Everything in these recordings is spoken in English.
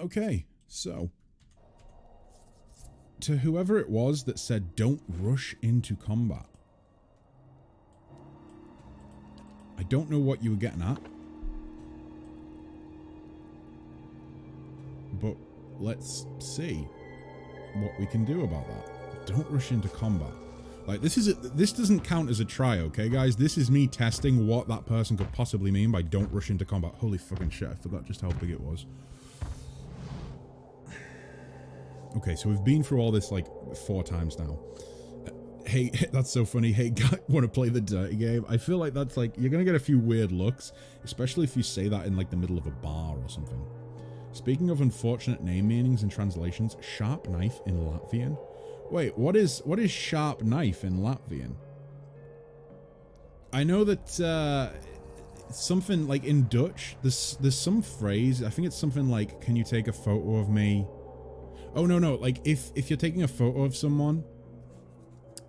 Okay, so to whoever it was that said don't rush into combat, I don't know what you were getting at, but let's see what we can do about that. Don't rush into combat. Like, this doesn't count as a try, okay, guys? This is me testing what that person could possibly mean by don't rush into combat. Holy fucking shit, I forgot just how big it was. Okay, so we've been through all this, like, 4 times now. Hey, that's so funny. Hey, guy, want to play the dirty game? I feel like that's, like, you're gonna get a few weird looks, especially if you say that in, like, the middle of a bar or something. Speaking of unfortunate name meanings and translations, sharp knife in Latvian? Wait, what is sharp knife in Latvian? I know that something like in Dutch, there's some phrase, I think it's something like, can you take a photo of me? Oh no, like if you're taking a photo of someone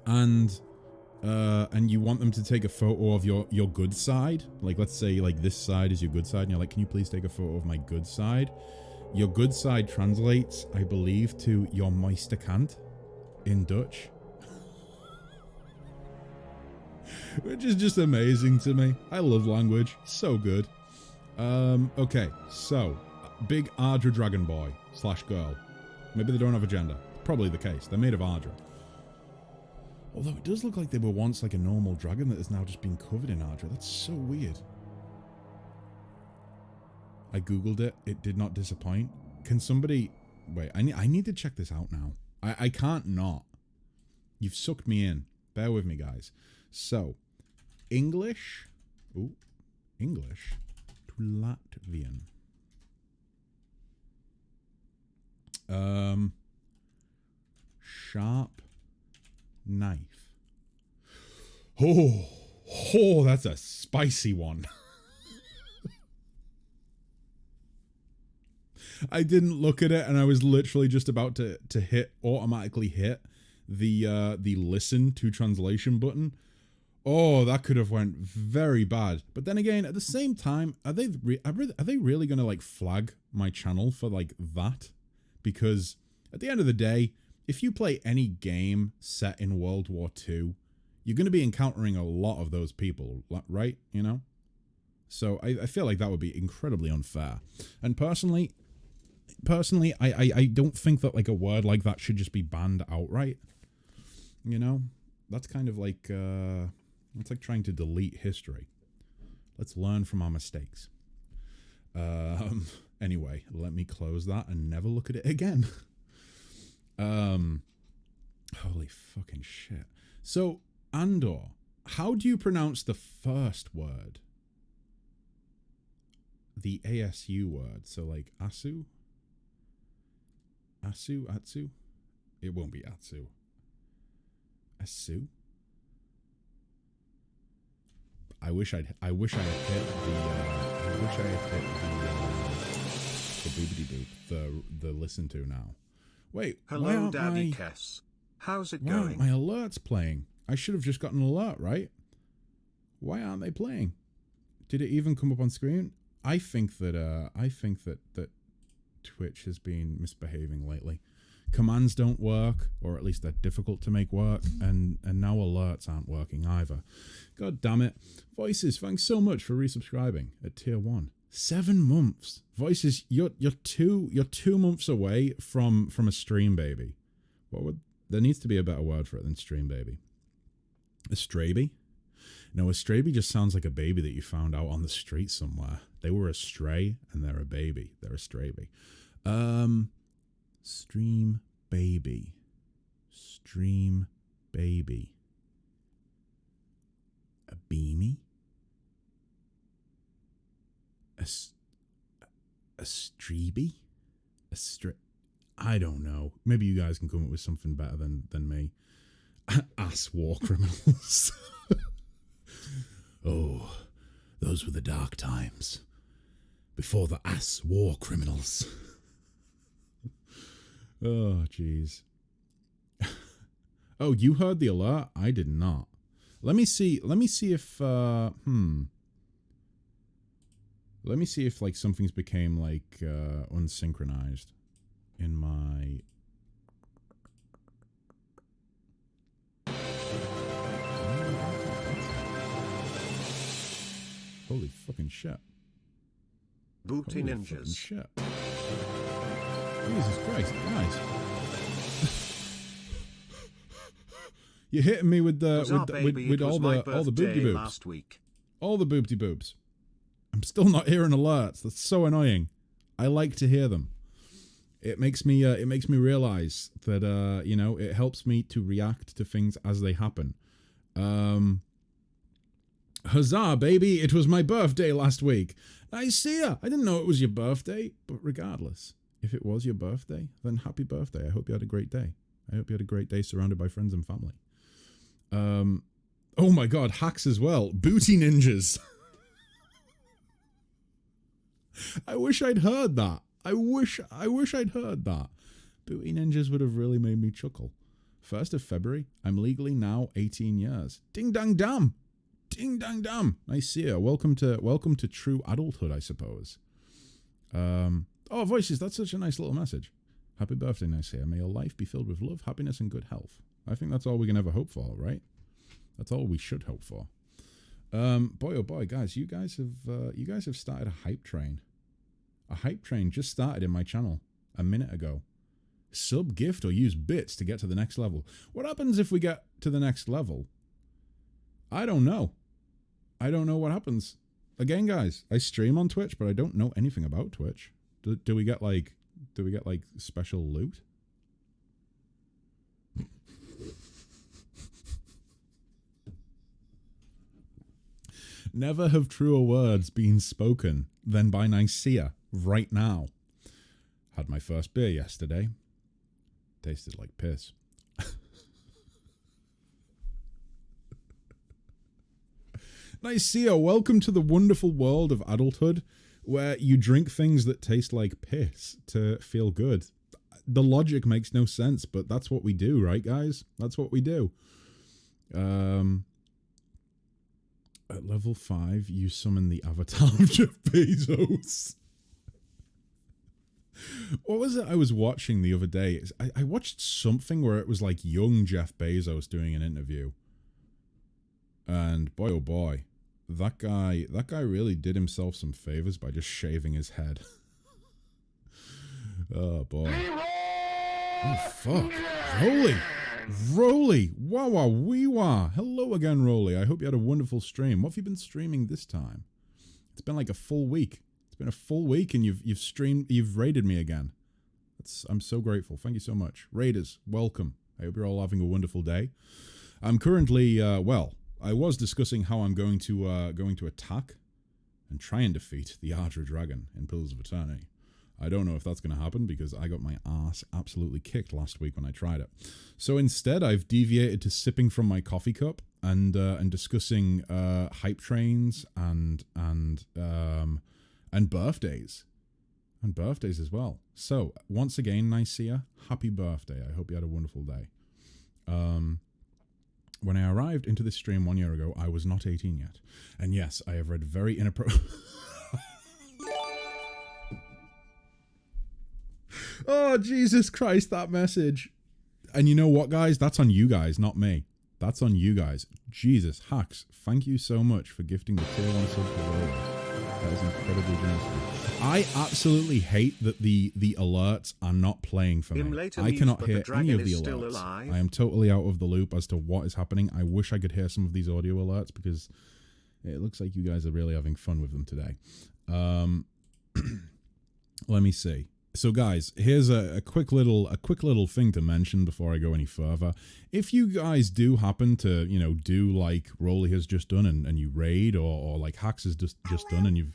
and you want them to take a photo of your good side, like let's say like this side is your good side and you're like, can you please take a photo of my good side? Your good side translates, I believe, to your mooiste kant in Dutch. Which is just amazing to me. I love language. So good. Okay, so big Ardra dragon boy / girl. Maybe they don't have a gender. Probably the case. They're made of Ardra. Although it does look like they were once like a normal dragon that has now just been covered in Ardra. That's so weird. I googled it. It did not disappoint. Can somebody... Wait, I need to check this out now. I can't not. You've sucked me in. Bear with me, guys. So, English... Ooh. English to Latvian. Sharp knife. Oh, that's a spicy one. I didn't look at it, and I was literally just about to automatically hit the listen to translation button. Oh, that could have went very bad. But then again, at the same time, are they really going to like flag my channel for like that? Because at the end of the day, if you play any game set in World War II, you're going to be encountering a lot of those people, right? You know? So I feel like that would be incredibly unfair. And personally, I don't think that like a word like that should just be banned outright. You know? That's kind of like, it's like trying to delete history. Let's learn from our mistakes. Anyway, let me close that and never look at it again. Holy fucking shit. So, Andor, how do you pronounce the first word? The ASU word. So, like, Asu? Atsu? It won't be Atsu. Asu? I wish I had hit the boobity boop, the listen to now. Wait, hello, Daddy Kess. How's it going? Why aren't my alerts playing? I should have just gotten an alert, right? Why aren't they playing? Did it even come up on screen? I think that Twitch has been misbehaving lately. Commands don't work, or at least they're difficult to make work, and now alerts aren't working either. God damn it. Voices, thanks so much for resubscribing at tier 1. 7 months. Voices, you're 2 months away from a stream baby. There needs to be a better word for it than stream baby. A straby? No, a straby just sounds like a baby that you found out on the street somewhere. They were a stray and they're a baby. They're a straby. Stream baby. Stream baby. A beamy? A streeby? I don't know. Maybe you guys can come up with something better than me. Ass war criminals. Oh, those were the dark times. Before the ass war criminals. Oh, jeez. Oh, you heard the alert? I did not. Let me see if, Let me see if like something's became like unsynchronized in my. Holy fucking shit. Booty Holy ninjas. fucking shit. Jesus Christ, guys. You're hitting me with the with all the boobty boobs. Last week. All the boobty boobs. I'm still not hearing alerts. That's so annoying. I like to hear them. It makes me realize that you know, it helps me to react to things as they happen. Huzzah, baby! It was my birthday last week. I see ya. I didn't know it was your birthday, but regardless, if it was your birthday, then happy birthday. I hope you had a great day. I hope you had a great day surrounded by friends and family. Oh my god, hacks as well. Booty ninjas. I wish I'd heard that. I wish I'd heard that. Booty ninjas would have really made me chuckle. 1st of February, I'm legally now 18 years. Ding dang damn. Ding dang damn. Nice see ya. Welcome to true adulthood, I suppose. Oh, voices, that's such a nice little message. Happy birthday, nice see ya. May your life be filled with love, happiness, and good health. I think that's all we can ever hope for, right? That's all we should hope for. Boy oh boy, guys, you guys have started a hype train. A hype train just started in my channel a minute ago. Sub, gift, or use bits to get to the next level. What happens if we get to the next level? I don't know. I don't know what happens. Again, guys, I stream on Twitch, but I don't know anything about Twitch. Do we get like special loot? Never have truer words been spoken than by Nicaea right now. Had my first beer yesterday. Tasted like piss. Nicaea, welcome to the wonderful world of adulthood, where you drink things that taste like piss to feel good. The logic makes no sense, but that's what we do, right, guys? That's what we do. At level 5, you summon the avatar of Jeff Bezos. What was it I was watching the other day? I watched something where it was like young Jeff Bezos doing an interview. And boy oh boy, that guy really did himself some favors by just shaving his head. Oh boy. Oh fuck. Roly! Wah wah wee wah! Hello again, Roly. I hope you had a wonderful stream. What have you been streaming this time? It's been like a full week. It's been a full week and you've raided me again. I'm so grateful. Thank you so much. Raiders, welcome. I hope you're all having a wonderful day. I'm currently I was discussing how I'm going to attack and try and defeat the Ardra Dragon in Pillars of Eternity. I don't know if that's going to happen because I got my ass absolutely kicked last week when I tried it. So instead, I've deviated to sipping from my coffee cup and discussing hype trains and birthdays. And birthdays as well. So, once again, Nicaea, happy birthday. I hope you had a wonderful day. When I arrived into this stream 1 year ago, I was not 18 yet. And yes, I have read very inappropriate... Oh, Jesus Christ, that message. And you know what, guys? That's on you guys, not me. That's on you guys. Jesus, Hacks, thank you so much for gifting the tier 1 sub to Roly. That is incredibly generous. I absolutely hate that the alerts are not playing for me. I cannot hear any of the alerts. I am totally out of the loop as to what is happening. I wish I could hear some of these audio alerts because it looks like you guys are really having fun with them today. Let me see. So guys, here's a quick little thing to mention before I go any further. If you guys do happen to, you know, do like Roly has just done and you raid or like Hacks has just done and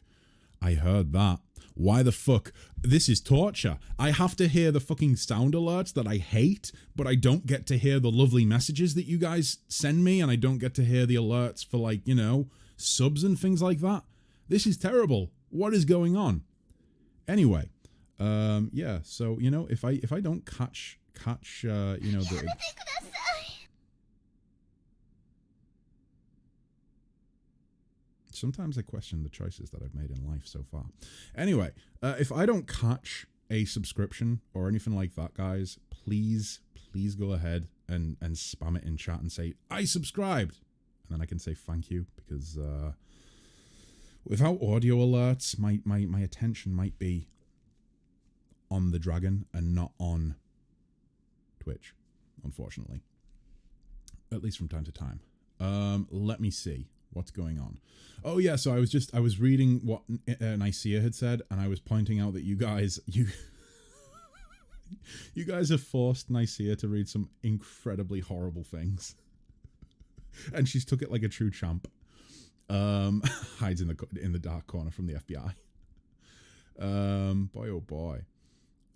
I heard that. Why the fuck? This is torture. I have to hear the fucking sound alerts that I hate, but I don't get to hear the lovely messages that you guys send me, and I don't get to hear the alerts for, like, you know, subs and things like that. This is terrible. What is going on? Anyway, yeah, so, you know, if I don't catch you know, the... sometimes I question the choices that I've made in life so far. Anyway, if I don't catch a subscription or anything like that, guys, please go ahead and spam it in chat and say, I subscribed. And then I can say thank you, because without audio alerts, my attention might be on the dragon and not on Twitch, unfortunately. At least from time to time. Let me see what's going on. Oh yeah, so I was reading what Nicaea had said, and I was pointing out that you guys have forced Nicaea to read some incredibly horrible things. And she's took it like a true champ. Hides in the dark corner from the FBI. Boy oh boy.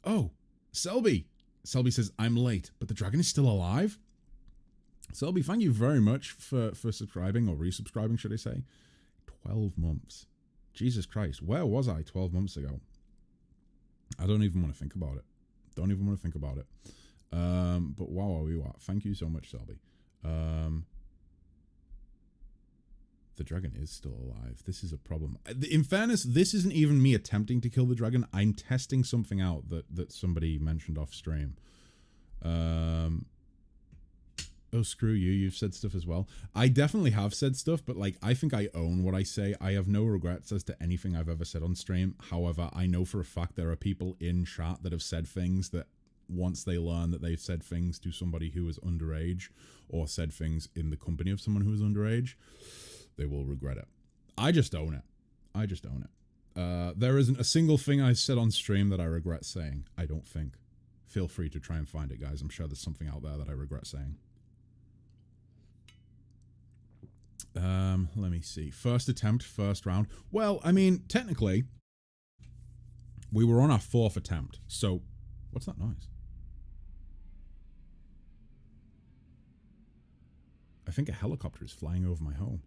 Oh, Selby. Selby says, I'm late, but the dragon is still alive? Selby, thank you very much for subscribing, or resubscribing, should I say. 12 months. Jesus Christ. Where was I 12 months ago? I don't even want to think about it. But wow. Thank you so much, Selby. The dragon is still alive. This is a problem. In fairness, this isn't even me attempting to kill the dragon. I'm testing something out that somebody mentioned off stream. Oh, screw you. You've said stuff as well. I definitely have said stuff, but like, I think I own what I say. I have no regrets as to anything I've ever said on stream. However, I know for a fact there are people in chat that have said things that once they learn that they've said things to somebody who is underage, or said things in the company of someone who is underage, they will regret it. I just own it. There isn't a single thing I said on stream that I regret saying, I don't think. Feel free to try and find it, guys. I'm sure there's something out there that I regret saying. Let me see. First attempt, first round. Well, I mean, technically, we were on our 4th attempt. So, what's that noise? I think a helicopter is flying over my home.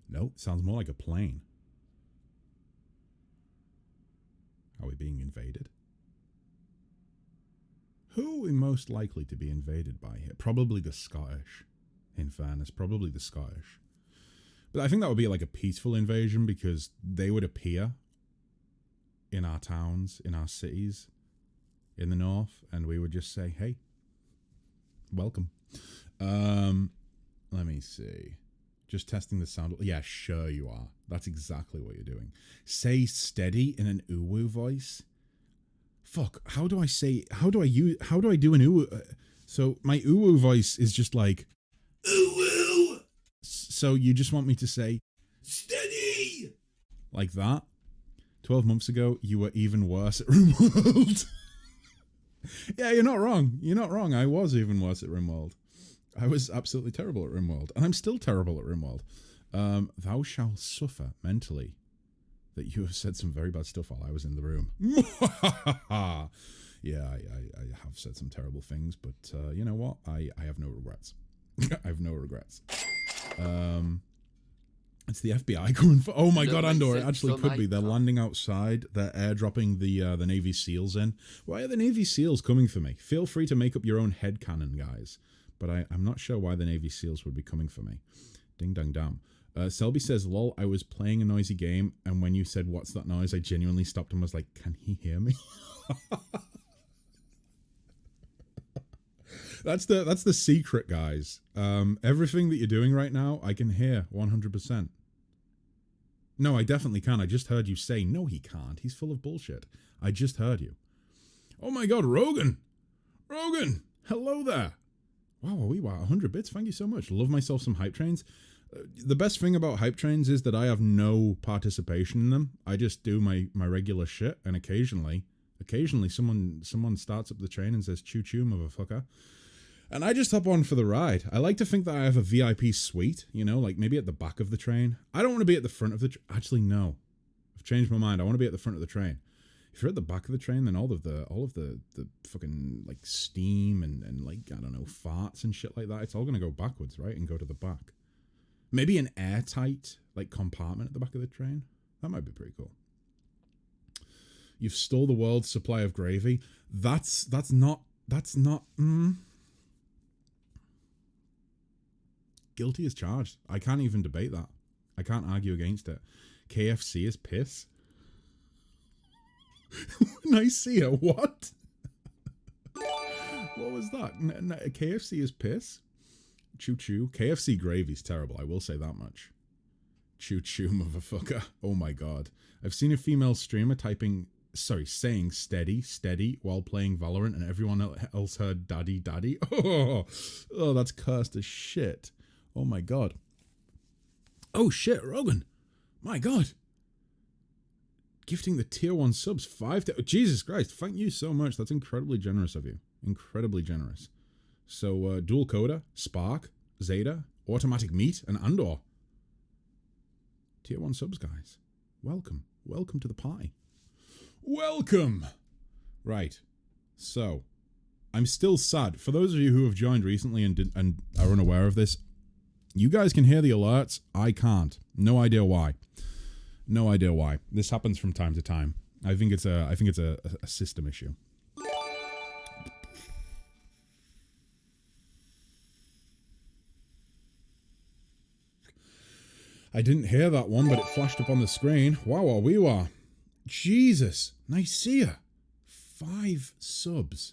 No, sounds more like a plane. Are we being invaded? Who are we most likely to be invaded by here? Probably the Scottish. In fairness, probably the Scottish. But I think that would be like a peaceful invasion, because they would appear in our towns, in our cities, in the north, and we would just say, hey, welcome. Let me see. Just testing the sound. Yeah, sure you are. That's exactly what you're doing. Say steady in an uwu voice. Fuck, how do I do an uwu? So my uwu voice is just like, uwu. So you just want me to say, steady, like that? 12 months ago, you were even worse at RimWorld. Yeah, you're not wrong. I was even worse at RimWorld. I was absolutely terrible at RimWorld, and I'm still terrible at RimWorld. Thou shalt suffer mentally that you have said some very bad stuff while I was in the room. Yeah, I have said some terrible things, but you know what? I have no regrets. I have no regrets. It's the FBI coming for. Oh my God, Andor! It actually could be. They're landing outside. They're airdropping the Navy SEALs in. Why are the Navy SEALs coming for me? Feel free to make up your own headcanon, guys. But I'm not sure why the Navy SEALs would be coming for me. Ding dong damn. Selby says, lol, I was playing a noisy game, and when you said, what's that noise, I genuinely stopped and was like, can he hear me? That's the secret, guys. Everything that you're doing right now, I can hear 100%. No, I definitely can. I just heard you say, no, he can't. He's full of bullshit. I just heard you. Oh my God, Rogan! Rogan! Hello there! Wow, 100 bits. Thank you so much. Love myself some hype trains. The best thing about hype trains is that I have no participation in them. I just do my regular shit, and occasionally someone starts up the train and says, choo choo, motherfucker. And I just hop on for the ride. I like to think that I have a VIP suite, you know, like maybe at the back of the train. I don't want to be at the front of the actually, no. I've changed my mind. I want to be at the front of the train. If you're at the back of the train, then all of the fucking like steam and like, I don't know, farts and shit like that, it's all going to go backwards, right? And go to the back. Maybe an airtight like compartment at the back of the train. That might be pretty cool. You've stole the world's supply of gravy. That's not guilty as charged. I can't even debate that. I can't argue against it. KFC is piss. Nicaea, what? What was that? KFC is piss? Choo choo. KFC gravy's terrible, I will say that much. Choo choo, motherfucker. Oh my god. I've seen a female streamer saying steady while playing Valorant, and everyone else heard daddy. Oh, that's cursed as shit. Oh my god. Oh shit, Rogan. My god. Gifting the tier 1 subs 5 to... Jesus Christ, thank you so much. That's incredibly generous of you. Incredibly generous. So, Dual Coda, Spark, Zeta, Automatic Meat, and Andor. Tier 1 subs, guys. Welcome. Welcome to the pie. Welcome! Right. So, I'm still sad. For those of you who have joined recently and are unaware of this, you guys can hear the alerts. I can't. No idea why. No idea why. This happens from time to time. I think it's a system issue. I didn't hear that one, but it flashed up on the screen. Wow, we were. Jesus, Nicaea. 5 subs.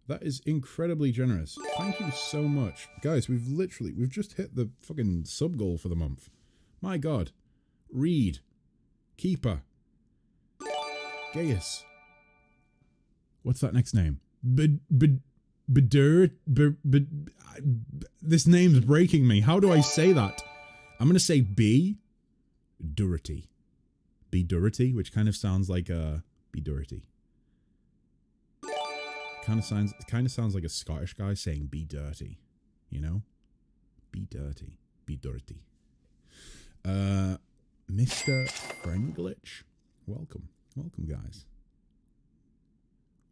That is incredibly generous. Thank you so much. Guys, we've just hit the fucking sub goal for the month. My god. Reed. Keeper. Gaius. What's that next name? This name's breaking me. How do I say that? I'm going to say B. Durity. B. Durity, which kind of sounds like B. Durity. Kind of sounds like a Scottish guy saying be dirty. You know? Be dirty. Be dirty. Mr. Friendglitch. Welcome. Welcome, guys.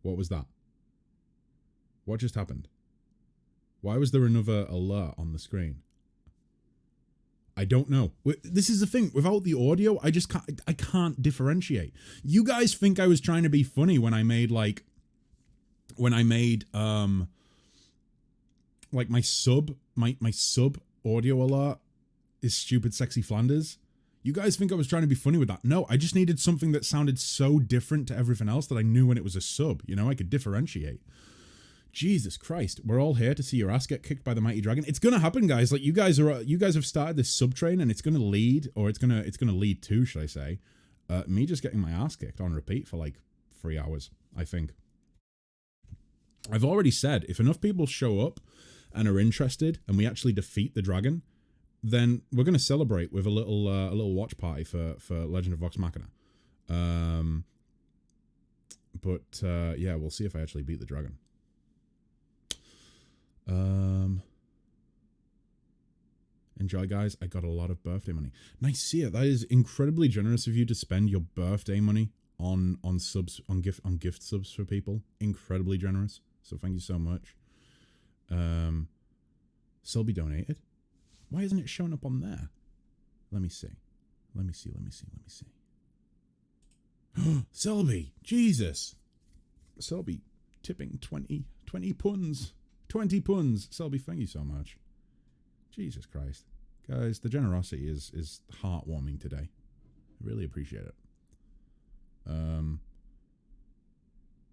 What was that? What just happened? Why was there another alert on the screen? I don't know. This is the thing. Without the audio, I can't differentiate. You guys think I was trying to be funny when I made like my sub audio alert is Stupid Sexy Flanders. You guys think I was trying to be funny with that? No, I just needed something that sounded so different to everything else that I knew when it was a sub. You know, I could differentiate. Jesus Christ, we're all here to see your ass get kicked by the mighty dragon. It's gonna happen, guys. Like you guys have started this sub train, and it's gonna lead, or it's gonna lead to, should I say, me just getting my ass kicked on repeat for like 3 hours. I think. I've already said if enough people show up and are interested, and we actually defeat the dragon, then we're gonna celebrate with a little watch party for Legend of Vox Machina. Yeah, we'll see if I actually beat the dragon. Enjoy, guys. I got a lot of birthday money. Nicaea, that is incredibly generous of you to spend your birthday money on subs, on gift subs for people. Incredibly generous. So thank you so much. Selby donated. Why isn't it showing up on there? Let me see. Selby, Jesus. Selby tipping 20 puns. 20 puns. Selby, thank you so much. Jesus Christ. Guys, the generosity is heartwarming today. I really appreciate it.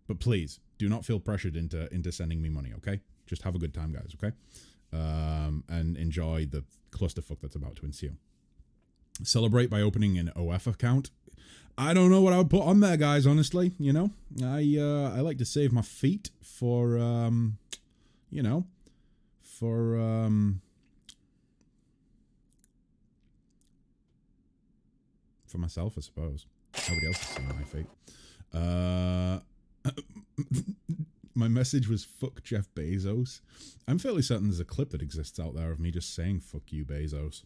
But please, do not feel pressured into sending me money, okay? Just have a good time, guys, okay? And enjoy the clusterfuck that's about to ensue. Celebrate by opening an OF account. I don't know what I would put on there, guys, honestly, you know? I like to save my feet for, you know, for myself, I suppose. Nobody else has seen my feet. My message was fuck Jeff Bezos. I'm fairly certain there's a clip that exists out there of me just saying fuck you, Bezos.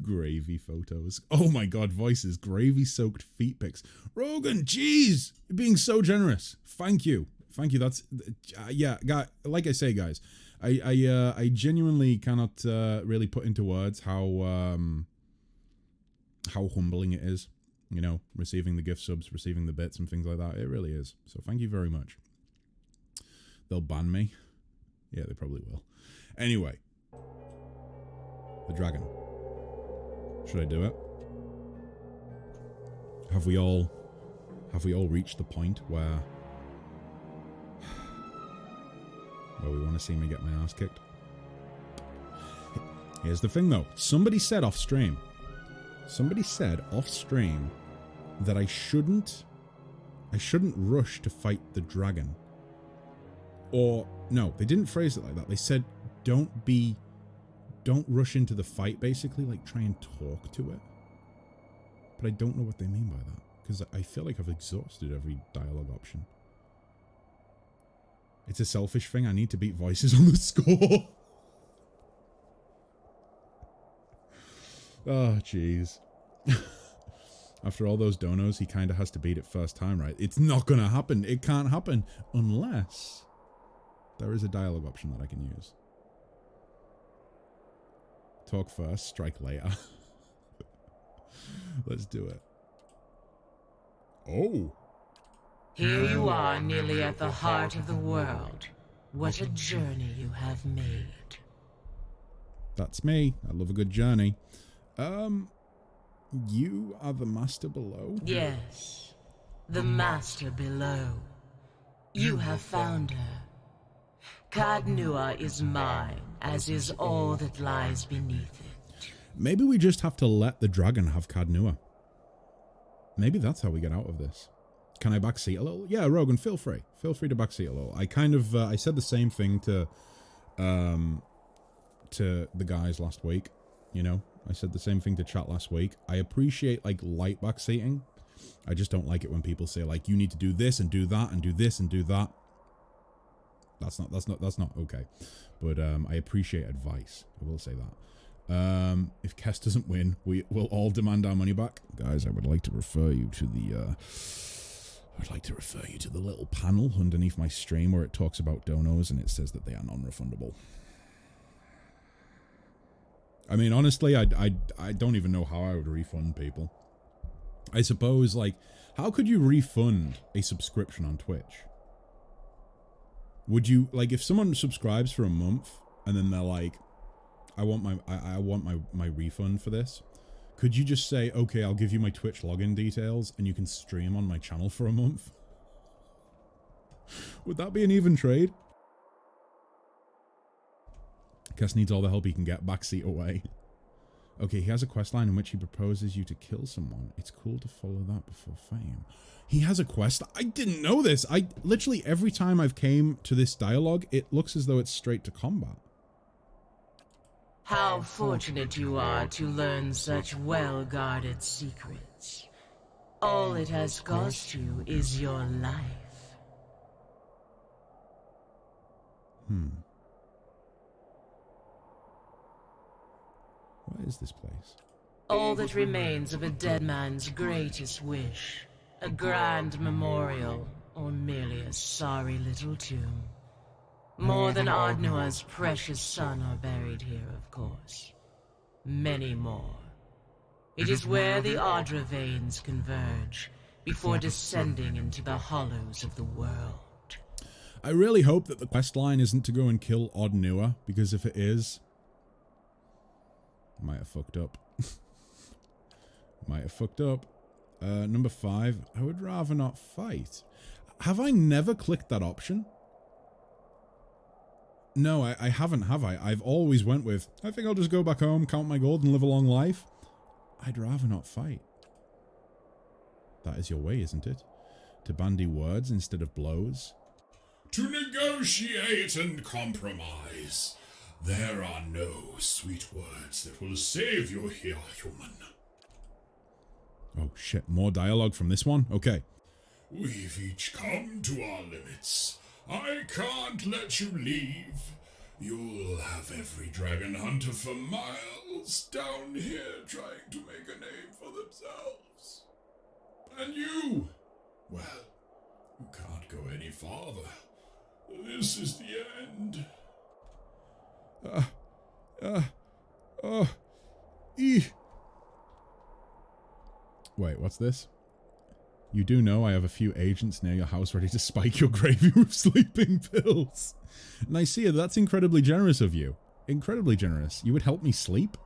Gravy photos. Oh my god, voices. Gravy soaked feet pics. Rogan, jeez, you're being so generous. Thank you. That's yeah, like I say, guys, I genuinely cannot really put into words how humbling it is, you know, receiving the gift subs, receiving the bits and things like that. It really is. So thank you very much. They'll ban me. Yeah, they probably will. Anyway. The dragon. Should I do it? Have we all reached the point where we want to see me get my ass kicked? Here's the thing though. Somebody said off stream that I shouldn't rush to fight the dragon. Or no, they didn't phrase it like that. They said don't rush into the fight, basically, like try and talk to it. But I don't know what they mean by that, because I feel like I've exhausted every dialogue option. It's a selfish thing. I need to beat voices on the score. Oh, jeez. After all those donos, he kind of has to beat it first time, right? It's not going to happen. It can't happen unless there is a dialogue option that I can use. Talk first, strike later. Let's do it. Oh. Here you are, nearly at the heart of the world. What a journey you have made. That's me. I love a good journey. You are the master below? Yes, the master below. You have found her. Cadnua is mine, as is all that lies beneath it. Maybe we just have to let the dragon have Cadnua. Maybe that's how we get out of this. Can I backseat a little? Yeah, Rogan, feel free. Feel free to backseat a little. I kind of, I said the same thing to the guys last week, you know? I said the same thing to chat last week. I appreciate, like, light backseating. I just don't like it when people say, like, you need to do this and do that and do this and do that. That's not okay. But I appreciate advice. I will say that. If Kess doesn't win, we will all demand our money back. Guys, I would like to refer you to the little panel underneath my stream where it talks about donos and it says that they are non-refundable. I mean, honestly, I don't even know how I would refund people. I suppose, like, how could you refund a subscription on Twitch? Would you, like, if someone subscribes for a month and then they're like, I want my refund for this, could you just say, okay, I'll give you my Twitch login details and you can stream on my channel for a month? Would that be an even trade? Kess needs all the help he can get. Backseat away. Okay, he has a quest line in which he proposes you to kill someone. It's cool to follow that before fame. He has a quest? I didn't know this. I literally, every time I've came to this dialogue, it looks as though it's straight to combat. How fortunate you are to learn such well-guarded secrets. All it has cost you is your life. What is this place? All that remains of a dead man's greatest wish. A grand memorial, or merely a sorry little tomb. More than Ardnua's precious son are buried here, of course. Many more. It is where the Ardra veins converge, before descending into the hollows of the world. I really hope that the quest line isn't to go and kill Ardnua, because if it is, I might have fucked up. Might have fucked up. Number 5, I would rather not fight. Have I never clicked that option? No, I haven't, have I? I've always went with, I think I'll just go back home, count my gold, and live a long life. I'd rather not fight. That is your way, isn't it? To bandy words instead of blows? To negotiate and compromise. There are no sweet words that will save you here, human. Oh shit, more dialogue from this one? Okay. We've each come to our limits. I can't let you leave. You'll have every dragon hunter for miles down here trying to make a name for themselves. And you, well, you can't go any farther. This is the end. Wait, what's this? You do know I have a few agents near your house ready to spike your gravy with sleeping pills. Nicaea, that's incredibly generous of you. Incredibly generous. You would help me sleep?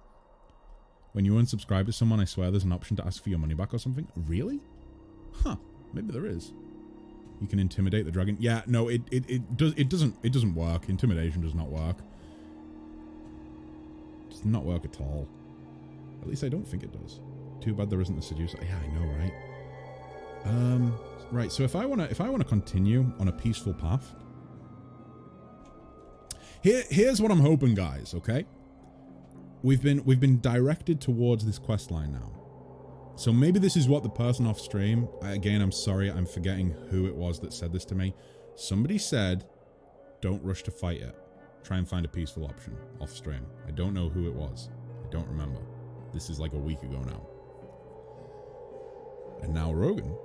When you unsubscribe to someone, I swear there's an option to ask for your money back or something. Really? Huh. Maybe there is. You can intimidate the dragon. Yeah, no, it doesn't work. Intimidation does not work. It does not work at all. At least I don't think it does. Too bad there isn't the seducer. Yeah, I know, right? Right, so if I wanna continue on a peaceful path. Here's what I'm hoping, guys, okay? We've been directed towards this quest line now. So maybe this is what the person off stream, again, I'm sorry, I'm forgetting who it was that said this to me. Somebody said, don't rush to fight it. Try and find a peaceful option off stream. I don't know who it was. I don't remember. This is like a week ago now. And now Rogan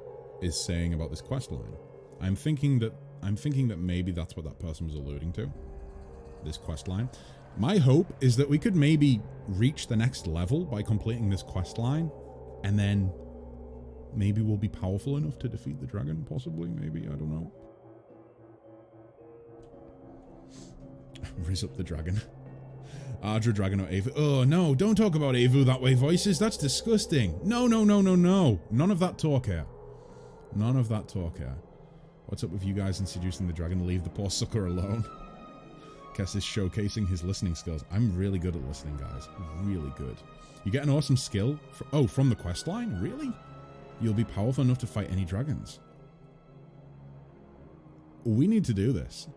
is saying about this quest line. I'm thinking that maybe that's what that person was alluding to. This quest line. My hope is that we could maybe reach the next level by completing this quest line, and then maybe we'll be powerful enough to defeat the dragon, possibly, maybe, I don't know. Raise up the dragon. Ardra, Dragon, or Avu. Oh, no, don't talk about Avu that way, voices. That's disgusting. No, no, no, no, no. None of that talk here. None of that talk here. What's up with you guys and seducing the dragon? Leave the poor sucker alone. Kess is showcasing his listening skills. I'm really good at listening, guys. Really good. You get an awesome skill. From the quest line? Really? You'll be powerful enough to fight any dragons. We need to do this.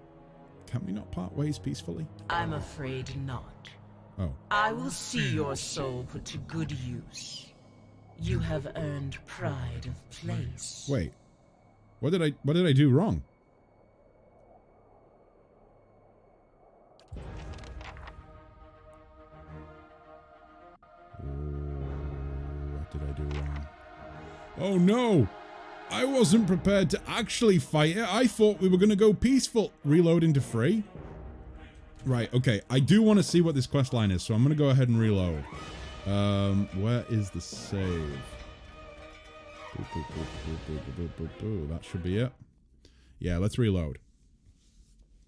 Can we not part ways peacefully? I'm afraid not. Oh. I will see your soul put to good use. You have earned pride of place. Wait. What did I do wrong? What did I do wrong? Oh no! I wasn't prepared to actually fight it. I thought we were going to go peaceful. Reload into free? Right, okay. I do want to see what this quest line is, so I'm going to go ahead and reload. Where is the save? That should be it. Yeah, let's reload.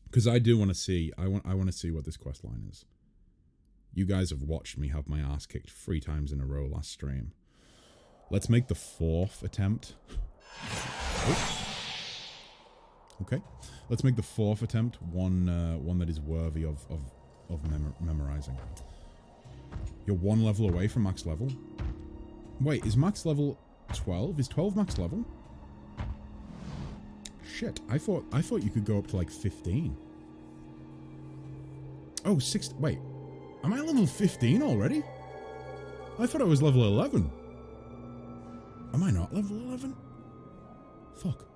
Because I do want to see, I want to see what this quest line is. You guys have watched me have my ass kicked 3 times in a row last stream. Let's make the 4th attempt. Oh. Okay, let's make the 4th attempt one that is worthy of memorizing. You're 1 level away from max level. Wait, is max level 12? Is 12 max level? Shit, I thought you could go up to like 15. Oh, 6. Wait, am I level 15 already? I thought I was level 11. Am I not level 11? Fuck.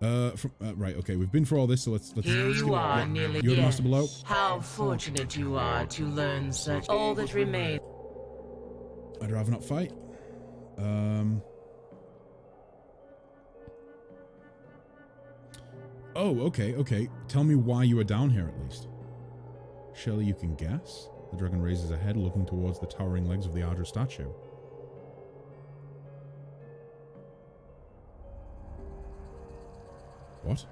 Right, okay, we've been through all this, so let's Here you are, nearly. You're the master below. How fortunate you are to learn such. All that remains. I'd rather not fight. Oh, okay. Tell me why you are down here at least. Surely you can guess? The dragon raises a head, looking towards the towering legs of the Ardra statue. What?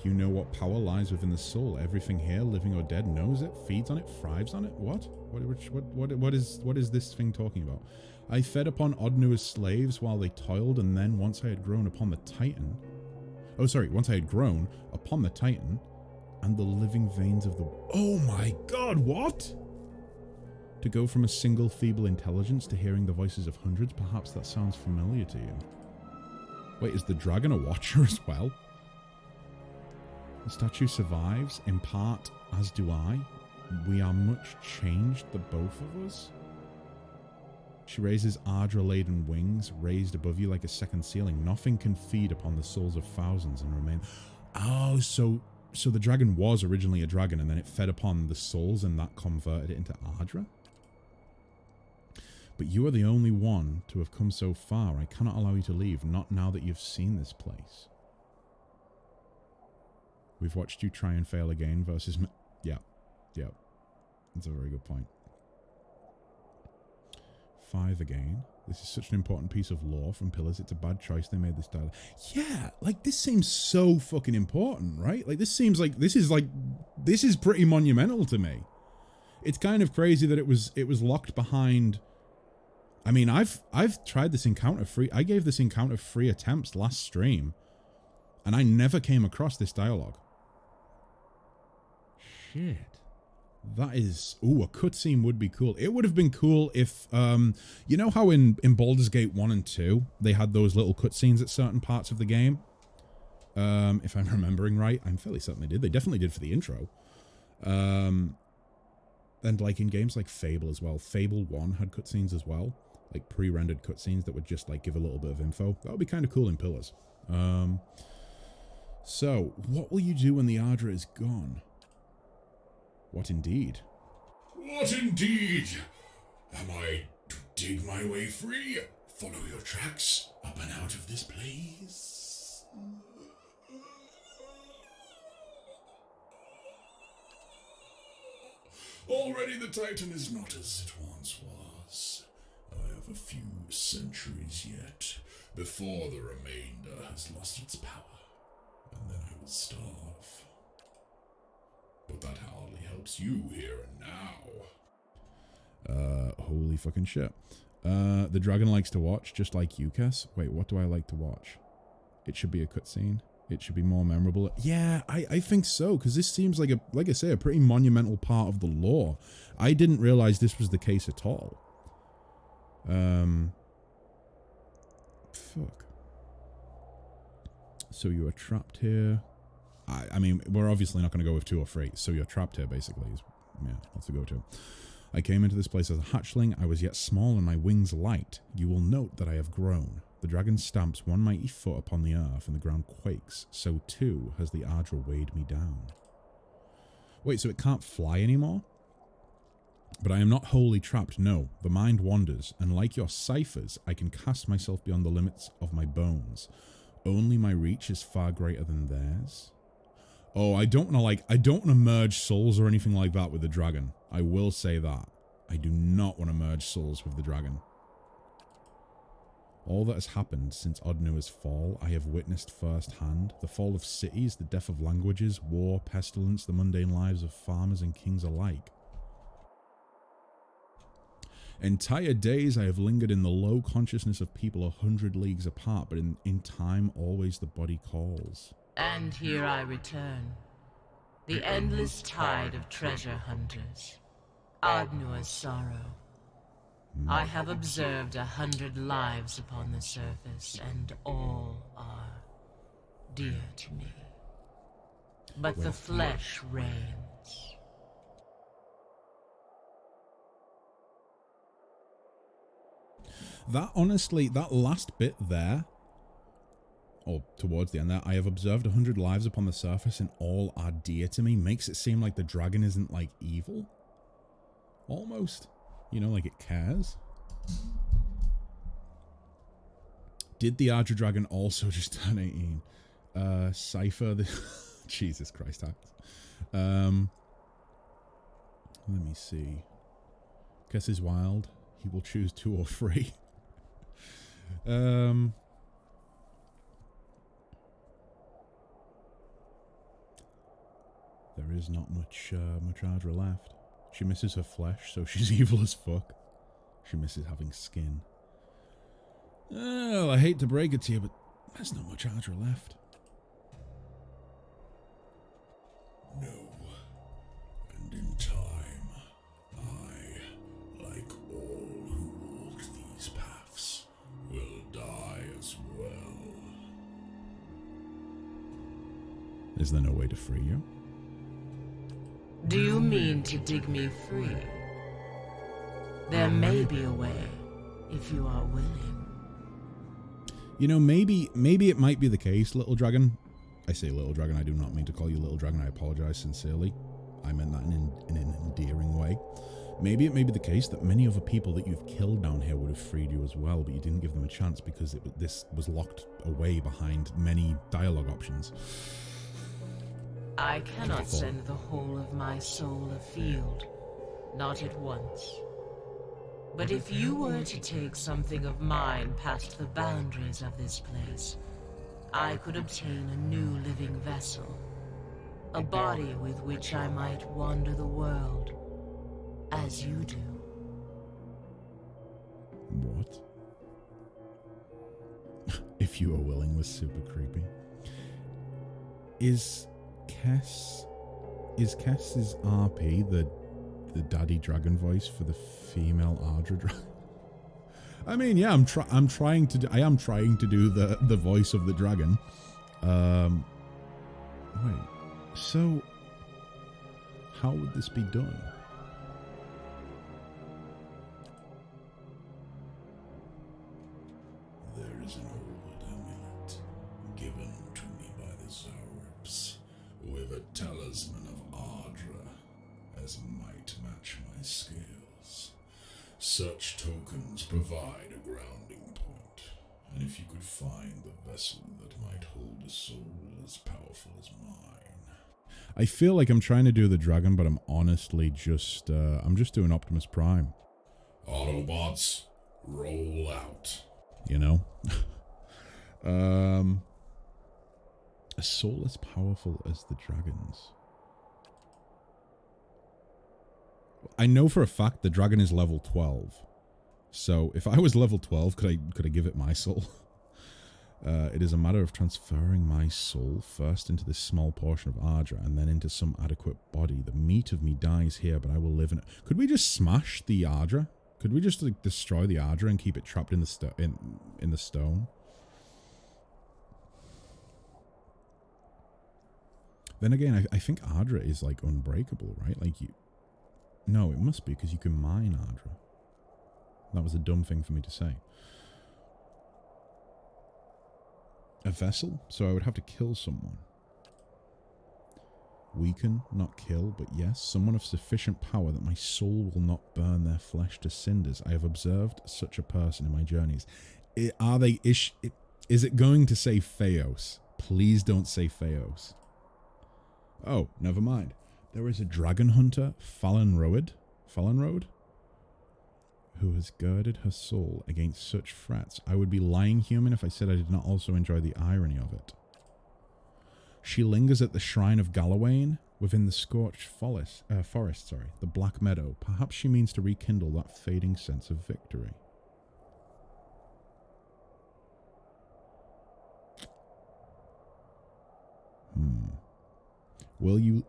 You know what power lies within the soul. Everything here, living or dead, knows it, feeds on it, thrives on it. What? What is this thing talking about? I fed upon Odnu as slaves while they toiled, and then once I had grown upon the Titan... Oh, sorry, once I had grown upon the Titan, and the living veins of the... Oh my god, what? To go from a single feeble intelligence to hearing the voices of hundreds, perhaps that sounds familiar to you. Wait, is the dragon a watcher as well? The statue survives, in part, as do I. We are much changed, the both of us. She raises Ardra-laden wings, raised above you like a second ceiling. Nothing can feed upon the souls of thousands and remain... Oh, so the dragon was originally a dragon, and then it fed upon the souls, and that converted it into Ardra? But you are the only one to have come so far. I cannot allow you to leave, not now that you've seen this place. We've watched you try and fail again versus... Yeah. That's a very good point. 5 again. This is such an important piece of lore from Pillars. It's a bad choice they made this dialogue. Yeah, like this seems so fucking important, right? Like this seems like this is pretty monumental to me. It's kind of crazy that it was locked behind. I mean, I've tried this encounter free. I gave this encounter 3 attempts last stream, and I never came across this dialogue. Shit. That is... Ooh, a cutscene would be cool. It would have been cool if... you know how in Baldur's Gate 1 and 2, they had those little cutscenes at certain parts of the game? If I'm remembering right. I'm fairly certain they did. They definitely did for the intro. And like in games like Fable as well. Fable 1 had cutscenes as well. Like pre-rendered cutscenes that would just like give a little bit of info. That would be kind of cool in Pillars. So, what will you do when the Ardra is gone? What indeed? What indeed? Am I to dig my way free? Follow your tracks up and out of this place? Already the Titan is not as it once was. I have a few centuries yet, before the remainder has lost its power, and then I will starve. But that hardly helps you here and now. Holy fucking shit. The dragon likes to watch, just like you, Kess. Wait, what do I like to watch? It should be a cutscene. It should be more memorable. Yeah, I think so, because this seems like like I say, a pretty monumental part of the lore. I didn't realize this was the case at all. Fuck. So you are trapped here. I mean, we're obviously not going to go with 2 or 3. So you're trapped here, basically. Yeah, what's the go-to? I came into this place as a hatchling. I was yet small and my wings light. You will note that I have grown. The dragon stamps one mighty foot upon the earth and the ground quakes. So too has the Ardra weighed me down. Wait, so it can't fly anymore? But I am not wholly trapped, no. The mind wanders, and like your ciphers, I can cast myself beyond the limits of my bones. Only my reach is far greater than theirs. Oh, I don't want to merge souls or anything like that with the dragon. I will say that. I do not want to merge souls with the dragon. All that has happened since Odnua's fall, I have witnessed firsthand. The fall of cities, the death of languages, war, pestilence, the mundane lives of farmers and kings alike. Entire days I have lingered in the low consciousness of people 100 leagues apart, but in time always the body calls. And here I return. The endless tide of treasure hunters. Odnua's sorrow. I have observed 100 lives upon the surface, and all are dear to me. But the flesh reigns. That honestly, that last bit there, or towards the end there, I have observed 100 lives upon the surface and all are dear to me, makes it seem like the dragon isn't like evil. Almost. You know, like it cares. Did the Ardra dragon also just turn 18? Cypher, Jesus Christ, let me see. Guess is wild. He will choose 2 or 3. There is not much Ardra left. She misses her flesh, so she's evil as fuck. She misses having skin. Well, I hate to break it to you, but there's not much Ardra left. No. And in time, I, like all who walk these paths, will die as well. Is there no way to free you? Do you mean to dig me free? There may be a way, if you are willing. You know, maybe it might be the case, Little Dragon. I say Little Dragon, I do not mean to call you Little Dragon, I apologize sincerely. I meant that in an endearing way. Maybe it may be the case that many other people that you've killed down here would have freed you as well, but you didn't give them a chance because this was locked away behind many dialogue options. I cannot send the whole of my soul afield, not at once. But if you were to take something of mine past the boundaries of this place, I could obtain a new living vessel. A body with which I might wander the world, as you do. What? If you are willing was super creepy. Is Kess's RP the daddy dragon voice for the female Ardra dragon? I mean, yeah, I am trying to do the voice of the dragon. Wait. So how would this be done? There is an old amulet given to me by the Zaurups, with a talisman of Ardra as might match my scales. Such tokens provide a grounding point, and if you could find the vessel that might hold a soul as powerful as mine. I feel like I'm trying to do the dragon, but I'm honestly just I'm just doing Optimus Prime. Autobots, roll out. You know? A soul as powerful as the dragon's. I know for a fact the dragon is level 12. So if I was level 12, could I give it my soul? It is a matter of transferring my soul first into this small portion of Ardra and then into some adequate body. The meat of me dies here, but I will live in it. Could we just smash the Ardra? Could we just like destroy the Ardra and keep it trapped in the in the stone? Then again, I think Ardra is like unbreakable, right? Like you. No, it must be because you can mine Ardra. That was a dumb thing for me to say. A vessel? So I would have to kill someone. Weaken, not kill, but yes, someone of sufficient power that my soul will not burn their flesh to cinders. I have observed such a person in my journeys. Is it going to say Theos? Please don't say Theos. Oh, never mind. There is a dragon hunter, Fallenroed, who has girded her soul against such threats. I would be lying human if I said I did not also enjoy the irony of it. She lingers at the shrine of Galawain within the scorched forest, the Black Meadow. Perhaps she means to rekindle that fading sense of victory. Will you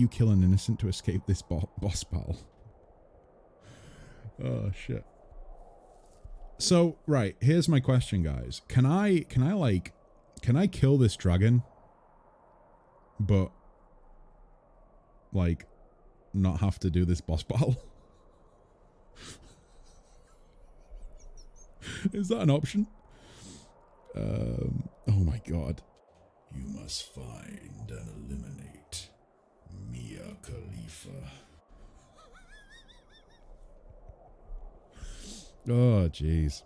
kill an innocent to escape this boss battle? Oh shit. So, right, here's my question, guys. Can I kill this dragon but like not have to do this boss battle? Is that an option? Oh my god. You must find and eliminate Mia Khalifa. Oh, jeez.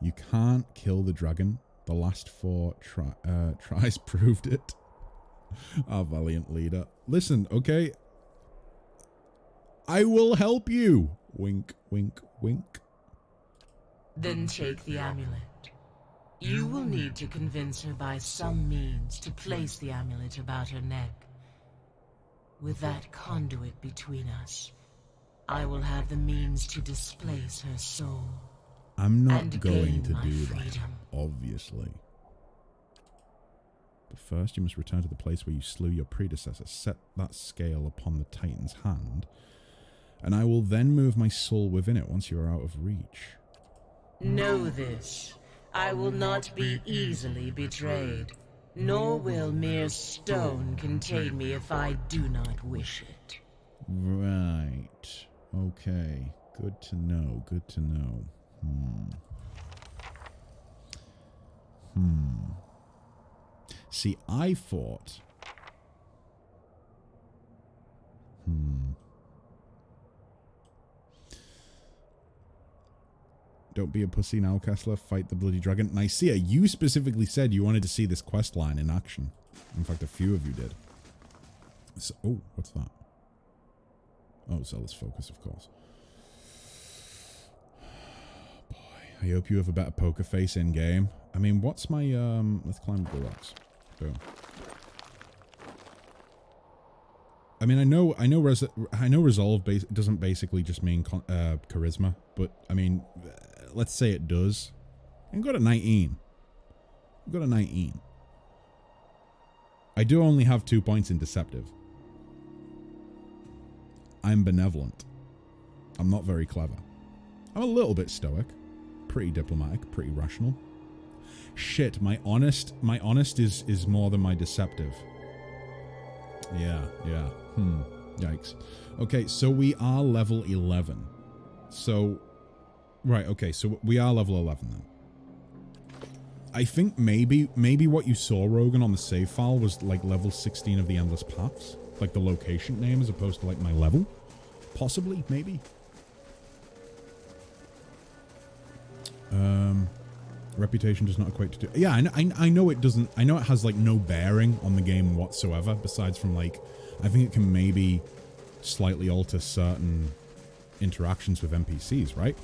You can't kill the dragon. The last 4 tries proved it. Our valiant leader. Listen, okay? I will help you. Wink, wink, wink. Then take the amulet. You will need to convince her by some means to place the amulet about her neck. With that conduit between us, I will have the means to displace her soul. I'm not going to gain do my that, freedom. obviously. But first you must return to the place where you slew your predecessor. Set that scale upon the Titan's hand, and I will then move my soul within it once you are out of reach. Know this. I will not be easily betrayed, nor will mere stone contain me if I do not wish it. Right. Okay. Good to know. Good to know. See, I thought... Don't be a pussy now, Kessler. Fight the bloody dragon. Nicaea, you specifically said you wanted to see this quest line in action. In fact, a few of you did. So, oh, what's that? Oh, Zealous Focus, of course. Boy, I hope you have a better poker face in game. I mean, what's my let's climb the rocks. Boom. I mean, I know resolve doesn't basically just mean charisma, but I mean, let's say it does. And got a 19. Got a 19. I do only have 2 points in deceptive. I'm benevolent. I'm not very clever. I'm a little bit stoic, pretty diplomatic, pretty rational. Shit, my honest is more than my deceptive. Yeah. Yikes. Okay, so we are level 11. So, right, okay, so we are level 11 then. I think maybe what you saw, Rogan, on the save file was like level 16 of the Endless Paths. Like the location name as opposed to like my level. Possibly, maybe. Reputation does not equate to... Yeah, I know it doesn't... I know it has like no bearing on the game whatsoever, besides from like... I think it can maybe slightly alter certain interactions with NPCs, right?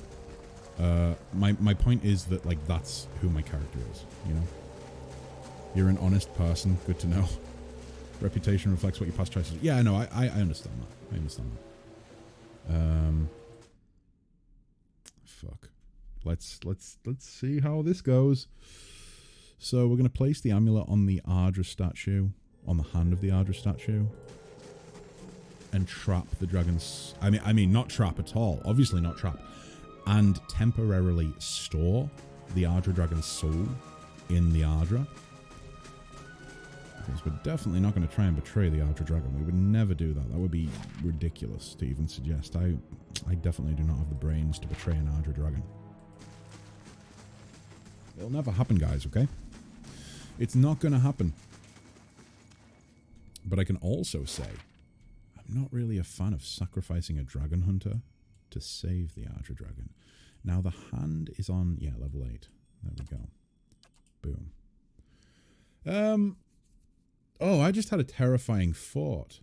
My point is that like that's who my character is, you know? You're an honest person, good to know. Reputation reflects what your past choices... Yeah, no, I understand that. I understand that. Fuck. Let's see how this goes. So we're gonna place the amulet on the Ardra statue, on the hand of the Ardra statue, and trap the dragon's... I mean, not trap at all. Obviously not trap. And temporarily store the Ardra dragon's soul in the Ardra. Because we're definitely not going to try and betray the Ardra dragon. We would never do that. That would be ridiculous to even suggest. I definitely do not have the brains to betray an Ardra dragon. It'll never happen, guys, okay? It's not going to happen. But I can also say, I'm not really a fan of sacrificing a dragon hunter to save the Ardra dragon. Now the hand is on, yeah, level 8. There we go. Boom. Oh, I just had a terrifying thought.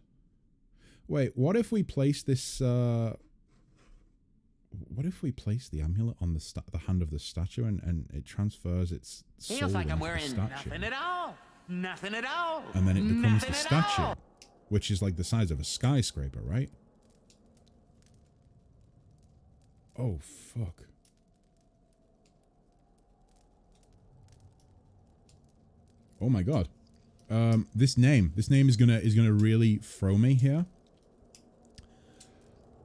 Wait, what if we place this, what if we place the amulet on the hand of the statue and it transfers its soul Feels like into I'm the wearing statue? nothing at all. Nothing at all. And then it becomes the Nothing at statue, all. which is like the size of a skyscraper, right? Oh, fuck. Oh my god. This name is gonna really throw me here.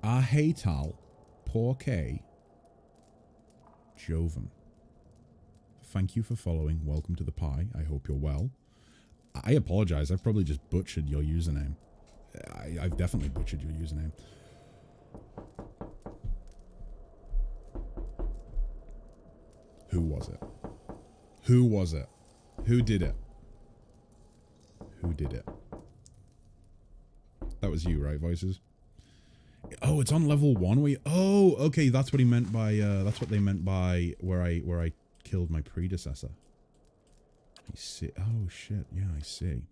Ahetal Porke Joven. Thank you for following. Welcome to the pie. I hope you're well. I apologize. I've probably just butchered your username. I've definitely butchered your username. Who was it? Who was it? Who did it? Who did it? That was you, right, Voices? Oh, it's on level 1. Oh, okay, that's what he meant by that's what they meant by where I killed my predecessor. I see. Oh shit. Yeah, I see.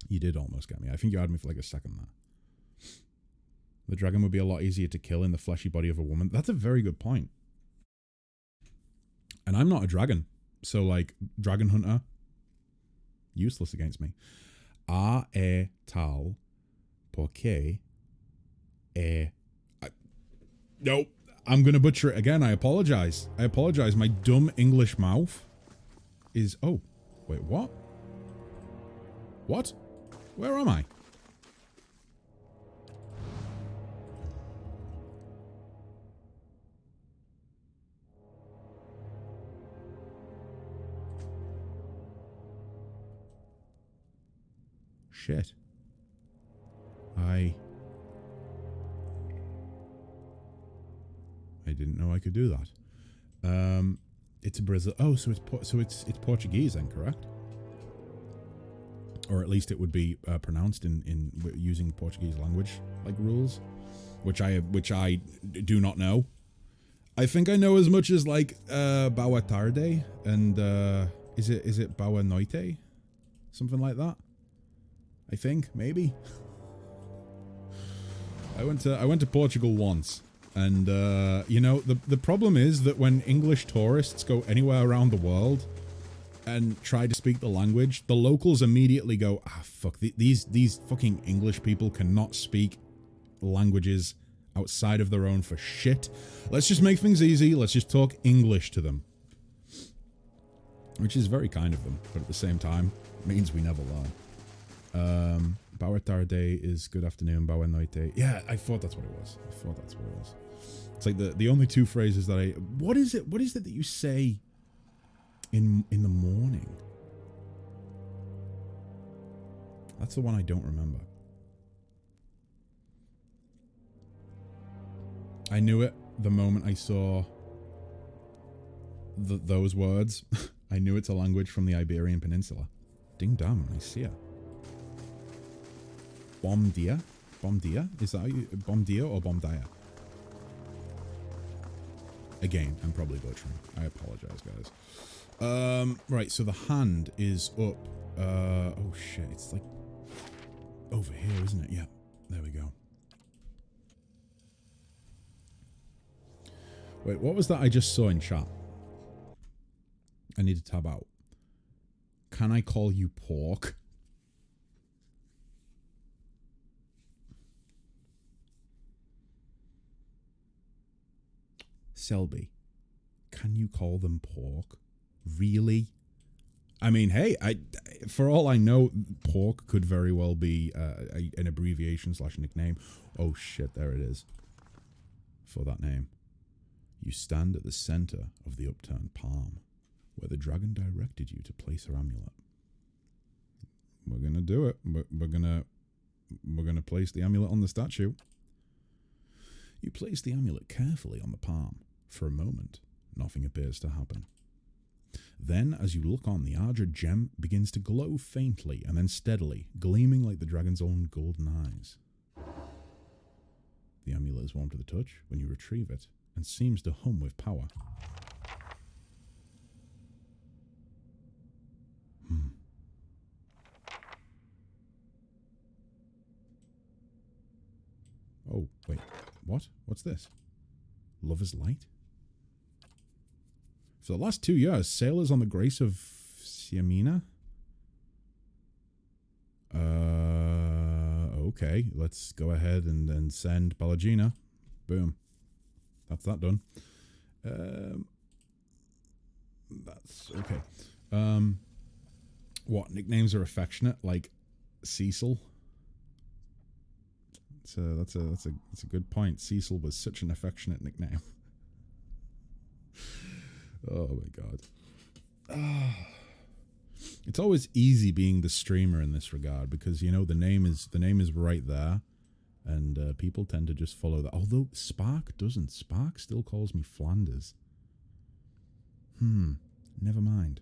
You did almost get me. I think you had me for like a second there. The dragon would be a lot easier to kill in the fleshy body of a woman. That's a very good point. And I'm not a dragon. So like dragon hunter, useless against me. Ahetal Porke Nope. I'm gonna butcher it again. I apologize. I apologize. My dumb English mouth is... Oh. Wait, what? What? Where am I? Shit. I didn't know I could do that. It's a Brazil. Oh, so it's Portuguese then, correct? Or at least it would be pronounced in using Portuguese language like rules, which I do not know. I think I know as much as like Boa Tarde and is it Boa Noite, something like that. I think, maybe. I went to Portugal once, and you know, the problem is that when English tourists go anywhere around the world and try to speak the language, the locals immediately go, ah, fuck, these fucking English people cannot speak languages outside of their own for shit. Let's just make things easy. Let's just talk English to them. Which is very kind of them, but at the same time, means we never learn. Boa tarde is good afternoon, boa noite. Yeah, I thought that's what it was. It's like the only two phrases that I... What is it that you say in the morning? That's the one I don't remember. I knew it the moment I saw those words. I knew it's a language from the Iberian Peninsula. Ding dong, I see it. Bom dia? Bom dia? Is that how you... Bom dia or bom dia? Again, I'm probably butchering. I apologize, guys. Right, so the hand is up. Oh shit, it's like over here, isn't it? Yeah, there we go. Wait, what was that I just saw in chat? I need to tab out. Can I call you pork? Selby, can you call them pork? Really? I mean, hey, for all I know, pork could very well be an abbreviation / nickname. Oh shit, there it is. For that name. You stand at the center of the upturned palm, where the dragon directed you to place her amulet. We're gonna do it. We're gonna place the amulet on the statue. You place the amulet carefully on the palm. For a moment, nothing appears to happen. Then, as you look on, the Ardra gem begins to glow faintly and then steadily, gleaming like the dragon's own golden eyes. The amulet is warm to the touch when you retrieve it, and seems to hum with power. Oh, wait. What? What's this? Lover's Light? For the last 2 years, sailors on the Grace of Siamina? Okay. Let's go ahead and then send Palagina. Boom. That's that done. That's okay. What nicknames are affectionate? Like Cecil? That's a good point. Cecil was such an affectionate nickname. Oh my god. It's always easy being the streamer in this regard because you know the name is right there, and people tend to just follow that. Although Spark doesn't. Spark still calls me Flanders. Never mind.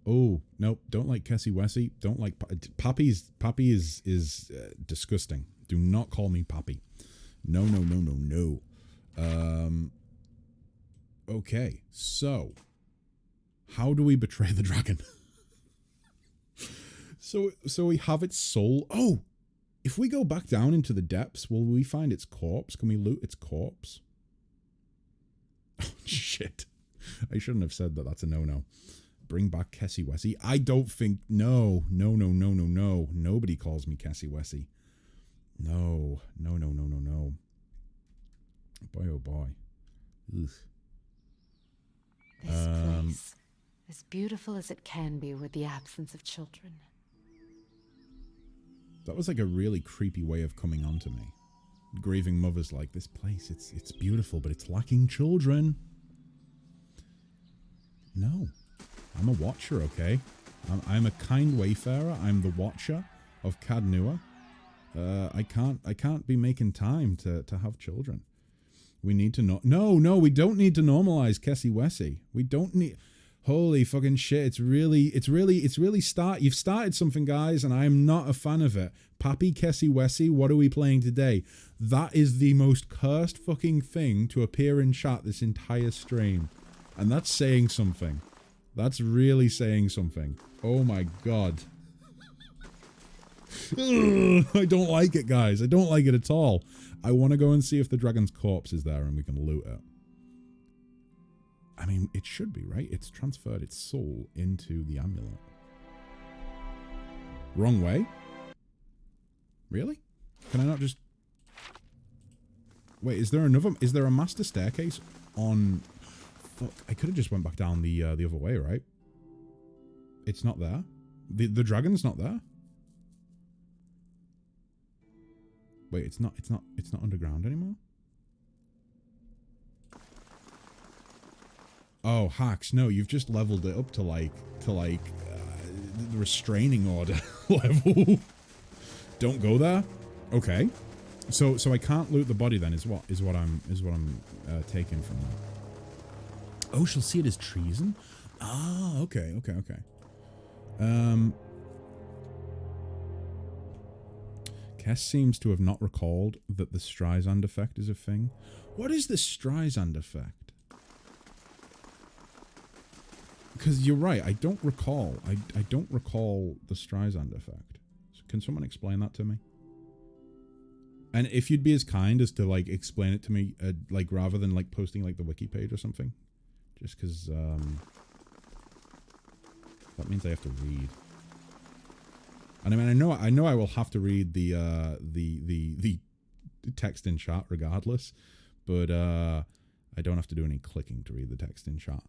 Oh nope, don't like Kessie Wessie. Don't like Pappy is disgusting. Do not call me Pappy. No. Okay, so how do we betray the dragon? So we have its soul. Oh, if we go back down into the depths, will we find its corpse? Can we loot its corpse? Oh, shit. I shouldn't have said that. That's a no-no. Bring back Kessie Wessie. I don't think... No. Nobody calls me Kessie Wessie. No. Boy, oh boy. Ugh. This place, as beautiful as it can be with the absence of children. That was like a really creepy way of coming on to me. Grieving mothers like, this place, it's beautiful, but it's lacking children. No. I'm a watcher, okay? I'm a kind wayfarer. I'm the watcher of Cadnua. I can't be making time to have children. We need to No, we don't need to normalize Kessie Wessie. We don't need... Holy fucking shit. You've started something, guys, and I'm not a fan of it. Pappy Kessie Wessie, what are we playing today? That is the most cursed fucking thing to appear in chat this entire stream. And that's saying something. That's really saying something. Oh my god. Ugh, I don't like it, guys. I don't like it at all. I want to go and see if the dragon's corpse is there and we can loot it. I mean, it should be, right? It's transferred its soul into the amulet. Wrong way? Really? Can I not just... Wait, is there a master staircase on... Fuck, I could have just went back down the other way, right? It's not there? The dragon's not there? Wait, it's not underground anymore? Oh, hacks. No, you've just leveled it up to the restraining order level. Don't go there? Okay. So I can't loot the body then is what I'm taking from that. Oh, she'll see it as treason? Ah, okay. Kess seems to have not recalled that the Streisand effect is a thing. What is the Streisand effect? Because you're right, I don't recall. I don't recall the Streisand effect. So can someone explain that to me? And if you'd be as kind as to like explain it to me, like rather than like posting like the wiki page or something, just because that means I have to read. And I mean, I know I will have to read the text in chat regardless, but I don't have to do any clicking to read the text in chat.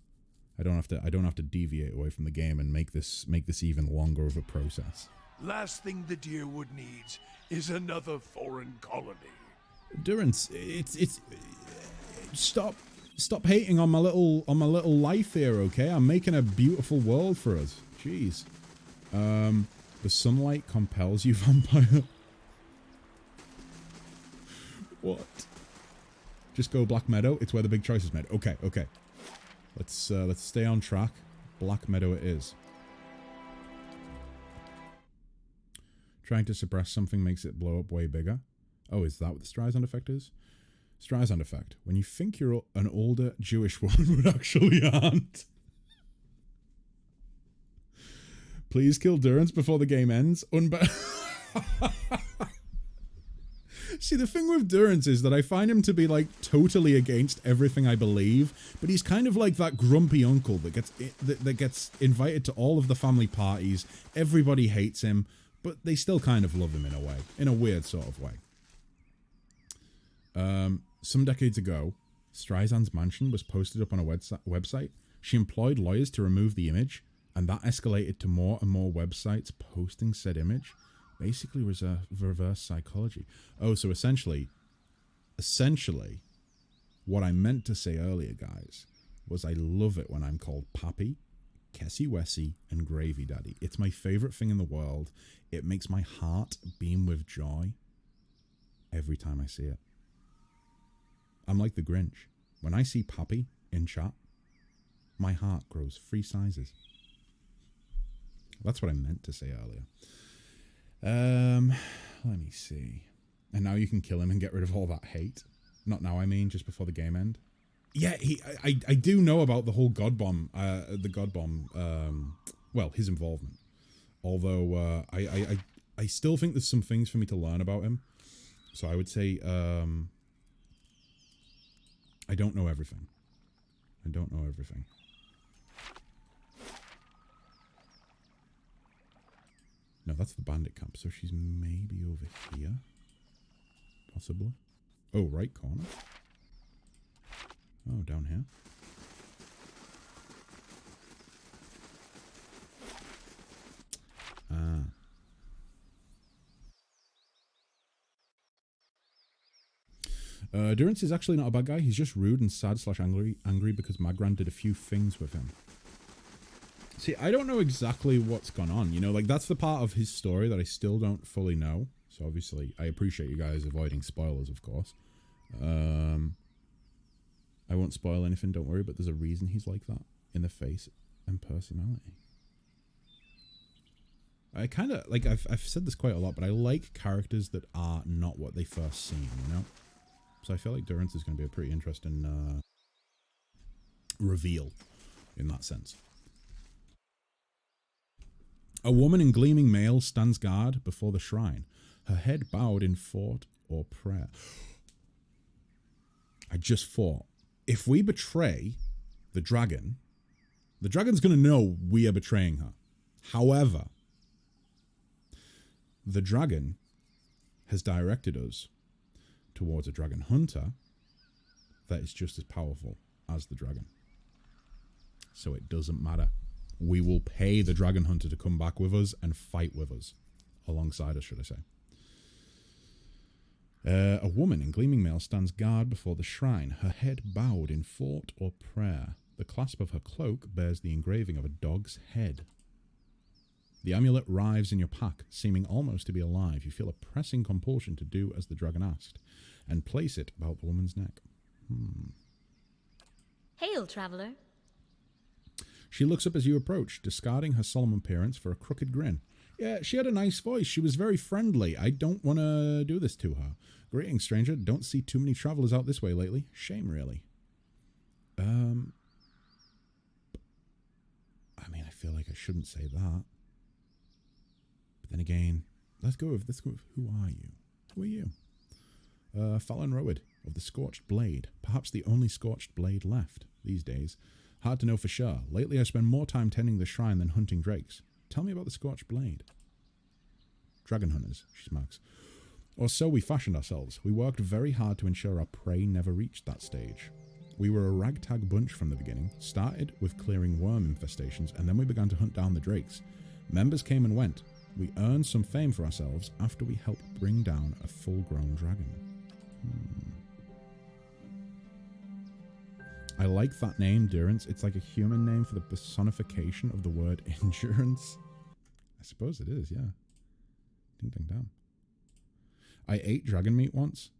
I don't have to deviate away from the game and make this even longer of a process. Last thing the Deerwood needs is another foreign colony. Durance, it's stop hating on my little life here, okay? I'm making a beautiful world for us. Jeez. The sunlight compels you, vampire. What? Just go Black Meadow. It's where the big choice is made. Okay. Let's stay on track. Black Meadow it is. Trying to suppress something makes it blow up way bigger. Oh, is that what the Streisand effect is? Streisand effect. When you think you're an older Jewish woman but actually aren't. Please kill Durance before the game ends. See, the thing with Durance is that I find him to be, like, totally against everything I believe, but he's kind of like that grumpy uncle that gets invited to all of the family parties. Everybody hates him, but they still kind of love him in a way, in a weird sort of way. Some decades ago, Streisand's mansion was posted up on a website. She employed lawyers to remove the image, and that escalated to more and more websites posting said image. Basically reverse psychology. Oh, so essentially, what I meant to say earlier, guys, was I love it when I'm called Pappy, Kessie Wessie, and Gravy Daddy. It's my favorite thing in the world. It makes my heart beam with joy every time I see it. I'm like the Grinch. When I see Pappy in chat, my heart grows 3 sizes. That's what I meant to say earlier. Let me see. And now you can kill him and get rid of all that hate. Not now, I mean, just before the game end. Yeah, I do know about the whole God Bomb, well, his involvement. Although, I still think there's some things for me to learn about him. So I would say, I don't know everything. No, that's the bandit camp. So she's maybe over here. Possibly. Oh, right corner. Oh, down here. Ah. Durance is actually not a bad guy. He's just rude and sad / angry because Magran did a few things with him. See, I don't know exactly what's gone on. You know, like, that's the part of his story that I still don't fully know. So, obviously, I appreciate you guys avoiding spoilers, of course. I won't spoil anything, don't worry, but there's a reason he's like that in the face and personality. I kind of, like, I've said this quite a lot, but I like characters that are not what they first seem, you know? So I feel like Durance is going to be a pretty interesting reveal in that sense. A woman in gleaming mail stands guard before the shrine, her head bowed in thought or prayer. I just thought, if we betray the dragon's going to know we are betraying her. However, the dragon has directed us towards a dragon hunter that is just as powerful as the dragon. So it doesn't matter. We will pay the dragon hunter to come back with us and fight with us. Alongside us, should I say. A woman in gleaming mail stands guard before the shrine, her head bowed in thought or prayer. The clasp of her cloak bears the engraving of a dog's head. The amulet writhes in your pack, seeming almost to be alive. You feel a pressing compulsion to do as the dragon asked, and place it about the woman's neck. Hail, traveler. She looks up as you approach, discarding her solemn appearance for a crooked grin. Yeah, she had a nice voice. She was very friendly. I don't want to do this to her. Greetings, stranger. Don't see too many travelers out this way lately. Shame, really. I mean, I feel like I shouldn't say that. But then again, let's go with who are you? Who are you? Fallon Rowan of the Scorched Blade. Perhaps the only Scorched Blade left these days. Hard to know for sure. Lately I spend more time tending the shrine than hunting drakes. Tell me about the Scorched Blade. Dragon hunters, she smacks. Or so we fashioned ourselves. We worked very hard to ensure our prey never reached that stage. We were a ragtag bunch from the beginning, started with clearing worm infestations, and then we began to hunt down the drakes. Members came and went. We earned some fame for ourselves after we helped bring down a full-grown dragon. I like that name, Durance. It's like a human name for the personification of the word endurance. I suppose it is, yeah. Ding ding dang. I ate dragon meat once.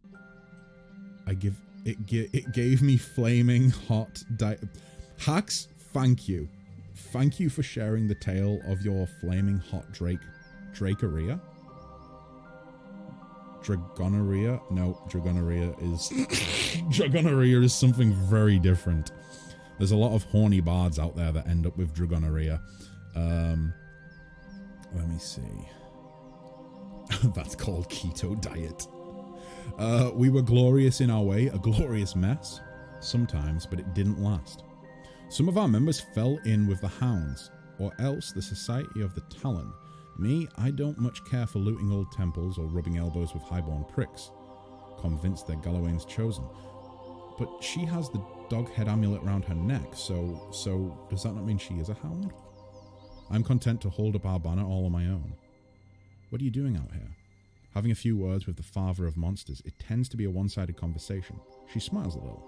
It gave me flaming hot Hax, thank you. Thank you for sharing the tale of your flaming hot drakeria. Dragonorrhea? No, Dragonorrhea is Dragonorrhea is something very different. There's a lot of horny bards out there that end up with Dragonorrhea. Let me see. That's called keto diet. We were glorious in our way, a glorious mess sometimes, but it didn't last. Some of our members fell in with the Hounds, or else the Society of the Talon. Me, I don't much care for looting old temples or rubbing elbows with highborn pricks, convinced they're Galawain's chosen. But she has the dog head amulet around her neck, so does that not mean she is a hound? I'm content to hold up our banner all on my own. What are you doing out here? Having a few words with the father of monsters, it tends to be a one-sided conversation. She smiles a little.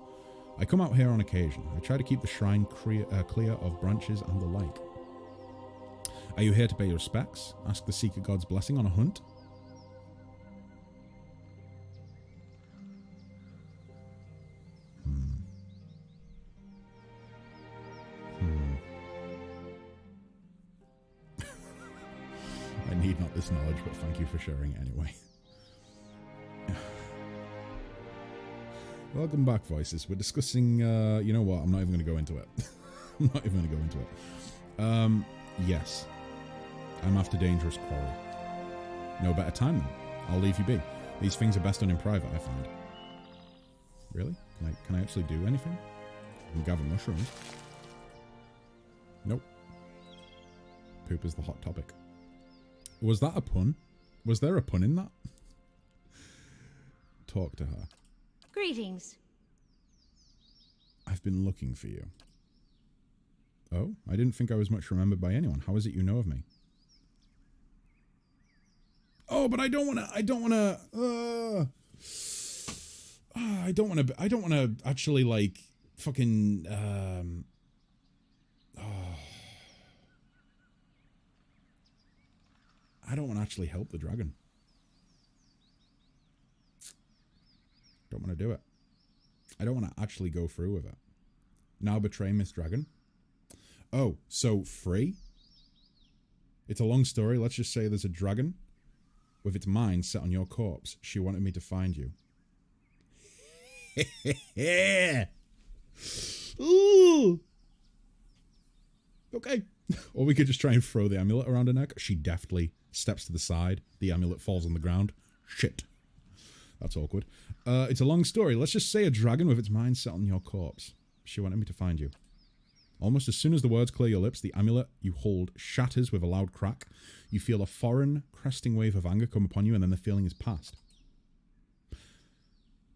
I come out here on occasion. I try to keep the shrine clear of branches and the like. Are you here to pay your respects? Ask the Seeker God's blessing on a hunt? I need not this knowledge, but thank you for sharing it anyway. Welcome back, Voices. We're discussing, you know what, I'm not even going to go into it. I'm not even going to go into it. Yes. I'm after dangerous quarry. No better time then. I'll leave you be. These things are best done in private, I find. Really? Can I actually do anything? I can gather mushrooms. Nope. Poop is the hot topic. Was that a pun? Was there a pun in that? Talk to her. Greetings. I've been looking for you. Oh, I didn't think I was much remembered by anyone. How is it you know of me? Oh, but I don't want to actually like fucking I don't want to actually help the dragon. Don't want to do it. I don't want to actually go through with it. Now betray Miss Dragon. Oh, so free? It's a long story. Let's just say there's a dragon with its mind set on your corpse. She wanted me to find you. Ooh. Okay. Or we could just try and throw the amulet around her neck. She deftly steps to the side. The amulet falls on the ground. Shit. That's awkward. It's a long story. Let's just say a dragon with its mind set on your corpse. She wanted me to find you. Almost as soon as the words clear your lips, the amulet you hold shatters with a loud crack. You feel a foreign, cresting wave of anger come upon you, and then the feeling is past.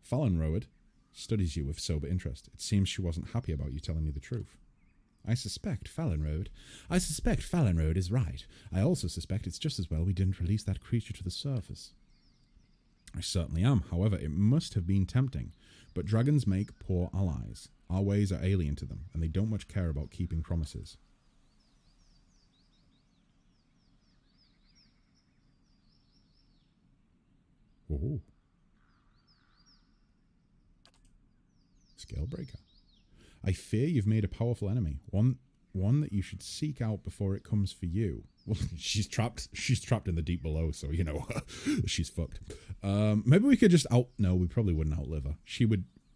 Fallenroed studies you with sober interest. It seems she wasn't happy about you telling me the truth. I suspect Fallenroed is right. I also suspect it's just as well we didn't release that creature to the surface. I certainly am. However, it must have been tempting. But dragons make poor allies. Our ways are alien to them, and they don't much care about keeping promises. Whoa. Scalebreaker. I fear you've made a powerful enemy. One that you should seek out before it comes for you. Well, she's trapped in the deep below, so you know she's fucked. Maybe we could just no, we probably wouldn't outlive her.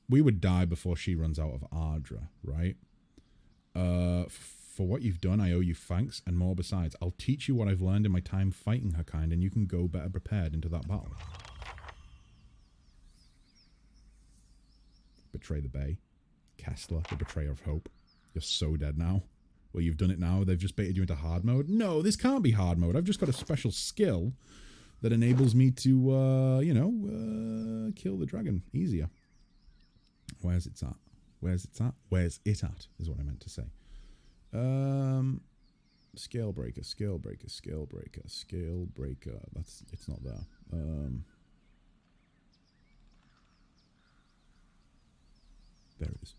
We would die before she runs out of Ardra, right? For what you've done, I owe you thanks and more besides. I'll teach you what I've learned in my time fighting her kind, and you can go better prepared into that battle. Betray the Bay. Kestler, the betrayer of hope. You're so dead now. Well, you've done it now. They've just baited you into hard mode. No, this can't be hard mode. I've just got a special skill that enables me to, kill the dragon easier. Where's it at? Where's it at? Where's it at, is what I meant to say. Scalebreaker. It's not there. There it is.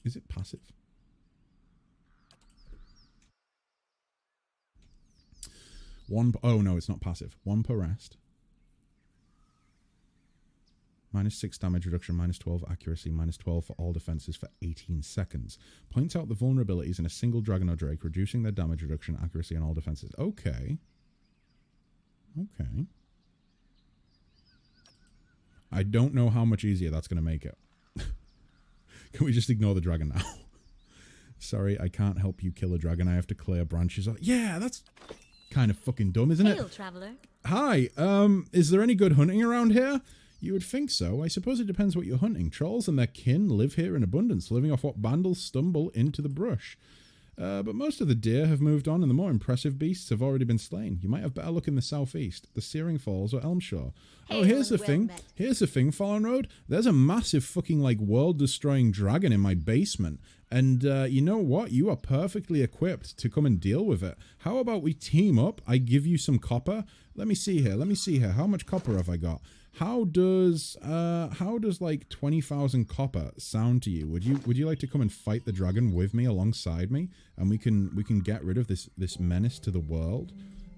Is it passive? Oh no, it's not passive. 1 per rest. -6 damage reduction, -12 accuracy, -12 for all defenses for 18 seconds. Points out the vulnerabilities in a single dragon or drake, reducing their damage reduction, accuracy, and all defenses. Okay. Okay. I don't know how much easier that's going to make it. Can we just ignore the dragon now? Sorry, I can't help you kill a dragon. I have to clear branches. Yeah, that's kind of fucking dumb, isn't it? Hail, traveler. Hi, is there any good hunting around here? You would think so. I suppose it depends what you're hunting. Trolls and their kin live here in abundance, living off what bandals stumble into the brush. But most of the deer have moved on, and the more impressive beasts have already been slain. You might have better look in the southeast, the Searing Falls or Elmshore. Oh, here's the thing. Here's the thing, Fallenroed. There's a massive fucking, like, world-destroying dragon in my basement. And you know what? You are perfectly equipped to come and deal with it. How about we team up? I give you some copper. Let me see here. How much copper have I got? How does like 20,000 copper sound to you? Would you like to come and fight the dragon with me, alongside me, and we can get rid of this menace to the world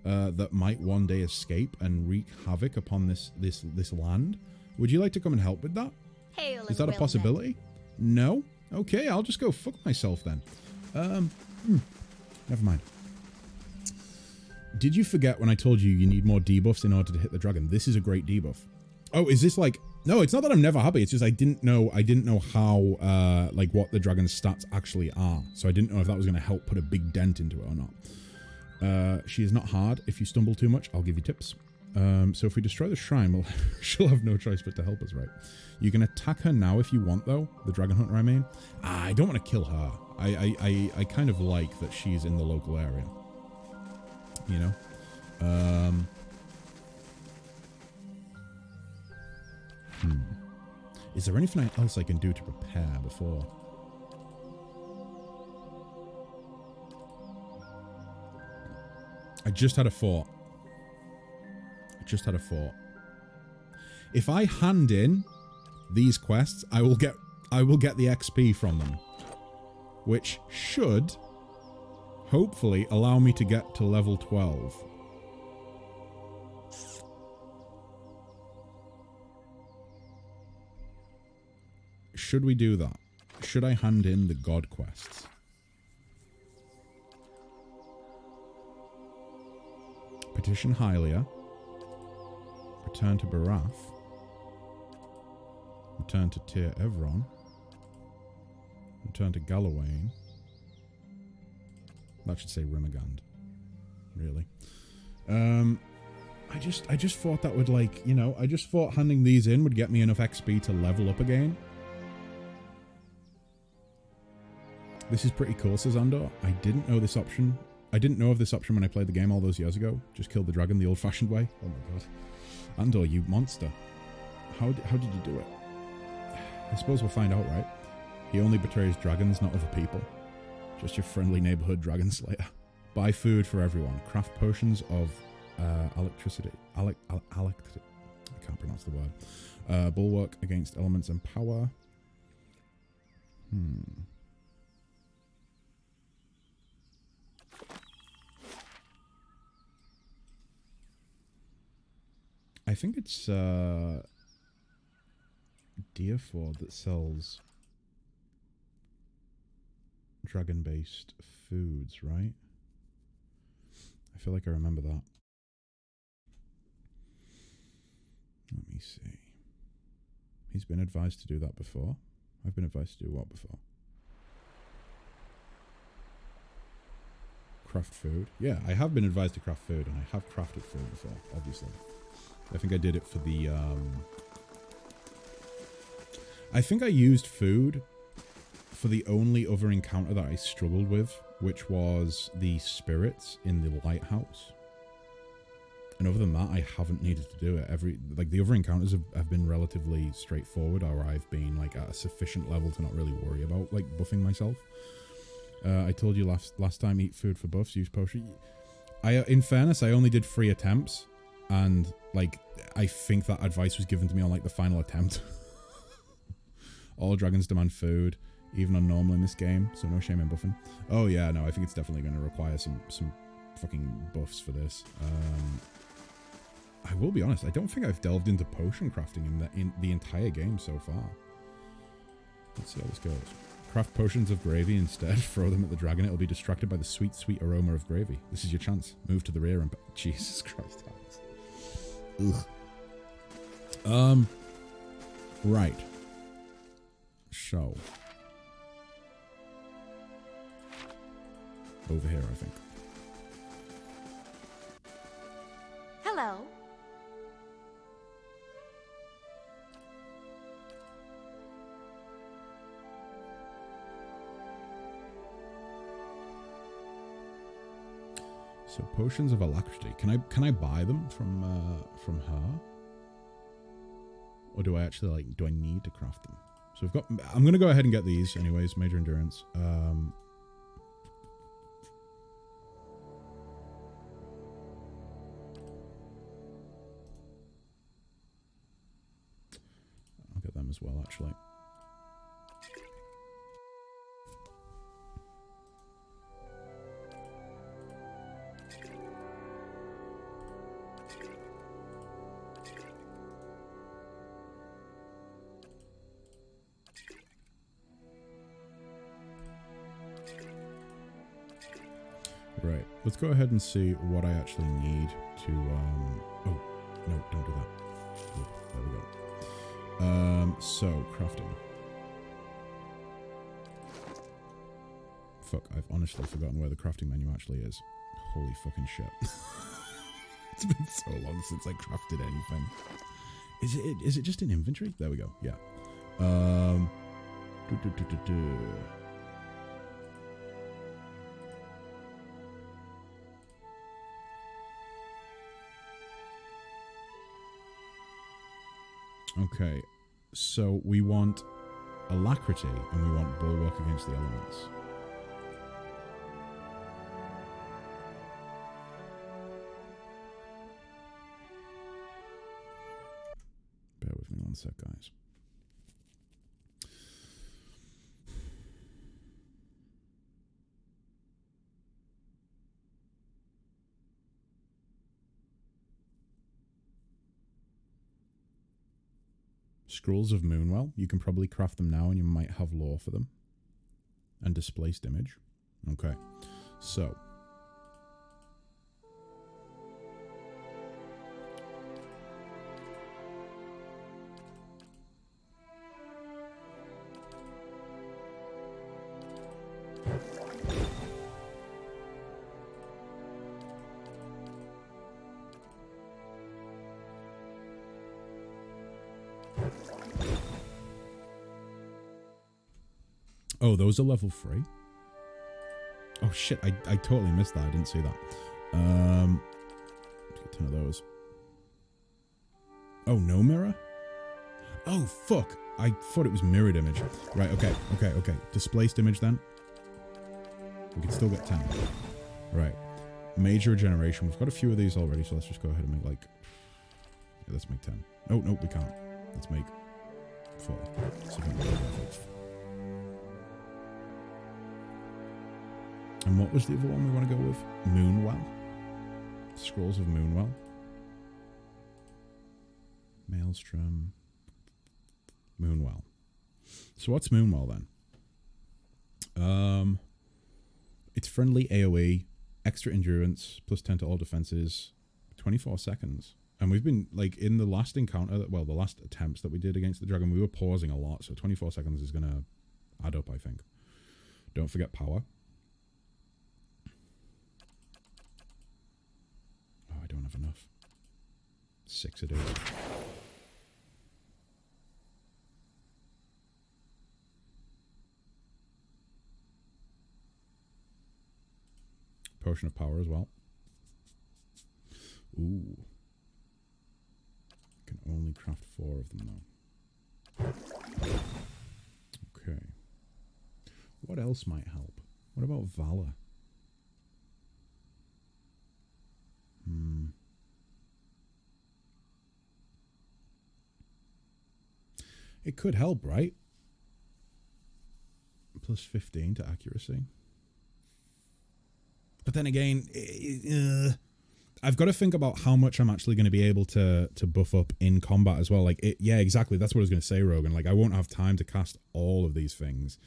that might one day escape and wreak havoc upon this land? Would you like to come and help with that? Hail Is that a possibility? No? Okay, I'll just go fuck myself then. Never mind. Did you forget when I told you you need more debuffs in order to hit the dragon? This is a great debuff. Oh, is this like... No, it's not that I'm never happy. It's just I didn't know how, like, what the dragon's stats actually are. So I didn't know if that was going to help put a big dent into it or not. She is not hard. If you stumble too much, I'll give you tips. So if we destroy the shrine, well, she'll have no choice but to help us, right? You can attack her now if you want, though. The dragon hunter, I mean. I don't want to kill her. I kind of like that she's in the local area. You know? Is there anything else I can do to prepare before? I just had a thought. If I hand in these quests, I will get the XP from them, which should hopefully allow me to get to level 12. Should we do that? Should I hand in the god quests? Petition Hylia. Return to Barath. Return to Tyr Evron. Return to Galawain. That should say Rimagand. Really. I just thought that would, like, you know, I just thought handing these in would get me enough XP to level up again. This is pretty cool, says Andor. I didn't know this option. I didn't know of this option when I played the game all those years ago. Just killed the dragon the old-fashioned way. Oh my god. Andor, you monster. How did you do it? I suppose we'll find out, right? He only betrays dragons, not other people. Just your friendly neighborhood dragon slayer. Buy food for everyone. Craft potions of electricity. I can't pronounce the word. Bulwark against elements and power. I think it's Deerford that sells dragon-based foods, right? I feel like I remember that. Let me see. He's been advised to do that before. I've been advised to do what before? Craft food. Yeah, I have been advised to craft food, and I have crafted food before, obviously. I think I did it for the, I think I used food for the only other encounter that I struggled with, which was the spirits in the lighthouse. And other than that, I haven't needed to do it. The other encounters have been relatively straightforward, or I've been, like, at a sufficient level to not really worry about, like, buffing myself. I told you last time, eat food for buffs, use potion. In fairness, I only did 3 attempts, and, like, I think that advice was given to me on, like, the final attempt. All dragons demand food, even on normal in this game, so no shame in buffing. Oh yeah, no, I think it's definitely going to require some fucking buffs for this. I will be honest, I don't think I've delved into potion crafting in the entire game so far. Let's see how this goes. Craft potions of gravy instead. Throw them at the dragon. It'll be distracted by the sweet, sweet aroma of gravy. This is your chance. Move to the rear and... Jesus Christ, Alex. Ugh. Right. So. Over here, I think. Hello. So potions of alacrity. Can I buy them from her? Or do I actually, like, do I need to craft them? So I'm gonna go ahead and get these anyways, major endurance. I'll get them as well, actually. Right, let's go ahead and see what I actually need to, oh, no, don't do that. Oh, there we go. So, crafting. Fuck, I've honestly forgotten where the crafting menu actually is. Holy fucking shit. It's been so long since I crafted anything. Is it just in inventory? There we go, yeah. Okay, so we want alacrity and we want bulwark against the elements. Bear with me one sec, guys. Scrolls of Moonwell. You can probably craft them now and you might have lore for them. And displaced image. Okay. So. Oh, those are level 3? Oh shit, I totally missed that. I didn't see that. Let's get 10 of those. Oh, no mirror? Oh, fuck. I thought it was mirrored image. Right, okay. Displaced image then. We can still get 10. Right. Major regeneration. We've got a few of these already, so let's just go ahead and make like... Yeah, let's make 10. Oh, no, we can't. Let's make 4. So and what was the other one we want to go with? Moonwell. Scrolls of Moonwell. Maelstrom. Moonwell. So what's Moonwell then? It's friendly AoE, extra endurance, plus 10 to all defenses, 24 seconds. And we've been, like, in the last encounter, well, the last attempts that we did against the dragon, we were pausing a lot, so 24 seconds is going to add up, I think. Don't forget power. Oh, I don't have enough. 6 it is. Potion of power as well. Ooh. Can only craft 4 of them though. Okay. What else might help? What about Valor? It could help, right? Plus 15 to accuracy. But then again, I've got to think about how much I'm actually going to be able to buff up in combat as well. Like, yeah, exactly. That's what I was going to say, Rogan. Like, I won't have time to cast all of these things.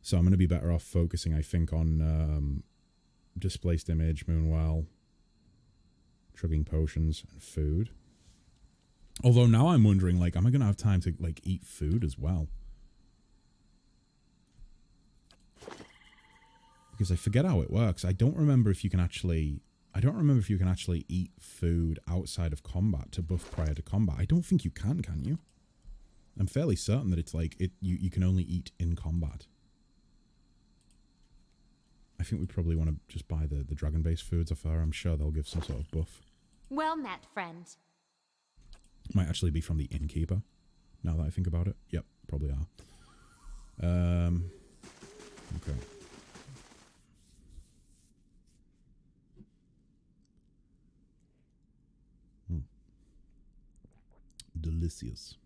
So I'm going to be better off focusing, I think, on Displaced Image, Moonwell, Chugging Potions, and food. Although now I'm wondering, like, am I going to have time to, like, eat food as well? Because I forget how it works. I don't remember if you can actually eat food outside of combat to buff prior to combat. I don't think you can you? I'm fairly certain that it's like you can only eat in combat. I think we probably want to just buy the dragon-based foods off her. I'm sure they'll give some sort of buff. Well met, friend. Might actually be from the innkeeper, now that I think about it. Yep, probably are. Okay. Delicious.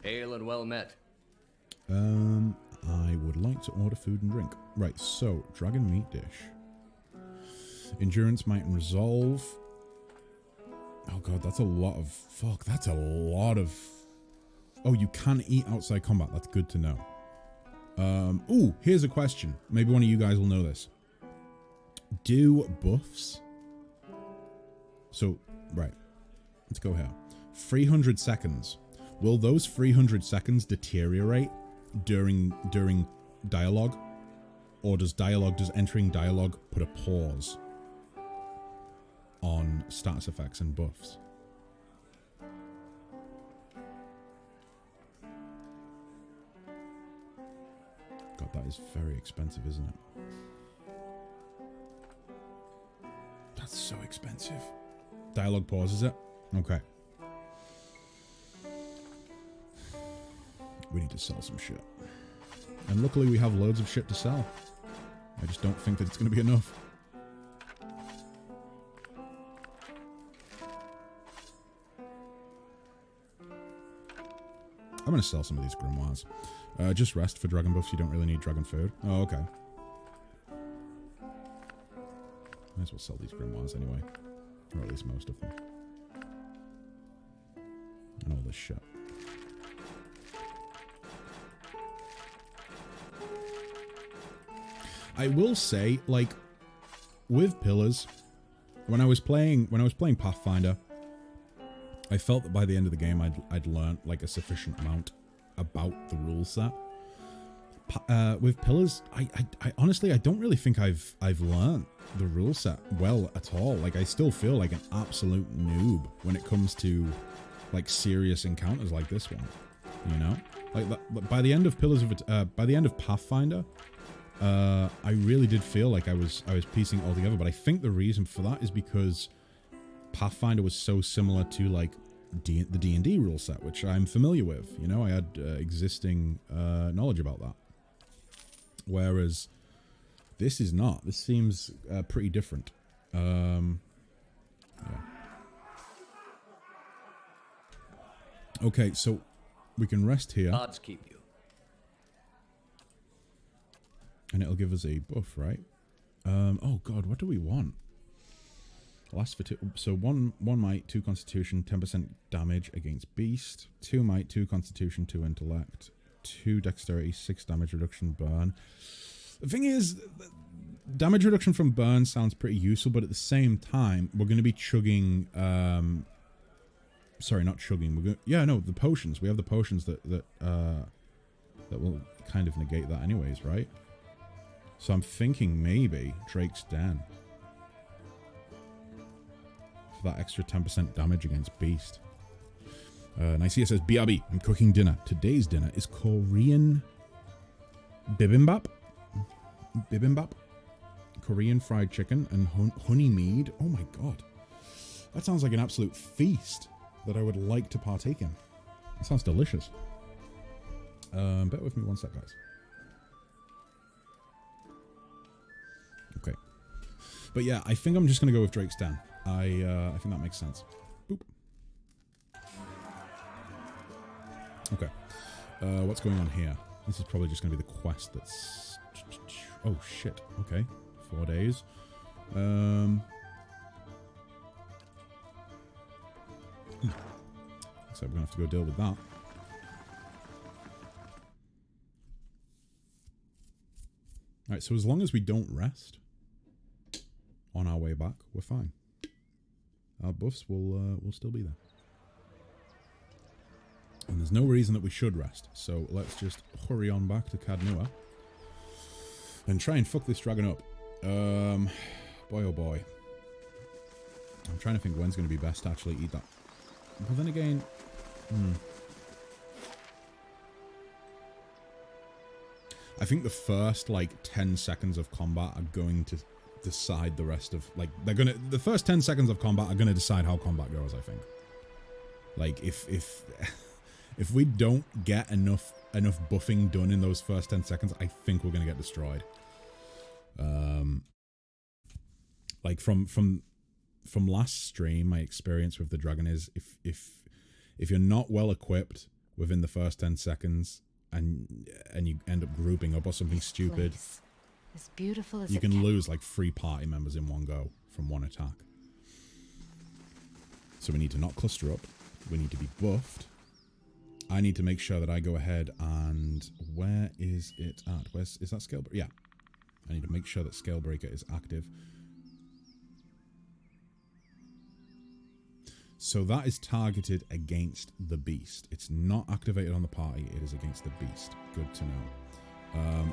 Hail and well met. I would like to order food and drink. Right, so, dragon meat dish. Endurance, might, and resolve. Oh god, that's a lot of... Fuck, that's a lot of... Oh, you can eat outside combat. That's good to know. Ooh, here's a question. Maybe one of you guys will know this. Do buffs... So, right. Let's go here. 300 seconds. Will those 300 seconds deteriorate during dialogue? Or does entering dialogue put a pause on status effects and buffs? God, that is very expensive, isn't it? That's so expensive. Dialogue pauses it? Okay. We need to sell some shit. And luckily we have loads of shit to sell. I just don't think that it's going to be enough. I'm going to sell some of these grimoires. Just rest for dragon buffs. You don't really need dragon food. Oh, okay. Might as well sell these grimoires anyway. Or at least most of them. And all this shit. I will say, like, with pillars, when I was playing Pathfinder, I felt that by the end of the game I'd learned like a sufficient amount about the rule set. with Pillars, I honestly, I don't really think I've learned the rule set well at all. Like, I still feel like an absolute noob when it comes to like serious encounters like this one. You know, like by the end of by the end of Pathfinder, I really did feel like I was piecing it all together. But I think the reason for that is because Pathfinder was so similar to like the D&D rule set, which I'm familiar with. You know, I had existing knowledge about that. Whereas this is not. This seems pretty different. Yeah. Okay, so we can rest here. Odds keep you. And it'll give us a buff, right? Oh god, what do we want? Last for two. So one might, 2 constitution, 10% damage against beast. 2 might, 2 constitution, 2 intellect, 2 dexterity, 6 damage reduction burn. The thing is, damage reduction from burn sounds pretty useful, but at the same time, we're going to be chugging. Sorry, not chugging. The potions. We have the potions that will kind of negate that, anyways, right? So I'm thinking maybe Drake's Den for that extra 10% damage against beast. Nicaea says, BRB, I'm cooking dinner. Today's dinner is Korean bibimbap. Korean fried chicken and honey mead. Oh my god. That sounds like an absolute feast that I would like to partake in. It sounds delicious. Bear with me one sec, guys. Okay. But yeah, I think I'm just going to go with Drake's Den. I think that makes sense. Boop. Okay. What's going on here? This is probably just going to be the quest that's... Oh, shit. Okay. 4 days. So we're going to have to go deal with that. Alright, so as long as we don't rest on our way back, we're fine. Our buffs will still be there. And there's no reason that we should rest. So let's just hurry on back to Cadnua and try and fuck this dragon up. Boy oh boy. I'm trying to think when's going to be best to actually eat that. But then again... I think the first, like, 10 seconds of combat are going to decide the rest of... Like, the first 10 seconds of combat are going to decide how combat goes, I think. Like, if we don't get enough buffing done in those first 10 seconds, I think we're going to get destroyed. Like, from last stream, my experience with the dragon is if you're not well equipped within the first 10 seconds and you end up grouping up or something stupid, as beautiful as you can lose like 3 party members in one go from one attack. So we need to not cluster up. We need to be buffed. I need to make sure that I go ahead and... Where is it at? Is that Scalebreaker? Yeah. I need to make sure that Scalebreaker is active. So that is targeted against the beast. It's not activated on the party. It is against the beast. Good to know.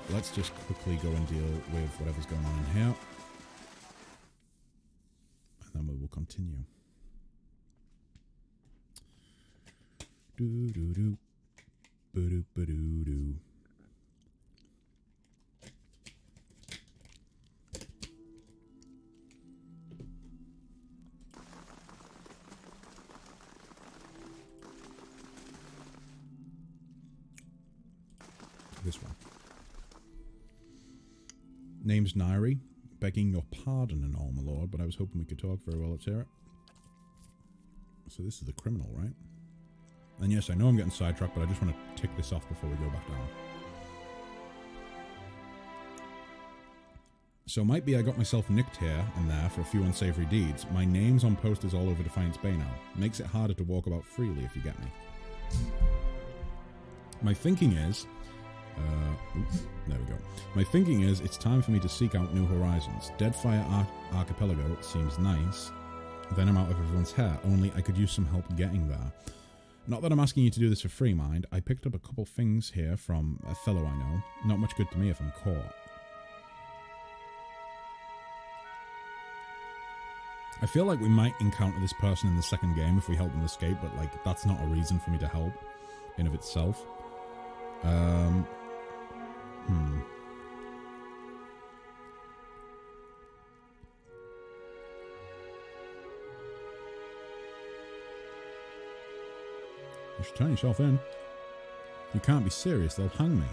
Let's just quickly go and deal with whatever's going on in here. And then we will continue. Do-do-do. Ba-do-ba-do-do. This one. Name's Nairi. Begging your pardon and all, my lord, but I was hoping we could talk. Very well, let's hear it. So this is the criminal, right? And yes, I know I'm getting sidetracked, but I just want to tick this off before we go back down. So might be I got myself nicked here and there for a few unsavory deeds. My name's on posters all over Defiance Bay now. Makes it harder to walk about freely, if you get me. My thinking is... there we go. My thinking is it's time for me to seek out new horizons. Deadfire Archipelago seems nice. Then I'm out of everyone's hair, only I could use some help getting there. Not that I'm asking you to do this for free, mind. I picked up a couple things here from a fellow I know. Not much good to me if I'm caught. I feel like we might encounter this person in the second game if we help them escape, but like that's not a reason for me to help in of itself. You should turn yourself in. You can't be serious, they'll hang me.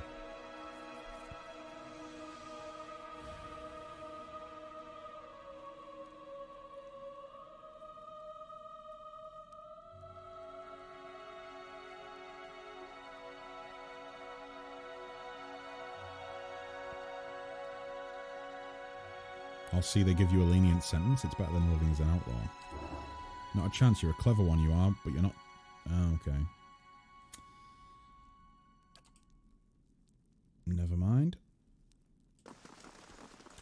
I'll see they give you a lenient sentence. It's better than living as an outlaw. Not a chance. You're a clever one, you are, but you're not... Oh, okay. Never mind.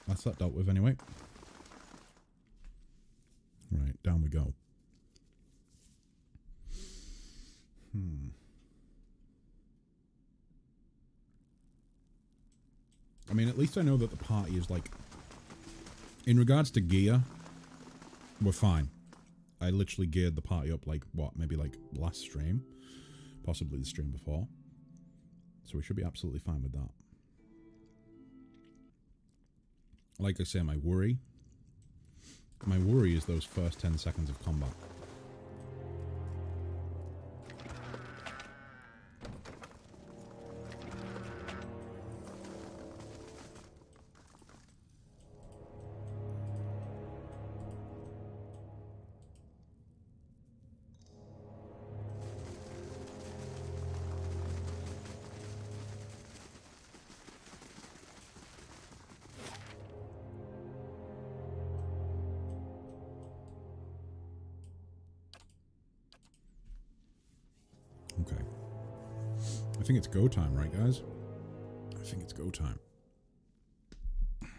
That's that dealt with anyway. Right, down we go. I mean, at least I know that the party is like... In regards to gear, we're fine. I literally geared the party up like, what, maybe like last stream? Possibly the stream before. So we should be absolutely fine with that. Like I say, my worry is those first 10 seconds of combat. Okay. I think it's go time, right, guys? I think it's go time. Let's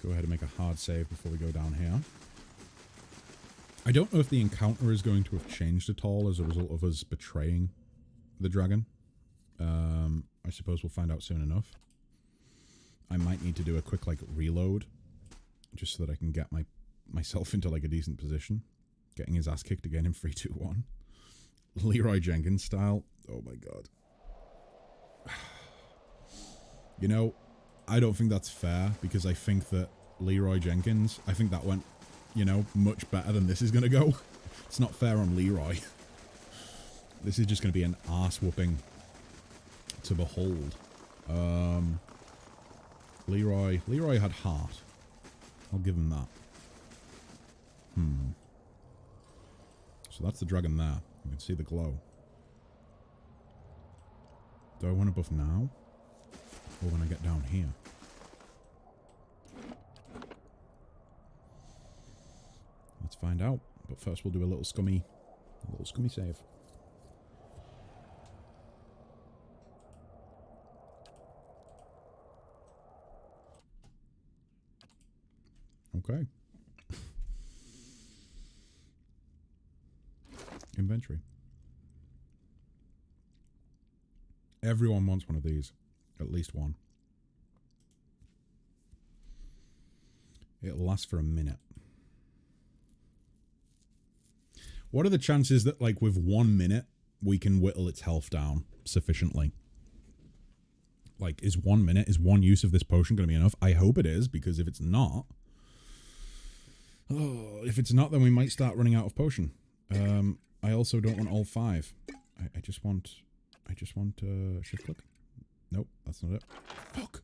go ahead and make a hard save before we go down here. I don't know if the encounter is going to have changed at all as a result of us betraying the dragon. I suppose we'll find out soon enough. I might need to do a quick, like, reload. Just so that I can get myself into, like, a decent position. Getting his ass kicked again in 3, 2, 1. Leroy Jenkins style. Oh my god. You know, I don't think that's fair because I think that Leroy Jenkins, I think that went, you know, much better than this is going to go. It's not fair on Leroy. This is just going to be an ass whooping to behold. Leroy had heart. I'll give him that. So that's the dragon there. You can see the glow. Do I want to buff now? Or when I get down here? Let's find out. But first we'll do a little scummy save. Okay. Inventory. Everyone wants one of these. At least one. It'll last for a minute. What are the chances that, like, with 1 minute, we can whittle its health down sufficiently? Like, is 1 minute, is one use of this potion going to be enough? I hope it is, because if it's not... Oh, if it's not, then we might start running out of potion. I also don't want all 5. I just want shift click. Nope, that's not it. Fuck.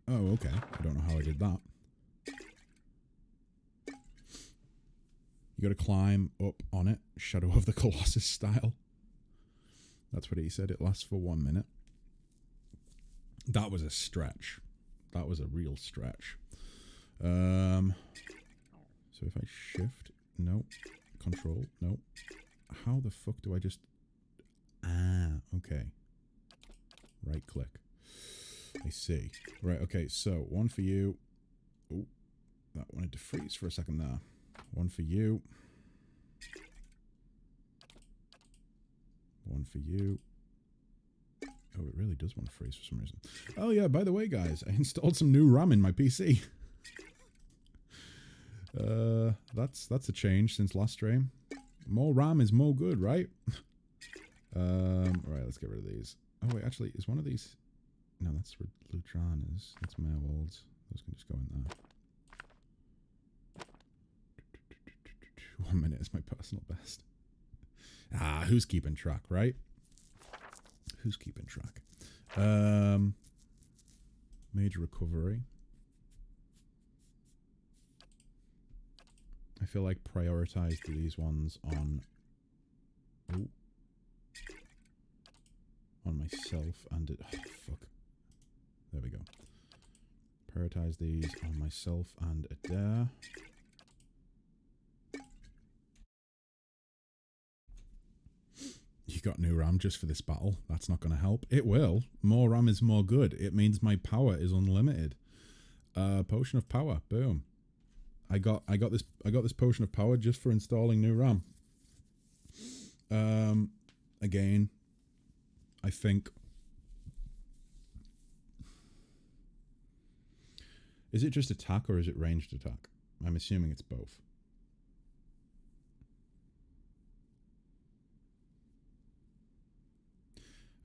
Oh, okay. I don't know how I did that. You got to climb up on it, Shadow of the Colossus style. That's what he said. It lasts for 1 minute. That was a stretch. That was a real stretch. So if I shift, no. Control, no. How the fuck do I just... Ah, okay. Right click. I see. Right, okay, so one for you. Oh, that wanted to freeze for a second there. One for you. One for you. Oh, it really does want to freeze for some reason. Oh yeah, by the way, guys, I installed some new RAM in my PC. That's a change since last stream. More RAM is more good, right? Right, let's get rid of these. Oh wait, actually, is one of these... No, that's Lutranas. That's Merwolds. Those can just go in there. 1 minute is my personal best. Ah, who's keeping track, right? Who's keeping track? Major recovery. I feel like prioritize these ones on... Ooh. On myself and it... Oh, fuck. There we go. Prioritize these on myself and Adair. You got new RAM just for this battle. That's not going to help. It will. More RAM is more good. It means my power is unlimited. Potion of power. Boom. I got this potion of power just for installing new RAM. Again, I think... Is it just attack or is it ranged attack? I'm assuming it's both.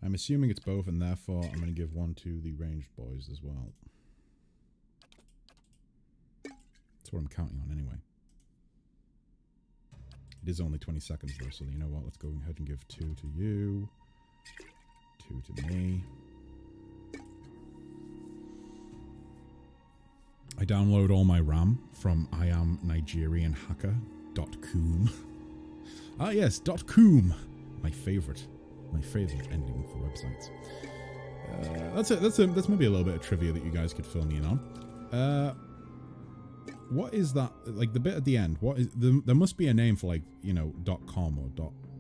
I'm assuming it's both, and therefore I'm going to give one to the ranged boys as well. That's what I'm counting on anyway. It is only 20 seconds though, so you know what? Let's go ahead and give 2 to you. 2 to me. I download all my RAM from IamNigerianHacker.com. Ah yes, .com. My favorite ending for websites. That's maybe a little bit of trivia that you guys could fill me in on. What is that? Like the bit at the end. What is there must be a name for, like, you know, .com or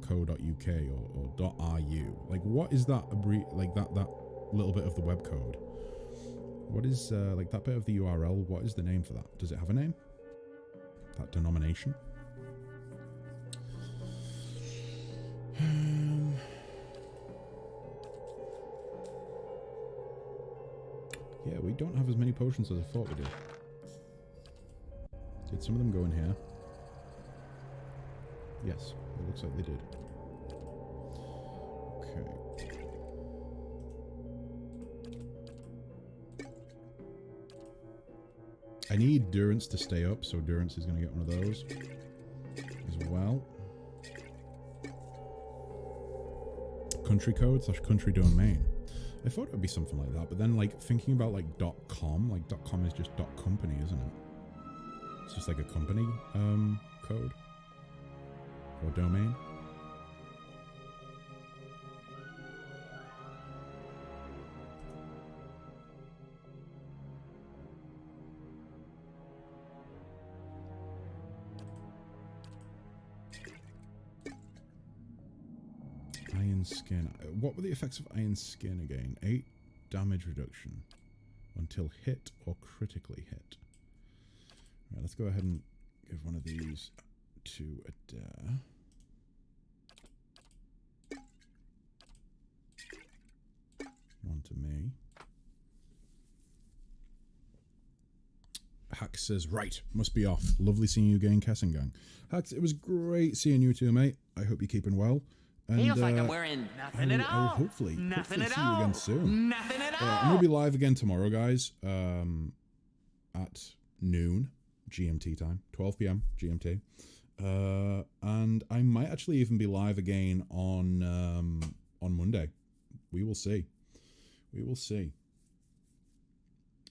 .co.uk or .ru. Like, what is that? Like that little bit of the web code. What is like that bit of the URL? What is the name for that? Does it have a name? That denomination? Yeah, we don't have as many potions as I thought we did. Did some of them go in here? Yes, it looks like they did. Okay. I need Durance to stay up, so Durance is going to get one of those as well. Country code / country domain. I thought it would be something like that, but then, like, thinking about, like, .com, like, .com is just .company, isn't it? It's just like a company code or domain. Iron skin. What were the effects of iron skin again? 8 damage reduction until hit or critically hit. Right, let's go ahead and give one of these to Adair. One to me. Hax says, right, must be off. Lovely seeing you again, Kessingang. Hax, it was great seeing you too, mate. I hope you're keeping well. And, Feels like I'm wearing nothing at all. I'll hopefully see you again soon. Nothing at all. I'm going to be live again tomorrow, guys, at noon GMT time, 12 p.m. GMT. And I might actually even be live again on Monday. We will see. We will see.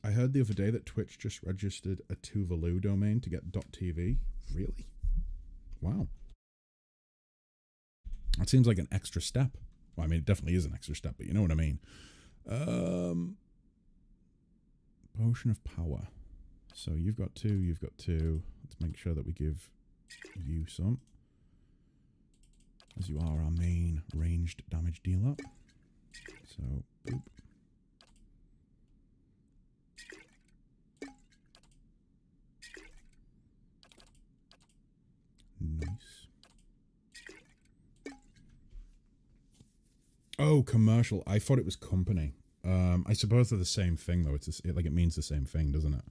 I heard the other day that Twitch just registered a Tuvalu domain to get .tv. Really? Wow. That seems like an extra step. Well, I mean, it definitely is an extra step, but you know what I mean. Potion of power. So you've got 2, you've got 2. Let's make sure that we give you some, as you are our main ranged damage dealer. So, boop. Oh, commercial. I thought it was company. I suppose they're the same thing, though. It means the same thing, doesn't it?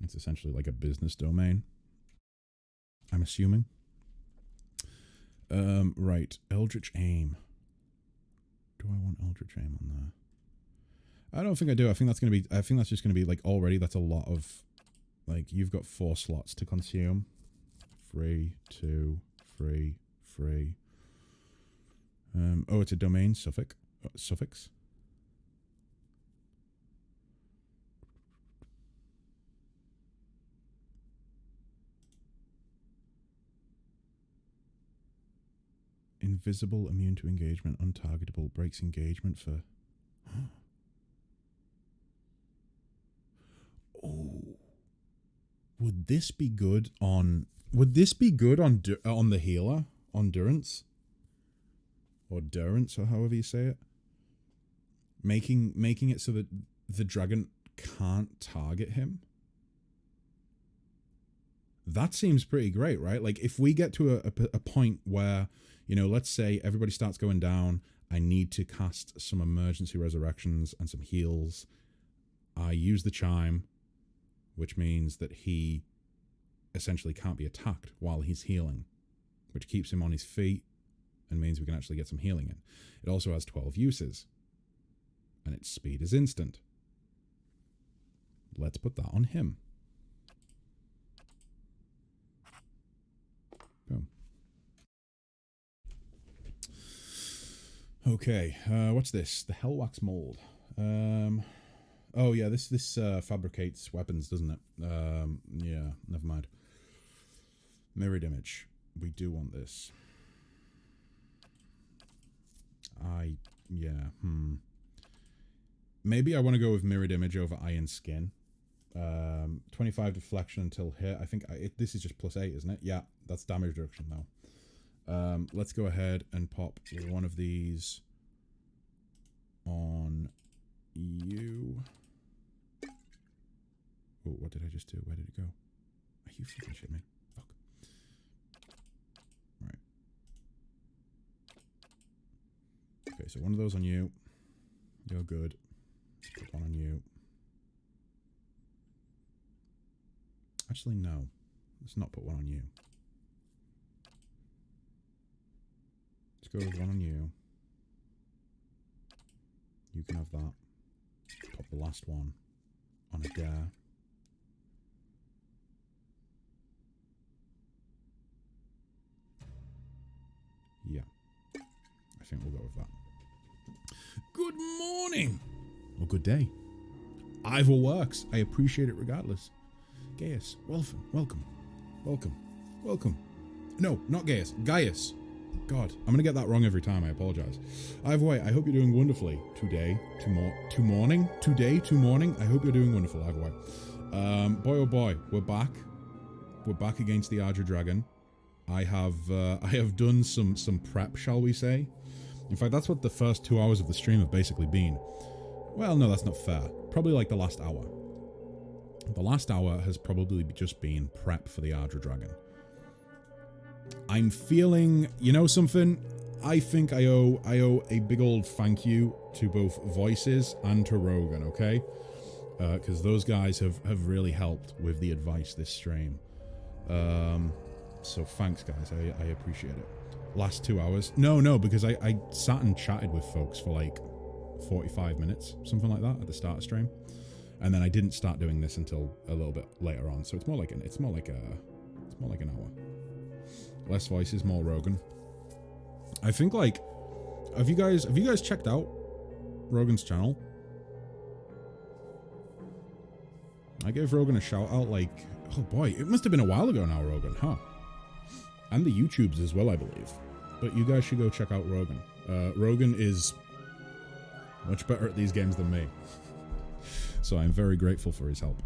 It's essentially like a business domain, I'm assuming. Right. Eldritch Aim. Do I want Eldritch Aim on there? I don't think I do. I think that's just gonna be like already that's a lot of, like, you've got 4 slots to consume. 3, 2, 3, 3. Oh, it's a domain suffix. Invisible, immune to engagement, untargetable, breaks engagement for... Oh. Would this be good on... on the healer? On Durance? Or Durance, or however you say it? Making it so that the dragon can't target him? That seems pretty great, right? Like, if we get to a point where, you know, let's say everybody starts going down, I need to cast some emergency resurrections and some heals. I use the chime, which means that he essentially can't be attacked while he's healing, which keeps him on his feet and means we can actually get some healing in. It also has 12 uses, and its speed is instant. Let's put that on him. Boom. Okay, what's this? The Hellwax mold. Oh yeah, this fabricates weapons, doesn't it? Yeah, never mind. Mirrored image. We do want this. Maybe I want to go with mirrored image over iron skin. 25 deflection until hit. I think this is just +8, isn't it? Yeah, that's damage reduction though. Let's go ahead and pop one of these on you. Oh, what did I just do? Where did it go? Are you freaking shitting me? Fuck. Right. Okay, so one of those on you. You're good. Put one on you. Actually, no. Let's not put one on you. Let's go with one on you. You can have that. Pop the last one on a dare. Yeah. I think we'll go with that. Good morning! Or good day. Either works. I appreciate it regardless. Gaius, welcome. No, not Gaius. Gaius. God, I'm going to get that wrong every time. I apologize. Either way, I hope you're doing wonderfully today, morning. I hope you're doing wonderful, either way. Boy, oh boy, we're back. We're back against the Ardra Dragon. I have done some prep, shall we say. In fact, that's what the first 2 hours of the stream have basically been. Well, no, that's not fair. Probably like the last hour. The last hour has probably just been prep for the Ardra Dragon. I'm feeling, you know something? I think I owe a big old thank you to both Voices and to Rogan, okay? Because those guys have really helped with the advice this stream. So thanks, guys. I appreciate it. Last 2 hours? No, because I sat and chatted with folks for like 45 minutes, something like that, at the start of stream. And then I didn't start doing this until a little bit later on, so it's more like an hour. Less Voices, more Rogan. I think, like, have you guys checked out Rogan's channel? I gave Rogan a shout out, like, oh boy, it must have been a while ago now, Rogan, huh? And the YouTubes as well, I believe. But you guys should go check out Rogan. Rogan is much better at these games than me. So I'm very grateful for his help.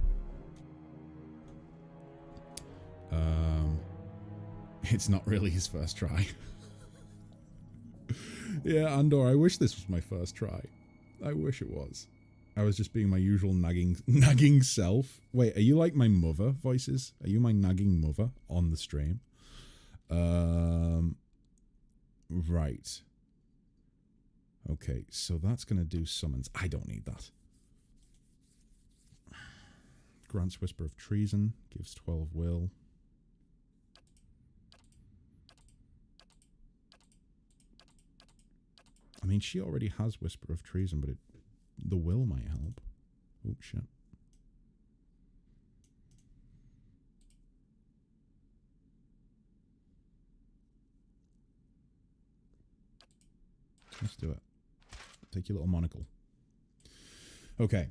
It's not really his first try. Yeah, Andor, I wish this was my first try. I wish it was. I was just being my usual nagging self. Wait, are you like my mother, Voices? Are you my nagging mother on the stream? Right. Okay, so that's going to do summons. I don't need that. Grants Whisper of Treason. Gives 12 will. I mean, she already has Whisper of Treason, but the will might help. Oh, shit. Let's do it. Take your little monocle. Okay.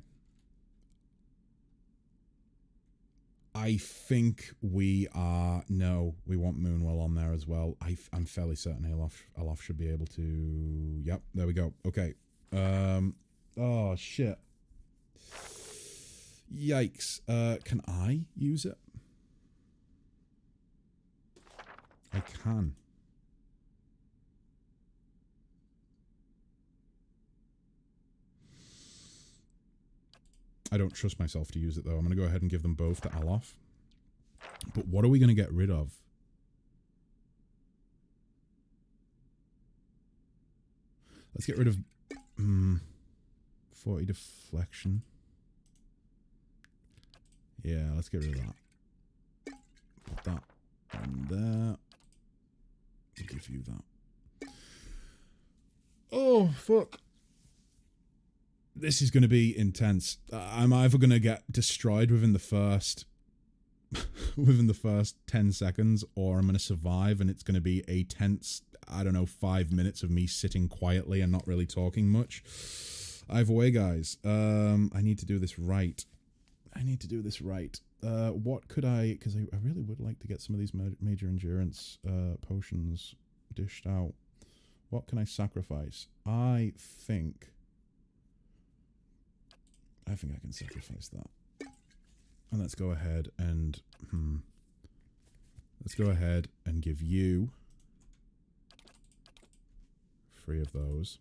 I think we are... No, we want Moonwell on there as well. I'm fairly certain Alof should be able to... Yep, there we go. Okay. Oh, shit. Yikes. Can I use it? I can. I don't trust myself to use it, though. I'm going to go ahead and give them both to Alof. But what are we going to get rid of? Let's get rid of 40 deflection. Yeah, let's get rid of that. Put that on there. I'll give you that. Oh, fuck. This is going to be intense. I'm either going to get destroyed within the first 10 seconds, or I'm going to survive and it's going to be a tense, I don't know, 5 minutes of me sitting quietly and not really talking much. Either way, guys, I need to do this right. What could I... Because I really would like to get some of these major endurance potions dished out. What can I sacrifice? I think I can sacrifice that. And let's go ahead and... Let's go ahead and give you 3 of those.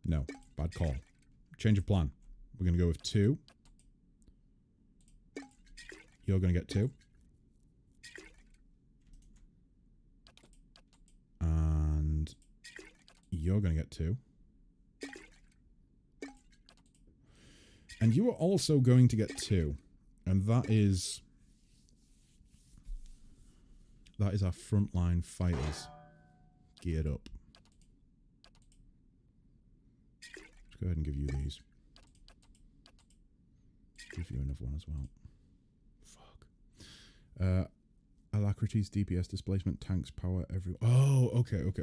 No. Bad call. Change of plan. We're going to go with 2. You're going to get 2. And you're going to get 2. And you are also going to get 2. And that is our frontline fighters geared up. Let's go ahead and give you these. Give you another one as well. Fuck. Alacrity's DPS displacement, tanks power, every... Oh, okay. Okay.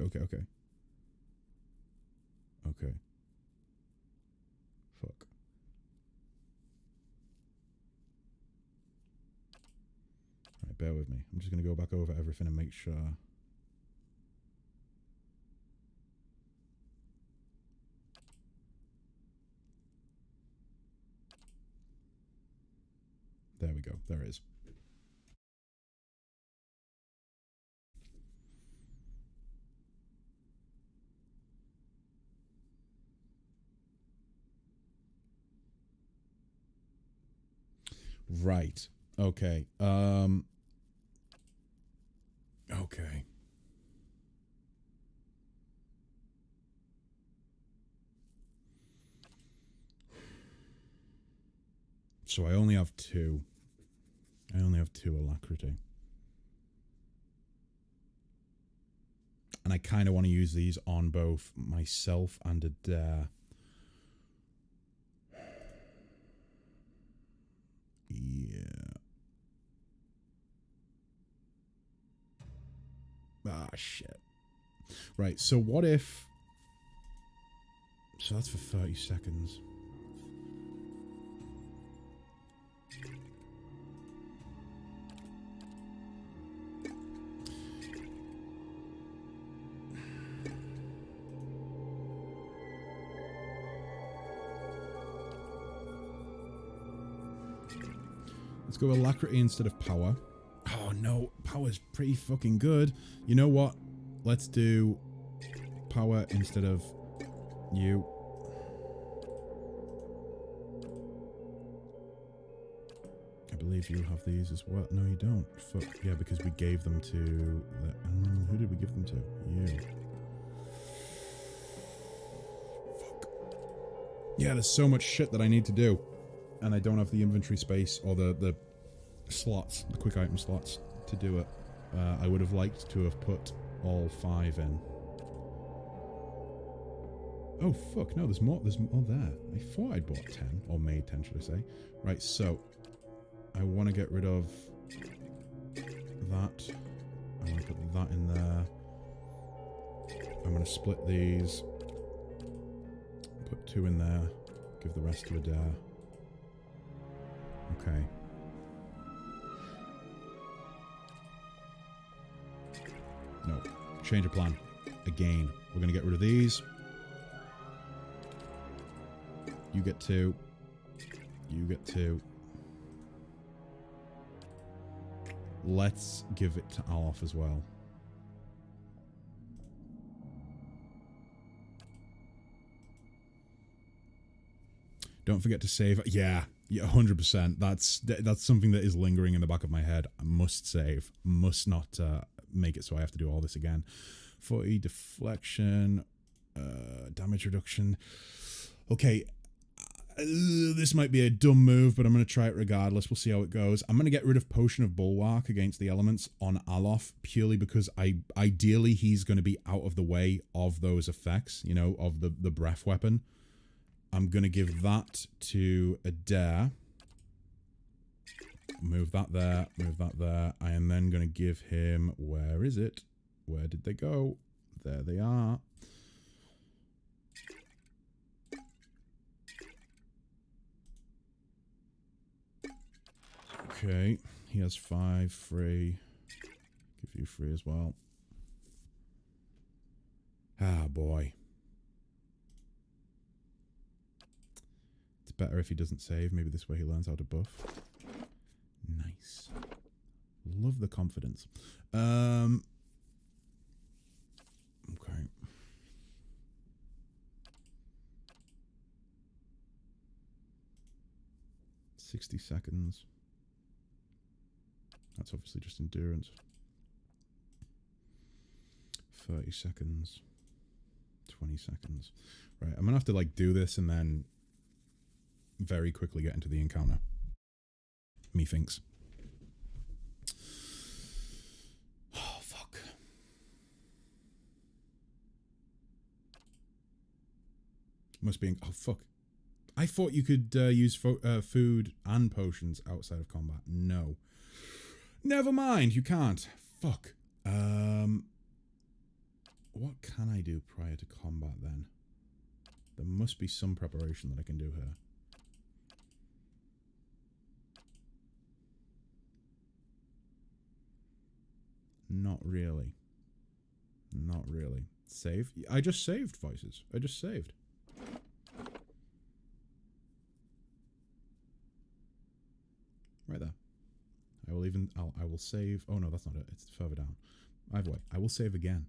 Fuck. Alright, bear with me. I'm just going to go back over everything and make sure... There we go. There it is. Right. Okay. Okay. So I only have 2. I only have 2 alacrity. And I kind of want to use these on both myself and Adair. Yeah. Ah, shit. Right, so what if... So that's for 30 seconds. Let's go alacrity instead of power. Oh no, power's pretty fucking good. You know what? Let's do power instead of you. I believe you have these as well. No, you don't. Fuck. Yeah, because we gave them to... who did we give them to? You. Yeah, there's so much shit that I need to do. And I don't have the inventory space or the slots, the quick item slots to do it. I would have liked to have put all 5 in. Oh, fuck. No, there's more. There's more there. I thought I'd bought 10. Or made 10, should I say. Right, so. I want to get rid of that. I want to put that in there. I'm going to split these. Put 2 in there. Give the rest to Adair. Okay. No. Change of plan. Again. We're going to get rid of these. You get 2. You get 2. Let's give it to Alof as well. Don't forget to save. Yeah, 100%. That's something that is lingering in the back of my head. I must save. Must not make it so I have to do all this again. 40 deflection, damage reduction. Okay. This might be a dumb move, but I'm going to try it regardless. We'll see how it goes. I'm going to get rid of Potion of Bulwark against the elements on Alof, purely because ideally he's going to be out of the way of those effects, you know, of the breath weapon. I'm going to give that to Adair. Move that there, move that there. I am then going to give him... Where is it? Where did they go? There they are. Okay, he has 5 free. Give you free as well. Ah, boy. It's better if he doesn't save. Maybe this way he learns how to buff. Nice. Love the confidence. Okay. 60 seconds. That's obviously just endurance. 30 seconds. 20 seconds. Right, I'm gonna have to like do this and then very quickly get into the encounter. Methinks. Oh, fuck. Must be... Oh, fuck. I thought you could use food and potions outside of combat. No. Never mind, you can't. Fuck. What can I do prior to combat then? There must be some preparation that I can do here. Not really. Not really. Save? I just saved, Voices. I just saved. Right there. I will even... I will save... Oh, no, that's not it. It's further down. Either way, I will save again.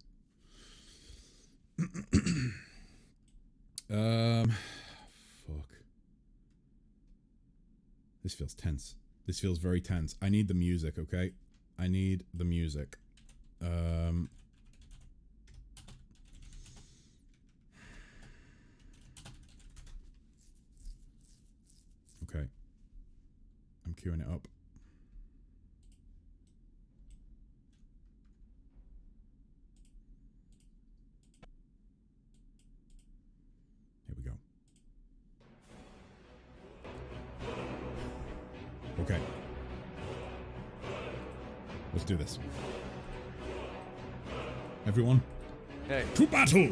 Fuck. This feels tense. This feels very tense. I need the music, okay? I need the music. Okay. I'm queuing it up. Here we go. Okay. Let's do this. Everyone, Hey. to battle!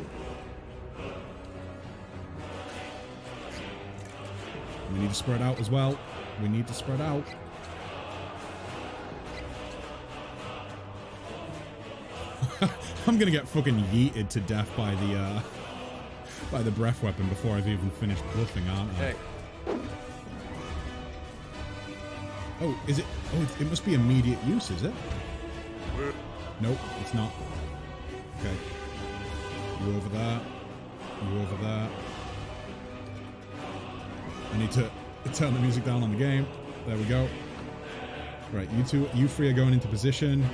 We need to spread out as well. We need to spread out. I'm gonna get fucking yeeted to death by the breath weapon before I've even finished bluffing, aren't I? Hey. Oh, is it? Oh, it must be immediate use, is it? Nope, it's not. Okay. You over there. You over there. I need to turn the music down on the game. There we go. Right, you three are going into position.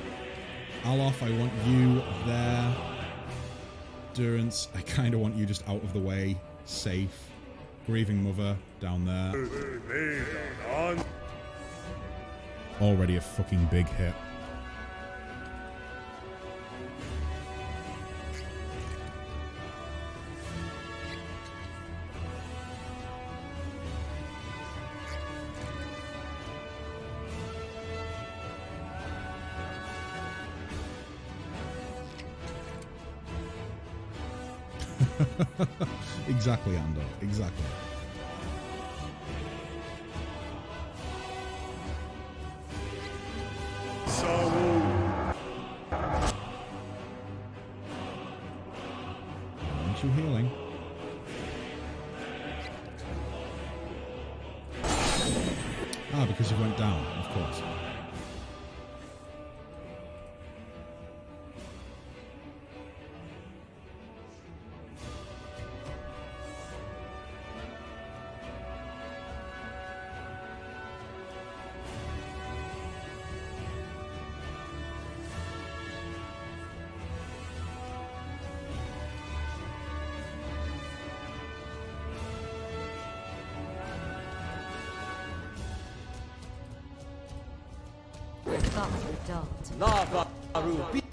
Alof, I want you there. Durance, I kind of want you just out of the way. Safe. Grieving Mother down there. Already a fucking big hit. Exactly, Andor. Exactly. Aren't you healing? Ah, because you went down, of course.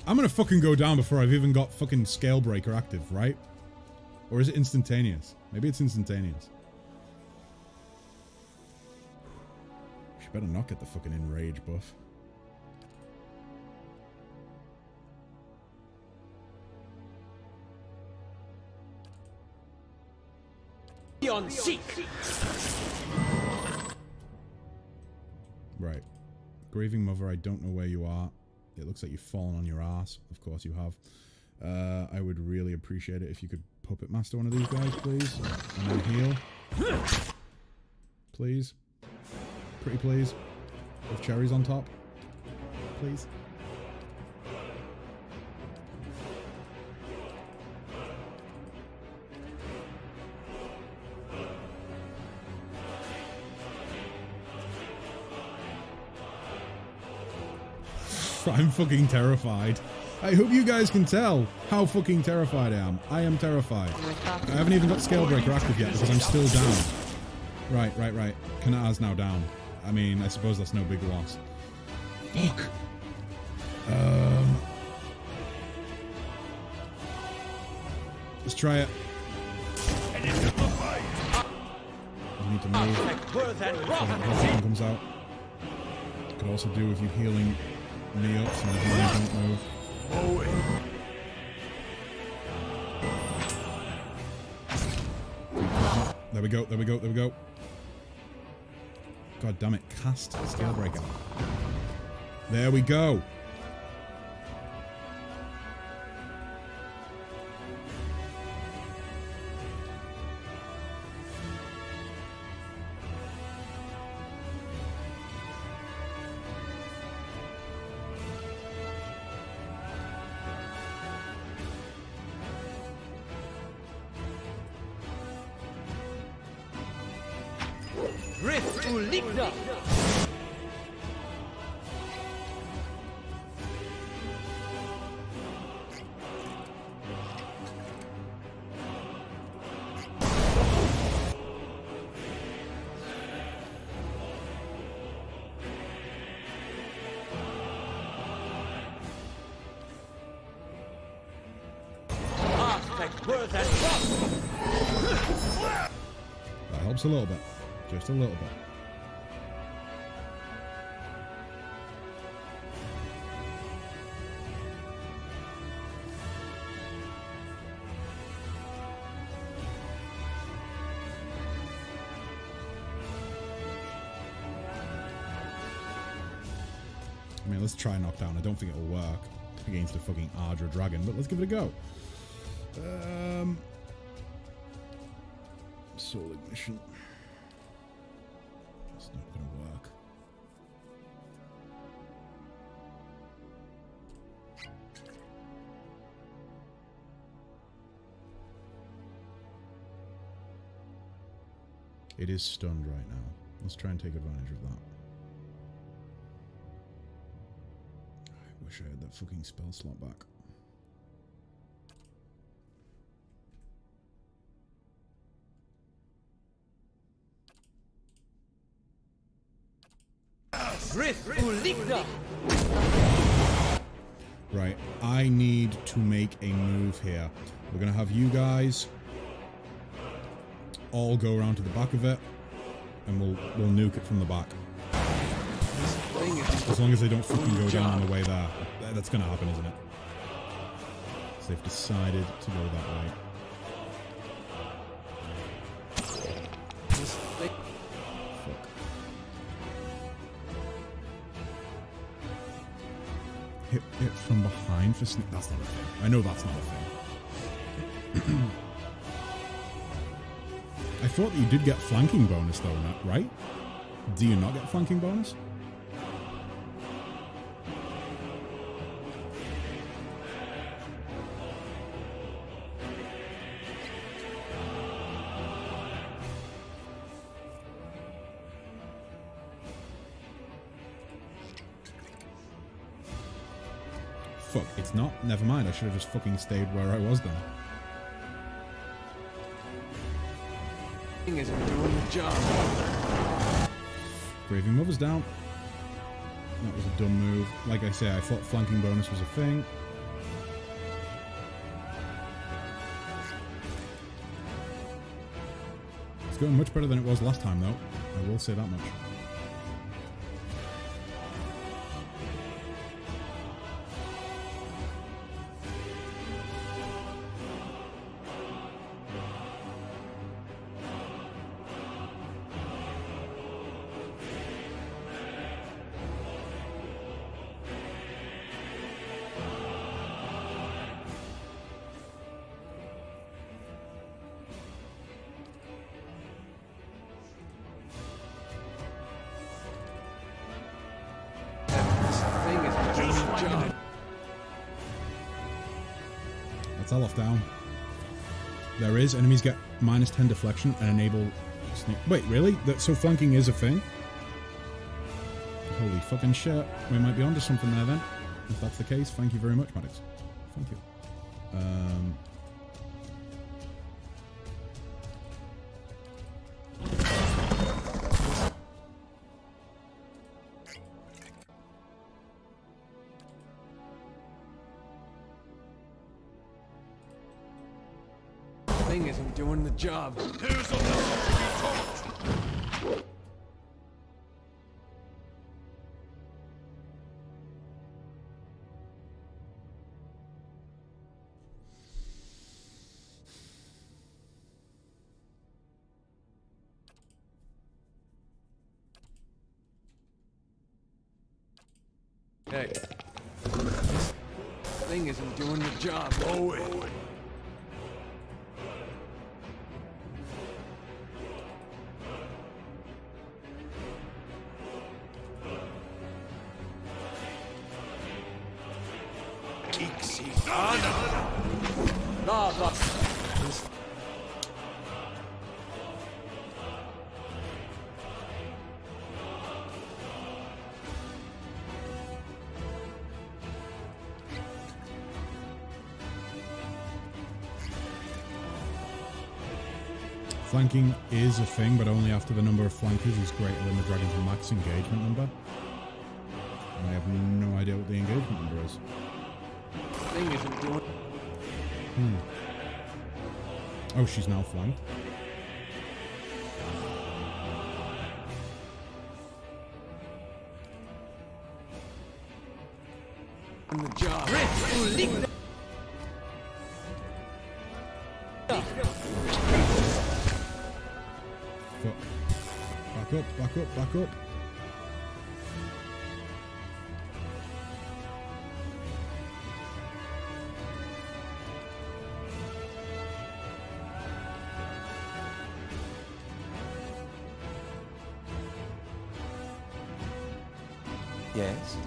I'm gonna fucking go down before I've even got fucking Scalebreaker active, right? Or is it instantaneous? Maybe it's instantaneous. She better not get the fucking Enrage buff. Beyond seek. Right. Grieving Mother, I don't know where you are. It looks like you've fallen on your ass. Of course you have. I would really appreciate it if you could Puppet Master one of these guys, please. And then heal. Please. Pretty please. With cherries on top. Please. I'm fucking terrified. I hope you guys can tell how fucking terrified I am. I am terrified. I haven't even got Scalebreaker active yet because I'm still down. Right. Kanata's now down. I mean, I suppose that's no big loss. Fuck. Let's try it. You need to move. Before the comes out. Could also do with you healing me up so that I don't move. There we go. God damn it, cast Scalebreaker. There we go. That helps a little bit. Just a little bit. I mean, let's try knockdown. I don't think it'll work against the fucking Ardra dragon, but let's give it a go. Soul Ignition. It's not gonna work. It is stunned right now. Let's try and take advantage of that. I wish I had that fucking spell slot back. Rith Uligna! Right, I need to make a move here. We're gonna have you guys all go around to the back of it, and we'll nuke it from the back. As long as they don't fucking go down on the way there. That's gonna happen, isn't it? So they've decided to go that way. Fuck. Hit it from behind for sneak. That's not a thing. I know that's not a thing. I thought that you did get flanking bonus though, right? Do you not get flanking bonus? Fuck, it's not? Never mind, I should have just fucking stayed where I was then. Isn't doing the job. Braving Mother's down. That was a dumb move. Like I say, I thought flanking bonus was a thing. It's going much better than it was last time though. I will say that much. That's all off down. There is. Enemies get -10 deflection and enable sneak. Wait, really? So flanking is a thing? Holy fucking shit. We might be onto something there then. If that's the case, thank you very much, Maddox. Thank you. Thing isn't doing the job. Here's a lesson to be taught. Hey. Thing isn't doing the job. Go in. Lava. Flanking is a thing, but only after the number of flankers is greater than the dragon's max engagement number. I have no idea what the engagement number is. Thing isn't doing. Oh, she's now flanked. On the job. Fuck. Back up, back up, back up. Yes.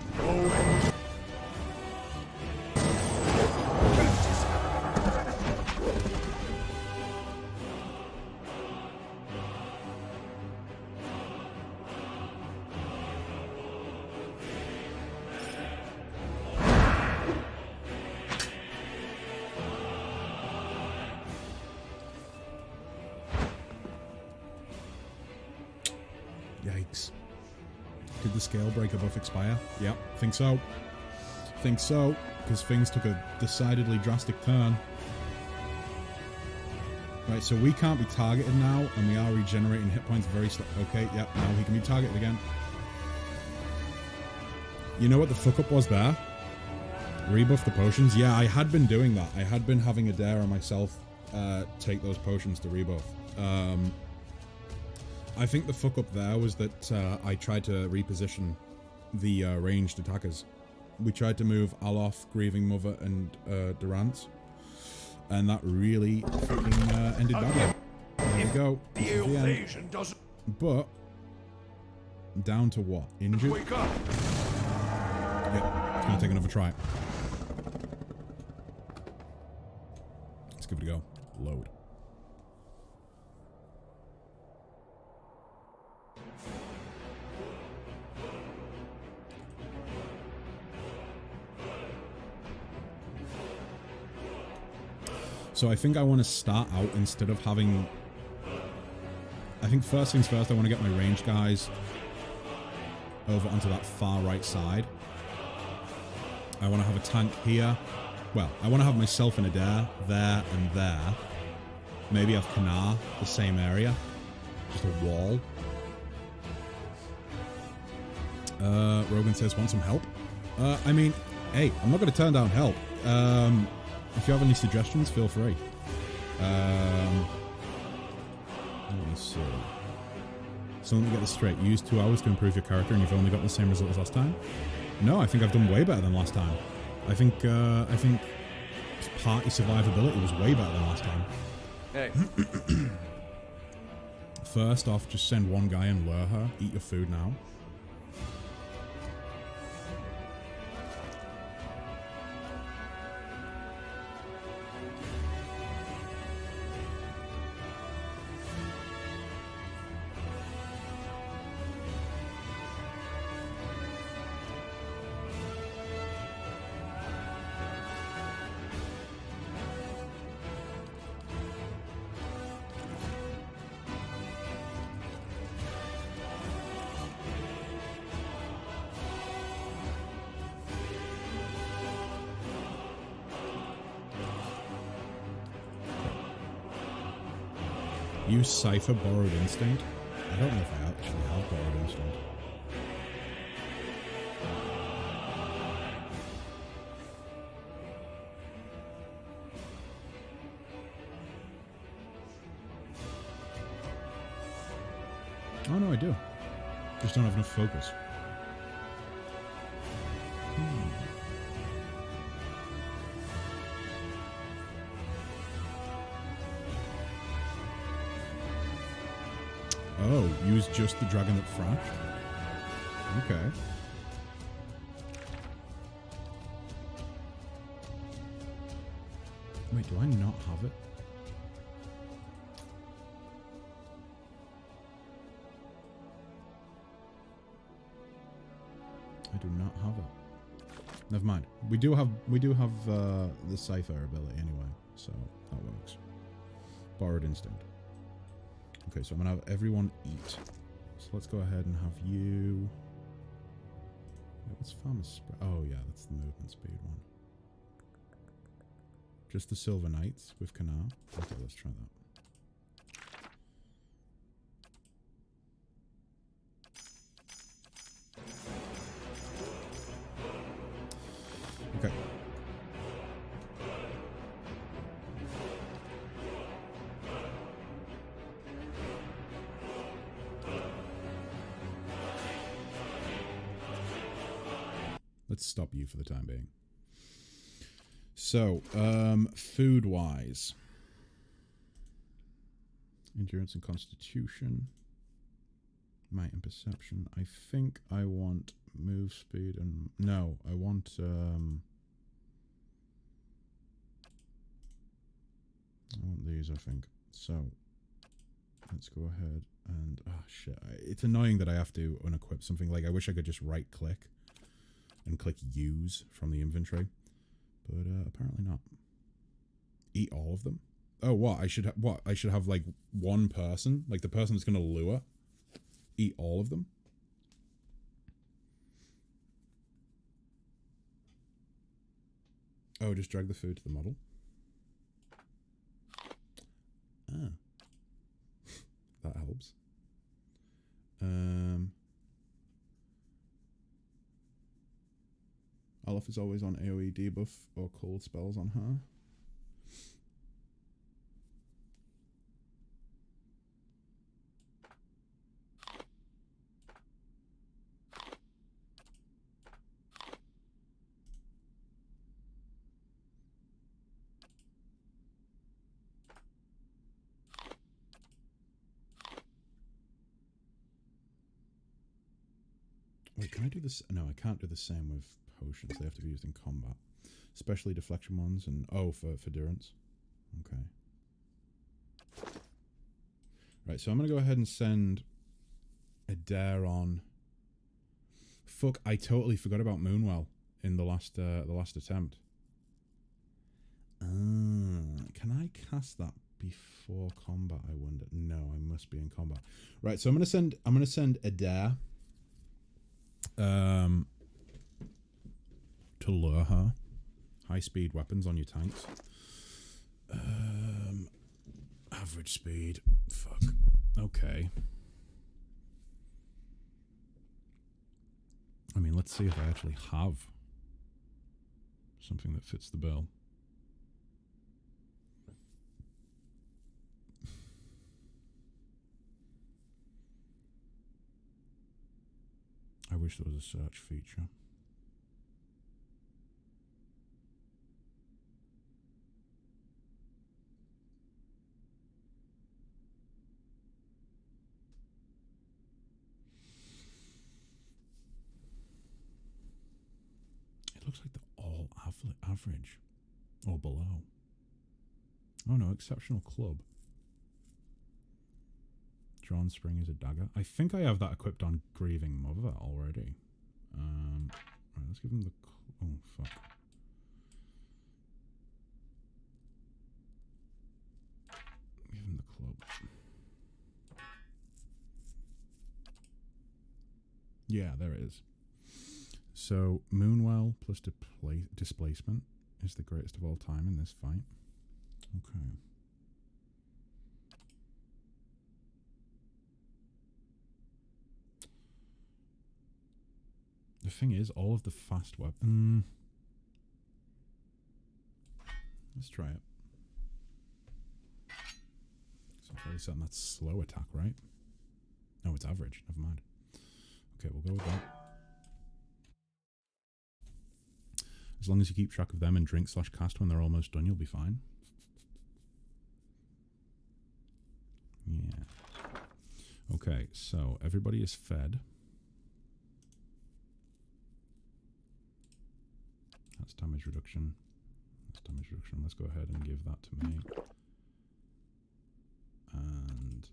Yikes. Did the scale breaker buff expire? Yep, think so. Think so, because things took a decidedly drastic turn. Right, so we can't be targeted now, and we are regenerating hit points very slow. Okay, yep, now he can be targeted again. You know what the fuck up was there? Rebuff the potions? Yeah, I had been doing that. I had been having Adair and myself take those potions to rebuff. I think the fuck up there was that I tried to reposition the ranged attackers. We tried to move Aloth, Grieving Mother, and Durant. And that really fucking ended badly. There we go. The invasion doesn't But down to what? Injured? wake up. Yep. It's gonna take another try. Let's give it a go. Load. So I think I want to start out instead of having... I think first things first, I want to get my ranged guys over onto that far right side. I want to have a tank here. Well, I want to have myself and Adair there and there. Maybe have Kanar, the same area. Just a wall. Rogan says, want some help? I mean, hey, I'm not going to turn down help. If you have any suggestions, feel free. Let me see. So let me get this straight. You used 2 hours to improve your character and you've only got the same result as last time? No, I think I've done way better than last time. I think party survivability was way better than last time. Hey. First off, just send one guy and lure her. Eat your food now. Use Cypher Borrowed Instinct? I don't know if I actually have Borrowed Instinct. Oh no, I do. Just don't have enough focus. Oh, use just the dragon that thrashed? Okay. Wait, do I not have it? I do not have it. Never mind. We do have the Cypher ability anyway, so that works. Borrowed Instinct. Okay, so I'm gonna have everyone eat. So let's go ahead and have you. Wait, what's Farmer's Spread? Oh yeah, that's the movement speed one. Just the Silver Knights with Kanar. Okay, let's try that. Okay. Let's stop you for the time being. So, food-wise. Endurance and Constitution. Might and Perception. I think I want move speed and... No, I want... I want these, I think. So, let's go ahead and... Oh, shit. It's annoying that I have to unequip something. Like, I wish I could just right-click and click use from the inventory, but apparently not. Eat all of them? Oh, what? I should I should have like one person, like the person that's going to lure, eat all of them? Oh, just drag the food to the model. Ah. That helps. Olaf is always on AoE debuff or cold spells on her. Wait, can I do this? No, I can't do the same with potions. They have to be used in combat. Especially deflection ones and... Oh, for durance. Okay. Right, so I'm going to go ahead and send Adair on... Fuck, I totally forgot about Moonwell in the last attempt. Can I cast that before combat, I wonder? No, I must be in combat. Right, so I'm going to send Adair to lure her. High speed weapons on your tanks. Average speed. Fuck. Okay. I mean, let's see if I actually have something that fits the bill. I wish there was a search feature. It looks like they're all average or below. Oh no, exceptional club. Drawn spring is a dagger. I think I have that equipped on Grieving Mother already. Right, let's give him the... Oh, fuck. Give him the club. Yeah, there it is. So, Moonwell plus displacement is the greatest of all time in this fight. Okay. The thing is, all of the fast weapon... Let's try it. So I'm probably setting that slow attack, right? No, it's average. Never mind. Okay, we'll go with that. As long as you keep track of them and drink/cast when they're almost done, you'll be fine. Yeah. Okay, so everybody is fed. That's damage reduction. That's damage reduction. Let's go ahead and give that to me. And...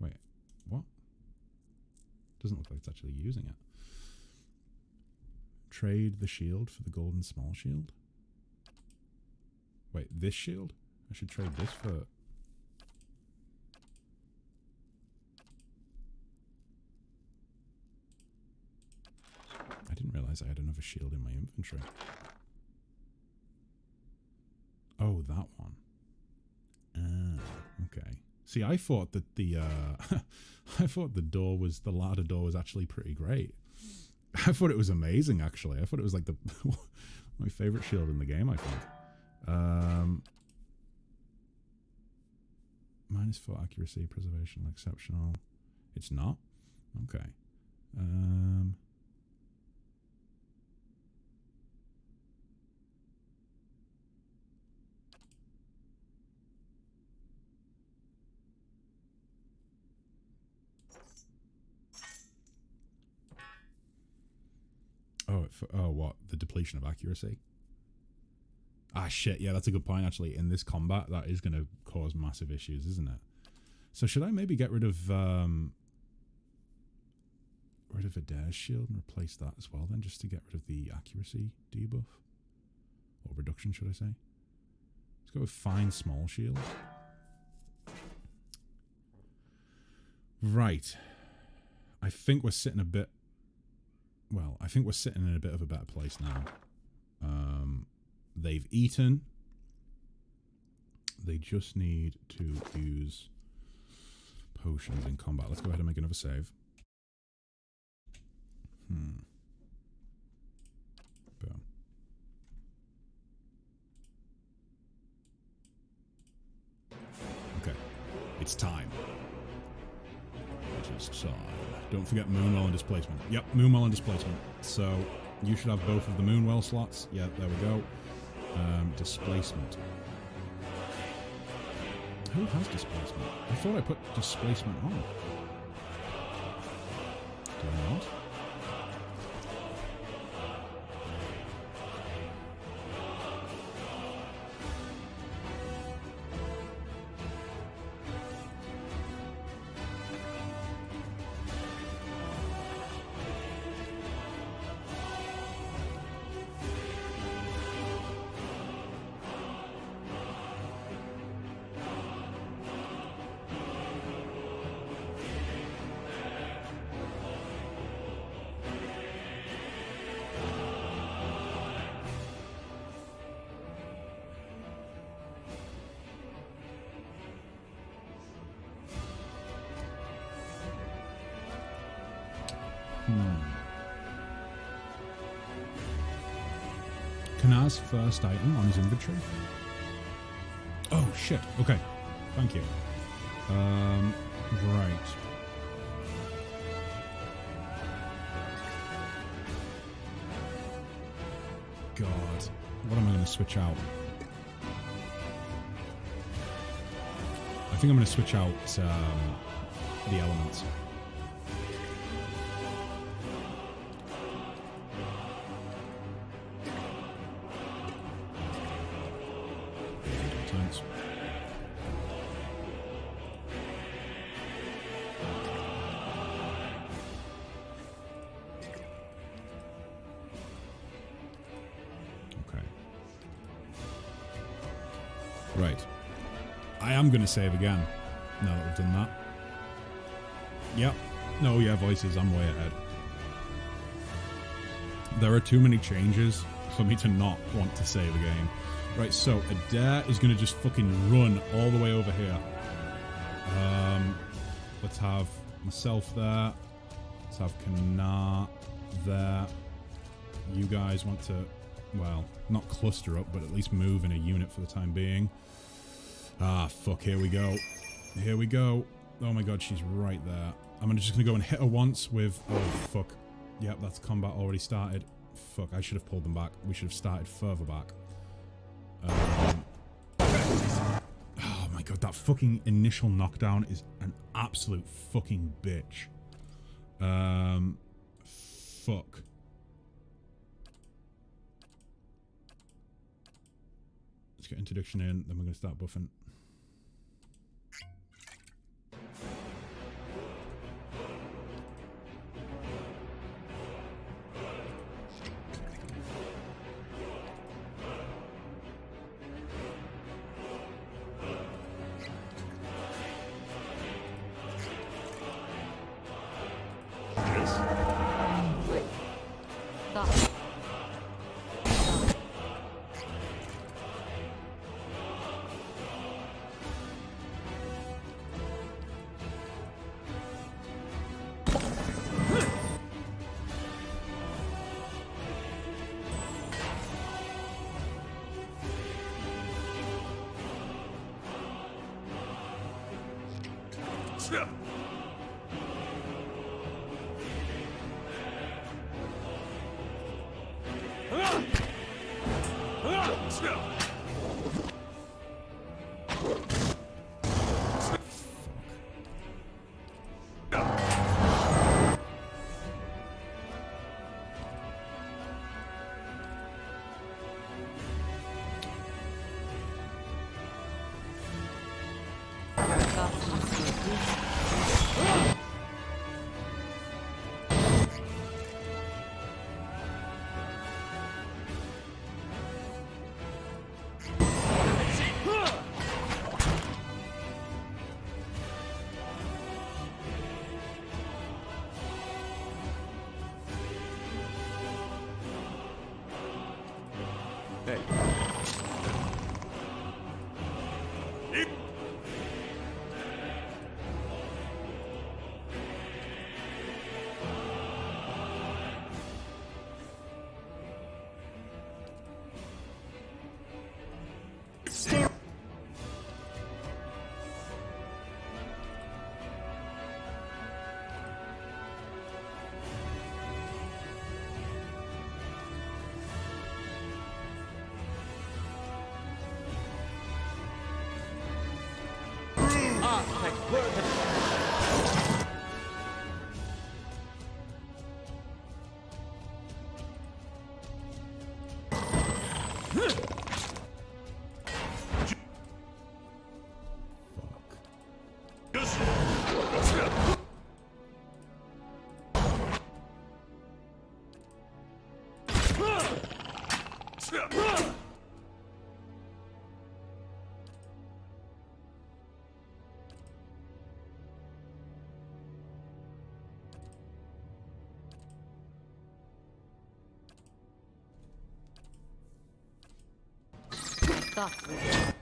Wait, what? Doesn't look like it's actually using it. Trade the shield for the golden small shield? Wait, this shield? I should trade this for... I didn't realize I had another shield in my inventory. Oh, that one. Ah, okay. See, I thought that the I thought the ladder door was actually pretty great. I thought it was amazing, actually. I thought it was like the my favorite shield in the game, I think. -4 accuracy, preservation, exceptional. It's not? Okay. Oh, what? The depletion of accuracy? Ah, shit. Yeah, that's a good point, actually. In this combat, that is going to cause massive issues, isn't it? So should I maybe get rid of Adair's shield and replace that as well, then, just to get rid of the accuracy debuff? Or reduction, should I say? Let's go with fine small shield. Right. I think we're sitting a bit well, I think we're sitting in a bit of a better place now. They've eaten. They just need to use potions in combat. Let's go ahead and make another save. Boom. Okay. It's time. It is time. Don't forget Moonwell and Displacement. Yep, Moonwell and Displacement. So, you should have both of the Moonwell slots. Yeah, there we go. Displacement. Who has Displacement? I thought I put Displacement on. Do I not? Kanar's first item on his inventory. Oh shit. Okay. Thank you. Right. God. What am I going to switch out? I think I'm going to switch out the elements. Thanks. Okay. Right. I am going to save again, now that we've done that. Yep. No, yeah, voices, I'm way ahead. There are too many changes for me to not want to save a game. Right, so Adair is going to just fucking run all the way over here. Let's have myself there. Let's have Kanar there. You guys want to, well, not cluster up, but at least move in a unit for the time being. Ah, fuck, here we go. Here we go. Oh my god, she's right there. I'm just going to go and hit her once with, oh fuck. Yep, that's combat already started. Fuck, I should have pulled them back. We should have started further back. Oh my god, that fucking initial knockdown is an absolute fucking bitch. Fuck. Let's get interdiction in, then we're going to start buffing. Architect, work. Thoughts with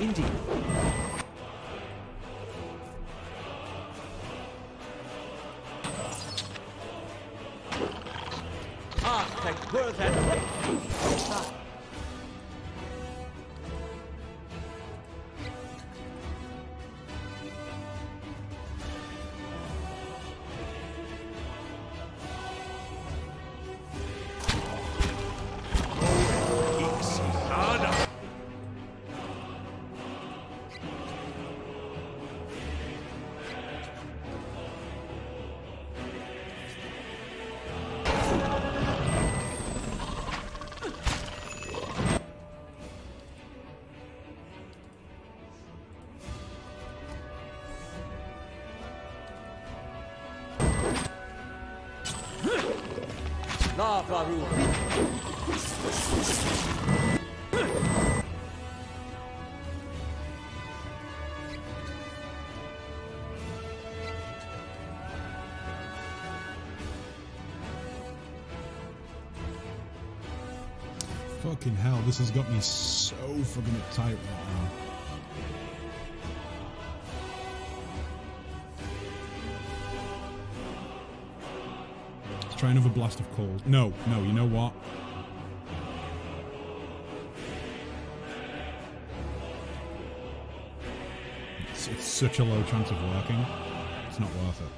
Indeed. Architect, worth and Lava Rule. Fucking hell, this has got me so fucking uptight right now. Let's try another blast of cold. No, you know what? It's such a low chance of working. It's not worth it.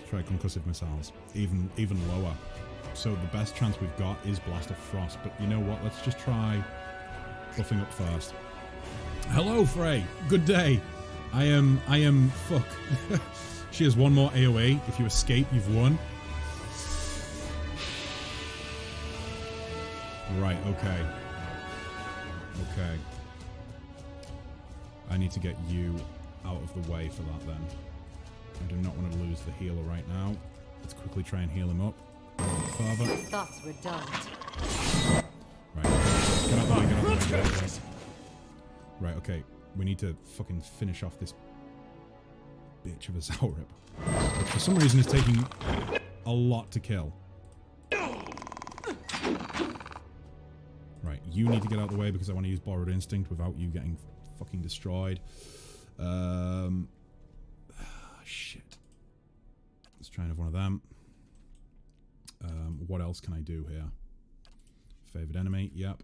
Try concussive missiles, even lower. So the best chance we've got is Blast of Frost. But you know what? Let's just try buffing up first. Hello, Frey. Good day. I am. Fuck. She has one more AOE. If you escape, you've won. Right. Okay. Okay. I need to get you out of the way for that then. I do not want to lose the healer right now. Let's quickly try and heal him up. Father. thoughts were dulled. Right. Get out the way, get out the way, get out the way. Right, okay. We need to fucking finish off this bitch of a Zaurib. Which for some reason is taking a lot to kill. Right, you need to get out the way because I want to use Borrowed Instinct without you getting fucking destroyed. Shit. Let's try another one of them. What else can I do here? Favored enemy, yep.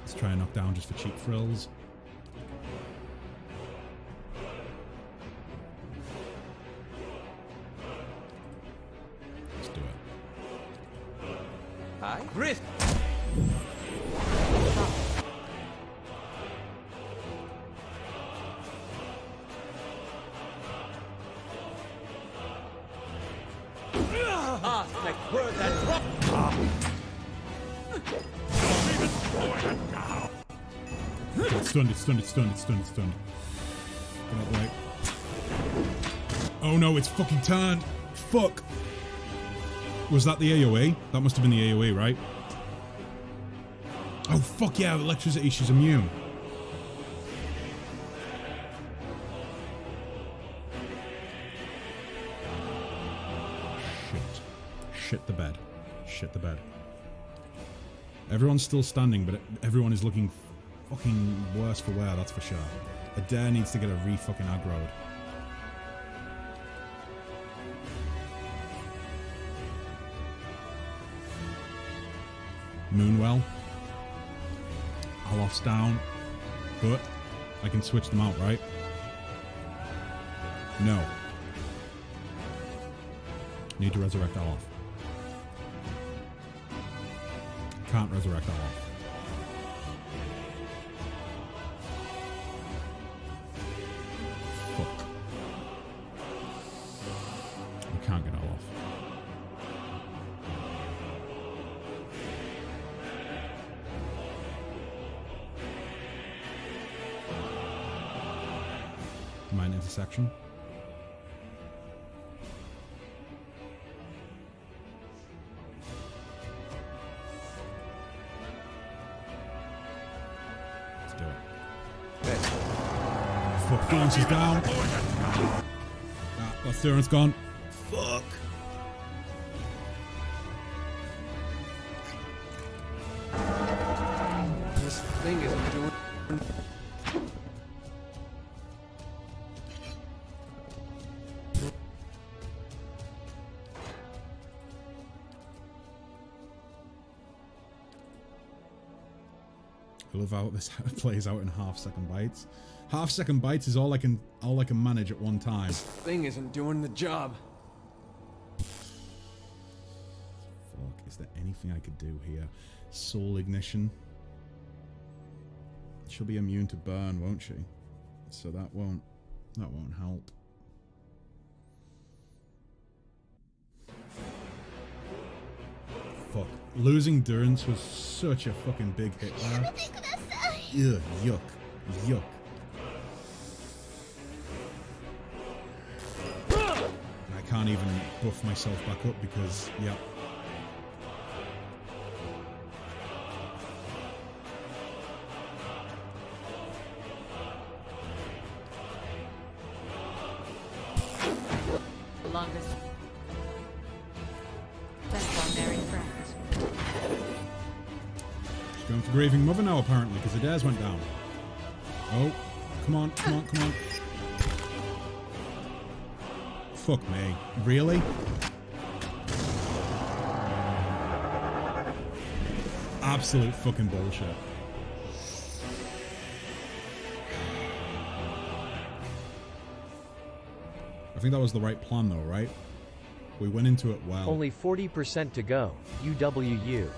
Let's try and knock down just for cheap frills. Let's do it. Hi. Risk. Architect, worth and rock. It's stunned, it's stunned, it's stunned, it's stunned, it's stunned. Get out of the way. Oh no, it's fucking turned. Fuck. Was that the AoE? That must have been the AoE, right? Oh fuck yeah, electricity, she's immune. Shit the bed. Shit the bed. Everyone's still standing, but everyone is looking fucking worse for wear, that's for sure. Adair needs to get a re-fucking aggroed. Moonwell. Olaf's down. But I can switch them out, right? No. Need to resurrect Olaf. Can't resurrect Olaf. Fuck. I can't get Olaf. Mine intersection. Let's do it. Fuck, Dawn, she's down. That Thurin's gone. Fuck. This thing isn't doing... I love how this plays out in half-second bites. Half-second bites is all I can manage at one time. This thing isn't doing the job. Fuck, is there anything I could do here? Soul ignition. She'll be immune to burn, won't she? So that won't help. Fuck. Losing Durance was such a fucking big hit there. Ugh, yuck. Yuck. I can't even buff myself back up because, yeah. Longest. That's our merry friends. She's going for Graving Mother now, apparently, because Adair's went down. Oh, come on, come on, come on. Fuck me. Really? Absolute fucking bullshit. I think that was the right plan though, right? We went into it well. Only 40% to go. UWU.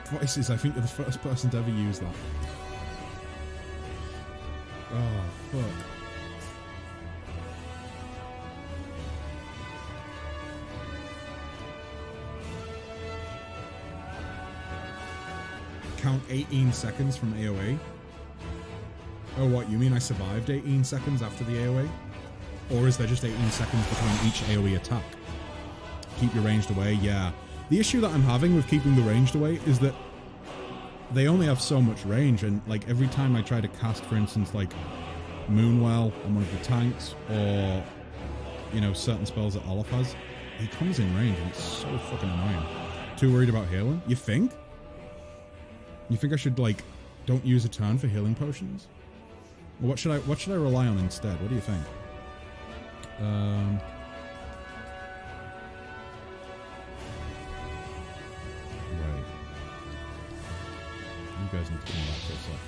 Voices, I think you're the first person to ever use that. Oh, fuck. Count 18 seconds from AoE? Oh, what, you mean I survived 18 seconds after the AoE? Or is there just 18 seconds between each AoE attack? Keep your ranged away, yeah. The issue that I'm having with keeping the ranged away is that they only have so much range, and like every time I try to cast, for instance, like Moonwell on one of the tanks, or, you know, certain spells that Olaf has, he comes in range and it's so fucking annoying. Too worried about healing? You think? You think I should, like, don't use a turn for healing potions? Or what should I rely on instead? What do you think? Right. You guys need to come back for a sec.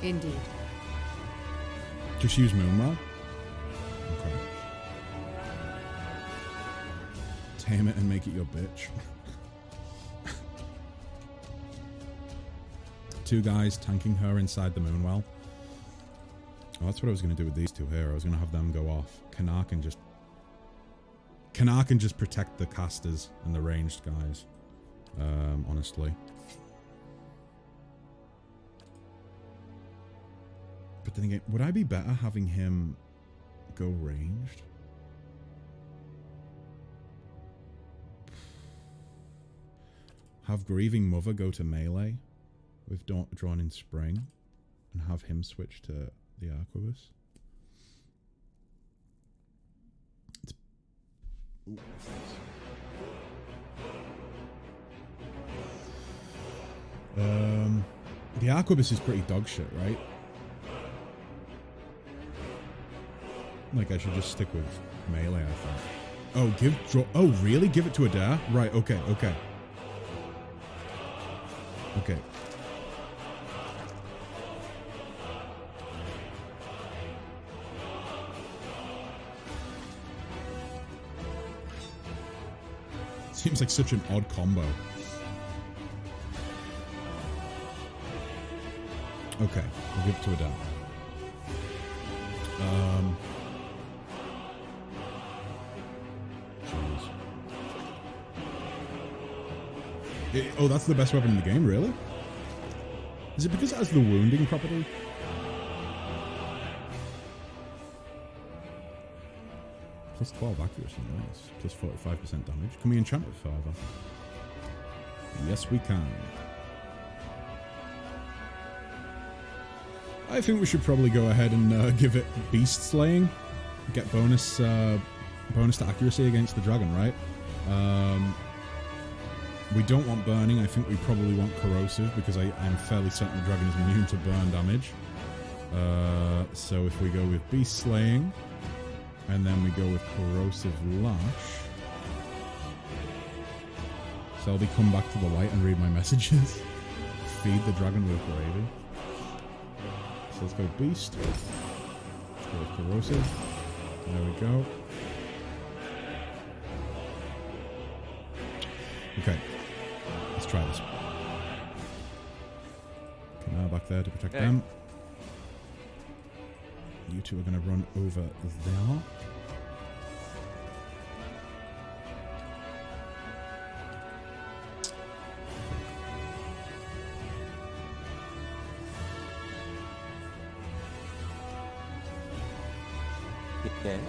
Indeed. Just use Moonwell? Okay. Tame it and make it your bitch. Two guys tanking her inside the Moonwell. Oh, that's what I was going to do with these two here. I was going to have them go off. Kanar can just protect the casters and the ranged guys. Honestly. But then again, would I be better having him go ranged? Have Grieving Mother go to melee with Drawn in Spring and have him switch to the Arquebus. The Arquebus is pretty dog shit, right? Like, I should just stick with melee, I think. Oh, really? Give it to Adair? Right, okay. Okay. Seems like such an odd combo. Okay, I'll give it to Adair. Oh, that's the best weapon in the game, really? Is it because it has the wounding property? Plus 12 accuracy, nice. Plus 45% damage. Can we enchant it further? Yes, we can. I think we should probably go ahead and give it Beast Slaying. Get bonus to accuracy against the dragon, right? We don't want Burning. I think we probably want Corrosive because I'm fairly certain the dragon is immune to burn damage. So if we go with Beast Slaying, and then we go with Corrosive Lash. Selby, come back to the light and read my messages. Feed the dragon with gravy. So let's go Beast. Let's go with Corrosive. There we go. Okay. Let's try this. Okay, now back there to protect them. You two are going to run over there. Yes.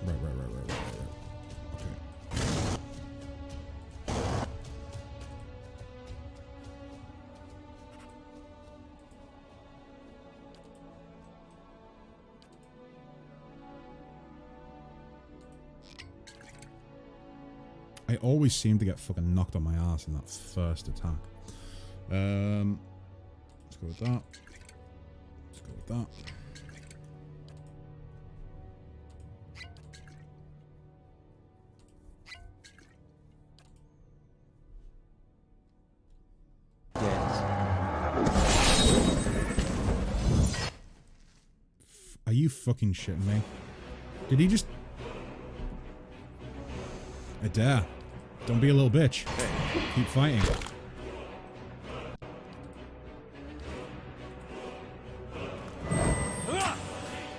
Right. Okay. I always seem to get fucking knocked on my ass in that first attack. Let's go with that. Let's go with that. Are you fucking shitting me? Did he just... Adair, don't be a little bitch. Keep fighting.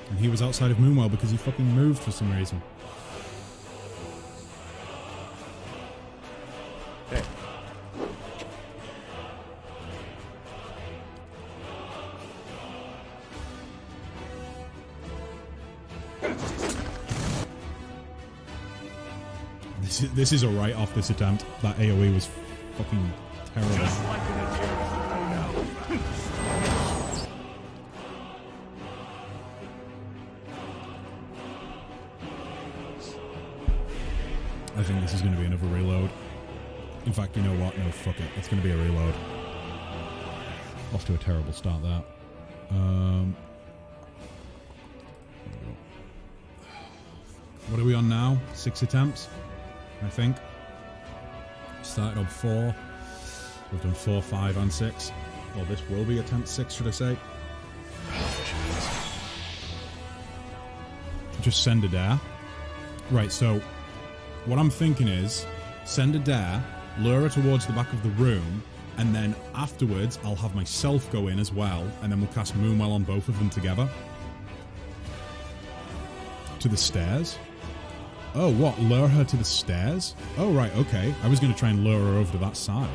And he was outside of Moonwell because he fucking moved for some reason. This is a write-off, this attempt. That AoE was fucking terrible. Just like an idiot. I think this is going to be another reload. In fact, you know what? No, fuck it. It's going to be a reload. Off to a terrible start, that. What are we on now? 6 attempts, I think. Started on 4. We've done 4, 5, and 6. Or this will be attempt 6, should I say. Just send Adair. Right, so what I'm thinking is send Adair, lure her towards the back of the room, and then afterwards I'll have myself go in as well, and then we'll cast Moonwell on both of them together. To the stairs. Oh, what? Lure her to the stairs? Oh, right, okay. I was going to try and lure her over to that side.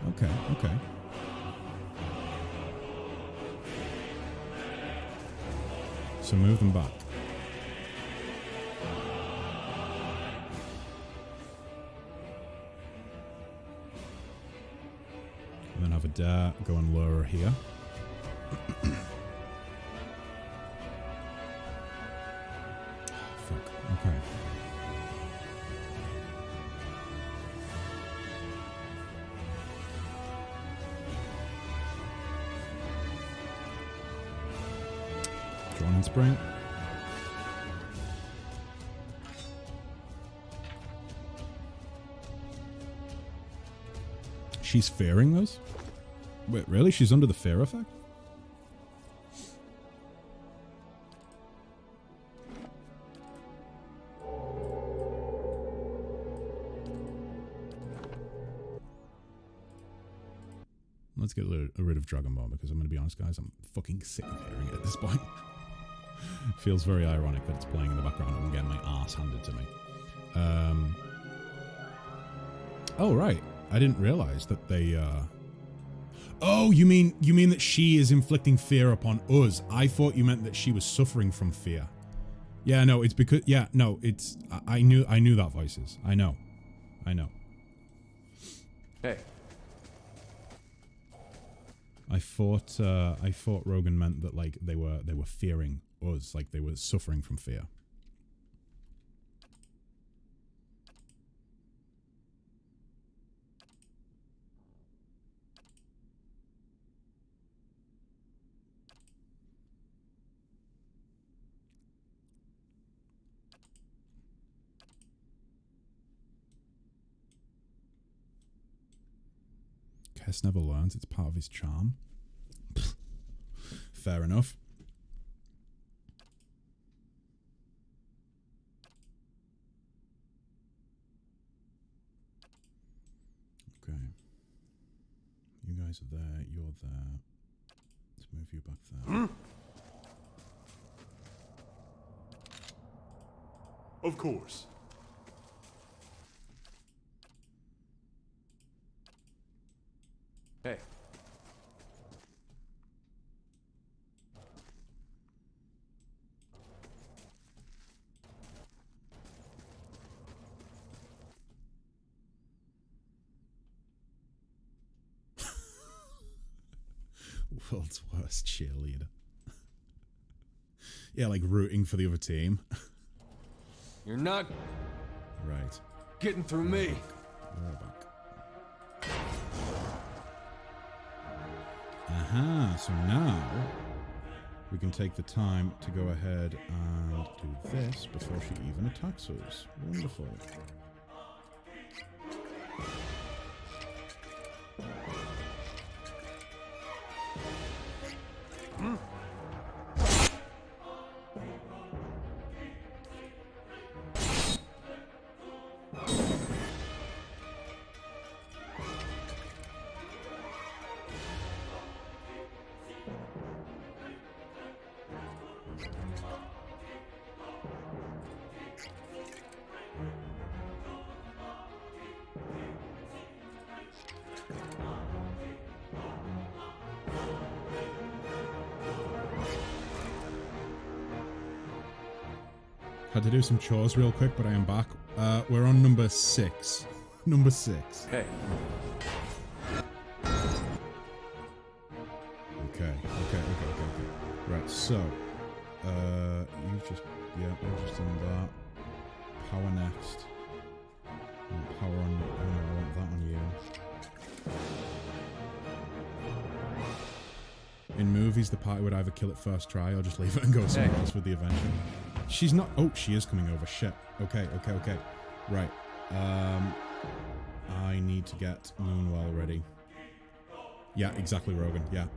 Okay, okay. So move them back. And then have a dare go and lure her here. Fuck. Okay. Drawn and sprint. She's fearing those? Wait, really? She's under the fear effect? Let's get rid of Dragon Ball because I'm going to be honest, guys, I'm fucking sick of hearing it at this point. Feels very ironic that it's playing in the background and I'm getting my ass handed to me. Oh, right. I didn't realize that they, Oh, you mean that she is inflicting fear upon us? I thought you meant that she was suffering from fear. Yeah, no, it's because... Yeah, no, it's... I knew that voices. I know. Hey. I thought Rogan meant that, like, they were fearing us, like they were suffering from fear. Kess never learns. It's part of his charm. Fair enough. Okay. You guys are there. You're there. Let's move you back there. Of course. Hey. World's worst cheerleader. Yeah, like rooting for the other team. You're not Right. getting through me. We're back. Aha, so now we can take the time to go ahead and do this before she even attacks us. Wonderful. Had to do some chores real quick, but I am back. We're on number 6. Number 6. Hey. Okay. Right, so you've just we're just in that. Power next. And power on. Oh no, I want that on you. In movies, the party would either kill it first try or just leave it and go somewhere else with the Avenger. She's not. Oh, she is coming over. Shit. Okay. Right. I need to get Moonwell ready. Yeah, exactly, Rogan. Yeah.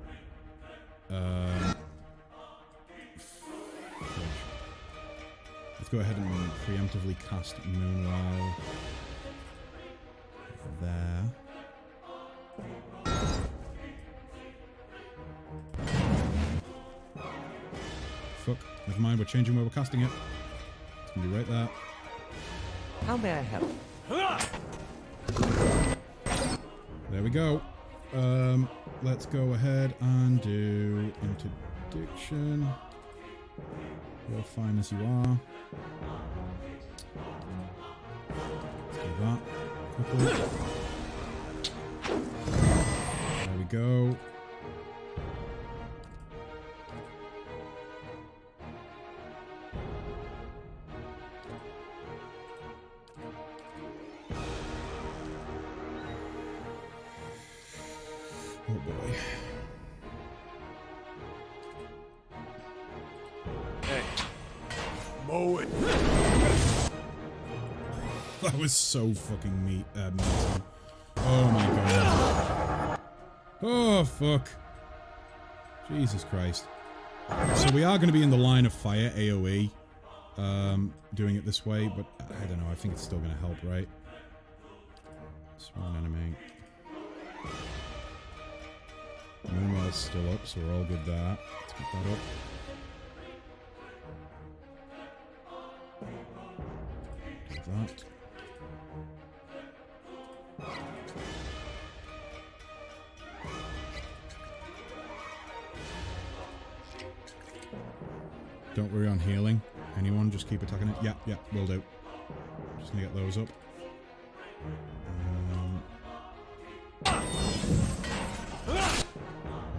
Let's go ahead and preemptively cast Moonwell there. Fuck. Never mind, we're changing where we're casting it. Can be right there. How may I help? There we go. Let's go ahead and do interdiction. You're fine as you are. Let's do that quickly. There we go. Oh boy. Hey. Mow it. That was so fucking meaty. Oh my god. Oh fuck. Jesus Christ. So we are going to be in the line of fire AoE. Doing it this way, but I don't know. I think it's still going to help, right? Spawn enemy. Moonwell's still up, so we're all good there. Let's get that up. Do that. Don't worry on healing. Anyone, just keep attacking it. Yeah, yeah, will do. Just gonna get those up.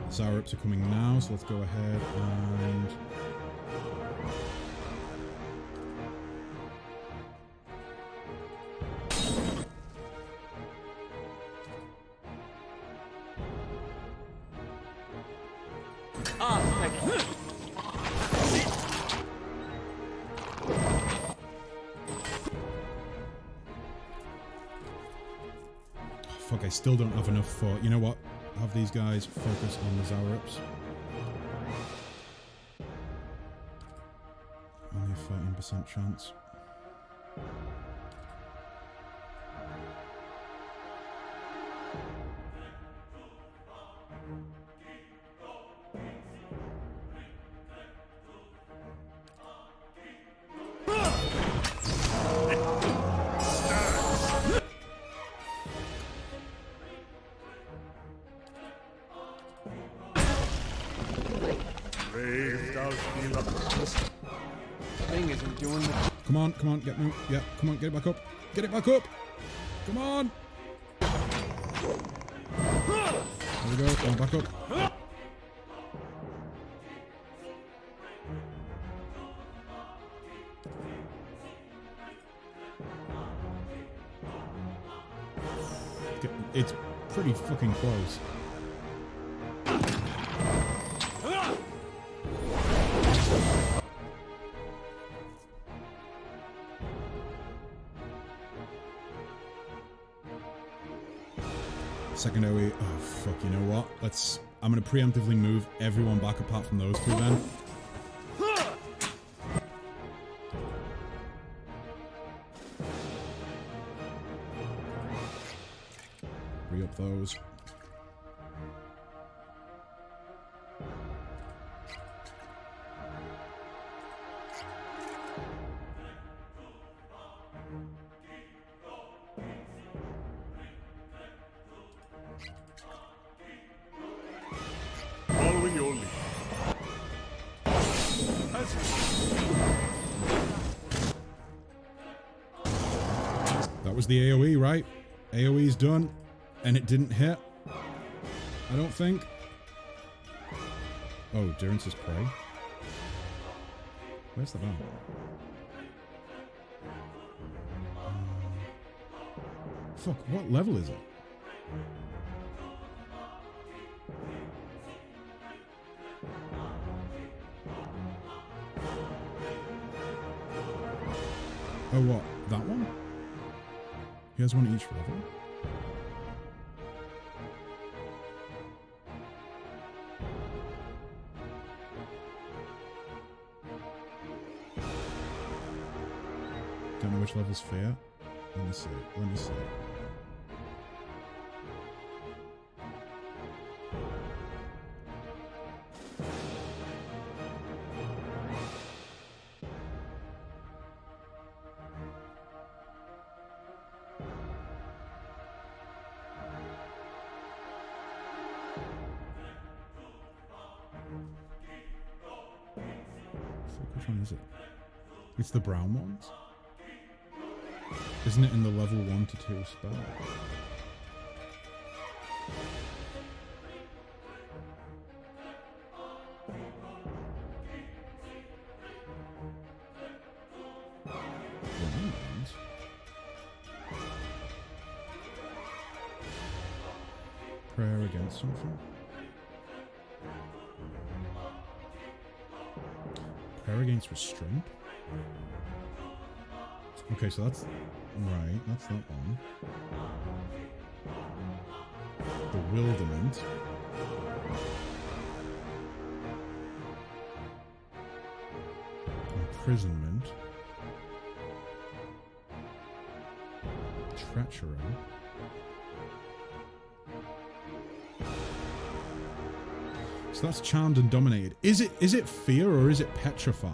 Zaurips are coming now, so let's go ahead and... Fuck, I still don't have enough for... You know what? Have these guys focus on the Zaurips. Only a 13% chance. Thing isn't doing the... Come on, get no. Yeah, come on, get it back up. Get it back up! Come on! There we go, come on, back up. It's pretty fucking close. Second OE. Oh fuck! You know what? I'm gonna preemptively move everyone back apart from those two then. Re-up those. Following your lead. That was the AoE, right? AoE's done, and it didn't hit. I don't think. Oh, Durance's prey. Where's the bomb? Fuck, what level is it? Oh, what? That one? He has one at each level? Don't know which level's fair. Let me see. Let me see. one is it? It's the brown ones? Isn't it in the level 1 to 2 spell? Brown ones? Prayer against something? Prayer against restraint? Okay, so that's right. That's that one. Bewilderment. Imprisonment. Treachery. So that's charmed and dominated. Is it fear or is it petrify?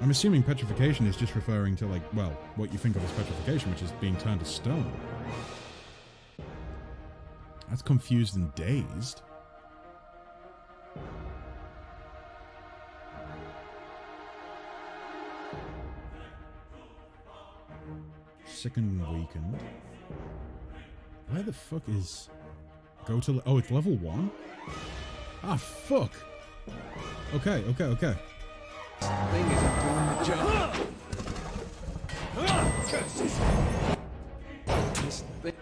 I'm assuming petrification is just referring to, like, well, what you think of as petrification, which is being turned to stone. That's confused and dazed. Sickened and weakened. Where the fuck is... Go to... Oh, it's level 1? Ah, fuck! Okay. Thing isn't doing the job. This thing.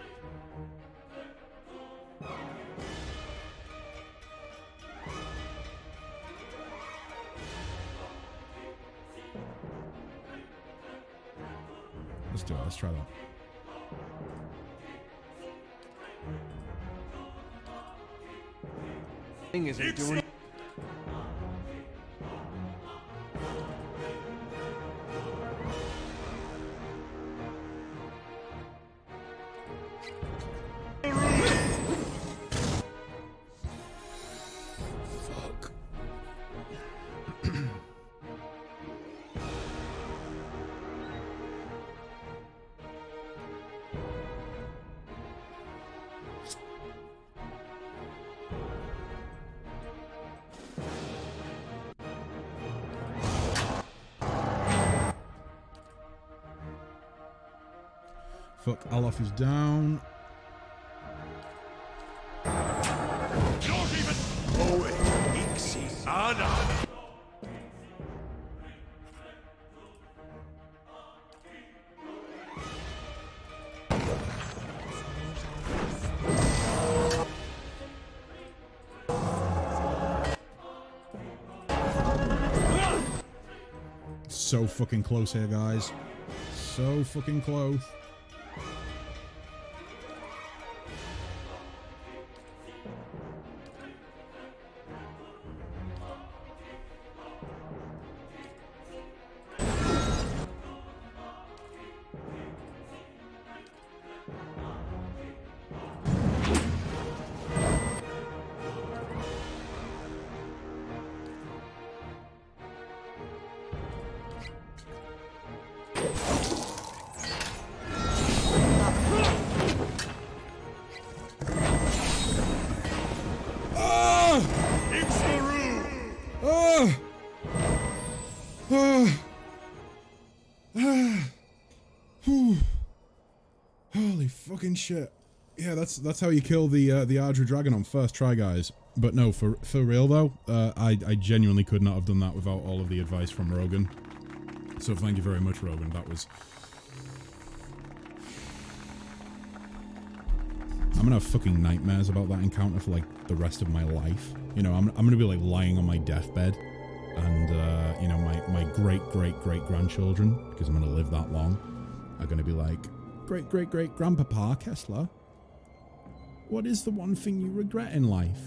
Let's do it. Let's try that. Thing isn't doing. Fuck, Alof is down. Not even poet, Ixiana. So fucking close here, guys. So fucking close. Holy fucking shit. Yeah, that's how you kill the Ardra Dragon on first try, guys. But no, for real though, I genuinely could not have done that without all of the advice from Rogan. So thank you very much, Rogan. That was... I'm gonna have fucking nightmares about that encounter for like the rest of my life. You know, I'm gonna be like lying on my deathbed, and you know, my great grandchildren, because I'm gonna live that long, are gonna be like, great grandpapa Kessler, what is the one thing you regret in life?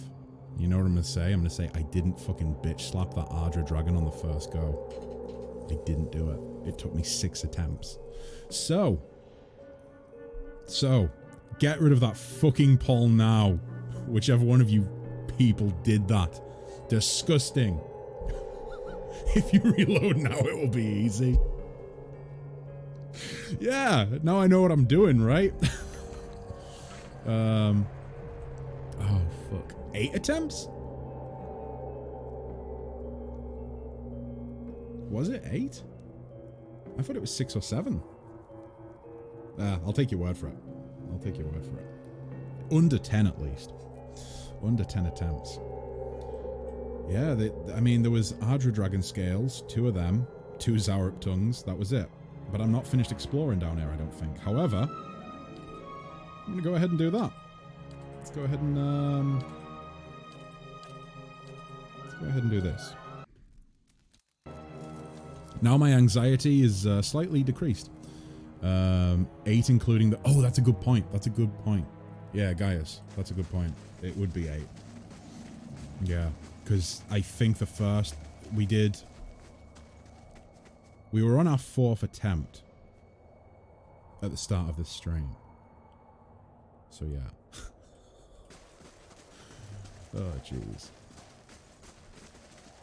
You know what I'm gonna say? I'm gonna say I didn't fucking bitch slap that Ardra Dragon on the first go. I didn't do it. It took me 6 attempts. So get rid of that fucking poll now. Whichever one of you people did that. Disgusting. If you reload now, it will be easy. Yeah, now I know what I'm doing, right? Oh, fuck. 8 attempts? Was it 8? I thought it was 6 or 7. I'll take your word for it. I'll take your word for it. Under 10 at least. Under 10 attempts. Yeah, I mean, there was Ardra Dragon Scales, 2 of them, 2 Zaurup Tongues, that was it. But I'm not finished exploring down here, I don't think. However, I'm going to go ahead and do that. Let's go ahead and do this. Now my anxiety is slightly decreased. 8 including the... Oh, that's a good point. That's a good point. Yeah, Gaius, that's a good point. It would be 8. Yeah, because I think the first we did... We were on our 4th attempt at the start of this stream. So yeah. Oh, jeez.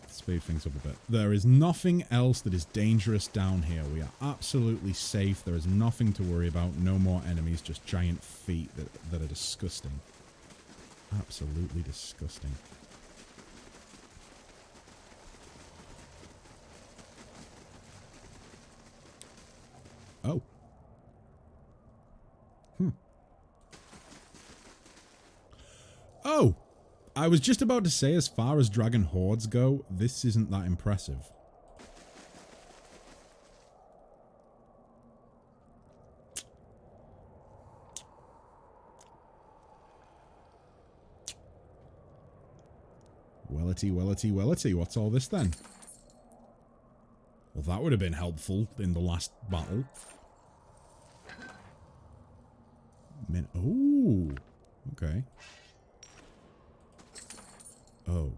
Speed things up a bit. There is nothing else that is dangerous down here. We are absolutely safe. There is nothing to worry about. No more enemies, just giant feet that are disgusting. Absolutely disgusting. Oh. Oh! I was just about to say, as far as dragon hordes go, this isn't that impressive. Wellity, wellity, wellity. What's all this then? Well, that would have been helpful in the last battle. Oh, okay. Oh.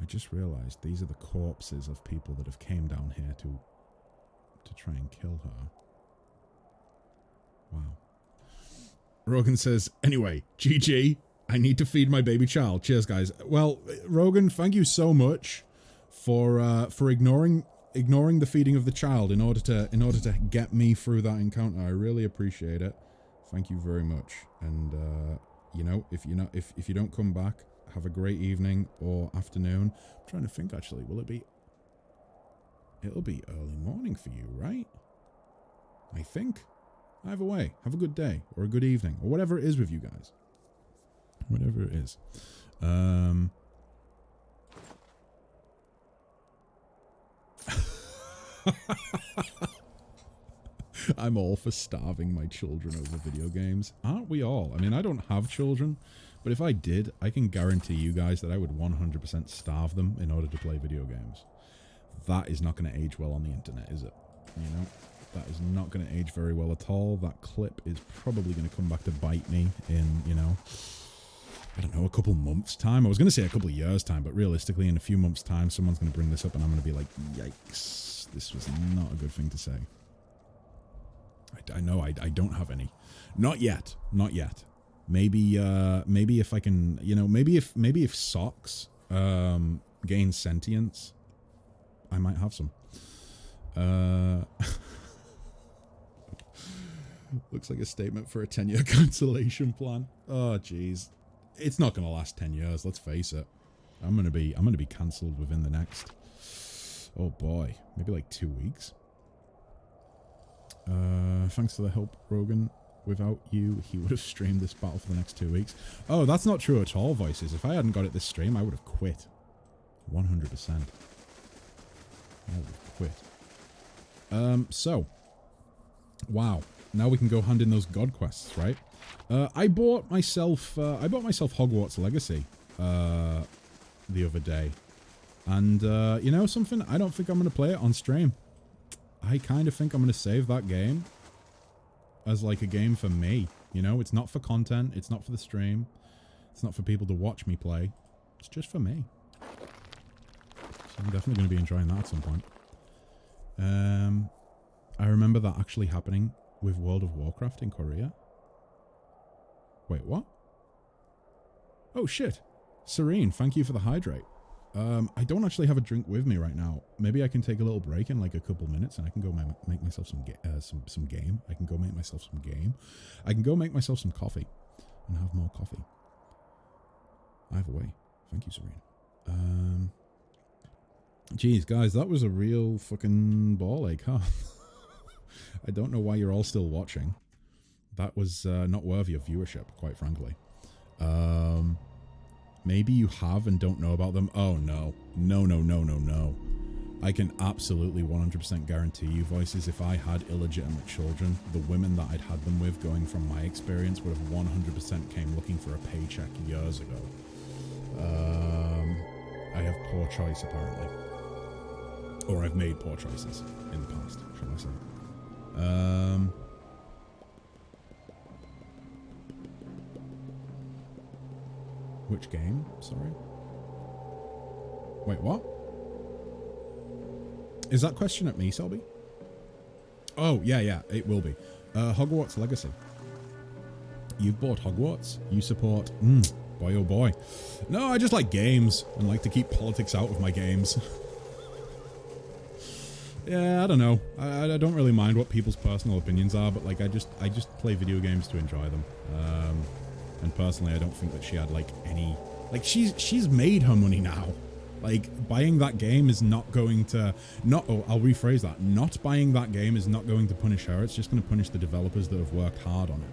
I just realized these are the corpses of people that have came down here to try and kill her. Wow. Rogan says, anyway, GG, I need to feed my baby child. Cheers, guys. Well, Rogan, thank you so much for ignoring the feeding of the child in order to get me through that encounter. I really appreciate it. Thank you very much. And you know, if you don't come back, have a great evening or afternoon. I'm trying to think actually, it'll be early morning for you, right? I think. Either way, have a good day or a good evening or whatever it is with you guys. Whatever it is. I'm all for starving my children over video games. Aren't we all? I mean, I don't have children, but if I did, I can guarantee you guys that I would 100% starve them in order to play video games. That is not going to age well on the internet, is it? You know? That is not going to age very well at all. That clip is probably going to come back to bite me in, you know, I don't know, a couple months' time. I was going to say a couple of years' time, but realistically, in a few months' time, someone's going to bring this up and I'm going to be like, yikes, this was not a good thing to say. I know I don't have any. Not yet. Not yet. Maybe maybe if I can, you know, maybe if socks gain sentience, I might have some. Looks like a statement for a 10-year cancellation plan. Oh jeez. It's not going to last 10 years, let's face it. I'm going to be cancelled within the next, oh boy, maybe like 2 weeks. Thanks for the help, Rogan. Without you, he would have streamed this battle for the next 2 weeks. Oh, that's not true at all, Voices. If I hadn't got it this stream, I would have quit. 100%. I would have quit. So. Wow. Now we can go hand in those god quests, right? I bought myself Hogwarts Legacy the other day. And you know something? I don't think I'm going to play it on stream. I kind of think I'm going to save that game as like a game for me. You know, it's not for content. It's not for the stream. It's not for people to watch me play. It's just for me. So I'm definitely going to be enjoying that at some point. I remember that actually happening with World of Warcraft in Korea. Wait, what? Oh shit. Serene, thank you for the hydrate. I don't actually have a drink with me right now. Maybe I can take a little break in like a couple minutes and I can go make myself some game. I can go make myself some game. I can go make myself some coffee and have more coffee. Either way. Thank you, Serene. Jeez, guys, that was a real fucking ball ache, huh? I don't know why you're all still watching. That was not worthy of viewership, quite frankly. Maybe you have and don't know about them. Oh, no. No. I can absolutely 100% guarantee you, Voices, if I had illegitimate children, the women that I'd had them with, going from my experience, would have 100% came looking for a paycheck years ago. I have poor choice, apparently. Or I've made poor choices in the past, shall I say. Which game? Sorry. Wait, what? Is that question at me, Selby? Oh, yeah, it will be. Hogwarts Legacy. You've bought Hogwarts? You support... boy, oh boy. No, I just like games and like to keep politics out of my games. Yeah, I don't know. I don't really mind what people's personal opinions are, but like I just play video games to enjoy them. And personally, I don't think that she had like any... Like she's made her money now. Like, buying that game is not going to... I'll rephrase that. Not buying that game is not going to punish her. It's just going to punish the developers that have worked hard on it.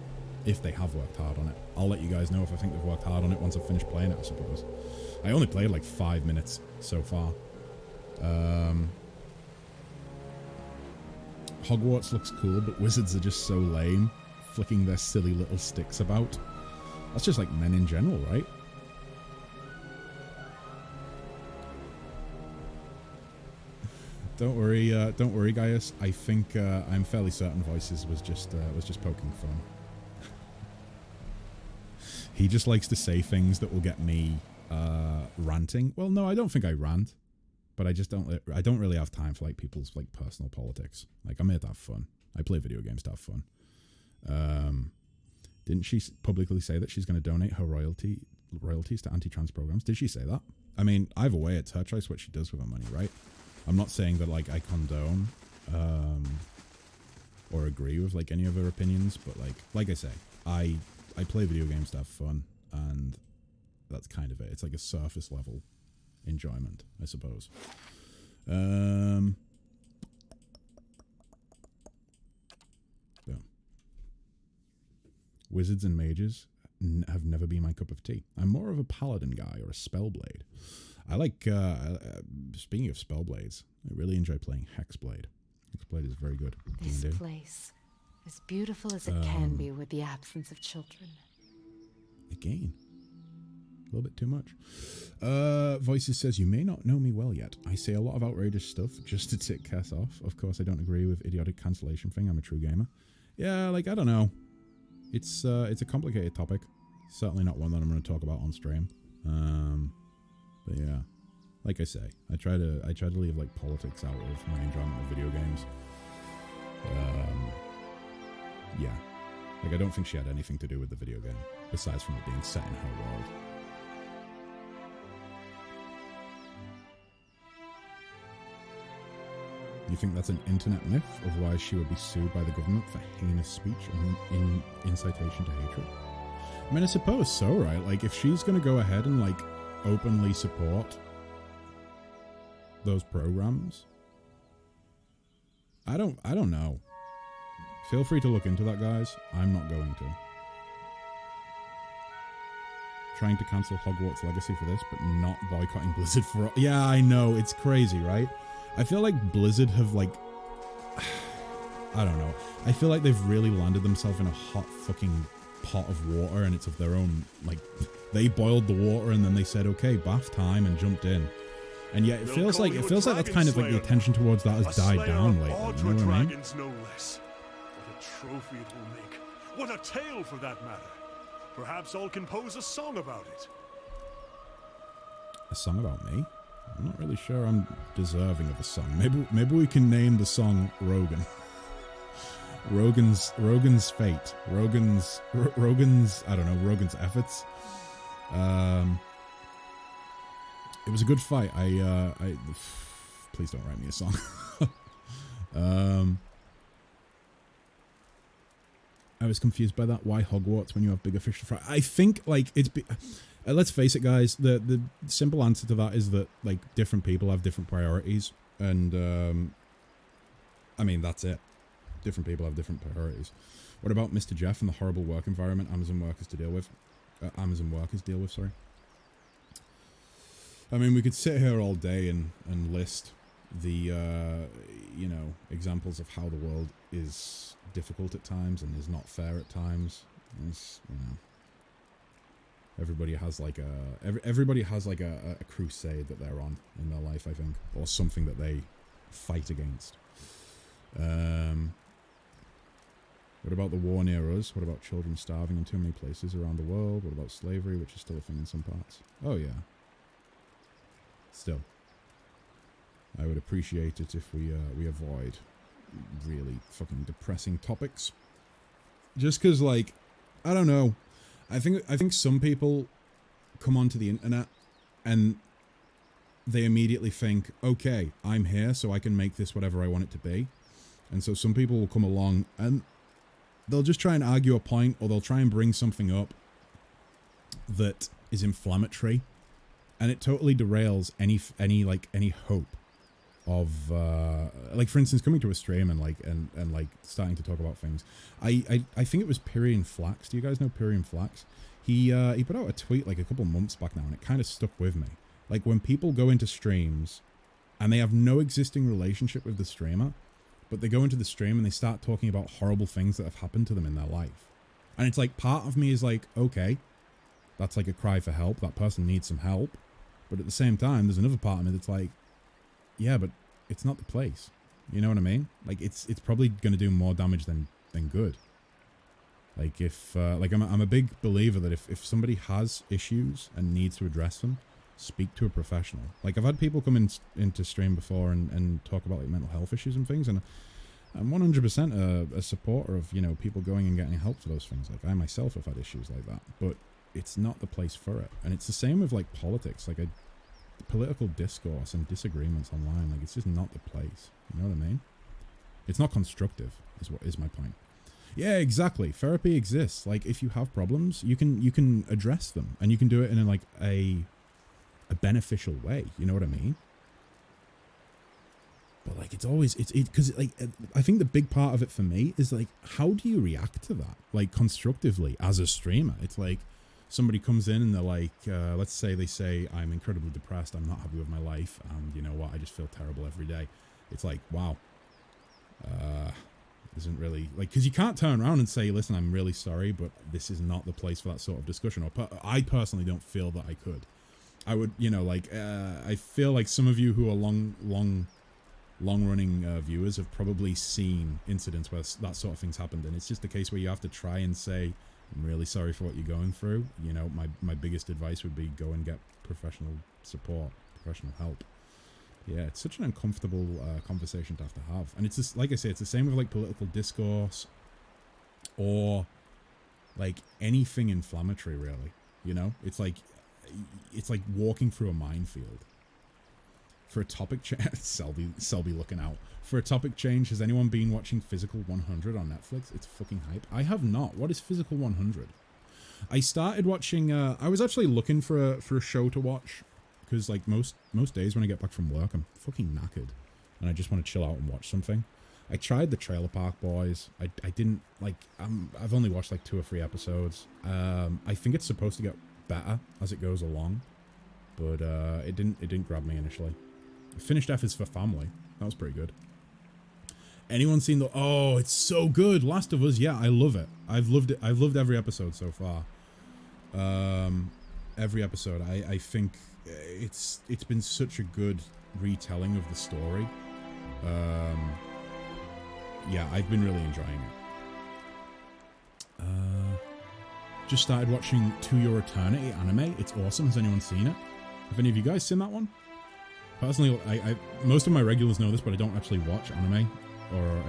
If they have worked hard on it. I'll let you guys know if I think they've worked hard on it once I've finished playing it, I suppose. I only played like 5 minutes so far. Hogwarts looks cool, but wizards are just so lame. Flicking their silly little sticks about. That's just like men in general, right? Don't worry, Gaius. I think I'm fairly certain Voices was just poking fun. He just likes to say things that will get me ranting. Well, no, I don't think I rant, but I don't really have time for like people's like personal politics. Like, I'm here to have fun. I play video games to have fun. Didn't she publicly say that she's going to donate her royalties to anti-trans programs? Did she say that? I mean, either way, it's her choice what she does with her money, right? I'm not saying that like I condone or agree with like any of her opinions, but like I say, I play video games to have fun, and that's kind of it. It's like a surface level enjoyment, I suppose. Yeah. Wizards and mages have never been my cup of tea. I'm more of a paladin guy or a spellblade. I like, speaking of spellblades, I really enjoy playing Hexblade. Hexblade is very good. This place, as beautiful as it can be with the absence of children. Again, a little bit too much. Voices says, you may not know me well yet. I say a lot of outrageous stuff just to tick Cass off. Of course, I don't agree with idiotic cancellation thing. I'm a true gamer. Yeah, like, I don't know. It's a complicated topic. Certainly not one that I'm going to talk about on stream. But yeah, like I say, I try to leave like politics out of my enjoyment of video games. Yeah, like I don't think she had anything to do with the video game besides from it being set in her world. You think that's an internet myth of why she would be sued by the government for heinous speech and incitation to hatred? I mean, I suppose so, right? Like, if she's going to go ahead and like openly support those programs, I don't know. Feel free to look into that, guys. I'm not going to. Trying to cancel Hogwarts Legacy for this, but not boycotting Blizzard for... Yeah, I know. It's crazy, right? I feel like Blizzard have, like... I don't know. I feel like they've really landed themselves in a hot fucking pot of water, and it's of their own... Like, they boiled the water, and then they said, okay, bath time, and jumped in. And yet, it feels like that's kind of like the attention towards that has died down lately. You know what I mean? No less. What a trophy it will make. What a tale, for that matter. Perhaps I'll compose a song about it. A song about me? I'm not really sure I'm deserving of a song. Maybe we can name the song Rogan. Rogan's fate. Rogan's I don't know, Rogan's efforts. It was a good fight. I please don't write me a song. I was confused by that. Why Hogwarts when you have bigger fish to fry? I think like let's face it, guys. The simple answer to that is that like different people have different priorities, and I mean that's it. Different people have different priorities. What about Mr. Jeff and the horrible work environment Amazon workers deal with? Sorry. I mean, we could sit here all day and list the you know, examples of how the world is difficult at times and is not fair at times. It's, you know, everybody has like a crusade that they're on in their life, I think, or something that they fight against. What about the war near us? What about children starving in too many places around the world? What about slavery, which is still a thing in some parts? Oh yeah. Still, I would appreciate it if we avoid really fucking depressing topics. Just because, like, I don't know. I think some people come onto the internet and they immediately think, okay, I'm here, so I can make this whatever I want it to be. And so some people will come along and they'll just try and argue a point, or they'll try and bring something up that is inflammatory, and it totally derails any hope of like, for instance, coming to a stream and like starting to talk about things. I think it was Pyrian Flax. Do you guys know Pyrian Flax? He put out a tweet like a couple months back now, and it kind of stuck with me. Like, when people go into streams and they have no existing relationship with the streamer, but they go into the stream and they start talking about horrible things that have happened to them in their life. And it's like, part of me is like, okay, that's like a cry for help. That person needs some help. But at the same time, there's another part of me that's like, yeah, but it's not the place. You know what I mean? Like, it's probably going to do more damage than good. Like, if, like, I'm a big believer that if somebody has issues and needs to address them, speak to a professional. Like, I've had people come into stream before and talk about like mental health issues and things, and I'm 100% a supporter of, you know, people going and getting help for those things. Like, I myself have had issues like that, but it's not the place for it. And it's the same with like politics, like political discourse and disagreements online. Like, it's just not the place. You know what I mean? It's not constructive, is my point. Yeah, exactly. Therapy exists. Like, if you have problems, you can address them, and you can do it in like a beneficial way. You know what I mean? But like, it's always because like, I think the big part of it for me is like, how do you react to that, like, constructively as a streamer? It's like, somebody comes in and they're like, let's say they say, I'm incredibly depressed, I'm not happy with my life, and you know what, I just feel terrible every day. It's like, wow, isn't really, like, because you can't turn around and say, listen, I'm really sorry, but this is not the place for that sort of discussion. Or I personally don't feel that I could. I would, you know, like, I feel like some of you who are long-running viewers have probably seen incidents where that sort of thing's happened, and it's just a case where you have to try and say, I'm really sorry for what you're going through. You know, my biggest advice would be go and get professional support, professional help. Yeah, it's such an uncomfortable conversation to have. And it's just, like I say, it's the same with like political discourse or like anything inflammatory, really. You know, it's like walking through a minefield. For a topic change, Selby looking out. For a topic change, has anyone been watching Physical 100 on Netflix? It's fucking hype. I have not. What is Physical 100? I started watching. I was actually looking for a show to watch, because like most days when I get back from work, I'm fucking knackered, and I just want to chill out and watch something. I tried the Trailer Park Boys. I didn't like. I've only watched like 2 or 3 episodes. I think it's supposed to get better as it goes along, but it didn't grab me initially. I finished F is for Family. That was pretty good. Anyone seen the... Oh, it's so good. Last of Us. Yeah, I love it. I've loved it. I've loved every episode so far. Every episode. I think it's been such a good retelling of the story. Yeah, I've been really enjoying it. Just started watching To Your Eternity anime. It's awesome. Has anyone seen it? Have any of you guys seen that one? Personally, I most of my regulars know this, but I don't actually watch anime, or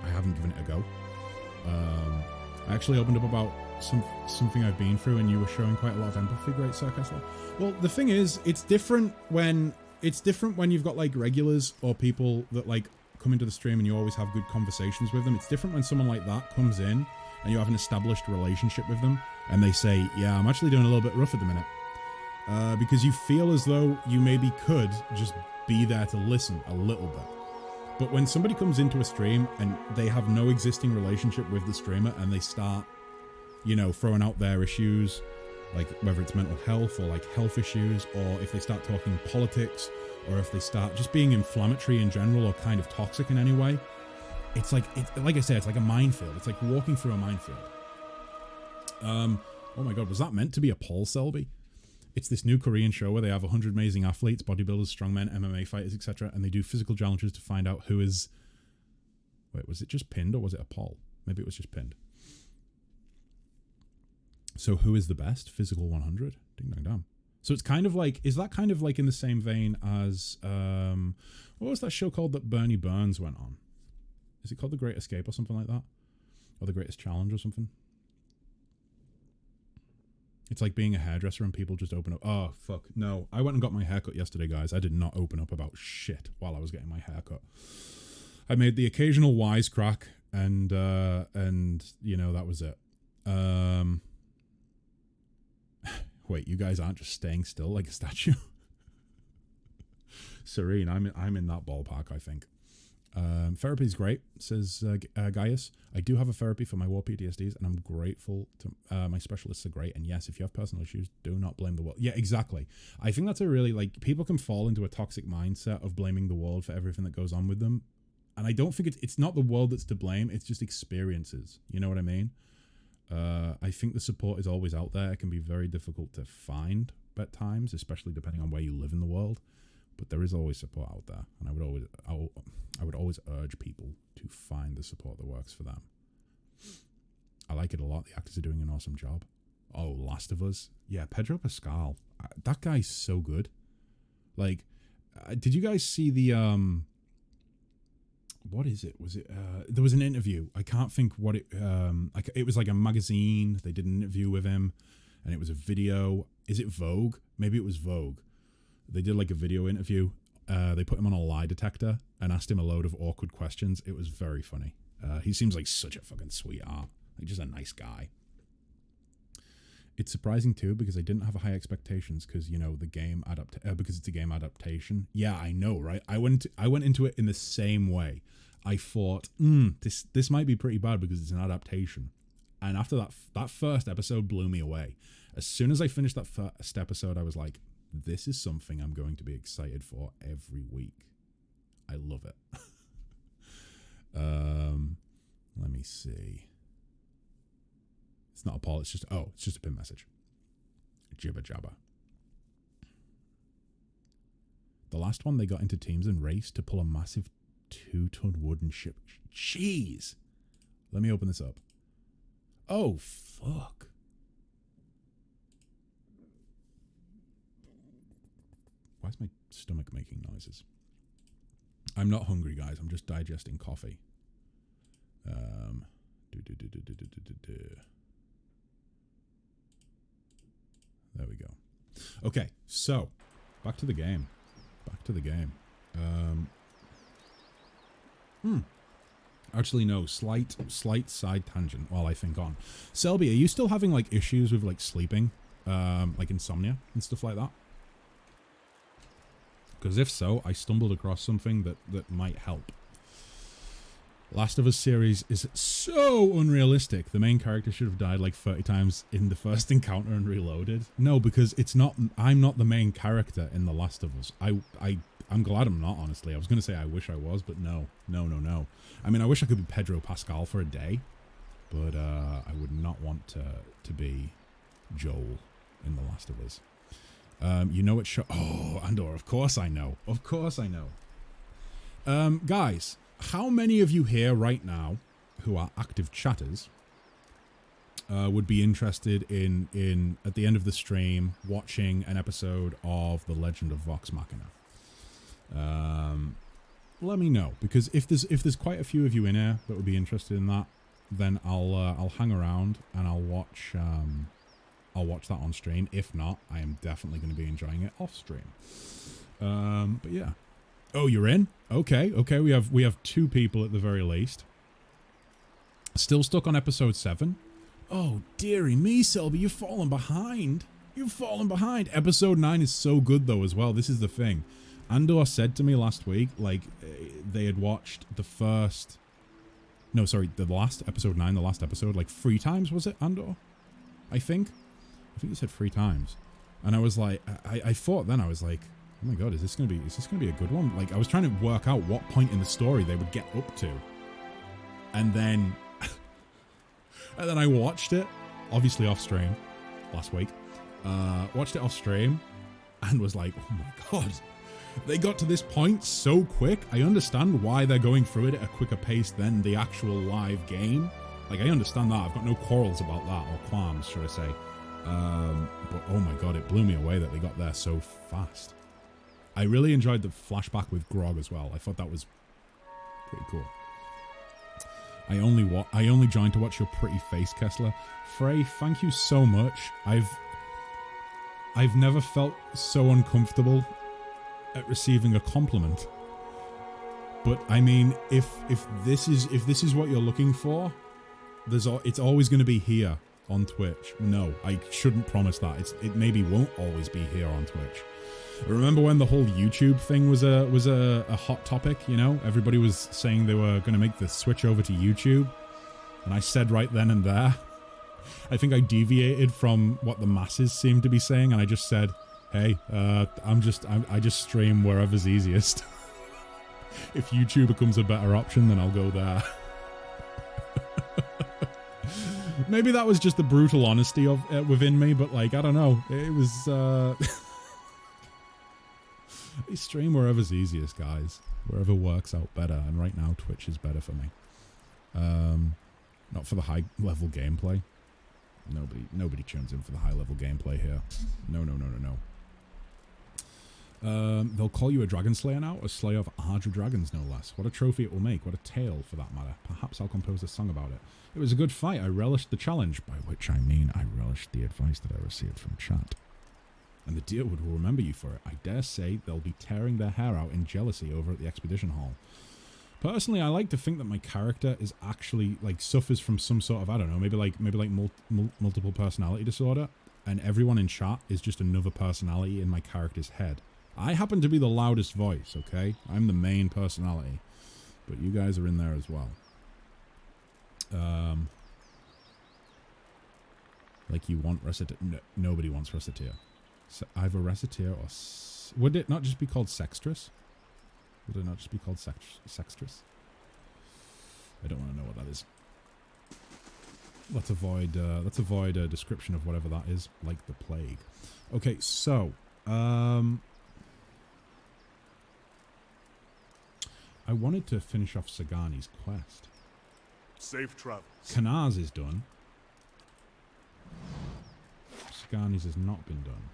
I haven't given it a go. I actually opened up about something I've been through, and you were showing quite a lot of empathy, Great Sir Kessler. Well, the thing is, it's different when you've got like regulars or people that like come into the stream and you always have good conversations with them. It's different when someone like that comes in and you have an established relationship with them, and they say, "Yeah, I'm actually doing a little bit rough at the minute." because you feel as though you maybe could just be there to listen a little bit. But when somebody comes into a stream and they have no existing relationship with the streamer and they start, you know, throwing out their issues, like whether it's mental health or like health issues, or if they start talking politics, or if they start just being inflammatory in general or kind of toxic in any way, it's like, like I said, it's like a minefield. It's like walking through a minefield. Oh my God, was that meant to be a Paul Selby? It's this new Korean show where they have 100 amazing athletes, bodybuilders, strongmen, MMA fighters, etc. And they do physical challenges to find out who is... Wait, was it just pinned or was it a poll? Maybe it was just pinned. So who is the best? Physical 100? Ding dong dong. So it's kind of like... Is that kind of like in the same vein as... what was that show called that Bernie Burns went on? Is it called The Great Escape or something like that? Or The Greatest Challenge or something? It's like being a hairdresser and people just open up. Oh, fuck. No. I went and got my haircut yesterday, guys. I did not open up about shit while I was getting my haircut. I made the occasional wisecrack and you know, that was it. Wait, you guys aren't just staying still like a statue? Serene, I'm in that ballpark, I think. Therapy is great, says Gaius. I do have a therapy for my war PTSDs, and I'm grateful to my specialists are great. And yes, if you have personal issues, do not blame the world. Yeah, exactly. I think that's a really, like, people can fall into a toxic mindset of blaming the world for everything that goes on with them. And I don't think it's not the world that's to blame. It's just experiences. You know what I mean? I think the support is always out there. It can be very difficult to find at times, especially depending on where you live in the world. But there is always support out there, and I would always urge people to find the support that works for them. I like it a lot. The actors are doing an awesome job. Oh, Last of Us. Yeah, Pedro Pascal. That guy's so good. Like, did you guys see the what is it? Was it there was an interview. I can't think what it it was like a magazine. They did an interview with him, and it was a video. Is it Vogue? Maybe it was Vogue. They did like a video interview. They put him on a lie detector and asked him a load of awkward questions. It was very funny. He seems like such a fucking sweetheart. Like, just a nice guy. It's surprising too because I didn't have high expectations because, you know, the game because it's a game adaptation. Yeah, I know, right? I went into it in the same way. I thought, this might be pretty bad because it's an adaptation. And after that first episode blew me away. As soon as I finished that first episode, I was like, this is something I'm going to be excited for every week. I love it. Let me see. It's not a poll, it's just a pin message. Jibber jabber. The last one, they got into teams and raced to pull a massive 2-ton wooden ship. Jeez. Let me open this up. Oh, fuck. Why is my stomach making noises? I'm not hungry, guys. I'm just digesting coffee. There we go. Okay, so back to the game. Actually, no. Slight side tangent while I think on. Selby, are you still having like issues with like sleeping, like insomnia and stuff like that? Because if so, I stumbled across something that might help. Last of Us series is so unrealistic. The main character should have died like 30 times in the first encounter and reloaded. No, because it's not. I'm not the main character in The Last of Us. I'm glad I'm not, honestly. I was going to say I wish I was, but no. I mean, I wish I could be Pedro Pascal for a day, but I would not want to be Joel in The Last of Us. You know what show? Oh, Andor. Of course I know. Guys, how many of you here right now who are active chatters would be interested in at the end of the stream watching an episode of The Legend of Vox Machina? Let me know, because if there's quite a few of you in here that would be interested in that, then I'll hang around and I'll watch that on stream. If not, I am definitely going to be enjoying it off stream. But yeah. Oh, you're in? Okay. We have 2 people at the very least. Still stuck on episode 7. Oh, dearie me, Selby, you've fallen behind. You've fallen behind. Episode 9 is so good though as well. This is the thing. Andor said to me last week, like, they had watched the first... No, sorry, the last episode 9, the last episode, like 3 times, was it, Andor? I think he said 3 times. And I was like, I thought then, I was like, oh my god, is this gonna be a good one? Like, I was trying to work out what point in the story they would get up to. And then I watched it, obviously off stream, last week. Watched it off stream and was like, oh my god, they got to this point so quick. I understand why they're going through it at a quicker pace than the actual live game. Like, I understand that. I've got no quarrels about that, or qualms, should I say. But oh my god, it blew me away that they got there so fast. I really enjoyed the flashback with Grog as well. I thought that was pretty cool. I only joined to watch your pretty face, Kessler. Frey, thank you so much. I've never felt so uncomfortable at receiving a compliment. But I mean, if this is what you're looking for, it's always going to be here on Twitch. No, I shouldn't promise that. It maybe won't always be here on Twitch. Remember when the whole YouTube thing was a hot topic, you know? Everybody was saying they were going to make the switch over to YouTube. And I said right then and there, I think I deviated from what the masses seemed to be saying, and I just said, hey, I just stream wherever's easiest. If YouTube becomes a better option, then I'll go there. Maybe that was just the brutal honesty of within me, but like, I don't know. It was I stream wherever's easiest, guys. Wherever works out better, and right now Twitch is better for me. Not for the high level gameplay. Nobody tunes in for the high level gameplay here. No. They'll call you a Dragon Slayer now, a slayer of Ardra dragons, no less. What a trophy it will make, what a tale for that matter. Perhaps I'll compose a song about it. It was a good fight, I relished the challenge, by which I mean I relished the advice that I received from chat. And the Deerwood will remember you for it. I dare say they'll be tearing their hair out in jealousy over at the Expedition Hall. Personally, I like to think that my character is actually, like, suffers from some sort of, I don't know, maybe like multiple personality disorder, and everyone in chat is just another personality in my character's head. I happen to be the loudest voice, okay? I'm the main personality, but you guys are in there as well. Like, you want Reciteer? No, nobody wants Reciteer. So either Reciteer or... Would it not just be called Sextress? Would it not just be called Sextress? I don't want to know what that is. Let's avoid a description of whatever that is, like the plague. Okay, so... I wanted to finish off Sagani's quest. Safe travels. Kanaz is done. Sagani's has not been done.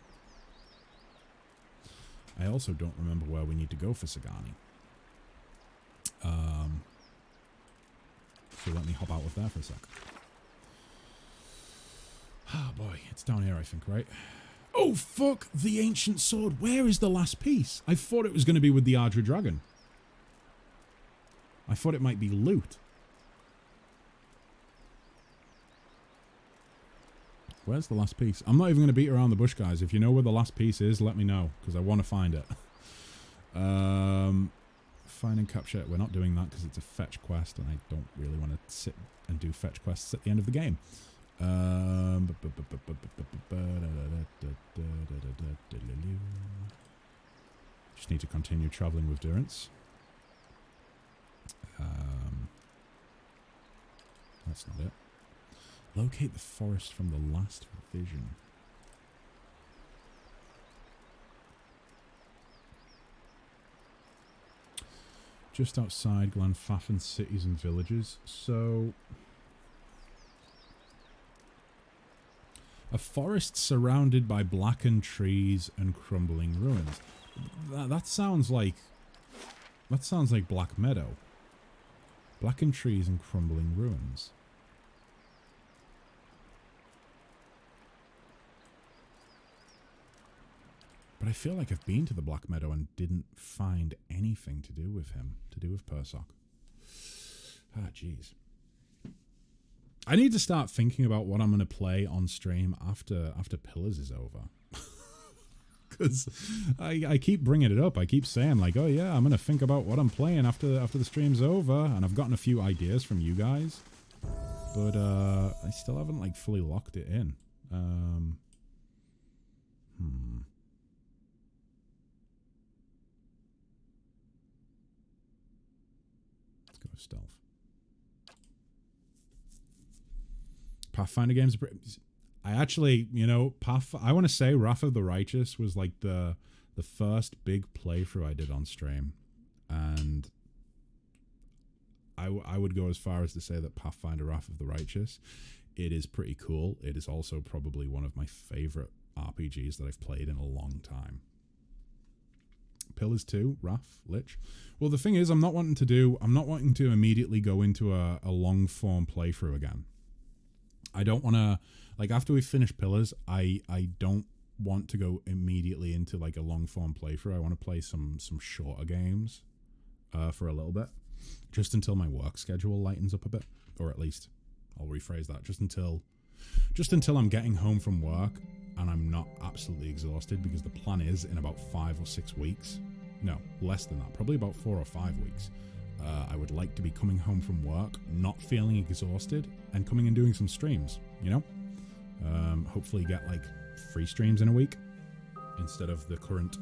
I also don't remember where we need to go for Sagani. So let me hop out of there for a sec. Oh boy, it's down here I think, right? Oh fuck, the ancient sword. Where is the last piece? I thought it was going to be with the Ardra dragon. I thought it might be loot. Where's the last piece? I'm not even going to beat around the bush, guys. If you know where the last piece is, let me know, because I want to find it. Find and capture. We're not doing that because it's a fetch quest, and I don't really want to sit and do fetch quests at the end of the game. Just need to continue traveling with Durance. That's not it. Locate the forest from the last vision. Just outside Glenfaffin cities and villages. So... a forest surrounded by blackened trees and crumbling ruins. That sounds like... that sounds like Black Meadow. Blackened trees and crumbling ruins. But I feel like I've been to the Black Meadow and didn't find anything to do with him, to do with Persoc. Ah, jeez. I need to start thinking about what I'm going to play on stream after Pillars is over. Because I keep bringing it up. I keep saying like, oh yeah, I'm going to think about what I'm playing after the stream's over. And I've gotten a few ideas from you guys. But I still haven't like fully locked it in. Let's go with stealth. Pathfinder games. I actually, you know, I want to say Wrath of the Righteous was like the first big playthrough I did on stream, and I would go as far as to say that Pathfinder Wrath of the Righteous, it is pretty cool. It is also probably one of my favorite RPGs that I've played in a long time. Pillars 2, Wrath, Lich. Well, the thing is, I'm not wanting to immediately go into a long form playthrough again. I don't want to, like, after we finish Pillars, I don't want to go immediately into like a long form playthrough. I want to play some shorter games for a little bit, just until my work schedule lightens up a bit, or at least I'll rephrase that, just until I'm getting home from work and I'm not absolutely exhausted, because the plan is in about 5 or 6 weeks, no, less than that, probably about 4 or 5 weeks, I would like to be coming home from work, not feeling exhausted, and coming and doing some streams, you know? Hopefully get like 3 streams in a week instead of the current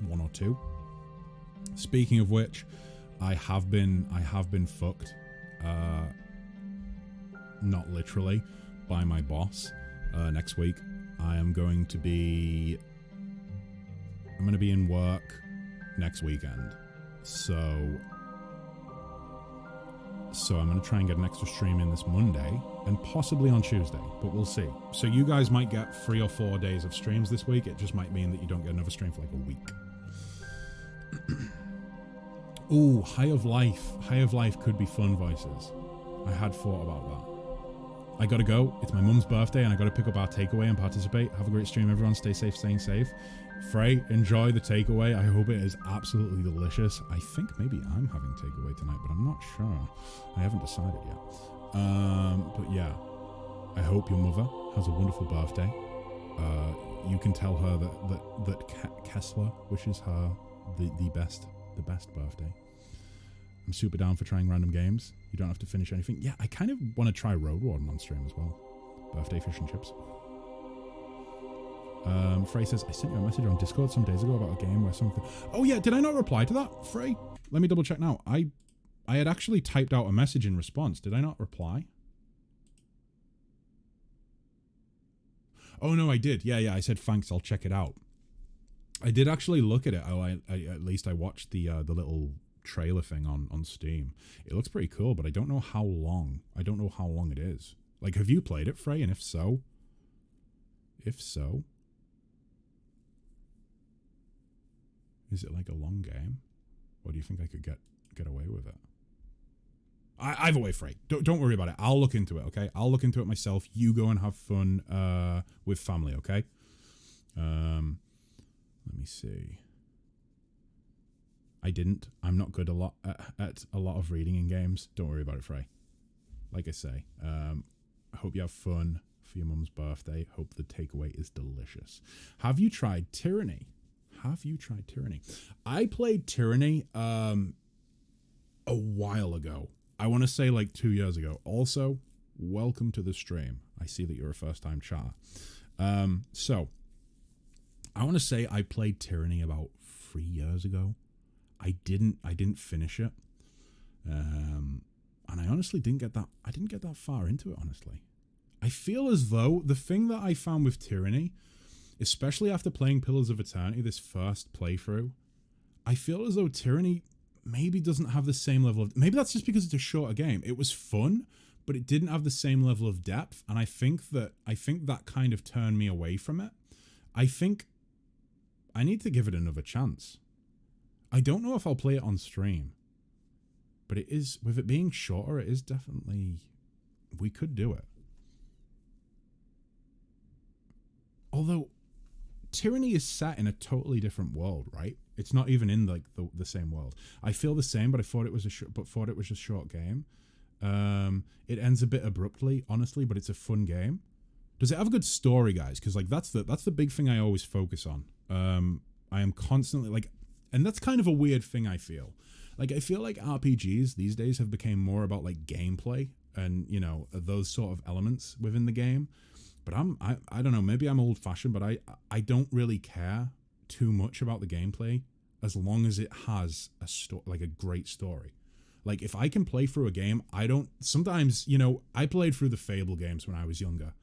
1 or 2. Speaking of which, I have been fucked, not literally, by my boss. Next week I'm going to be in work next weekend, so I'm going to try and get an extra stream in this Monday and possibly on Tuesday, but we'll see. So you guys might get 3 or 4 days of streams this week. It just might mean that you don't get another stream for like a week. Ooh, High of Life. High of Life could be fun, Voices. I had thought about that. I gotta go. It's my mum's birthday and I gotta pick up our takeaway and participate. Have a great stream, everyone. Stay safe, staying safe. Frey, enjoy the takeaway. I hope it is absolutely delicious. I think maybe I'm having takeaway tonight, but I'm not sure. I haven't decided yet. But yeah, I hope your mother has a wonderful birthday. You can tell her that Kessler wishes her the best birthday. I'm super down for trying random games. You don't have to finish anything. Yeah, I kind of want to try Road Warden on stream as well. Birthday fish and chips. Frey says, I sent you a message on Discord some days ago about a game where something... Oh yeah, did I not reply to that, Frey? Let me double check now. I had actually typed out a message in response. Did I not reply? Oh no, I did. Yeah, I said thanks, I'll check it out. I did actually look at it. At least I watched the little trailer thing on Steam. It looks pretty cool, but I don't know how long. I don't know how long it is. Like, have you played it, Frey? And if so, is it like a long game? Or do you think I could get away with it? Either way, Frey, don't worry about it. I'll look into it, okay? I'll look into it myself. You go and have fun with family, okay? Let me see. I'm not good at a lot of reading in games. Don't worry about it, Frey. Like I say, I hope you have fun for your mum's birthday. Hope the takeaway is delicious. Have you tried Tyranny? I played Tyranny a while ago. I want to say like 2 years ago. Also, welcome to the stream. I see that you're a first-time chatter. So, I want to say I played Tyranny about 3 years ago. I didn't finish it. And I honestly didn't get that far into it, honestly. I feel as though the thing that I found with Tyranny, especially after playing Pillars of Eternity, this first playthrough, I feel as though Tyranny maybe doesn't have the same level of... Maybe that's just because it's a shorter game. It was fun, but it didn't have the same level of depth, and I think that kind of turned me away from it. I think I need to give it another chance. I don't know if I'll play it on stream, but it is, with it being shorter, it is definitely... We could do it. Although, Tyranny is set in a totally different world, right? It's not even in like the same world. I feel the same, but I thought it was a short game. It ends a bit abruptly, honestly, but it's a fun game. Does it have a good story, guys? Because like that's the big thing I always focus on. I am constantly like, and that's kind of a weird thing I feel. Like I feel like RPGs these days have become more about like gameplay and, you know, those sort of elements within the game. But I don't know, maybe I'm old fashioned, but I don't really care too much about the gameplay as long as it has a great story. Like if I can play through a game, sometimes, you know, I played through the Fable games when I was younger.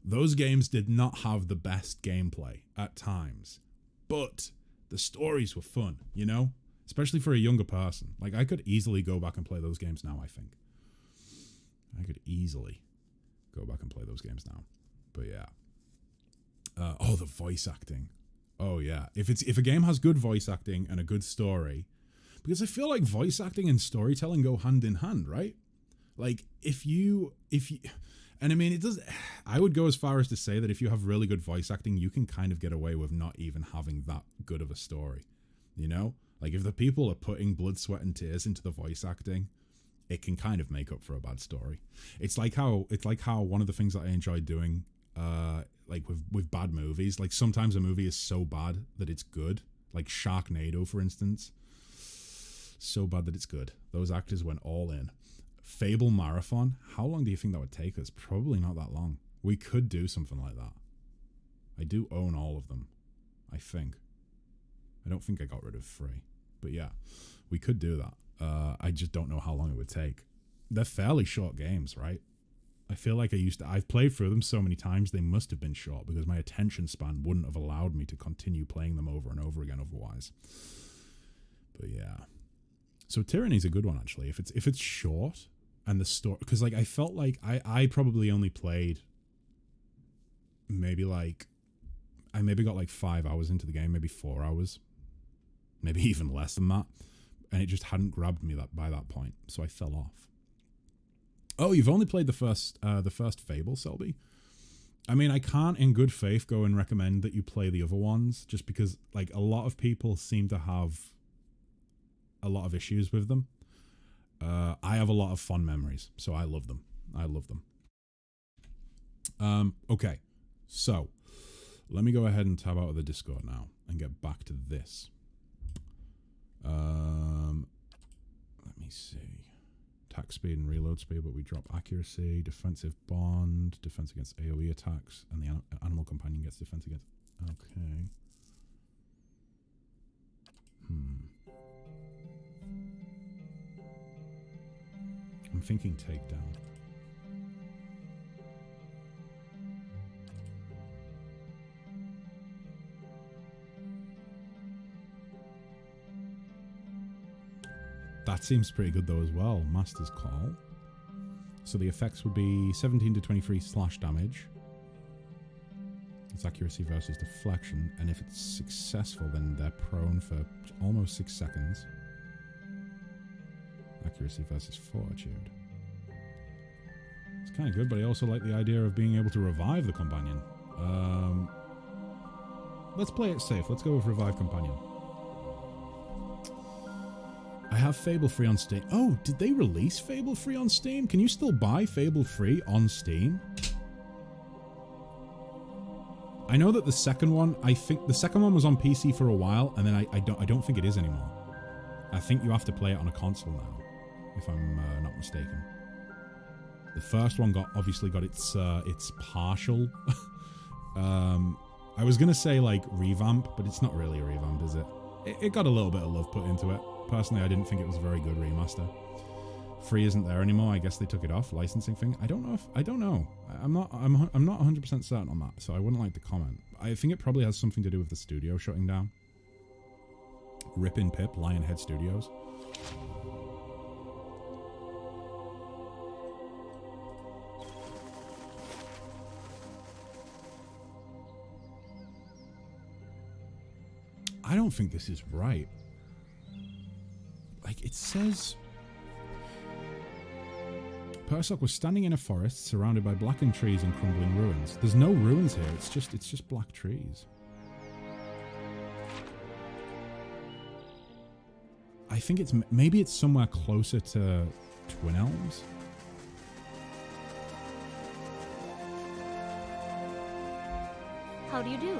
Those games did not have the best gameplay at times, but the stories were fun, you know, especially for a younger person. Like I could easily go back and play those games now. I think I could easily go back and play those games now. But yeah. The voice acting. Oh yeah. If a game has good voice acting and a good story, because I feel like voice acting and storytelling go hand in hand, right? Like if you and I mean, I would go as far as to say that if you have really good voice acting, you can kind of get away with not even having that good of a story, you know? Like if the people are putting blood, sweat and tears into the voice acting, it can kind of make up for a bad story. It's like how one of the things that I enjoy doing, like with bad movies, like sometimes a movie is so bad that it's good, like Sharknado, for instance. So bad that it's good. Those actors went all in. Fable Marathon, how long do you think that would take us? Probably not that long. We could do something like that. I do own all of them, I think. I don't think I got rid of 3. But yeah, we could do that. I just don't know how long it would take. They're fairly short games, right? I feel like I've played through them so many times, they must have been short because my attention span wouldn't have allowed me to continue playing them over and over again otherwise. But yeah. So Tyranny's a good one, actually. If it's short and the story, because like I felt like I probably only played maybe got like 5 hours into the game, maybe 4 hours, maybe even less than that, and it just hadn't grabbed me by that point, so I fell off. Oh, you've only played the first Fable, Selby? I mean, I can't in good faith go and recommend that you play the other ones, just because like a lot of people seem to have a lot of issues with them. I have a lot of fond memories, so I love them. Okay, so let me go ahead and tab out of the Discord now and get back to this. Let me see. Attack speed and reload speed, but we drop accuracy, defensive bond, defense against AoE attacks, and the animal companion gets defense against... Okay. I'm thinking takedown. That seems pretty good though as well. Master's Call. So the effects would be 17 to 23 slash damage. It's accuracy versus deflection, and if it's successful, then they're prone for almost 6 seconds. Accuracy versus fortitude. It's kind of good, but I also like the idea of being able to revive the companion. Let's play it safe. Let's go with revive companion. I have Fable free on Steam. Oh, did they release Fable free on Steam? Can you still buy Fable free on Steam? I know that the second one, I think the second one was on PC for a while, and then I don't think it is anymore. I think you have to play it on a console now, if I'm not mistaken. The first one obviously got its partial. I was gonna say like revamp, but it's not really a revamp, is it? It got a little bit of love put into it. Personally, I didn't think it was a very good remaster. Free isn't there anymore. I guess they took it off. Licensing thing. I don't know. I'm not 100% certain on that, so I wouldn't like to comment. I think it probably has something to do with the studio shutting down. Rippin' Pip, Lionhead Studios. I don't think this is right. Like, it says... Persoc was standing in a forest surrounded by blackened trees and crumbling ruins. There's no ruins here, it's just black trees. I think maybe it's somewhere closer to Twin Elms. How do you do?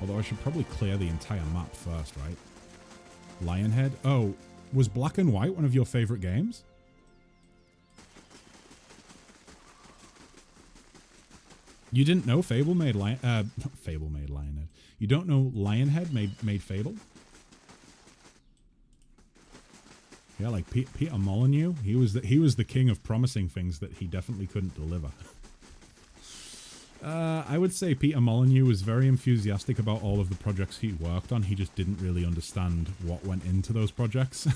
Although I should probably clear the entire map first, right? Lionhead. Oh, was Black and White one of your favorite games? You didn't know Fable made Fable made Lionhead. You don't know Lionhead made Fable? Yeah, like Peter Molyneux, he was the king of promising things that he definitely couldn't deliver. I would say Peter Molyneux was very enthusiastic about all of the projects he worked on. He just didn't really understand what went into those projects.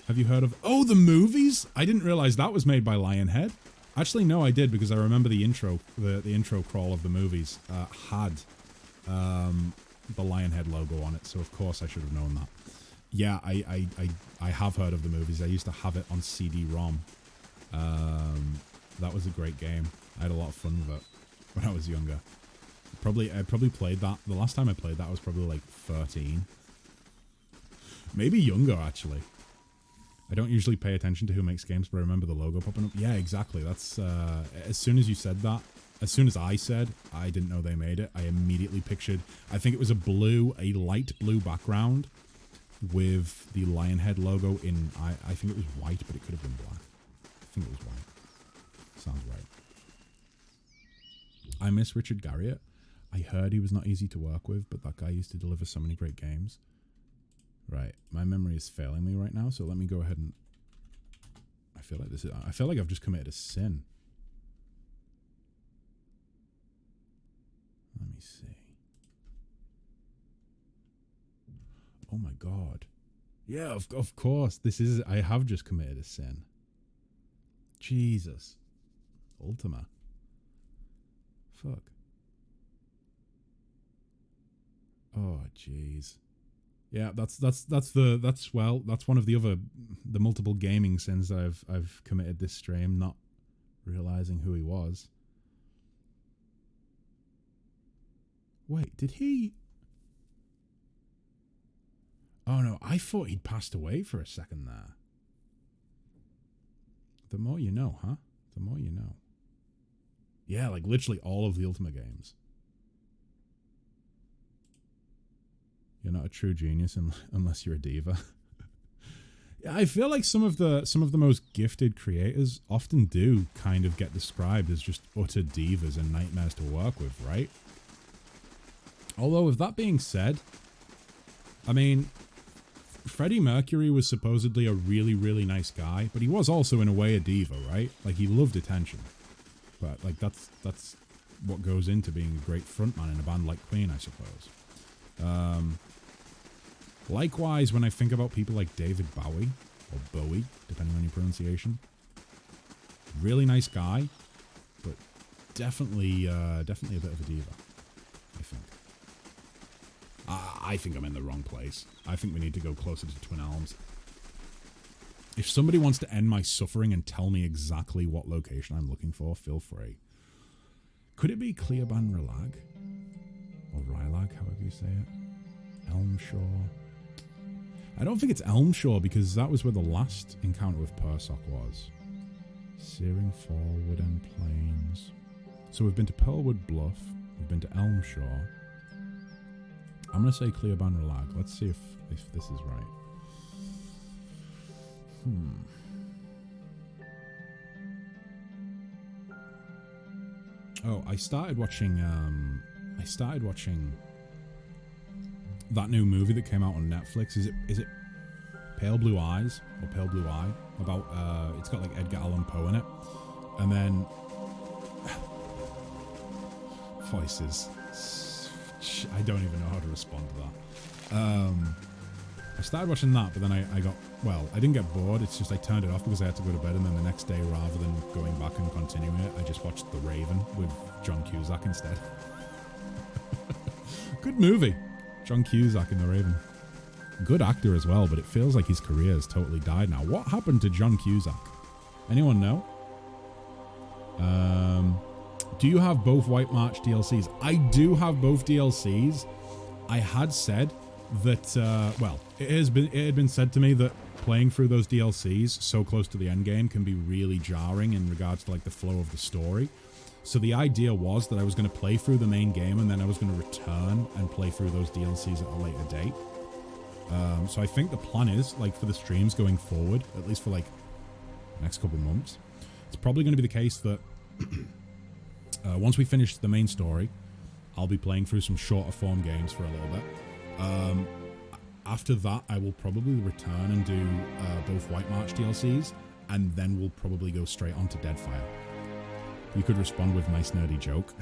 Have you heard of... Oh, the movies? I didn't realize that was made by Lionhead. Actually, no, I did, because I remember the intro, the intro crawl of the movies had the Lionhead logo on it, so of course I should have known that. Yeah, I have heard of the movies. I used to have it on CD-ROM. That was a great game. I had a lot of fun with it when I was younger. I probably played that. The last time I played that was probably like 13. Maybe younger, actually. I don't usually pay attention to who makes games, but I remember the logo popping up. Yeah, exactly. That's as soon as you said that, as soon as I said I didn't know they made it, I immediately pictured, I think it was a light blue background with the Lionhead logo in, I think it was white, but it could have been black. I think it was white. Sounds right. I miss Richard Garriott. I heard he was not easy to work with, but that guy used to deliver so many great games. Right, my memory is failing me right now, so let me go ahead and... I feel like I've just committed a sin. Let me see. Oh my god. Yeah, of course. I have just committed a sin. Jesus. Ultima. Fuck. Oh, jeez. Yeah, that's one of the multiple gaming sins that I've committed this stream, not realizing who he was. Wait, did he? Oh no, I thought he'd passed away for a second there. The more you know, huh? The more you know. Yeah, like literally all of the Ultima games. You're not a true genius unless you're a diva. Yeah, I feel like some of the most gifted creators often do kind of get described as just utter divas and nightmares to work with, right? Although, with that being said, I mean, Freddie Mercury was supposedly a really, really nice guy, but he was also in a way a diva, right? Like, he loved attention. But, like, that's what goes into being a great frontman in a band like Queen, I suppose. Likewise, when I think about people like David Bowie, or Bowie, depending on your pronunciation, really nice guy, but definitely a bit of a diva, I think. I think I'm in the wrong place. I think we need to go closer to Twin Elms. If somebody wants to end my suffering and tell me exactly what location I'm looking for, feel free. Could it be Cleoban Relag? Or Rylag, however you say it? Elmshore? I don't think it's Elmshore because that was where the last encounter with Persoc was. Searing Fall, Woodend Plains. So we've been to Pearlwood Bluff. We've been to Elmshore. I'm going to say Cleoban Relag. Let's see if this is right. Oh, I started watching that new movie that came out on Netflix. Is it Pale Blue Eyes or Pale Blue Eye? About it's got like Edgar Allan Poe in it, and then voices. I don't even know how to respond to that. I started watching that, but then I didn't get bored. It's just I turned it off because I had to go to bed, and then the next day, rather than going back and continuing it, I just watched The Raven with John Cusack instead. Good movie. John Cusack in The Raven. Good actor as well, but it feels like his career has totally died now. What happened to John Cusack? Anyone know? Do you have both White March DLCs? I do have both DLCs. I had said that, well, it had been said to me that playing through those DLCs so close to the end game can be really jarring in regards to like the flow of the story. So the idea was that I was going to play through the main game and then I was going to return and play through those DLCs at a later date. So I think the plan is, like, for the streams going forward, at least for like the next couple months, it's probably going to be the case that once we finish the main story, I'll be playing through some shorter form games for a little bit. After that, I will probably return and do both White March DLCs, and then we'll probably go straight on to Deadfire. You could respond with nice nerdy joke.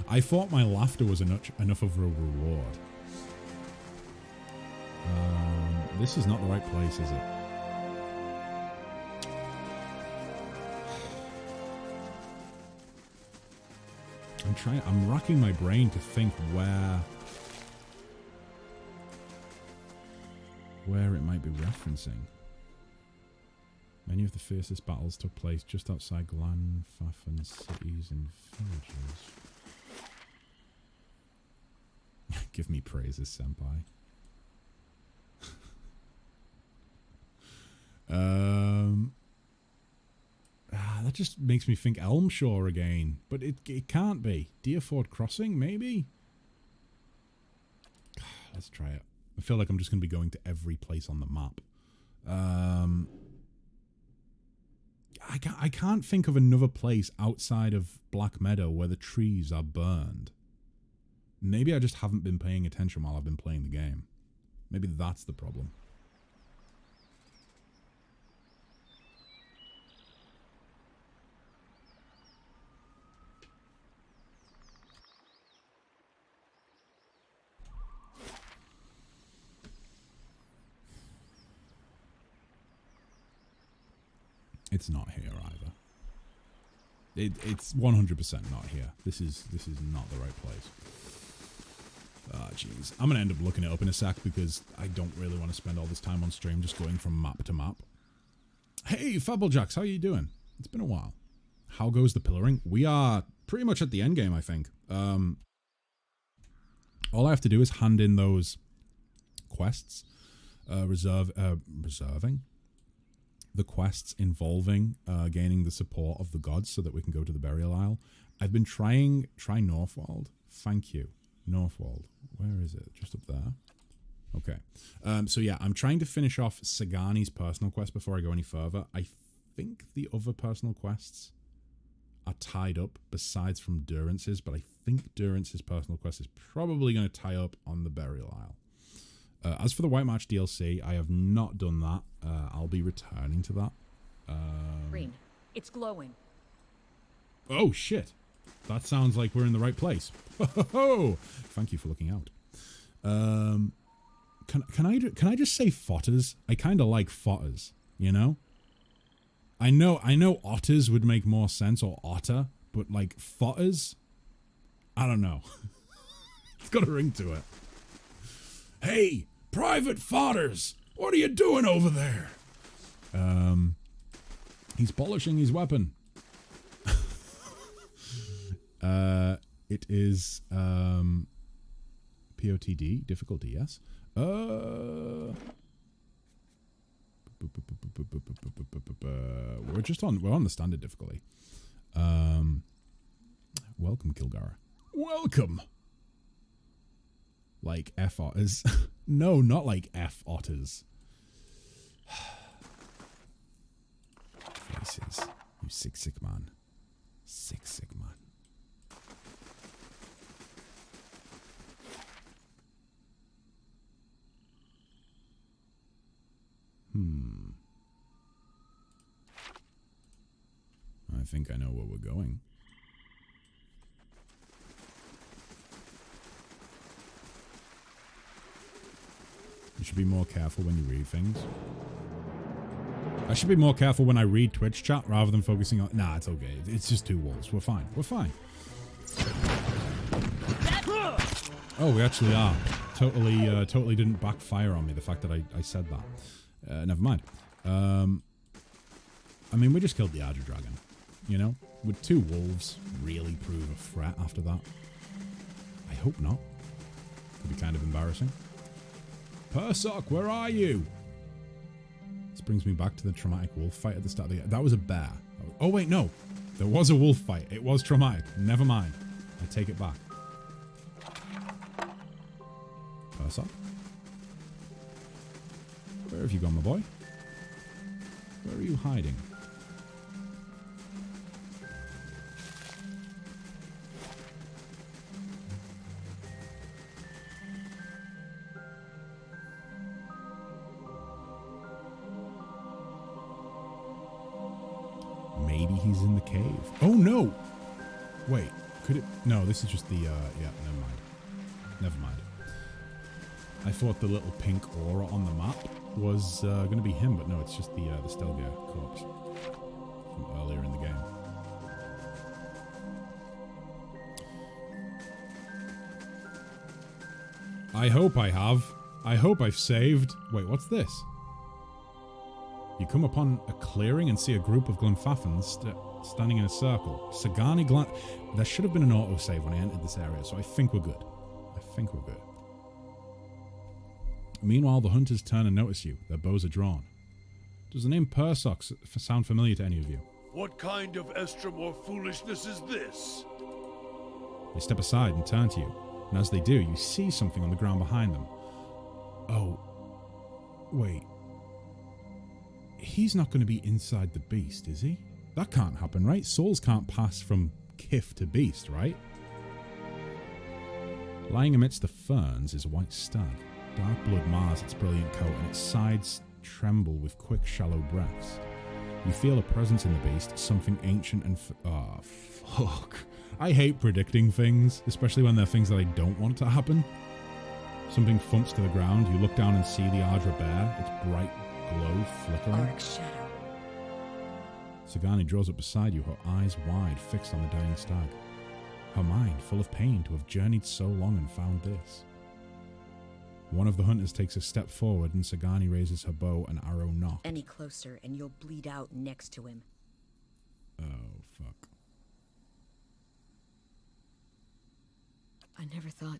I thought my laughter was enough of a reward. This is not the right place, is it? I'm racking my brain to think where it might be referencing. Many of the fiercest battles took place just outside Glanfafen cities and villages. Give me praises, senpai. That just makes me think Elmshore again, but it can't be. Deerford Crossing, maybe? Let's try it. I feel like I'm just going to be going to every place on the map. I can't think of another place outside of Black Meadow where the trees are burned. Maybe I just haven't been paying attention while I've been playing the game. Maybe that's the problem. It's not here either. It's 100% not here. This is not the right place. Ah, jeez. I'm gonna end up looking it up in a sec because I don't really want to spend all this time on stream just going from map to map. Hey, Fabblejacks, how are you doing? It's been a while. How goes the pillaring? We are pretty much at the end game, I think. All I have to do is hand in those quests, reserving the quests involving gaining the support of the gods so that we can go to the Burial Isle. I've been try Northwold. Thank you. Northwold. Where is it? Just up there. Okay. So yeah, I'm trying to finish off Sagani's personal quest before I go any further. I think the other personal quests are tied up besides from Durance's, but I think Durance's personal quest is probably going to tie up on the Burial Isle. As for the White March DLC, I have not done that. I'll be returning to that. Green. It's glowing. Oh, shit. That sounds like we're in the right place. Ho-ho-ho! Thank you for looking out. Can I just say fotters? I kind of like fotters, you know? I know otters would make more sense, or otter, but like fotters? I don't know. It's got a ring to it. Hey, Private Fotters, what are you doing over there? He's polishing his weapon. It is POTD difficulty, yes. We're on the standard difficulty. Welcome, Kilgara. Welcome. Like F otters. No, not like F otters. Faces. You sick man. Sick man. I think I know where we're going. You should be more careful when you read things. I should be more careful when I read Twitch chat rather than focusing on... Nah, it's okay. It's just two wolves. We're fine. We're fine. Oh, we actually are. Totally didn't backfire on me, the fact that I said that. Never mind. I mean, we just killed the Ardra Dragon. You know? Would two wolves really prove a threat after that? I hope not. Could be kind of embarrassing. Persock, where are you? This brings me back to the traumatic wolf fight at the start of the game. That was a bear. Oh, wait, no. There was a wolf fight. It was traumatic. Never mind. I take it back. Persock? Where have you gone, my boy? Where are you hiding? Maybe he's in the cave. Oh, no! Wait, could it... No, this is just the, yeah, never mind. Never mind. I thought the little pink aura on the map was going to be him, but no, it's just the Stelvia corpse from earlier in the game. I hope I have. I hope I've saved. Wait, what's this? You come upon a clearing and see a group of Glenfathans standing in a circle. Sagani Glen... There should have been an autosave when I entered this area, so I think we're good. I think we're good. Meanwhile, the hunters turn and notice you. Their bows are drawn. Does the name Persock sound familiar to any of you? What kind of Estremor foolishness is this? They step aside and turn to you, and as they do, you see something on the ground behind them. Oh, wait. He's not going to be inside the beast, is he? That can't happen, right? Souls can't pass from kith to beast, right? Lying amidst the ferns is a white stag. Dark blood mars its brilliant coat, and its sides tremble with quick, shallow breaths. You feel a presence in the beast, something ancient and... Oh, fuck. I hate predicting things, especially when they're things that I don't want to happen. Something thumps to the ground. You look down and see the Ardra bear, its bright glow flickering. Arc shadow. Sagani draws up beside you, her eyes wide, fixed on the dying stag. Her mind full of pain to have journeyed so long and found this. One of the hunters takes a step forward and Sagani raises her bow and arrow knock. Any closer and you'll bleed out next to him. Oh, fuck. I never thought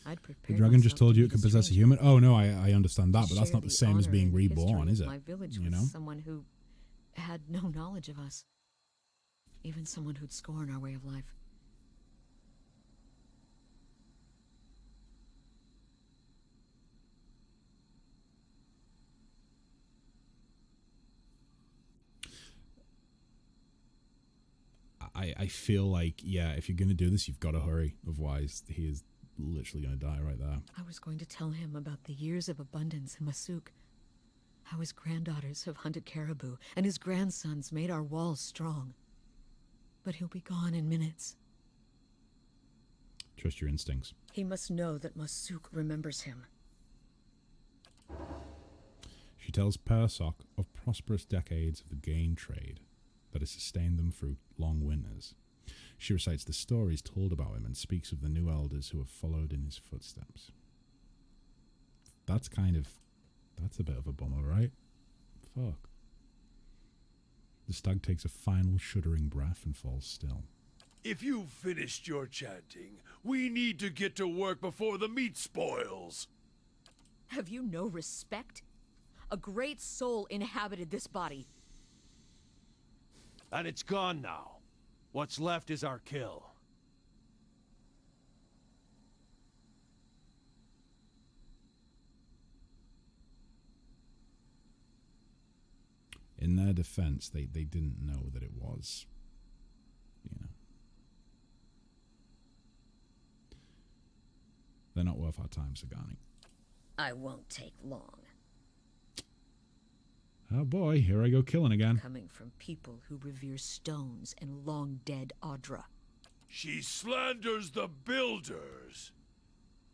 I'd prepare. The dragon just told you it could possess a human? Oh, no, I understand that, but that's not the same as being reborn, is it? My village you was know? someone who had no knowledge of us. Even someone who'd scorn our way of life. I feel like, yeah, if you're going to do this, you've got to hurry. Otherwise, he is literally going to die right there. I was going to tell him about the years of abundance in Masuk. How his granddaughters have hunted caribou, and his grandsons made our walls strong. But he'll be gone in minutes. Trust your instincts. He must know that Masuk remembers him. She tells Persock of prosperous decades of the gain trade that has sustained them through long winters. She recites the stories told about him and speaks of the new elders who have followed in his footsteps. That's a bit of a bummer, right? Fuck. The stag takes a final shuddering breath and falls still. If you've finished your chanting, we need to get to work before the meat spoils. Have you no respect? A great soul inhabited this body. And it's gone now. What's left is our kill. In their defense, they didn't know that it was, you know. They're not worth our time, Sagani. I won't take long. Oh boy, here I go killing again. Coming from people who revere stones and long-dead Ardra. She slanders the builders.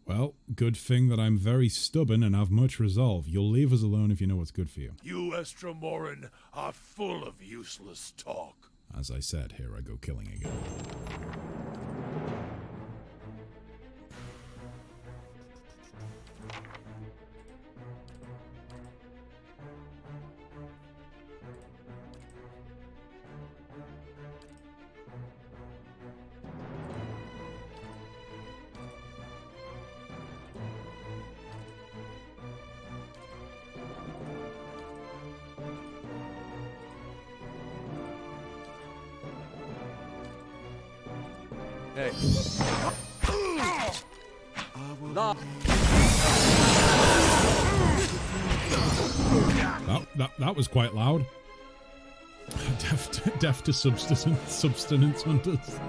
Well, good thing that I'm very stubborn and have much resolve. You'll leave us alone if you know what's good for you. You Estremoran are full of useless talk. As I said, here I go killing again. Hey. That was quite loud. Deaf to substance hunters.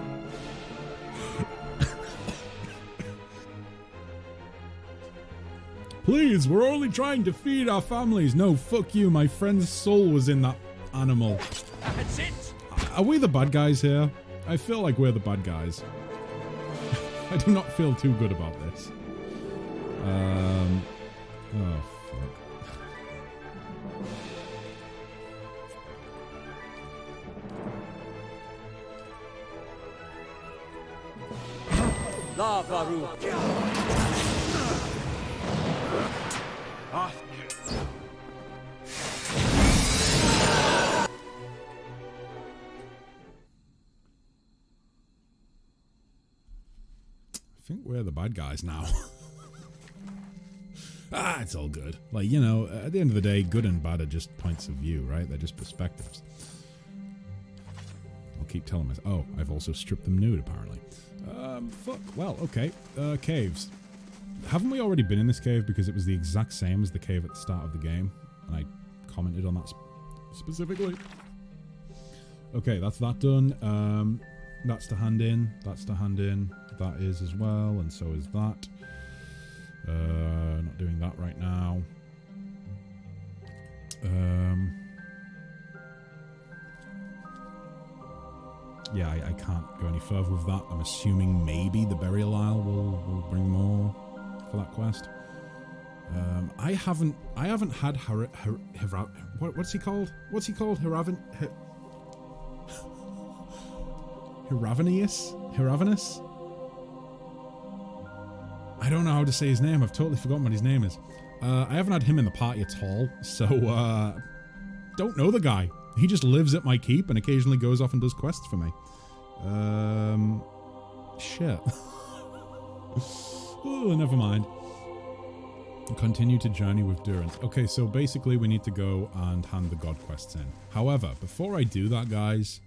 Please, we're only trying to feed our families. No, fuck you. My friend's soul was in that animal. That's it. Are we the bad guys here? I feel like we're the bad guys. I do not feel too good about this. Oh, fuck. La Farouk. I think we're the bad guys now. It's all good. Like, you know, at the end of the day, good and bad are just points of view, right? They're just perspectives. I'll keep telling myself. Oh, I've also stripped them nude, apparently. Fuck. Well, okay. Caves. Haven't we already been in this cave? Because it was the exact same as the cave at the start of the game. And I commented on that specifically. Okay, that's that done. That's to hand in. That's to hand in. That is as well, and so is that. Not doing that right now. Yeah, I can't go any further with that. I'm assuming maybe the Burial Isle will bring more for that quest. I haven't had what's he called? What's he called? Hiravanus? I don't know how to say his name. I've totally forgotten what his name is. I haven't had him in the party at all, so don't know the guy. He just lives at my keep and occasionally goes off and does quests for me. Shit. Oh, never mind. Continue to journey with Durance. Okay, so basically we need to go and hand the god quests in. However, before I do that, guys,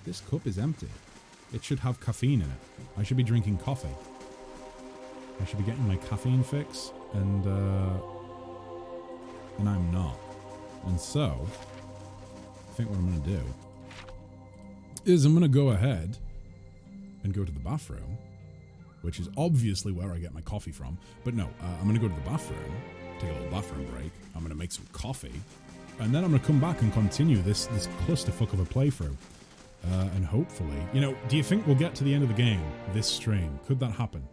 this cup is empty. It should have caffeine in it. I should be drinking coffee. I should be getting my caffeine fix, and I'm not. And so, I think what I'm going to do is I'm going to go ahead and go to the bathroom, which is obviously where I get my coffee from. But no, I'm going to go to the bathroom, take a little bathroom break. I'm going to make some coffee, and then I'm going to come back and continue this clusterfuck of a playthrough. And hopefully, you know, do you think we'll get to the end of the game this stream? Could that happen?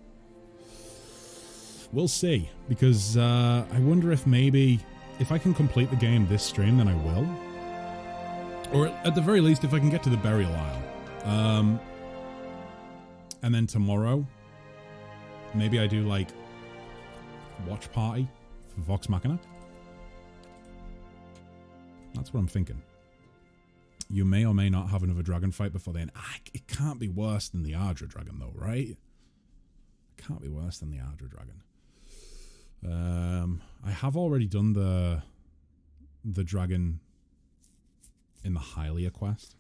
We'll see, because I wonder if maybe if I can complete the game this stream, then I will. Or at the very least, if I can get to the Burial Isle. And then tomorrow, maybe I do like watch party for Vox Machina. That's what I'm thinking. You may or may not have another dragon fight before then. It can't be worse than the Ardra dragon, though, right? It can't be worse than the Ardra dragon. I have already done the dragon in the Hylia quest,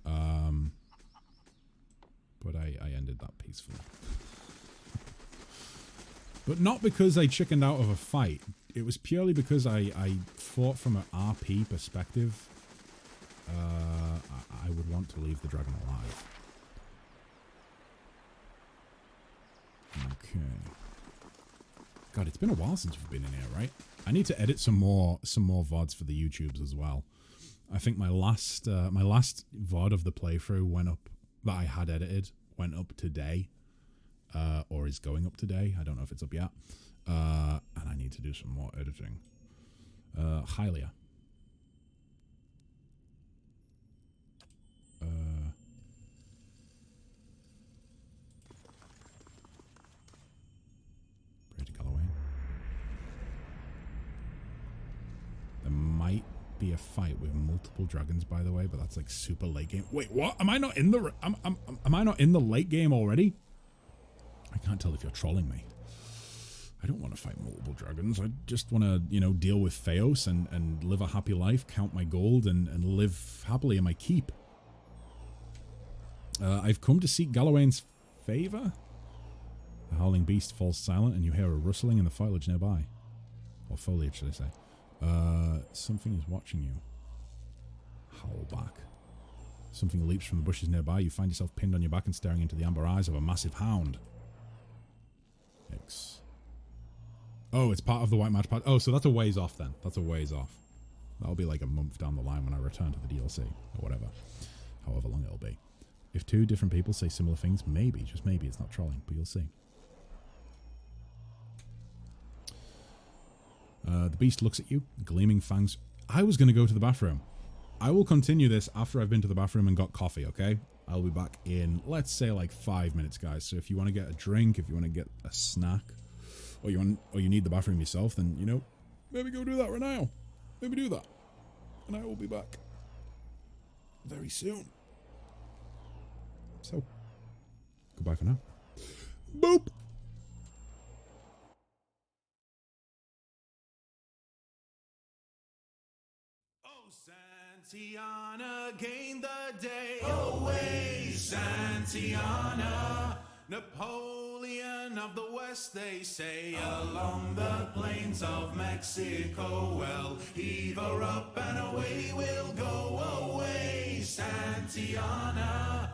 but I ended that peacefully. But not because I chickened out of a fight. It was purely because I fought from an RP perspective. I would want to leave the dragon alive. Okay. God, it's been a while since we've been in here, right? I need to edit some more VODs for the YouTubes as well. I think my last VOD of the playthrough went up, that I had edited, went up today. Or is going up today. I don't know if it's up yet. And I need to do some more editing. Hylia. Brady Galloway. There might be a fight with multiple dragons, by the way, but that's like super late game. Wait, what? Am I not in the? Am I not in the late game already? I can't tell if you're trolling me. I don't want to fight multiple dragons. I just want to, you know, deal with Theos and live a happy life, count my gold, and live happily in my keep. I've come to seek Gallowayne's favor. The howling beast falls silent and you hear a rustling in the foliage nearby. Or foliage, should I say. Something is watching you. Howl back. Something leaps from the bushes nearby. You find yourself pinned on your back and staring into the amber eyes of a massive hound. X. Oh, it's part of the White Match part. Oh, so that's a ways off then. That's a ways off. That'll be like a month down the line when I return to the DLC. Or whatever. However long it'll be. If two different people say similar things, maybe, just maybe, it's not trolling, but you'll see. The beast looks at you, gleaming fangs. I was going to go to the bathroom. I will continue this after I've been to the bathroom and got coffee, okay? I'll be back in, let's say, like 5 minutes, guys. So if you want to get a drink, if you want to get a snack, or you need the bathroom yourself, then, you know, maybe go do that right now. Maybe do that. And I will be back very soon. So, goodbye for now. Boop! Santiana gained the day away, Santiana, Napoleon of the West, they say, along the plains of Mexico. Well, heave her up and away we'll go away, Santiana.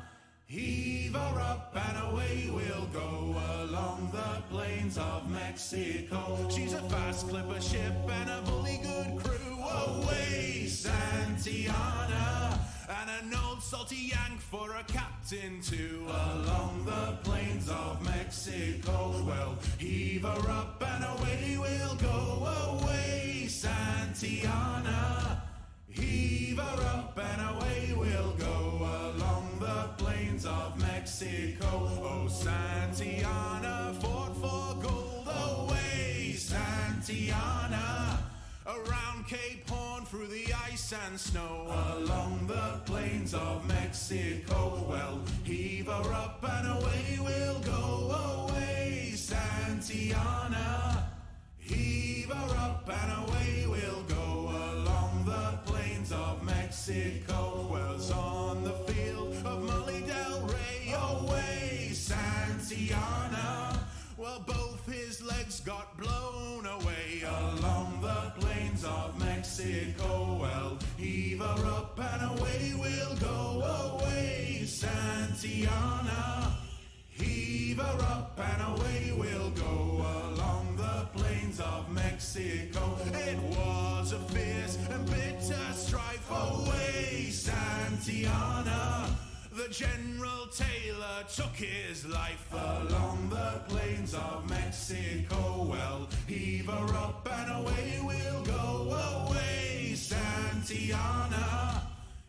Heave her up and away we'll go along the plains of Mexico. She's a fast clipper ship and a bully good crew. Away, Santiana, and an old salty yank for a captain too. Along the plains of Mexico. Well, heave her up and away we'll go away, Santiana. Heave her up and away we'll go along the plains of Mexico. Oh, Santiana fought for gold. Away, Santiana. Around Cape Horn through the ice and snow. Along the plains of Mexico. Well, heave her up and away we'll go away, Santiana. Heave her up and away we'll go along the plains of Mexico. Well's on the field of Molly Del Rey. Away, Santiana. Well, both his legs got blown away along the plains of Mexico. Well, heave her up and away we'll go away, Santiana. Heave her up and away we'll go along the plains of Mexico. It was a fierce and bitter strife. Away, Santiana. The General Taylor took his life along the plains of Mexico. Well, heave her up and away we'll go away, Santiana.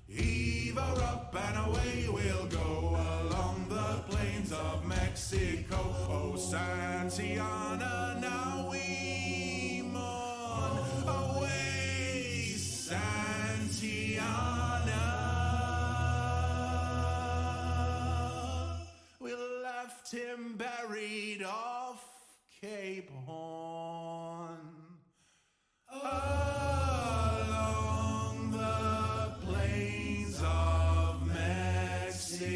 Heave her up and away we'll go along the plains of Mexico. Oh, Santiana, now we mourn. Away, Santiana. Him buried off Cape Horn, along the plains of Mexico.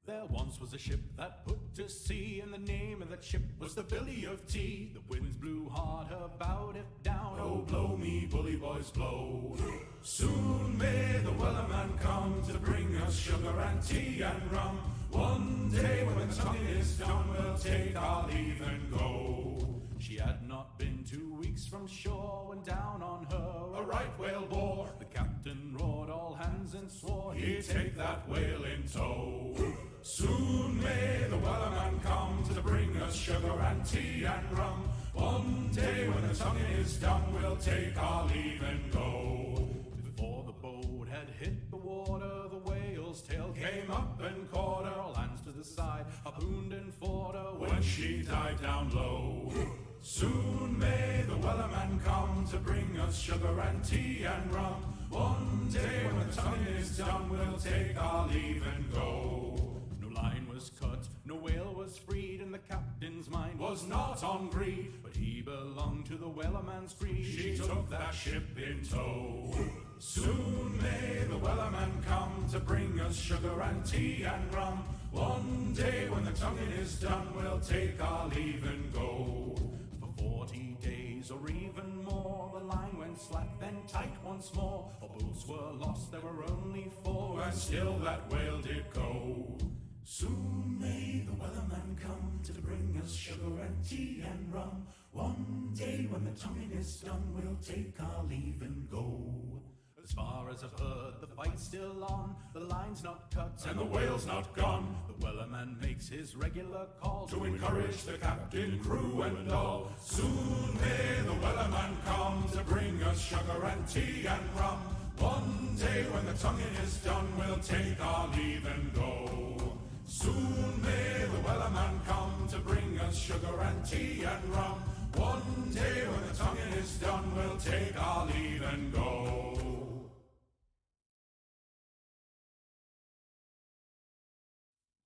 There once was a ship that put to sea, and the name of that ship was the Billy of Tea. The winds blew hard, her bow dipped down. Oh, blow me, bully boys, blow. Soon may the Wellerman come to bring us sugar and tea and rum. One day when the tonguing is done, we'll take our leave and go. She had not been 2 weeks from shore when down on her a right whale bore. The captain roared all hands and swore he'd take that whale in tow. Soon may the Wellerman come to bring us sugar and tea and rum. One day when the tonguing is done, we'll take our leave and go. Before the boat had hit the water, the whale's tail came up and caught her. All hands to the side, harpooned and fought her when she dived down low. Soon may the Wellerman come to bring us sugar and tea and rum. One day when the tonguing is done, we'll take our leave and go. No line was cut, no whale was freed, and the captain's mind was not on greed, but he belonged to the Wellerman's creed. She took that ship in tow. Soon may the Wellerman come to bring us sugar and tea and rum. One day when the tonguing is done, we'll take our leave and go. For 40 days or even more, the line went slack, then tight once more. Our boats were lost, there were only 4, and still that whale did go. Soon may the Wellerman come to bring us sugar and tea and rum. One day when the tonguing is done, we'll take our leave and go. As far as I've heard, the fight's still on, the line's not cut and the whale's not gone. The Wellerman makes his regular call to encourage the captain, crew and all. Soon may the Wellerman come to bring us sugar and tea and rum. One day when the tonguing is done, we'll take our leave and go. Soon may the Wellerman come to bring us sugar and tea and rum. One day when the tonguing is done, we'll take our leave and go.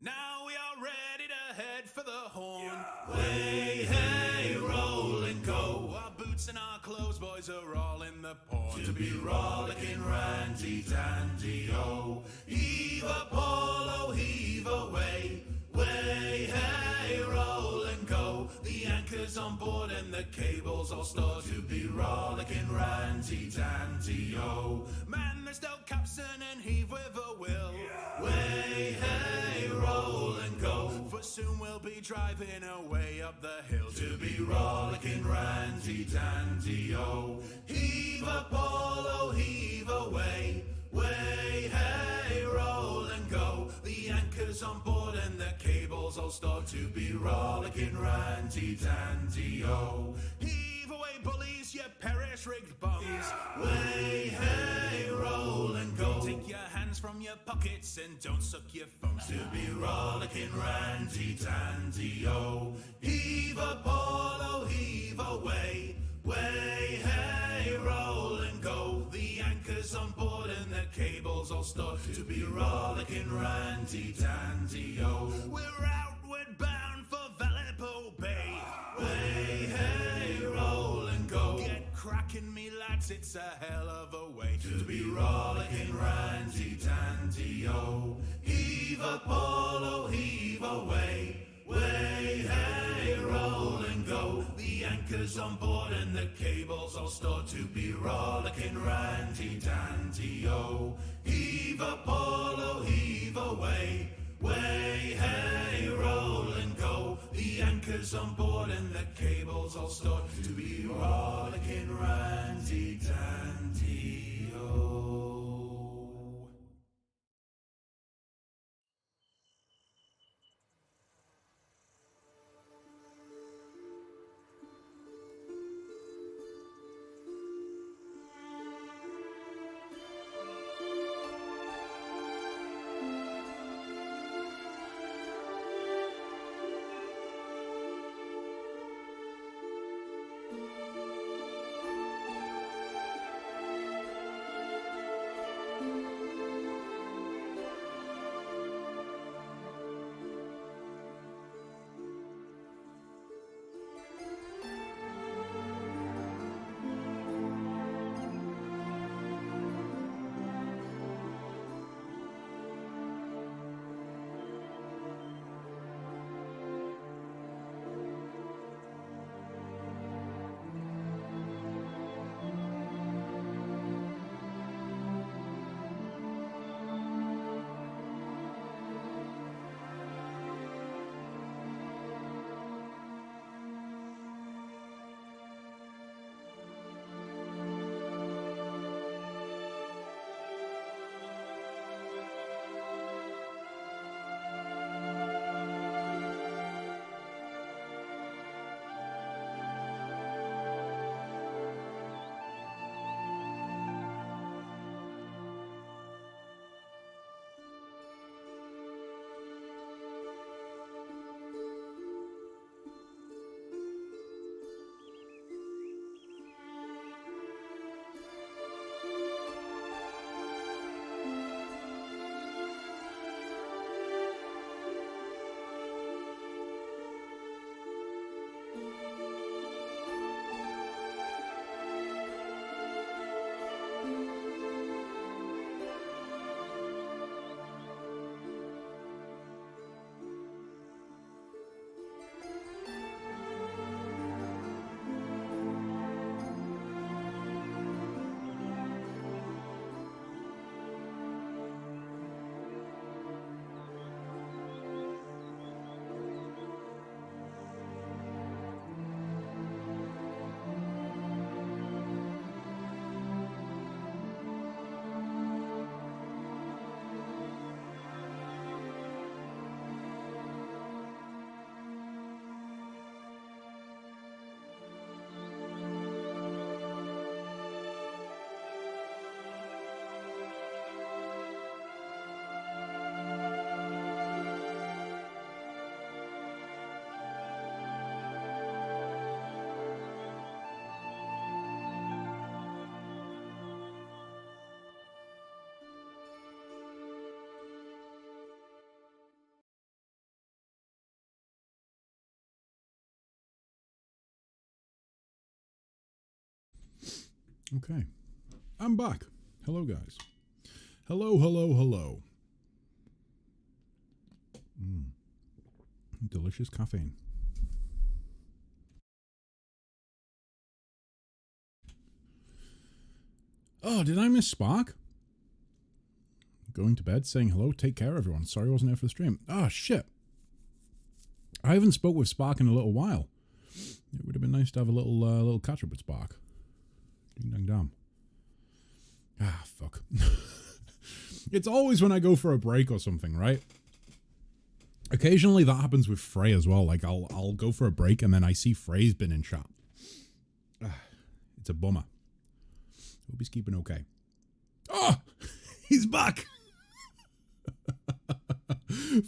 Now we are ready to head for the Horn. Yeah. Way, hey, roll and go. Our boots and our clothes, boys, are all in the port. To be rollicking randy dandy, oh. Heave a polo, heave away. Way, hey, roll and go. The anchor's on board and the cables all stored. To be rollicking randy dandy, oh. Man the stow capstan and heave with a will. Yeah. Way, hey, roll and go. For soon we'll be driving away up the hill. To be rollicking randy dandy, oh. Heave a polo, heave away. Way, hey, roll and go. The anchor's on board and the cables all stored. To be rollicking randy dandy, oh. Heave away, bullies, you perish-rigged bums. Yeah. Way, hey, roll and go. Take your hands from your pockets and don't suck your thumbs. To be rollicking randy dandy, oh. Heave a polo, heave away. Way, hey, roll and go. The anchor's on board and the cables all stored. To be rollicking randy dandy, oh. We're outward bound for Vallepo Bay. Way, hey, roll and go. Get cracking, me lads, it's a hell of a way. To be rollicking randy dandy, oh. Heave a polo, heave away. Way, hey, roll and go. The anchor's on board and the cables all stored. To be rollicking randy dandy, oh. Heave a polo, heave away. Way, hey, roll and go. The anchor's on board and the cables all stored. To be rollicking randy dandy, oh. Okay. I'm back. Hello, guys. Hello, hello, hello. Delicious caffeine. Oh, did I miss Spark? Going to bed, saying hello. Take care, everyone. Sorry I wasn't here for the stream. Ah, shit. I haven't spoke with Spark in a little while. It would have been nice to have a little catch up with Spark. Ding dang dam. Ah, fuck. It's always when I go for a break or something, right? Occasionally that happens with Frey as well. Like I'll go for a break and then I see Frey's been in chat. It's a bummer. Hope he's keeping okay. Oh, he's back.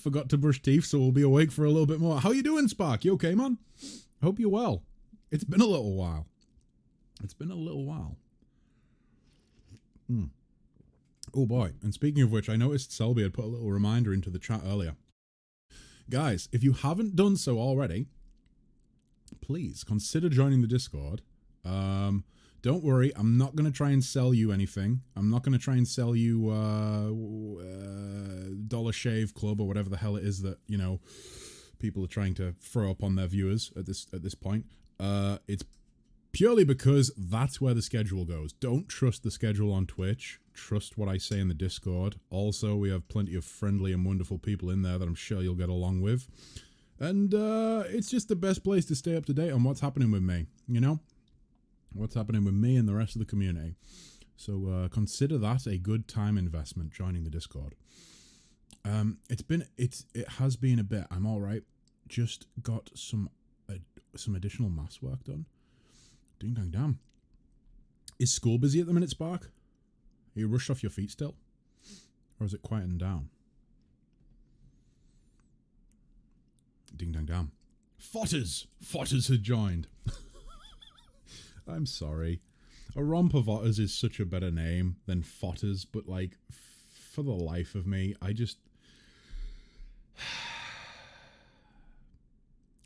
Forgot to brush teeth, so we'll be awake for a little bit more. How you doing, Spark? You okay, man? Hope you're well. It's been a little while. It's been a little while. Oh boy. And speaking of which, I noticed Selby had put a little reminder into the chat earlier. Guys, if you haven't done so already, please consider joining the Discord. Don't worry, I'm not going to try and sell you anything. I'm not going to try and sell you Dollar Shave Club or whatever the hell it is that, you know, people are trying to throw up on their viewers at this point. It's purely because that's where the schedule goes. Don't trust the schedule on Twitch. Trust what I say in the Discord. Also, we have plenty of friendly and wonderful people in there that I'm sure you'll get along with. And it's just the best place to stay up to date on what's happening with me, you know? What's happening with me and the rest of the community. So consider that a good time investment, joining the Discord. It has been a bit. I'm all right. Just got some additional maths work done. Ding dang damn. Is school busy at the minute, Spark? Are you rushed off your feet still? Or is it quieting down? Ding dang damn. Fotters! Fotters had joined. I'm sorry. A Rompervotters is such a better name than Fotters, but like, for the life of me, I just...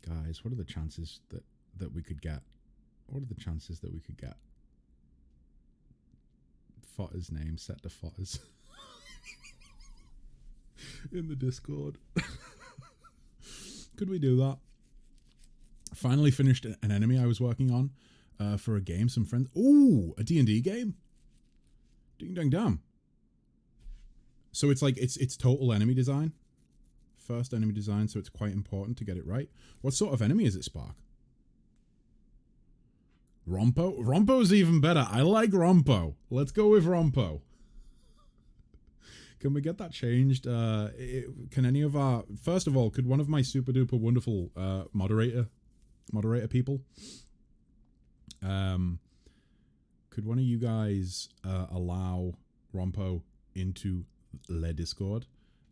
Guys, what are the chances that we could get? What are the chances that we could get Fotters' name set to Fotters in the Discord? Could we do that? Finally finished an enemy I was working on for a game. Some friends. Ooh, a D&D game. Ding dang damn. So it's like it's total enemy design. First enemy design, so it's quite important to get it right. What sort of enemy is it, Spark? Rompo? Rompo's even better. I like Rompo. Let's go with Rompo. Can we get that changed? Can any of our... First of all, could one of my super duper wonderful moderator people... could one of you guys allow Rompo into Le Discord?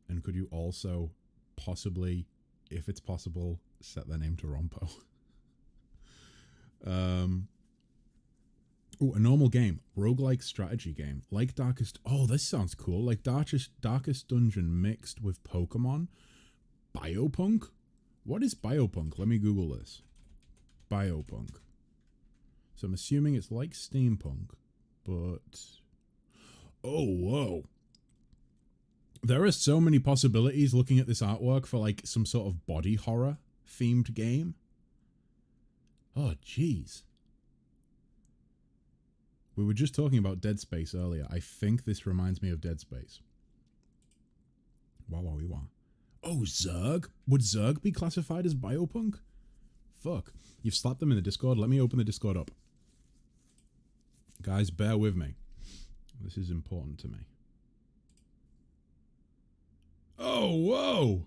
And could you also possibly, if it's possible, set their name to Rompo? Oh, a normal game. Roguelike strategy game. Like Darkest... Oh, this sounds cool. Like Darkest Dungeon mixed with Pokemon. Biopunk? What is Biopunk? Let me Google this. Biopunk. So I'm assuming it's like steampunk, but... Oh, whoa. There are so many possibilities looking at this artwork for like some sort of body horror themed game. Oh, jeez. We were just talking about Dead Space earlier. I think this reminds me of Dead Space. Wow. Oh, Zerg? Would Zerg be classified as biopunk? Fuck. You've slapped them in the Discord. Let me open the Discord up. Guys, bear with me. This is important to me. Oh, whoa!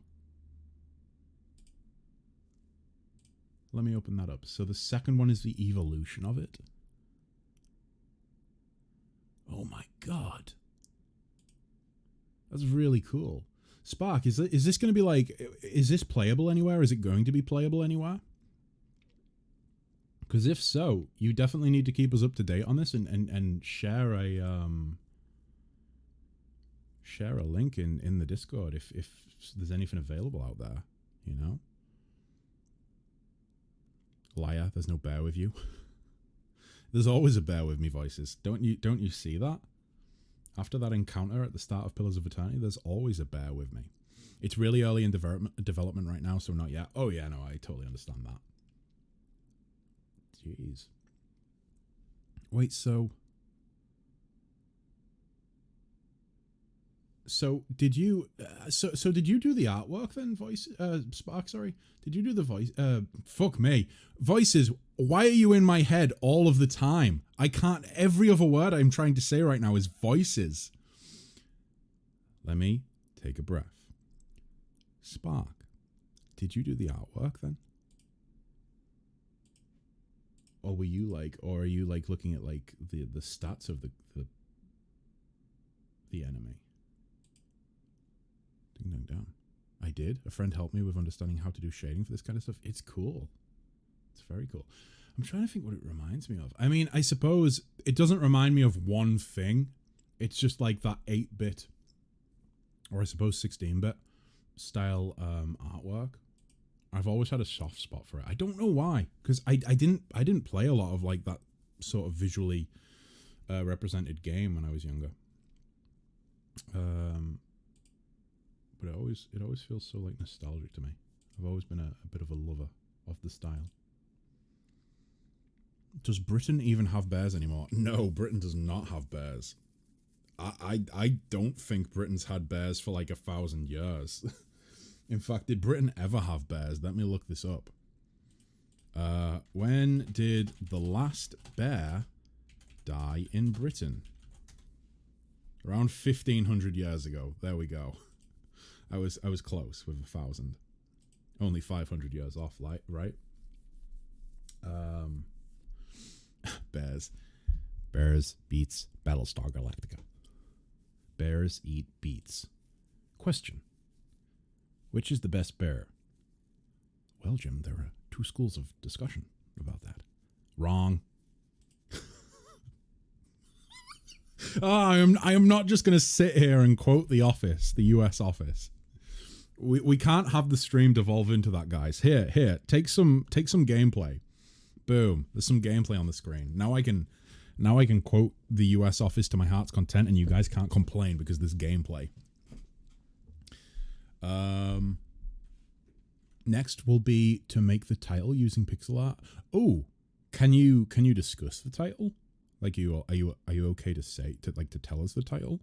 Let me open that up. So the second one is the evolution of it. Oh my god. That's really cool. Spark, is this going to be like... Is this playable anywhere? Is it going to be playable anywhere? Because if so, you definitely need to keep us up to date on this and share a... share a link in the Discord if there's anything available out there, you know? Liar, there's no bear with you. There's always a bear with me, Voices. Don't you see that? After that encounter at the start of Pillars of Eternity, there's always a bear with me. It's really early in development right now, so not yet. Oh yeah, no, I totally understand that. Jeez. Wait, so did you so did you do the artwork then, Spark? Sorry, did you do the voice? Fuck me, Voices. Why are you in my head all of the time? I can't. Every other word I'm trying to say right now is Voices. Let me take a breath. Spark, did you do the artwork then? Or were you like, or are you like looking at like the stats of the enemy? Ding dong dong. I did. A friend helped me with understanding how to do shading for this kind of stuff. It's cool. It's very cool. I'm trying to think what it reminds me of. I mean, I suppose it doesn't remind me of one thing. It's just like that 8-bit, or I suppose 16-bit style artwork. I've always had a soft spot for it. I don't know why, because I didn't play a lot of like that sort of visually represented game when I was younger. But it always feels so like nostalgic to me. I've always been a bit of a lover of the style. Does Britain even have bears anymore? No, Britain does not have bears. I don't think Britain's had bears for like 1,000 years. In fact, did Britain ever have bears? Let me look this up. When did the last bear die in Britain? Around 1,500 years ago. There we go. I was close with 1,000. Only 500 years off, right? Bears. Bears beats Battlestar Galactica. Bears eat beets. Question. Which is the best bear? Well, Jim, there are two schools of discussion about that. Wrong. I am not just going to sit here and quote The Office, the US Office. We can't have the stream devolve into that, guys. Here, take some gameplay. Boom. There's some gameplay on the screen. Now I can quote the US Office to my heart's content, and you guys can't complain because there's gameplay. Next will be to make the title using pixel art. Oh, can you discuss the title? Like, are you okay to tell us the title,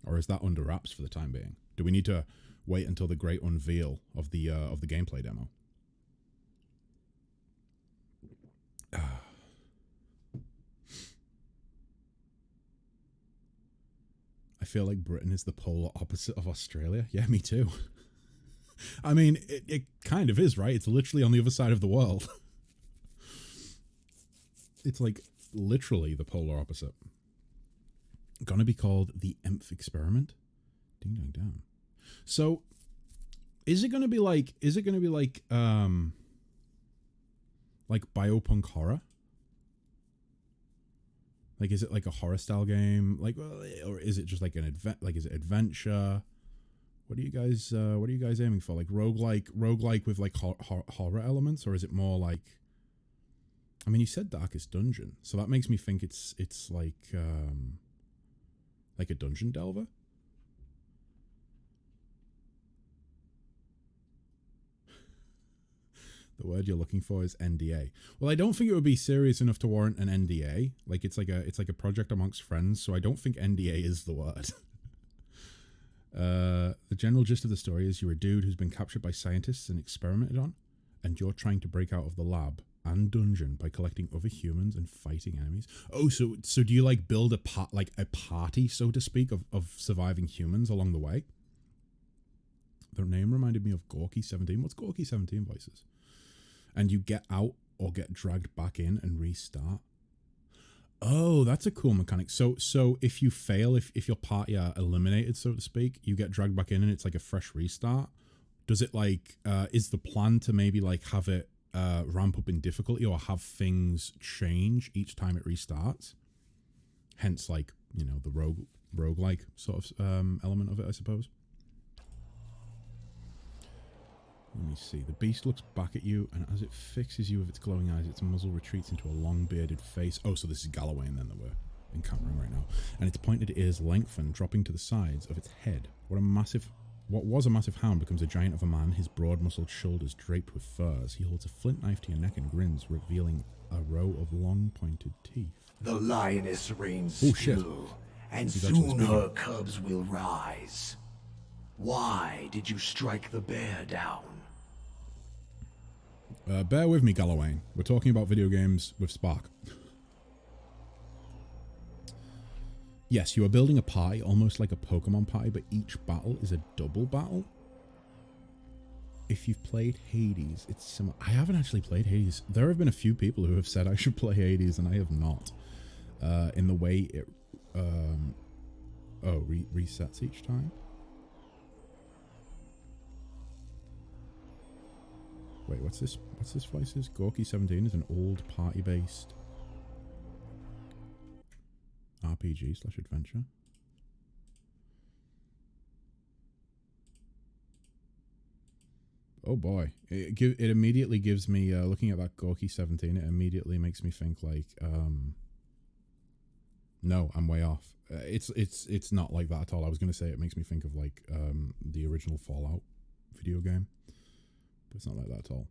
or is that under wraps for the time being? Do we need to wait until the great unveil of the gameplay demo? I feel like Britain is the polar opposite of Australia. Yeah, me too. I mean, it kind of is, right? It's literally on the other side of the world. It's like literally the polar opposite. Gonna be called the Nth Experiment. Ding dong dong. So, is it gonna be like biopunk horror? Like, is it like a horror style game? Like, or is it just like is it adventure? What are you guys aiming for? Like roguelike with like horror elements, or is it more like? I mean, you said Darkest Dungeon, so that makes me think it's like a dungeon delver. The word you're looking for is NDA. Well, I don't think it would be serious enough to warrant an NDA. Like, it's like a project amongst friends, so I don't think NDA is the word. The general gist of the story is you're a dude who's been captured by scientists and experimented on, and you're trying to break out of the lab and dungeon by collecting other humans and fighting enemies. Oh, so do you like build a party, so to speak, of surviving humans along the way? Their name reminded me of Gorky 17. What's Gorky 17 Voices? And you get out or get dragged back in and restart. Oh, that's a cool mechanic. So if you fail, if your party are eliminated, so to speak, you get dragged back in and it's like a fresh restart. Does it like, is the plan to maybe like have it ramp up in difficulty or have things change each time it restarts? Hence, like, you know, the roguelike sort of element of it, I suppose. Let me see. The beast looks back at you, and as it fixes you with its glowing eyes, its muzzle retreats into a long bearded face. Oh, so this is Galawain then that we're encountering right now. And its pointed ears lengthen, dropping to the sides of its head. What was a massive hound becomes a giant of a man, his broad-muscled shoulders draped with furs. He holds a flint knife to your neck and grins, revealing a row of long, pointed teeth. The lioness reigns still, and He's soon her cubs will rise. Why did you strike the bear down? Bear with me, Galawain. We're talking about video games with Spark. Yes, you are building a party, almost like a Pokemon party, but each battle is a double battle. If you've played Hades, it's similar. I haven't actually played Hades. There have been a few people who have said I should play Hades, and I have not. In the way it resets each time. Wait, what's this? What's this Vices? Gorky 17 is an old party-based RPG/adventure. Oh boy, it immediately gives me looking at that Gorky 17. It immediately makes me think like, no, I'm way off. It's not like that at all. I was gonna say it makes me think of like the original Fallout video game, but it's not like that at all.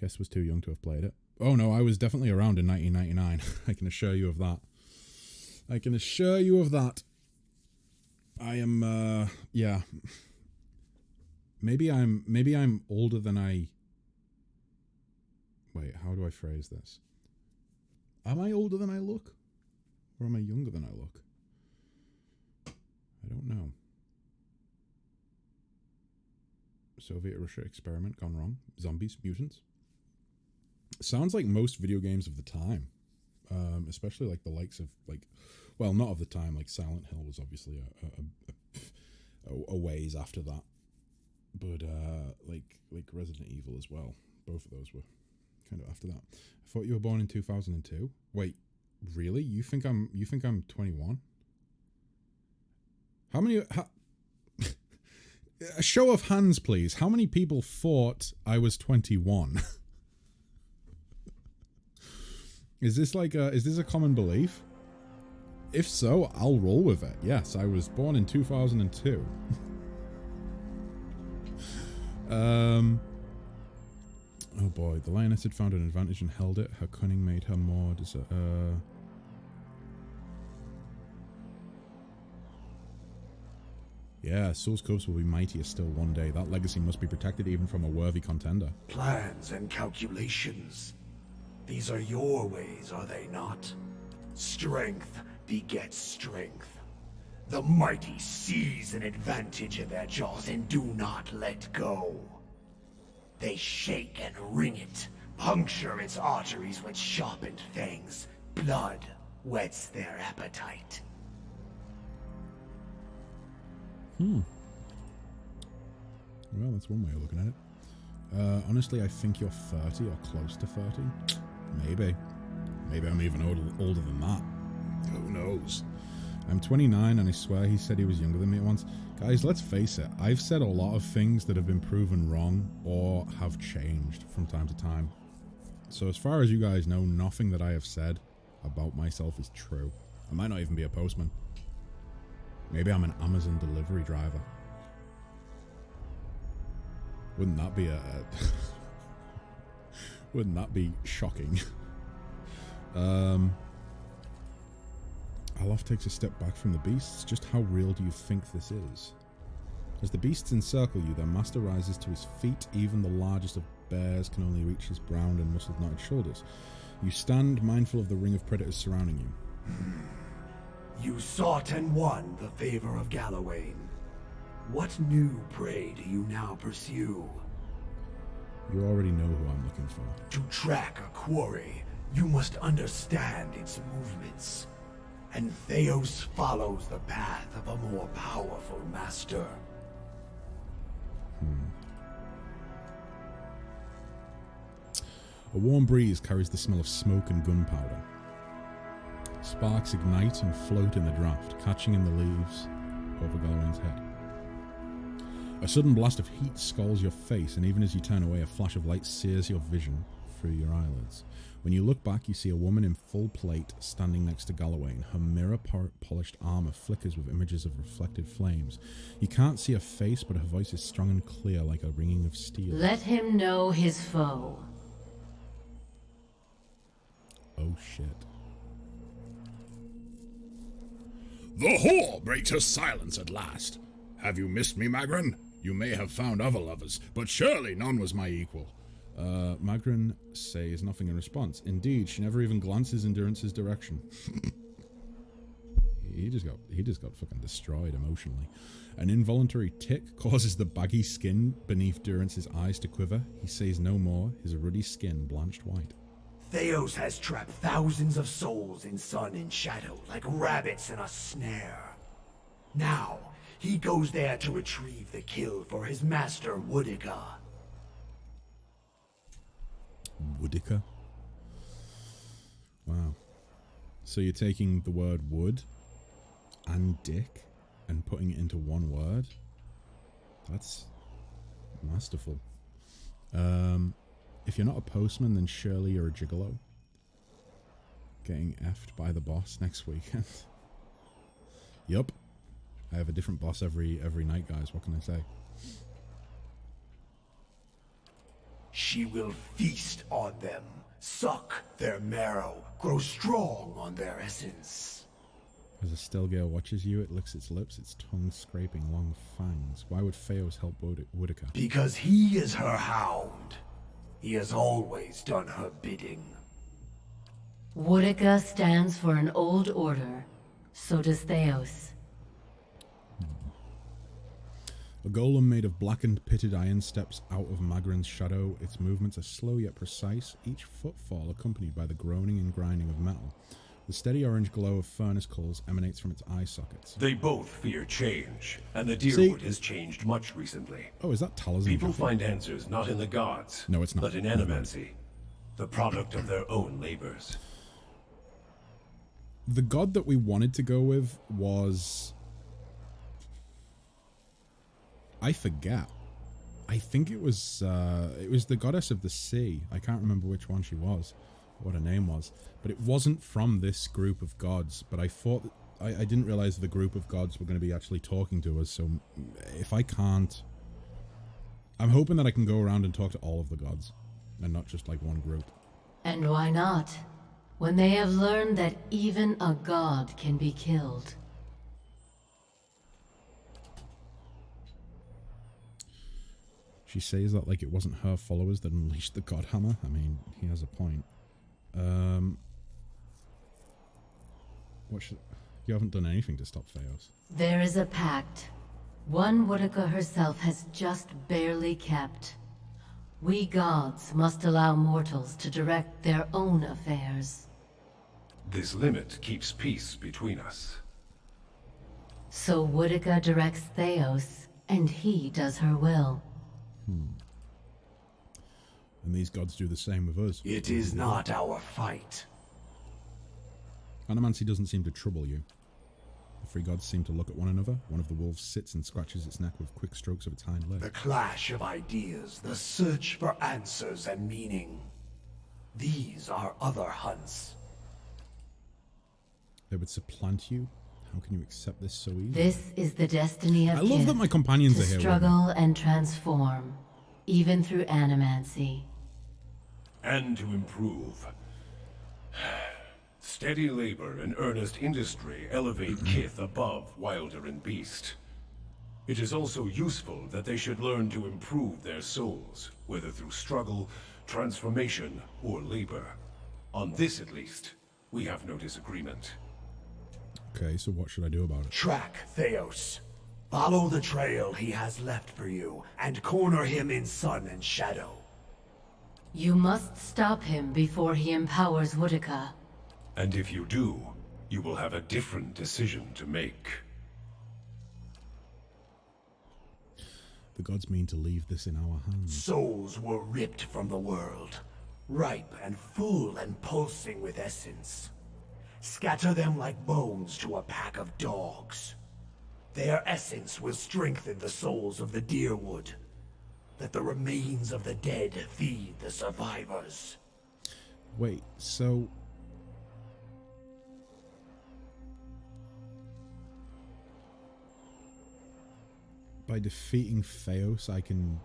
Kess was too young to have played it. Oh no, I was definitely around in 1999. I can assure you of that. I can assure you of that. I am, yeah. Maybe I'm older than I... Wait, how do I phrase this? Am I older than I look? Or am I younger than I look? I don't know. Soviet-Russia experiment gone wrong. Zombies, mutants. Sounds like most video games of the time. Especially like the likes of like, well, not of the time. Like Silent Hill was obviously a ways after that, but like Resident Evil as well. Both of those were kind of after that. I thought you were born in 2002. Wait, really? You think I'm 21? How many? A show of hands, please. How many people thought I was 21? Is this a common belief? If so, I'll roll with it. Yes, I was born in 2002. Oh boy, the lioness had found an advantage and held it. Her cunning made her more yeah, Soul's Cubs will be mightier still one day. That legacy must be protected even from a worthy contender. Plans and calculations. These are your ways, are they not? Strength begets strength. The mighty seize an advantage in their jaws and do not let go. They shake and wring it, puncture its arteries with sharpened fangs. Blood whets their appetite. Well, that's one way of looking at it. Honestly, I think you're 30 or close to 30. Maybe I'm even older than that. Who knows? I'm 29 and I swear he said he was younger than me once. Guys, let's face it. I've said a lot of things that have been proven wrong or have changed from time to time. So as far as you guys know, nothing that I have said about myself is true. I might not even be a postman. Maybe I'm an Amazon delivery driver. Wouldn't that be wouldn't that be shocking? Alaf takes a step back from the beasts. Just how real do you think this is? As the beasts encircle you, their master rises to his feet. Even the largest of bears can only reach his brown and muscled knotted shoulders. You stand mindful of the ring of predators surrounding you. You sought and won the favor of Galawain. What new prey do you now pursue? You already know who I'm looking for. To track a quarry, you must understand its movements. And Theos follows the path of a more powerful master. A warm breeze carries the smell of smoke and gunpowder. Sparks ignite and float in the draft, catching in the leaves over Galawain's head. A sudden blast of heat scalds your face, and even as you turn away, a flash of light sears your vision through your eyelids. When you look back, you see a woman in full plate standing next to Galloway. Her mirror-polished armor flickers with images of reflected flames. You can't see her face, but her voice is strong and clear like a ringing of steel. Let him know his foe. Oh shit. The whore breaks her silence at last. Have you missed me, Magran? You may have found other lovers, but surely none was my equal. Magran says nothing in response. Indeed, she never even glances in Durance's direction. He just got fucking destroyed emotionally. An involuntary tick causes the baggy skin beneath Durance's eyes to quiver. He says no more, his ruddy skin blanched white. Theos has trapped thousands of souls in sun and shadow like rabbits in a snare. Now, he goes there to retrieve the kill for his master Woodica. Woodica? Wow. So you're taking the word wood and dick and putting it into one word? That's masterful. If you're not a postman, then surely you're a gigolo. Getting effed by the boss next weekend. Yup. I have a different boss every night, guys. What can I say? She will feast on them, suck their marrow, grow strong on their essence. As a Stelgale watches you, it licks its lips, its tongue scraping long fangs. Why would Theos help Woodica? Because he is her hound. He has always done her bidding. Woodica stands for an old order. So does Theos. A golem made of blackened pitted iron steps out of Magran's shadow. Its movements are slow yet precise, each footfall accompanied by the groaning and grinding of metal. The steady orange glow of furnace coals emanates from its eye sockets. They both fear change, and the Deerwood has changed much recently. Oh, is that Taliesin? People find answers not in the gods, no, it's not, but in animancy, the product of their own labors. The god that we wanted to go with was... I forget. I think it was the goddess of the sea. I can't remember which one she was, what her name was. But it wasn't from this group of gods. But I thought... I didn't realize the group of gods were going to be actually talking to us. So if I can't... I'm hoping that I can go around and talk to all of the gods. And not just like one group. And why not? When they have learned that even a god can be killed. She says that like it wasn't her followers that unleashed the Godhammer. I mean, he has a point. You haven't done anything to stop Theos. There is a pact. One Woodica herself has just barely kept. We gods must allow mortals to direct their own affairs. This limit keeps peace between us. So Woodica directs Theos, and he does her will. And these gods do the same with us. It is not our fight. Animancy doesn't seem to trouble you. The three gods seem to look at one another. One of the wolves sits and scratches its neck with quick strokes of its hind leg. The clash of ideas, the search for answers and meaning. These are other hunts. They would supplant you? How can you accept this so easily? This is the destiny of I love that my companions to are here. struggle and transform, even through animancy. And to improve. Steady labor and earnest industry elevate kith above wilder and beast. It is also useful that they should learn to improve their souls, whether through struggle, transformation, or labor. On this, at least, we have no disagreement. Okay, so what should I do about it? Track Theos. Follow the trail he has left for you, and corner him in sun and shadow. You must stop him before he empowers Woodica. And if you do, you will have a different decision to make. The gods mean to leave this in our hands. Souls were ripped from the world, ripe and full and pulsing with essence. Scatter them like bones to a pack of dogs. Their essence will strengthen the souls of the Deerwood. Let the remains of the dead feed the survivors. Wait, so... by defeating Theos, I can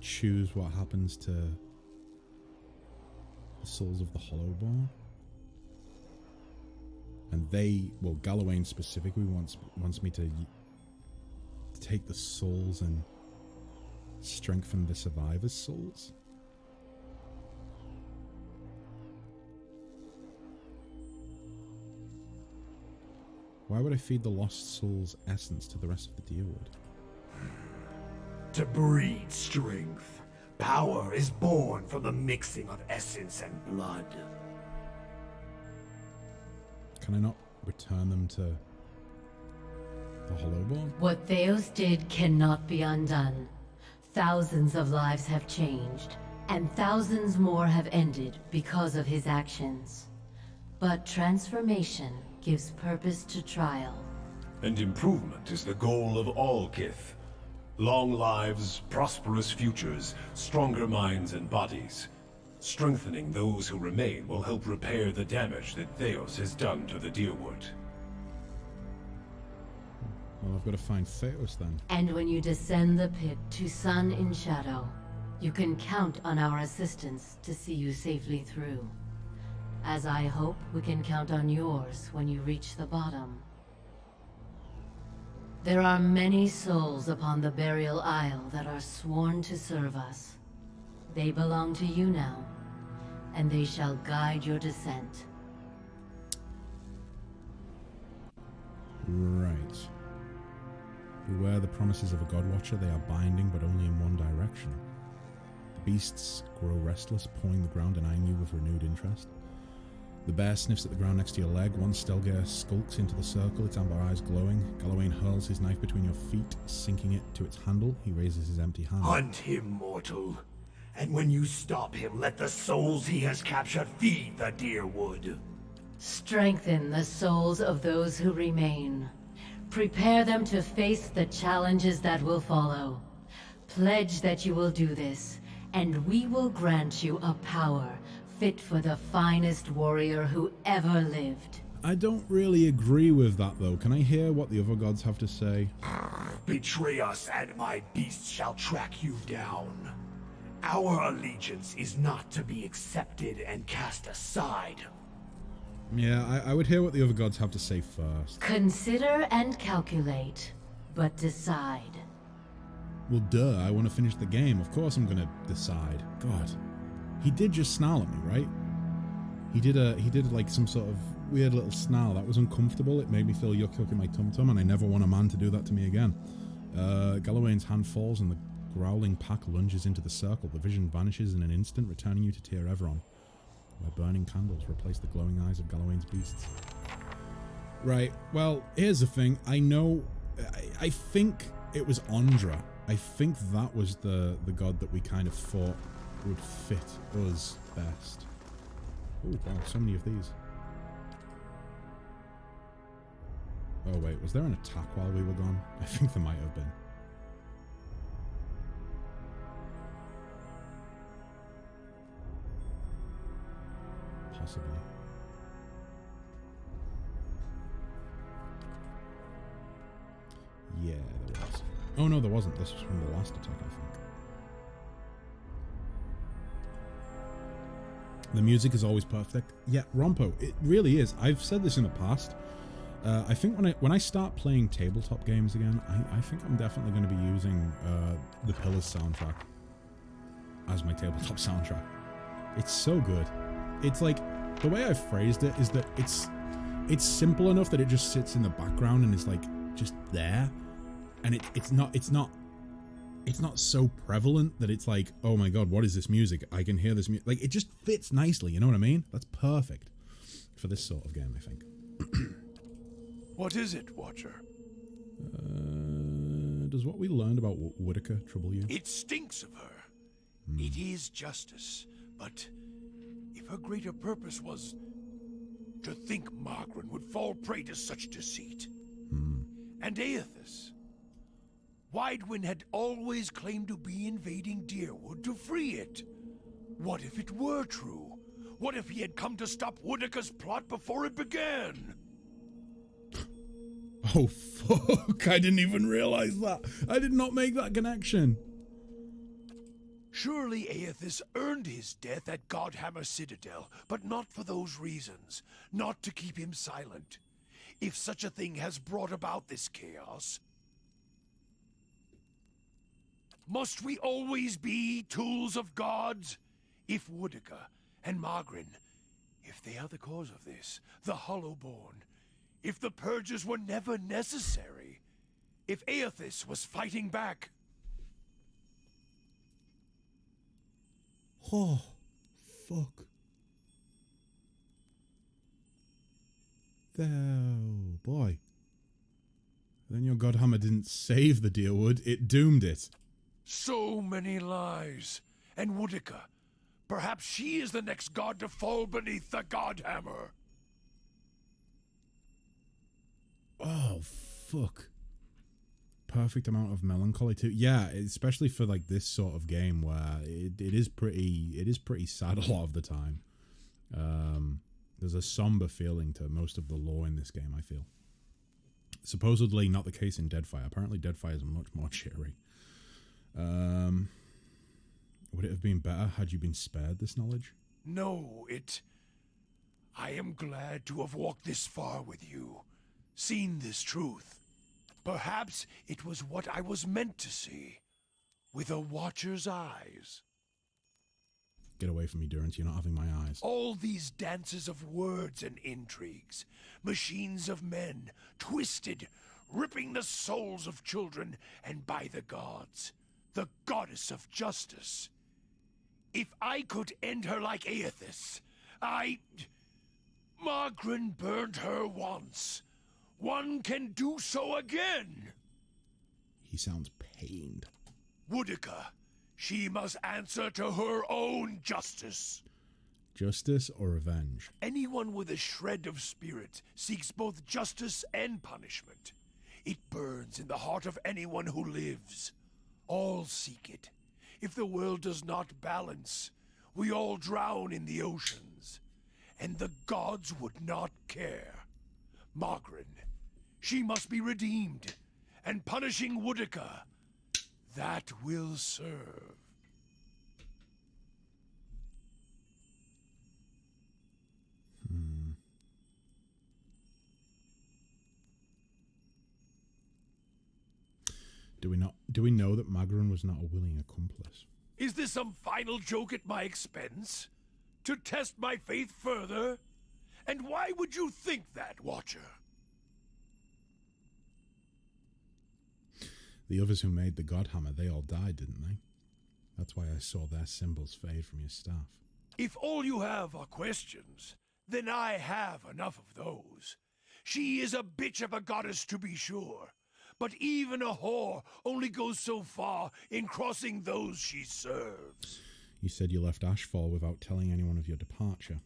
choose what happens to the souls of the Hollowborn? And they, well, Galawain specifically wants me to take the souls and strengthen the survivors' souls? Why would I feed the lost soul's essence to the rest of the Deerwood? To breed strength. Power is born from the mixing of essence and blood. Can I not return them to the Hollowborn? What Theos did cannot be undone. Thousands of lives have changed, and thousands more have ended because of his actions. But transformation gives purpose to trial. And improvement is the goal of all Kith. Long lives, prosperous futures, stronger minds and bodies. Strengthening those who remain will help repair the damage that Theos has done to the Deerwood. Well, I've got to find Theos then. And when you descend the pit to Sun in Shadow, you can count on our assistance to see you safely through. As I hope we can count on yours when you reach the bottom. There are many souls upon the Burial Isle that are sworn to serve us. They belong to you now, and they shall guide your descent. Right. Beware the promises of a God-Watcher. They are binding, but only in one direction. The beasts grow restless, pawing the ground and eyeing you with renewed interest. The bear sniffs at the ground next to your leg. One Stelgare skulks into the circle, its amber eyes glowing. Galawain hurls his knife between your feet, sinking it to its handle. He raises his empty hand. Hunt him, mortal. And when you stop him, let the souls he has captured feed the Deerwood. Strengthen the souls of those who remain. Prepare them to face the challenges that will follow. Pledge that you will do this, and we will grant you a power fit for the finest warrior who ever lived. I don't really agree with that, though. Can I hear what the other gods have to say? Betray us, and my beasts shall track you down. Our allegiance is not to be accepted and cast aside. Yeah, I would hear what the other gods have to say first. Consider and calculate, but decide. Well, duh, I want to finish the game. Of course I'm going to decide. God. He did just snarl at me, right? He did like some sort of weird little snarl. That was uncomfortable. It made me feel yuck in my tum-tum, and I never want a man to do that to me again. Galawain's hand falls, and the growling pack lunges into the circle. The vision vanishes in an instant, returning you to Tir Everon, where burning candles replace the glowing eyes of Galawain's beasts. Right, well, here's the thing. I know... I think it was Ondra. I think that was the god that we kind of thought would fit us best. Oh, wow, so many of these. Oh, wait, was there an attack while we were gone? I think there might have been. Possibly. Yeah, there was. Oh, no, there wasn't. This was from the last attack, I think. The music is always perfect. Yeah, Rompo, it really is. I've said this in the past. I think when I start playing tabletop games again, I think I'm definitely going to be using the Pillars soundtrack as my tabletop soundtrack. It's so good. It's like, the way I've phrased it is that it's simple enough that it just sits in the background and is like just there, and it's not so prevalent that it's like, oh my god, what is this music? I can hear this music. Like, it just fits nicely, you know what I mean? That's perfect for this sort of game, I think. What is it, Watcher? Does what we learned about Whitaker trouble you? It stinks of her. It is justice, but if her greater purpose was to think Margaret would fall prey to such deceit, And Aethys. Weidwin had always claimed to be invading Dyrwood to free it. What if it were true? What if he had come to stop Woodica's plot before it began? Oh, fuck. I didn't even realize that. I did not make that connection. Surely Aethys earned his death at Godhammer Citadel, but not for those reasons. Not to keep him silent. If such a thing has brought about this chaos, must we always be tools of gods? If Woodica and Magrin, if they are the cause of this, the Hollowborn, if the purges were never necessary, if Aethys was fighting back. Oh, fuck. Oh, boy. Then your Godhammer didn't save the Dyrwood, it doomed it. So many lies. And Woodica, perhaps she is the next god to fall beneath the Godhammer. Oh, fuck. Perfect amount of melancholy too. Yeah, especially for like this sort of game where it is pretty sad a lot of the time. There's a somber feeling to most of the lore in this game, I feel. Supposedly not the case in Deadfire. Apparently Deadfire is much more cheery. Would it have been better had you been spared this knowledge? No, I am glad to have walked this far with you, seen this truth. Perhaps it was what I was meant to see, with a watcher's eyes. Get away from me, Durance, you're not having my eyes. All these dances of words and intrigues, machines of men, twisted, ripping the souls of children, and by the gods, the goddess of justice. If I could end her like Aethys, Magrin burned her once. One can do so again. He sounds pained. Woodica, she must answer to her own justice. Justice or revenge? Anyone with a shred of spirit seeks both justice and punishment. It burns in the heart of anyone who lives. All seek it. If the world does not balance, we all drown in the oceans. And the gods would not care. Magrin, she must be redeemed. And punishing Woodica, that will serve. Do we know that Magrin was not a willing accomplice? Is this some final joke at my expense? To test my faith further? And why would you think that, Watcher? The others who made the Godhammer, they all died, didn't they? That's why I saw their symbols fade from your staff. If all you have are questions, then I have enough of those. She is a bitch of a goddess, to be sure. But even a whore only goes so far in crossing those she serves. You said you left Ashfall without telling anyone of your departure.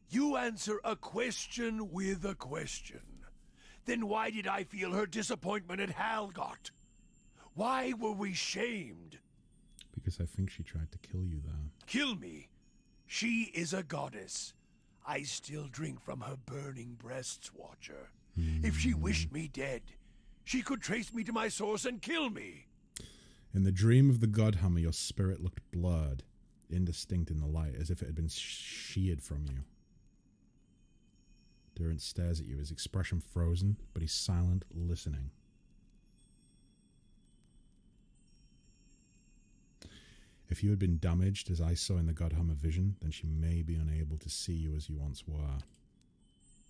You answer a question with a question. Then why did I feel her disappointment at Halgot? Why were we shamed? Because I think she tried to kill you there. Kill me? She is a goddess. I still drink from her burning breasts, Watcher. If she wished me dead, she could trace me to my source and kill me. In the dream of the Godhammer, your spirit looked blurred, indistinct in the light, as if it had been sheared from you. Durance stares at you, his expression frozen, but he's silent, listening. If you had been damaged, as I saw in the Godhammer vision, then she may be unable to see you as you once were.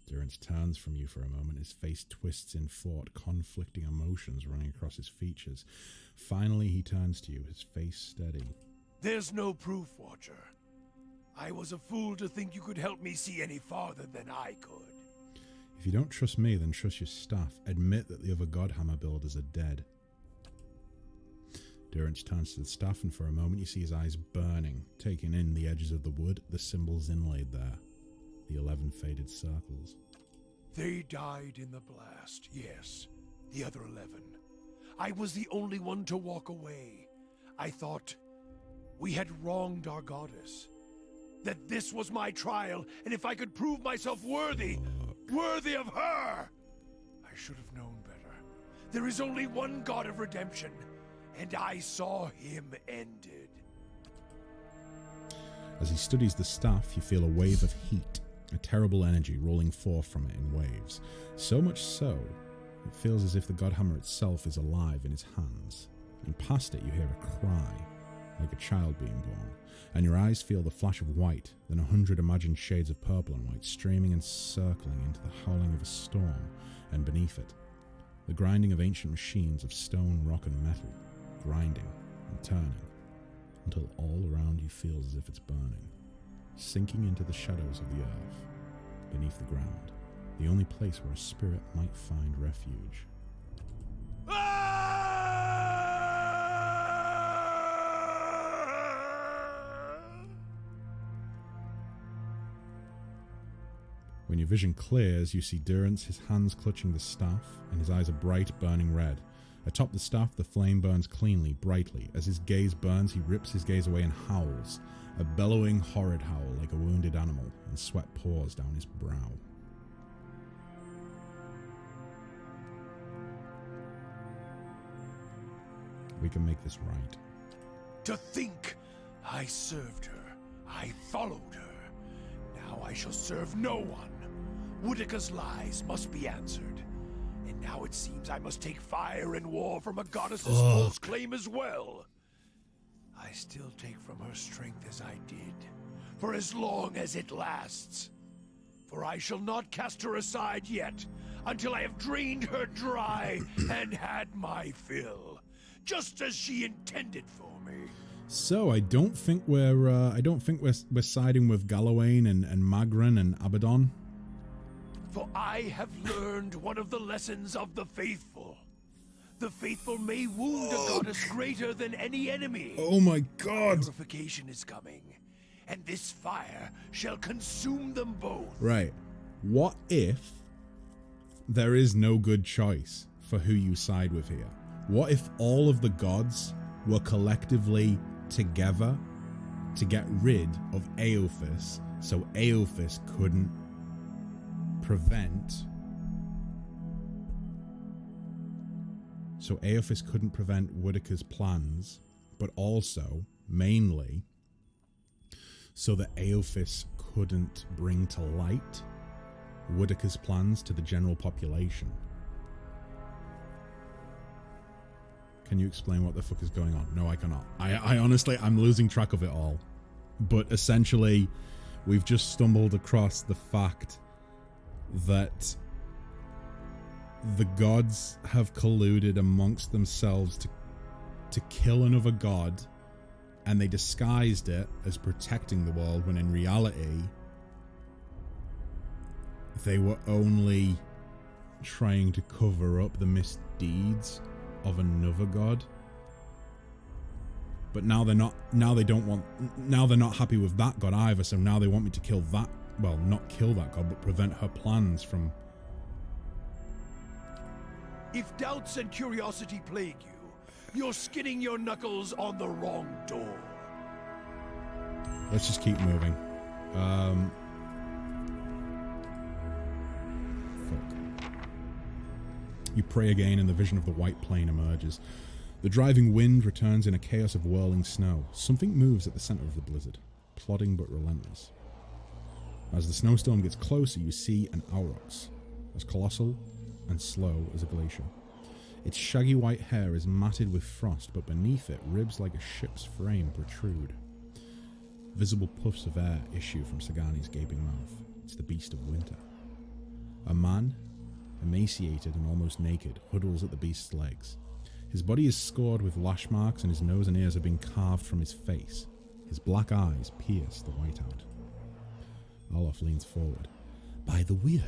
Durance turns from you for a moment, his face twists in thought, conflicting emotions running across his features. Finally, he turns to you, his face steady. There's no proof, Watcher. I was a fool to think you could help me see any farther than I could. If you don't trust me, then trust your staff. Admit that the other Godhammer builders are dead. Durance turns to the staff, and for a moment you see his eyes burning, taking in the edges of the wood, the symbols inlaid there. The 11 faded circles. They died in the blast, yes. the other 11. I was the only one to walk away. I thought we had wronged our goddess. That this was my trial, and if I could prove myself worthy of her! I should have known better. There is only one God of redemption, and I saw him ended. As he studies the staff, you feel a wave of heat, a terrible energy rolling forth from it in waves. So much so, it feels as if the Godhammer itself is alive in his hands. And past it you hear a cry, like a child being born. And your eyes feel the flash of white, then 100 imagined shades of purple and white streaming and circling into the howling of a storm, and beneath it, the grinding of ancient machines of stone, rock and metal, grinding and turning, until all around you feels as if it's burning, sinking into the shadows of the earth, beneath the ground, the only place where a spirit might find refuge. When your vision clears, you see Durance, his hands clutching the staff, and his eyes are bright, burning red. Atop the staff, the flame burns cleanly, brightly. As his gaze burns, he rips his gaze away and howls, a bellowing, horrid howl like a wounded animal, and sweat pours down his brow. We can make this right. To think I served her, I followed her. Now I shall serve no one. Woedica's lies must be answered. And now it seems I must take fire and war from a goddess's false claim as well. I still take from her strength as I did, for as long as it lasts. For I shall not cast her aside yet, until I have drained her dry and had my fill, just as she intended for me. So I don't think we're siding with Galawain and Magran and Abaddon. For I have learned one of the lessons of the faithful. The faithful may wound a goddess greater than any enemy. Oh my god! Purification is coming, and this fire shall consume them both. Right. What if there is no good choice for who you side with here? What if all of the gods were collectively together to get rid of Aophis, so Aophis couldn't prevent Woedica's plans, but also, mainly, so that Aophis couldn't bring to light Woedica's plans to the general population. Can you explain what the fuck is going on? No, I cannot. I honestly, I'm losing track of it all. But essentially, we've just stumbled across the fact that the gods have colluded amongst themselves to kill another god, and they disguised it as protecting the world, when in reality they were only trying to cover up the misdeeds of another god. But now they're not happy with that god either, so now they want me to kill that, well, not kill that god, but prevent her plans from... If doubts and curiosity plague you, you're skinning your knuckles on the wrong door. Let's just keep moving. Fuck. You pray again, and the vision of the white plane emerges. The driving wind returns in a chaos of whirling snow. Something moves at the center of the blizzard, plodding but relentless. As the snowstorm gets closer, you see an Aurochs, as colossal and slow as a glacier. Its shaggy white hair is matted with frost, but beneath it, ribs like a ship's frame protrude. Visible puffs of air issue from Sagani's gaping mouth. It's the beast of winter. A man, emaciated and almost naked, huddles at the beast's legs. His body is scored with lash marks, and his nose and ears have been carved from his face. His black eyes pierce the whiteout. Olaf leans forward. By the wheel,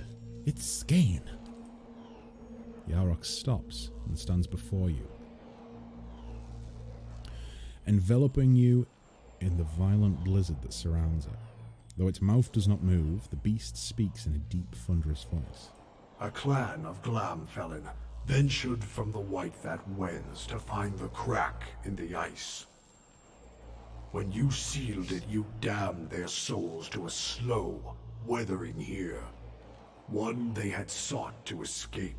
it's Skane. The Aurochs stops and stands before you, enveloping you in the violent blizzard that surrounds it. Though its mouth does not move, the beast speaks in a deep, thunderous voice. A clan of Glamfelin, ventured from the Whitefat Wens to find the crack in the ice. When you sealed it, you damned their souls to a slow weathering here, one they had sought to escape.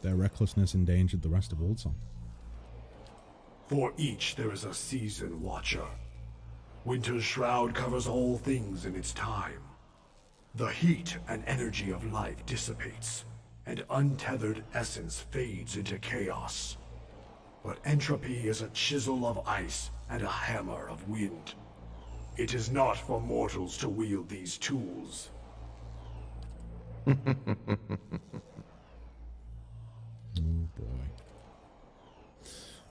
Their recklessness endangered the rest of Ulsan. For each there is a season watcher. Winter's shroud covers all things in its time. The heat and energy of life dissipates, and untethered essence fades into chaos. But entropy is a chisel of ice and a hammer of wind. It is not for mortals to wield these tools. Oh boy.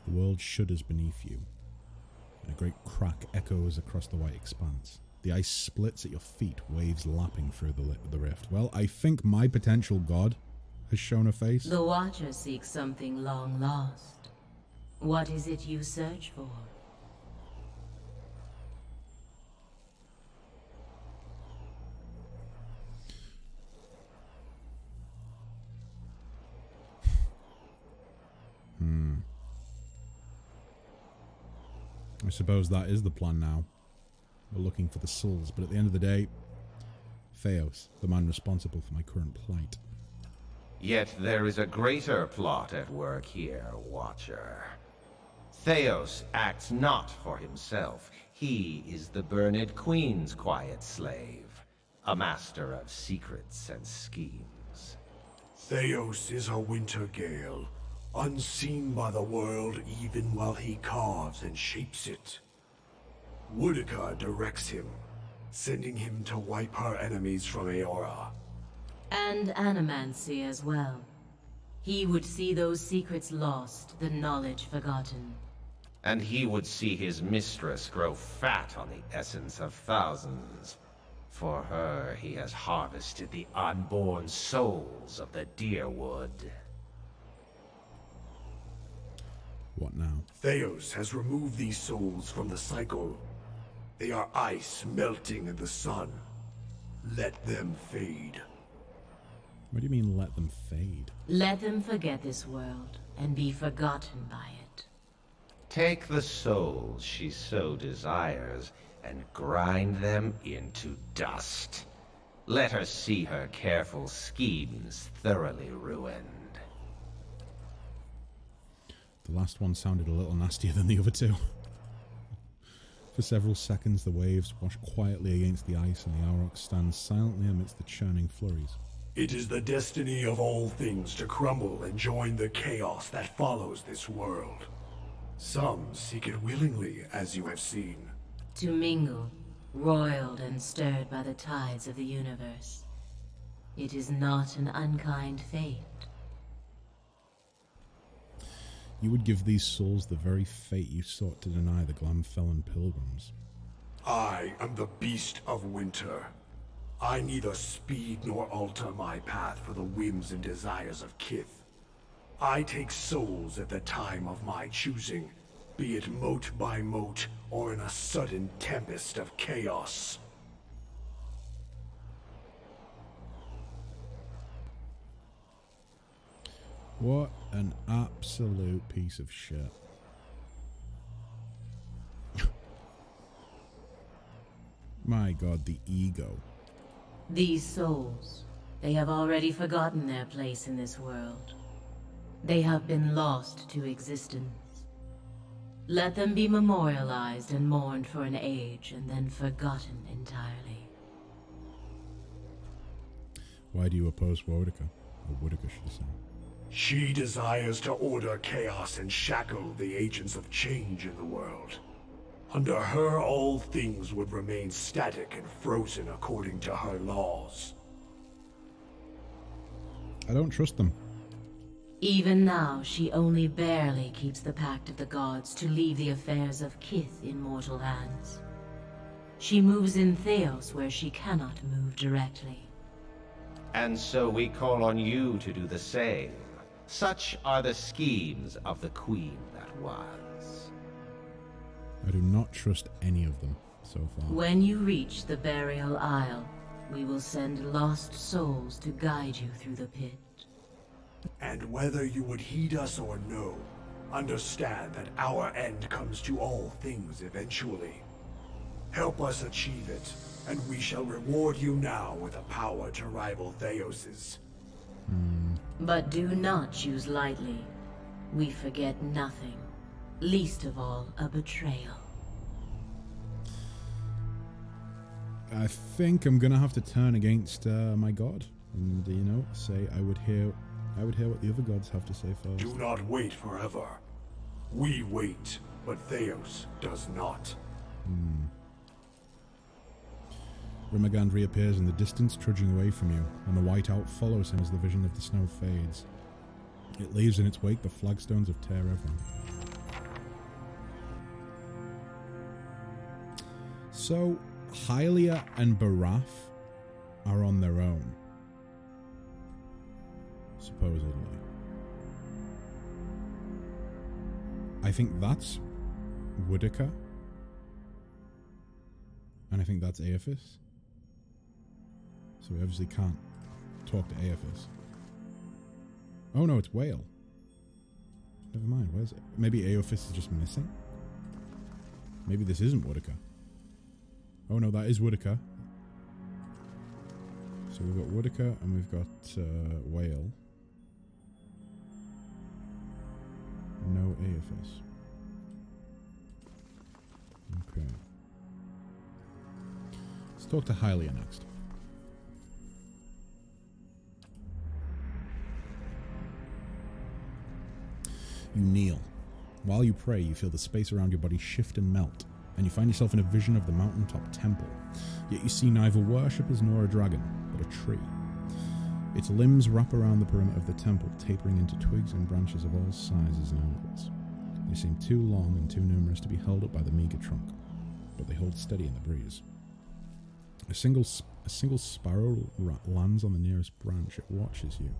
The world shudders beneath you, and a great crack echoes across the white expanse. The ice splits at your feet, waves lapping through the rift. Well, I think my potential god has shown a face. The Watcher seeks something long lost. What is it you search for? I suppose that is the plan now. We're looking for the souls, but at the end of the day, Theos, the man responsible for my current plight. Yet there is a greater plot at work here, Watcher. Theos acts not for himself. He is the Burned Queen's quiet slave, a master of secrets and schemes. Theos is a winter gale, unseen by the world even while he carves and shapes it. Boudica directs him, sending him to wipe her enemies from Eora. And Animancy as well. He would see those secrets lost, the knowledge forgotten. And he would see his mistress grow fat on the essence of thousands. For her, he has harvested the unborn souls of the Deerwood. What now? Theos has removed these souls from the cycle. They are ice melting in the sun. Let them fade. What do you mean, let them fade? Let them forget this world and be forgotten by it. Take the souls she so desires and grind them into dust. Let her see her careful schemes thoroughly ruined. The last one sounded a little nastier than the other two. For several seconds, the waves wash quietly against the ice, and the Aurochs stands silently amidst the churning flurries. It is the destiny of all things to crumble and join the chaos that follows this world. Some seek it willingly, as you have seen. To mingle, roiled and stirred by the tides of the universe. It is not an unkind fate. You would give these souls the very fate you sought to deny the Glamfellan pilgrims. I am the beast of winter. I neither speed nor alter my path for the whims and desires of Kith. I take souls at the time of my choosing, be it mote by mote or in a sudden tempest of chaos. What an absolute piece of shit. My god, the ego. These souls, they have already forgotten their place in this world. They have been lost to existence. Let them be memorialized and mourned for an age, and then forgotten entirely. Why do you oppose Boudica? Or Boudica, should I say. She desires to order chaos and shackle the agents of change in the world. Under her, all things would remain static and frozen according to her laws. I don't trust them. Even now, she only barely keeps the pact of the gods to leave the affairs of Kith in mortal hands. She moves in Theos where she cannot move directly. And so we call on you to do the same. Such are the schemes of the Queen that was. I do not trust any of them. so far. When you reach the burial isle, we will send lost souls to guide you through the pit. And whether you would heed us or no, understand that our end comes to all things eventually. Help us achieve it, and we shall reward you now with a power to rival Theos's. But do not choose lightly. We forget nothing, least of all a betrayal. I think I'm gonna have to turn against my god, and you know, say I would hear what the other gods have to say first. Do not wait forever. We wait, but Theos does not. Rimagand reappears in the distance, trudging away from you, and the white owl follows him as the vision of the snow fades. It leaves in its wake the flagstones of Ter Evran. So, Hylia and Barath are on their own, supposedly. I think that's Woodica, and I think that's Aeophis. So we obviously can't talk to Aeophis. Oh no, it's Whale. Never mind, where's it? Maybe Aeophis is just missing? Maybe this isn't Woodica. Oh no, that is Woodica. So we've got Woodica and we've got Whale. No Aeophis. Okay. Let's talk to Hylia next. You kneel. While you pray, you feel the space around your body shift and melt, and you find yourself in a vision of the mountaintop temple. Yet you see neither worshippers nor a dragon, but a tree. Its limbs wrap around the perimeter of the temple, tapering into twigs and branches of all sizes and angles. They seem too long and too numerous to be held up by the meager trunk, but they hold steady in the breeze. A single sparrow lands on the nearest branch. It watches you.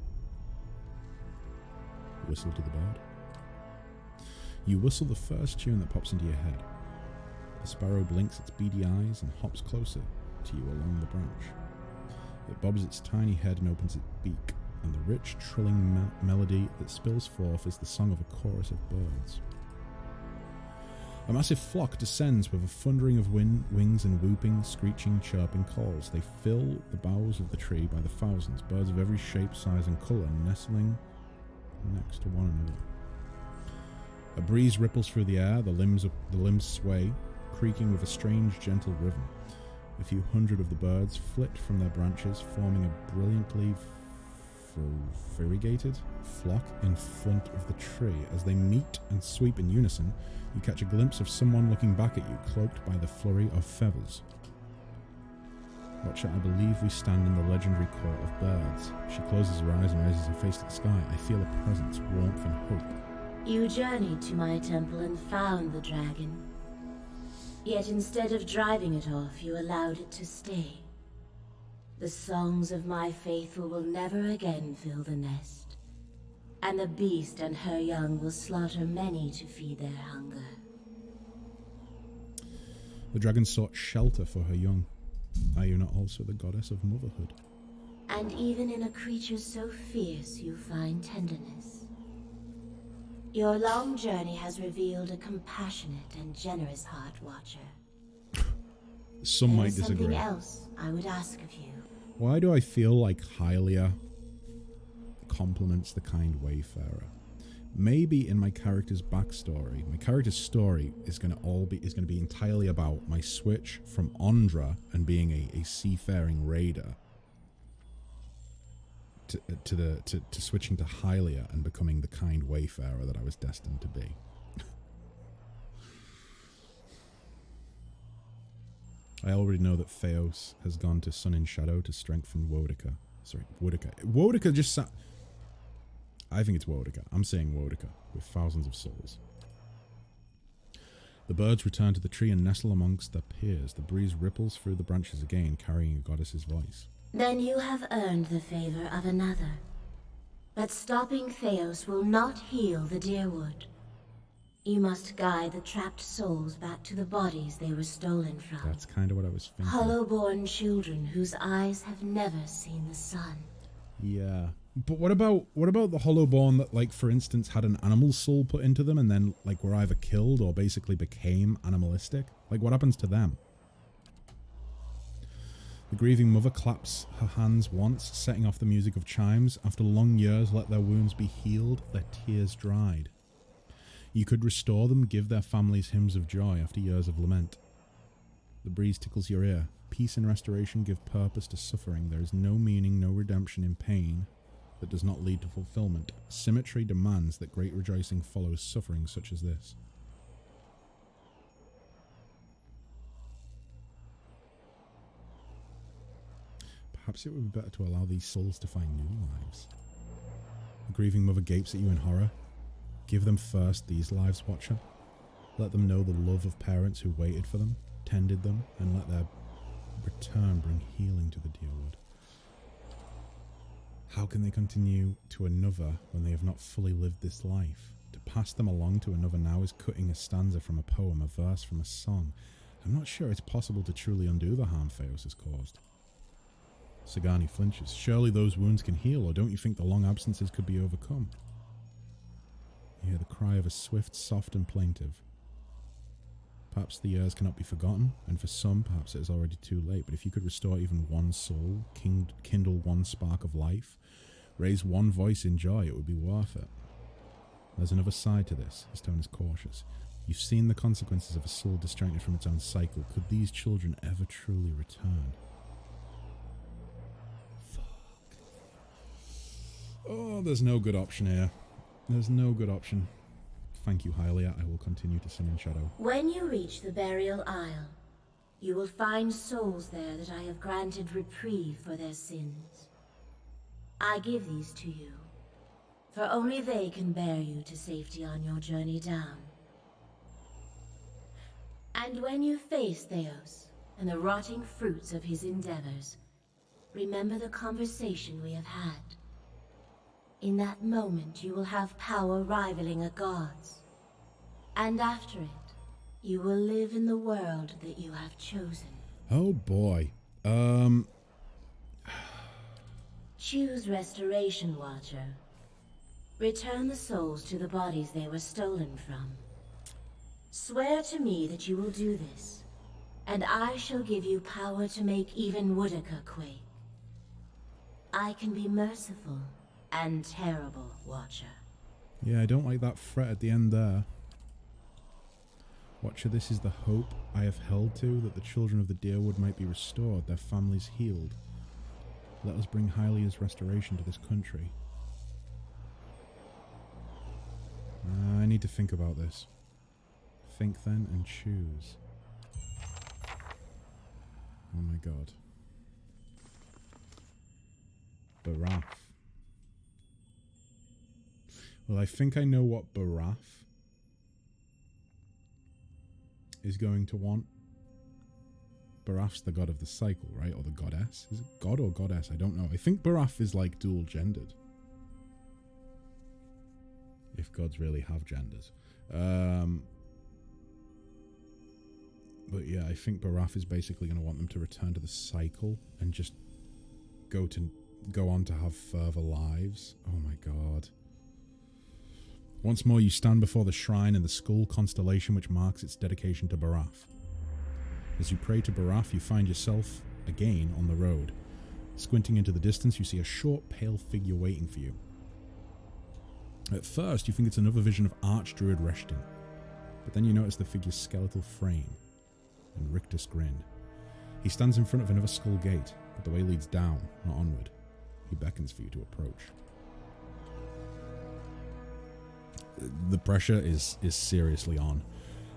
Whistle to the bird. You whistle the first tune that pops into your head. The sparrow blinks its beady eyes and hops closer to you along the branch. It bobs its tiny head and opens its beak, and the rich, trilling melody that spills forth is the song of a chorus of birds. A massive flock descends with a thundering of wings and whooping, screeching, chirping calls. They fill the boughs of the tree by the thousands, birds of every shape, size, and colour, nestling next to one another. A breeze ripples through the air, the limbs sway, creaking with a strange, gentle rhythm. A few hundred of the birds flit from their branches, forming a brilliantly variegated flock in front of the tree. As they meet and sweep in unison, you catch a glimpse of someone looking back at you, cloaked by the flurry of feathers. Watcher, I believe we stand in the legendary court of birds. She closes her eyes and raises her face to the sky. I feel a presence, warmth and hope. You journeyed to my temple and found the dragon. Yet instead of driving it off, you allowed it to stay. The songs of my faithful will never again fill the nest, and the beast and her young will slaughter many to feed their hunger. The dragon sought shelter for her young. Are you not also the goddess of motherhood? And even in a creature so fierce, you find tenderness. Your long journey has revealed a compassionate and generous heart, Watcher. Some might disagree. Something else I would ask of you. Why do I feel like Hylia compliments the kind wayfarer? Maybe in my character's backstory, my character's story is going to be entirely about my switch from Ondra and being a seafaring raider to switching to Hylia and becoming the kind wayfarer that I was destined to be. I already know that Theos has gone to Sun in Shadow to strengthen Woedica. Sorry, Woedica. Woedica just I think it's Woedica. I'm saying Woedica, with thousands of souls. The birds return to the tree and nestle amongst their peers. The breeze ripples through the branches again, carrying a goddess's voice. Then you have earned the favor of another. But stopping Theos will not heal the deer wood. You must guide the trapped souls back to the bodies they were stolen from. That's kind of what I was thinking. Hollow-born children whose eyes have never seen the sun. Yeah. But what about the Hollowborn that, like, for instance, had an animal soul put into them and then, like, were either killed or basically became animalistic? Like, what happens to them? The grieving mother claps her hands once, setting off the music of chimes. After long years, let their wounds be healed, their tears dried. You could restore them, give their families hymns of joy after years of lament. The breeze tickles your ear. Peace and restoration give purpose to suffering. There is no meaning, no redemption in pain that does not lead to fulfillment. Symmetry demands that great rejoicing follows suffering such as this. Perhaps it would be better to allow these souls to find new lives. The grieving mother gapes at you in horror. Give them first these lives, Watcher. Let them know the love of parents who waited for them, tended them, and let their return bring healing to the dear wood. How can they continue to another when they have not fully lived this life? To pass them along to another now is cutting a stanza from a poem, a verse from a song. I'm not sure it's possible to truly undo the harm Theos has caused. Sagani flinches. Surely those wounds can heal, or don't you think the long absences could be overcome? You hear the cry of a swift, soft and plaintive. Perhaps the years cannot be forgotten, and for some, perhaps it is already too late, but if you could restore even one soul, kindle one spark of life, raise one voice in joy, it would be worth it. There's another side to this. His tone is cautious. You've seen the consequences of a soul disjointed from its own cycle. Could these children ever truly return? Oh, there's no good option here. There's no good option. Thank you, Hylia. I will continue to sing in shadow. When you reach the burial isle, you will find souls there that I have granted reprieve for their sins. I give these to you, for only they can bear you to safety on your journey down. And when you face Theos and the rotting fruits of his endeavors, remember the conversation we have had. In that moment, you will have power rivaling a god's. And after it, you will live in the world that you have chosen. Oh boy. Choose Restoration, Watcher. Return the souls to the bodies they were stolen from. Swear to me that you will do this, and I shall give you power to make even Woodica quake. I can be merciful and terrible, Watcher. Yeah, I don't like that threat at the end there. Watcher, this is the hope I have held to, that the children of the Deerwood might be restored, their families healed. Let us bring Hylia's restoration to this country. I need to think about this. Think then and choose. Oh my god. Baraf. Well, I think I know what Baraf is going to want. Baraf's the god of the cycle, right? Or the goddess? Is it god or goddess? I don't know. I think Baraf is like dual gendered. If gods really have genders. But yeah, I think Baraf is basically going to want them to return to the cycle and just go on to have further lives. Oh my god. Once more you stand before the shrine in the skull constellation which marks its dedication to Baraf. As you pray to Baraf, you find yourself again on the road. Squinting into the distance, you see a short, pale figure waiting for you. At first, you think it's another vision of Archdruid Reshton, but then you notice the figure's skeletal frame, and Rictus grin. He stands in front of another skull gate, but the way leads down, not onward. He beckons for you to approach. The pressure is seriously on.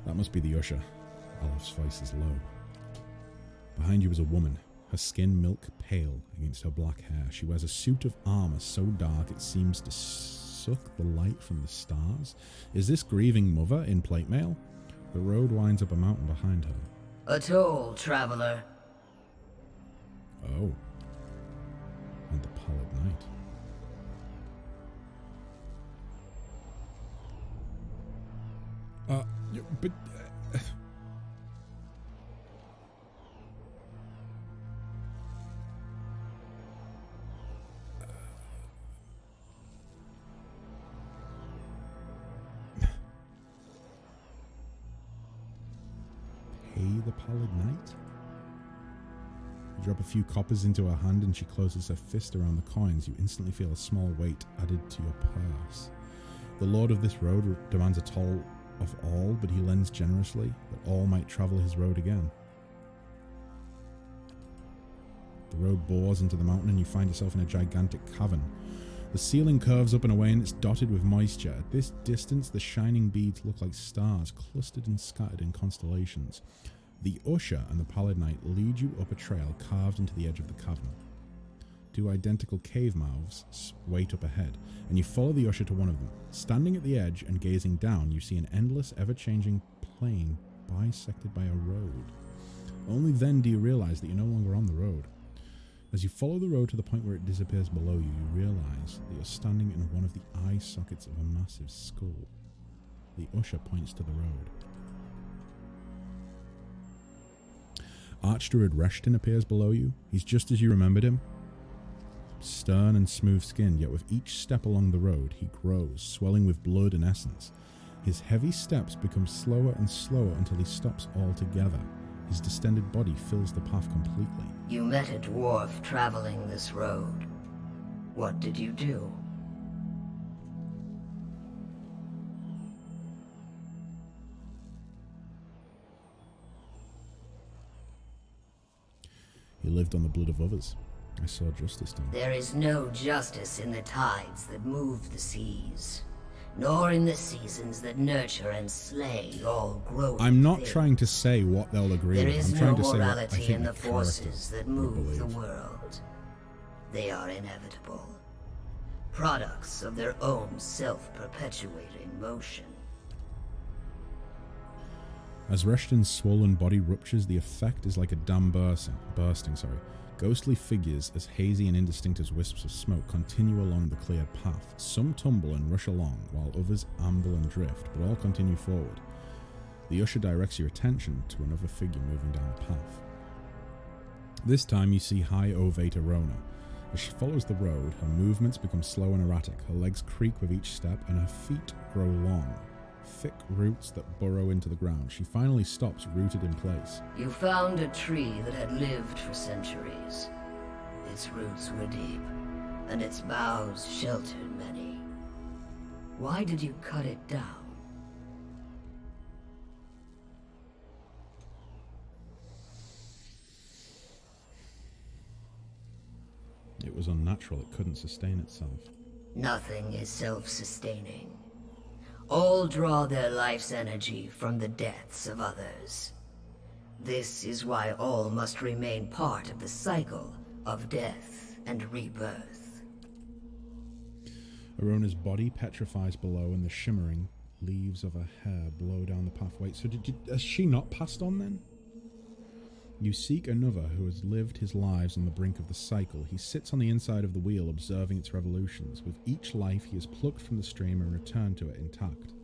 That must be the usher. Olaf's voice is low. Behind you is a woman, her skin milk pale against her black hair. She wears a suit of armor so dark it seems to suck the light from the stars. Is this grieving mother in plate mail? The road winds up a mountain behind her. A toll, traveler. Oh. And the pallid night. But... Hey, the Pallid Knight? You drop a few coppers into her hand and she closes her fist around the coins. You instantly feel a small weight added to your purse. The lord of this road demands a toll of all, but he lends generously, that all might travel his road again. The road bores into the mountain and you find yourself in a gigantic cavern. The ceiling curves up and away and it's dotted with moisture. At this distance, the shining beads look like stars, clustered and scattered in constellations. The Usher and the Pallid Knight lead you up a trail carved into the edge of the cavern. Two identical cave mouths wait up ahead, and you follow the Usher to one of them. Standing at the edge and gazing down, you see an endless, ever-changing plain bisected by a road. Only then do you realize that you're no longer on the road. As you follow the road to the point where it disappears below you, you realize that you're standing in one of the eye sockets of a massive skull. The Usher points to the road. Archdruid Reshton appears below you. He's just as you remembered him. Stern and smooth-skinned, yet with each step along the road, he grows, swelling with blood and essence. His heavy steps become slower and slower until he stops altogether. His distended body fills the path completely. You met a dwarf traveling this road. What did you do? He lived on the blood of others. I saw justice done. There is no justice in the tides that move the seas, nor in the seasons that nurture and slay all growing. I'm not things. trying to say what they'll agree There with. is I'm trying no to say what I morality think in the forces character that would move the believe. world. They are inevitable, products of their own self-perpetuating motion. As Reshton's swollen body ruptures, the effect is like a dam bursting. Ghostly figures, as hazy and indistinct as wisps of smoke, continue along the cleared path. Some tumble and rush along, while others amble and drift, but all continue forward. The Usher directs your attention to another figure moving down the path. This time you see High Ovate Arona. As she follows the road, her movements become slow and erratic, her legs creak with each step, and her feet grow long. Thick roots that burrow into the ground. She finally stops, rooted in place. You found a tree that had lived for centuries. Its roots were deep, and its boughs sheltered many. Why did you cut it down? It was unnatural, it couldn't sustain itself. Nothing is self-sustaining. All draw their life's energy from the deaths of others. This is why all must remain part of the cycle of death and rebirth. Arona's body petrifies below and the shimmering leaves of her hair blow down the pathway. So has she not passed on then? You seek another who has lived his lives on the brink of the cycle. He sits on the inside of the wheel, observing its revolutions. With each life, he is plucked from the stream and returned to it intact.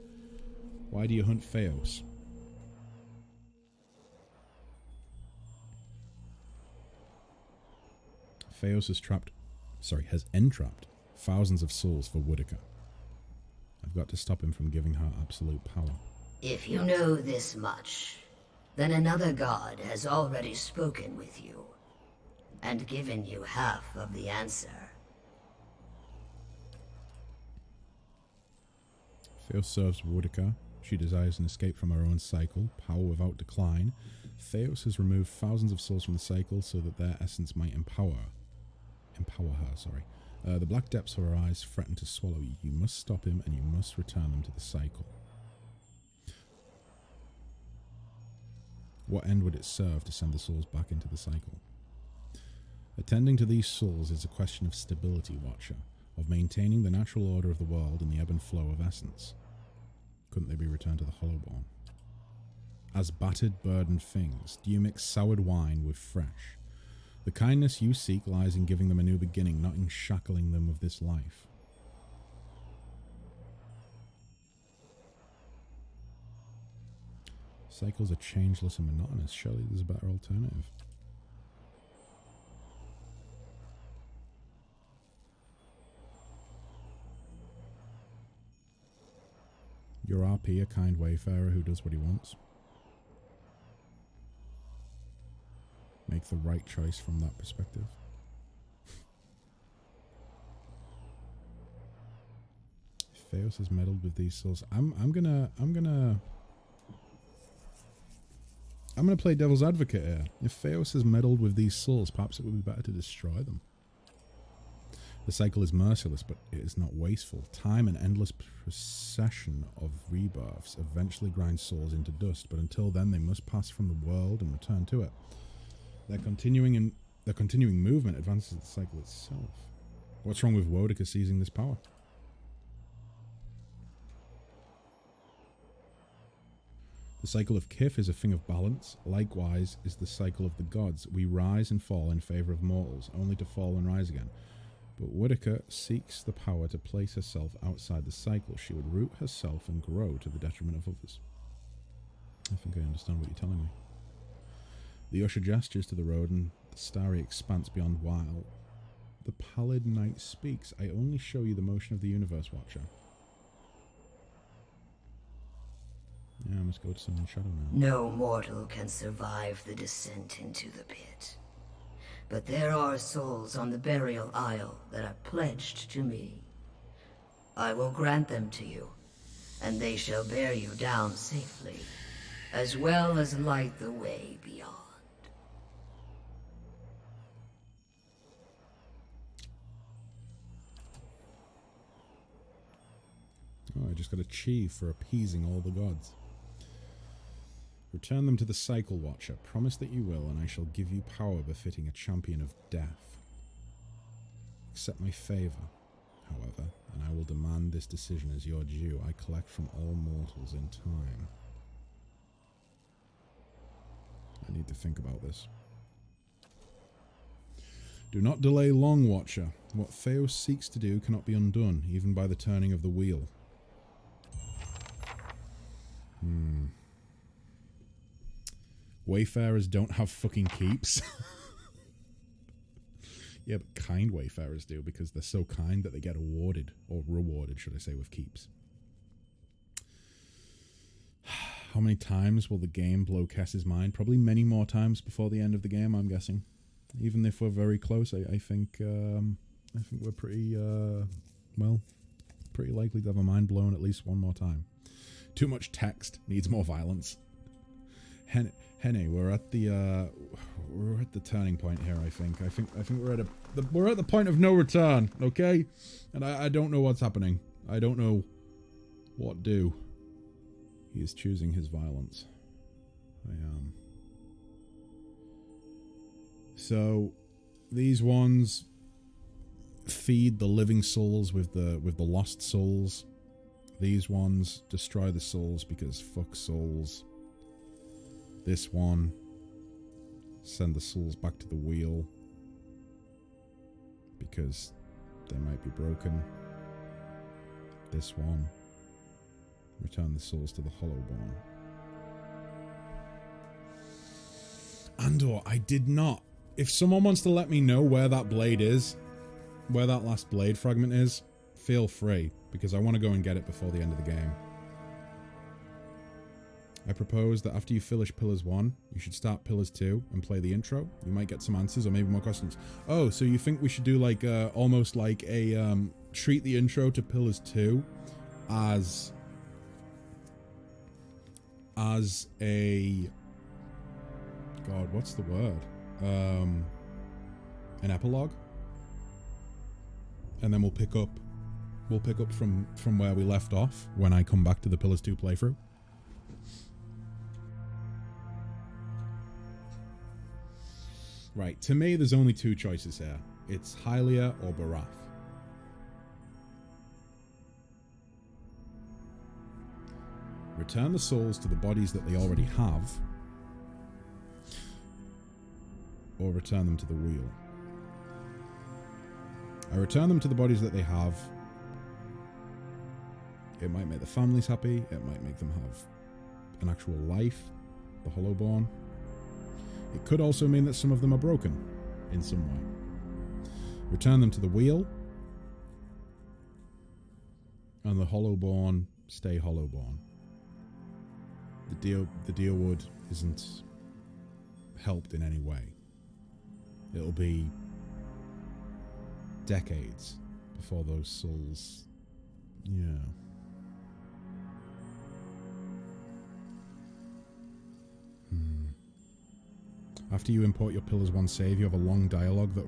Why do you hunt Theos? Theos has entrapped thousands of souls for Woodica. I've got to stop him from giving her absolute power. If you know this much, then another god has already spoken with you, and given you half of the answer. Theos serves Woodica. She desires an escape from her own cycle, power without decline. Theos has removed thousands of souls from the cycle so that their essence might empower her. The black depths of her eyes threaten to swallow you. You must stop him, and you must return them to the cycle. What end would it serve to send the souls back into the cycle? Attending to these souls is a question of stability, Watcher, of maintaining the natural order of the world and the ebb and flow of essence. Couldn't they be returned to the Hollowborn? As battered, burdened things, do you mix soured wine with fresh? The kindness you seek lies in giving them a new beginning, not in shackling them with this life. Cycles are changeless and monotonous. Surely there's a better alternative. Your RP, a kind wayfarer who does what he wants. Make the right choice from that perspective. Theos has meddled with these souls. I'm gonna play devil's advocate here. If Theos has meddled with these souls, perhaps it would be better to destroy them. The cycle is merciless, but it is not wasteful. Time and endless procession of rebirths eventually grind souls into dust, but until then they must pass from the world and return to it. Their continuing movement advances the cycle itself. What's wrong with Wodica seizing this power? The cycle of Kith is a thing of balance. Likewise is the cycle of the gods. We rise and fall in favour of mortals, only to fall and rise again. But Wodica seeks the power to place herself outside the cycle. She would root herself and grow to the detriment of others. I think I understand what you're telling me. The usher gestures to the road and the starry expanse beyond while the pallid night speaks. I only show you the motion of the universe, Watcher. Yeah, I must go to Summoned Shadow now. No mortal can survive the descent into the pit. But there are souls on the burial isle that are pledged to me. I will grant them to you, and they shall bear you down safely, as well as light the way beyond. Oh, I just got achieved for appeasing all the gods. Return them to the Cycle Watcher. Promise that you will, and I shall give you power befitting a champion of death. Accept my favour, however, and I will demand this decision as your due. I collect from all mortals in time. I need to think about this. Do not delay long, Watcher. What Theos seeks to do cannot be undone, even by the turning of the wheel. Wayfarers don't have fucking keeps. Yeah, but kind wayfarers do, because they're so kind that they get awarded, or rewarded, should I say, with keeps. How many times will the game blow Kess's mind? Probably many more times before the end of the game, I'm guessing. Even if we're very close, I think we're pretty, well, pretty likely to have our mind blown at least one more time. Too much text needs more violence. Henne, we're at the turning point here. I think we're at the point of no return. Okay, and I don't know what's happening. I don't know what do. He is choosing his violence. I am. So these ones feed the living souls with the lost souls. These ones destroy the souls because fuck souls. This one, send the souls back to the wheel because they might be broken. This one, return the souls to the Hollowborn. Andor, I did not. If someone wants to let me know where that blade is, where that last blade fragment is, feel free, because I want to go and get it before the end of the game. I propose that after you finish Pillars 1, you should start Pillars 2 and play the intro. You might get some answers or maybe more questions. Oh, so you think we should do like almost like a treat the intro to Pillars 2 as a, God, what's the word? An epilogue? And then we'll pick up from where we left off when I come back to the Pillars 2 playthrough. Right, to me, there's only two choices here. It's Hylia or Barath. Return the souls to the bodies that they already have, or return them to the wheel. I return them to the bodies that they have. It might make the families happy, it might make them have an actual life, the Hollowborn. It could also mean that some of them are broken in some way. Return them to the wheel, and the Hollowborn stay Hollowborn. The Deerwood isn't helped in any way. It'll be decades before those souls... Yeah. After you import your Pillars 1 save, you have a long dialogue that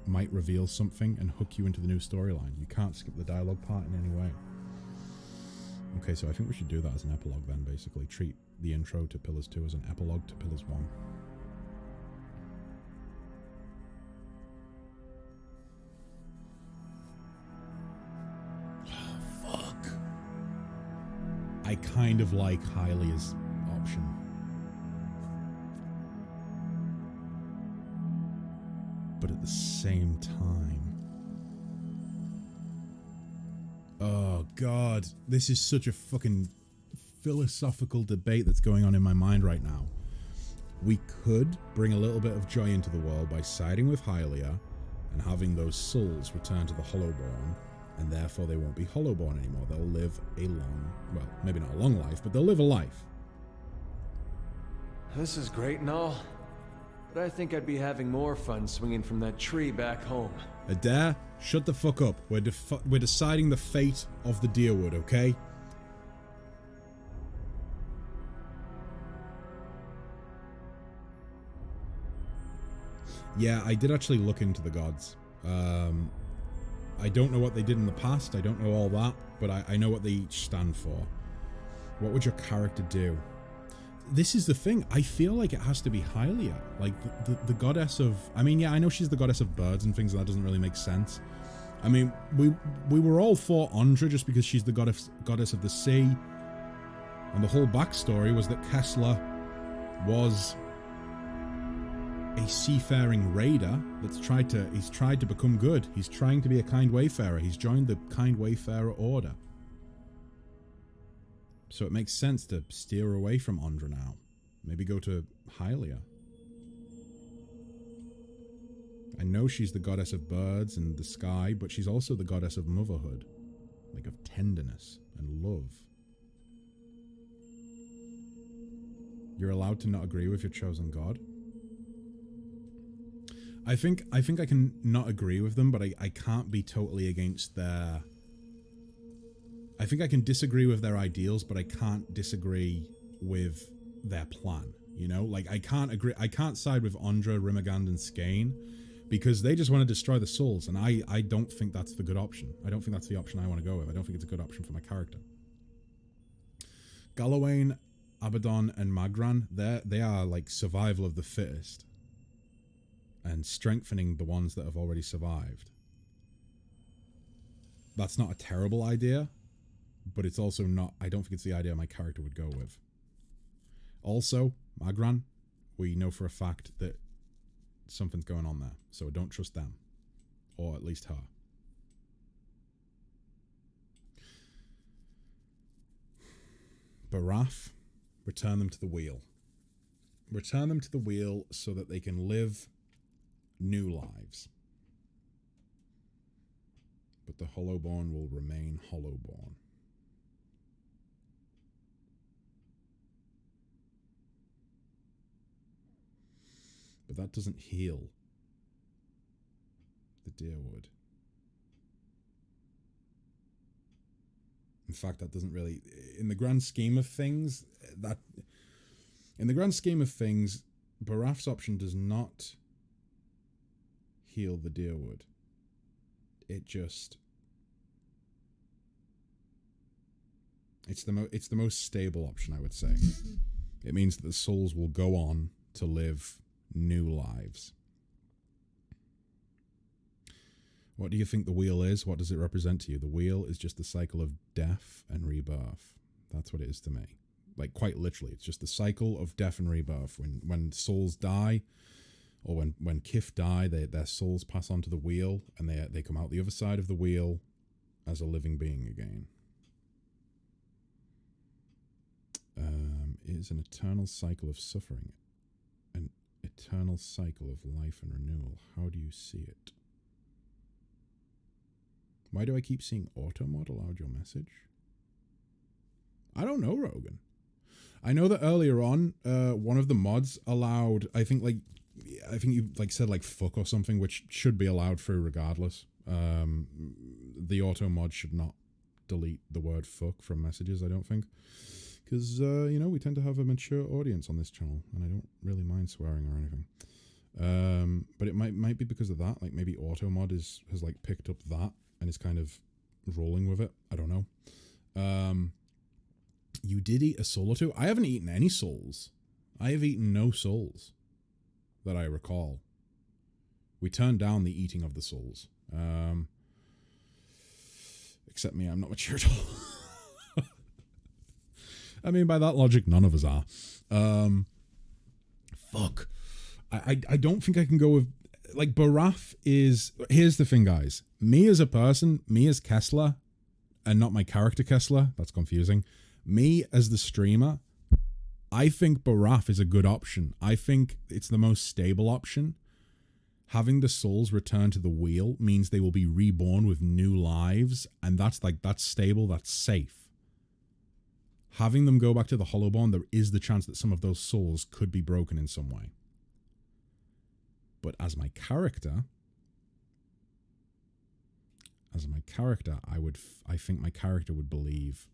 might reveal something and hook you into the new storyline. You can't skip the dialogue part in any way. Okay, so I think we should do that as an epilogue then, basically. Treat the intro to Pillars 2 as an epilogue to Pillars 1. Fuck. I kind of like Hylia's option. But at the same time... Oh, God. This is such a fucking philosophical debate that's going on in my mind right now. We could bring a little bit of joy into the world by siding with Hylia and having those souls return to the Hollowborn, and therefore they won't be Hollowborn anymore. They'll live a long... Well, maybe not a long life, but they'll live a life. This is great and all, but I think I'd be having more fun swinging from that tree back home. Adair, shut the fuck up. We're deciding the fate of the Deerwood, okay? Yeah, I did actually look into the gods. I don't know what they did in the past. I don't know all that, but I know what they each stand for. What would your character do? This is the thing. I feel like it has to be Hylia, like the goddess of... I mean, yeah, I know she's the goddess of birds and things, and that doesn't really make sense. I mean, we were all for Andra just because she's the goddess of the sea, and the whole backstory was that Kessler was a seafaring raider that's tried to become good. He's trying to be a kind wayfarer. He's joined the kind wayfarer order. So it makes sense to steer away from Andra now. Maybe go to Hylia. I know she's the goddess of birds and the sky, but she's also the goddess of motherhood. Like of tenderness and love. You're allowed to not agree with your chosen god. I think I can not agree with them, but I can't be totally against their... I think I can disagree with their ideals, but I can't disagree with their plan. You know, like I can't side with Andra, Rimagand, and Skane because they just want to destroy the souls, and I don't think that's the good option. I don't think that's the option I want to go with. I don't think it's a good option for my character. Galawain, Abaddon, and Magran, they are like survival of the fittest and strengthening the ones that have already survived. That's not a terrible idea. But it's also not... I don't think it's the idea my character would go with. Also, Magran, we know for a fact that something's going on there. So don't trust them. Or at least her. Baraf, return them to the wheel. Return them to the wheel so that they can live new lives. But the Hollowborn will remain Hollowborn. But that doesn't heal the Deerwood. In fact, that doesn't really... In the grand scheme of things, Baraf's option does not heal the Deerwood. It just... It's the most stable option, I would say. It means that the souls will go on to live new lives. What do you think the wheel is? What does it represent to you? The wheel is just the cycle of death and rebirth. That's what it is to me. Like, quite literally, it's just the cycle of death and rebirth. When souls die, or when Kith die, their souls pass on to the wheel, and they come out the other side of the wheel as a living being again. is an eternal cycle of suffering. An eternal cycle of life and renewal. How do you see it? Why do I keep seeing automod allowed your message? I don't know, Rogan. I know that earlier on, one of the mods allowed, I think you said like fuck or something, which should be allowed through regardless. The auto mod should not delete the word fuck from messages, I don't think. Because, we tend to have a mature audience on this channel, and I don't really mind swearing or anything. But it might be because of that. Like, maybe auto mod has like picked up that and is kind of rolling with it. I don't know. You did eat a soul or two? I haven't eaten any souls. I have eaten no souls that I recall. We turned down the eating of the souls. Except me, I'm not mature at all. I mean, by that logic, none of us are. Fuck. I don't think I can go with... Like, Barath is... Here's the thing, guys. Me as a person, me as Kessler, and not my character Kessler, that's confusing. Me as the streamer, I think Barath is a good option. I think it's the most stable option. Having the souls return to the wheel means they will be reborn with new lives, and that's stable, that's safe. Having them go back to the Hollowborn, there is the chance that some of those souls could be broken in some way. But as my character, I think my character would believe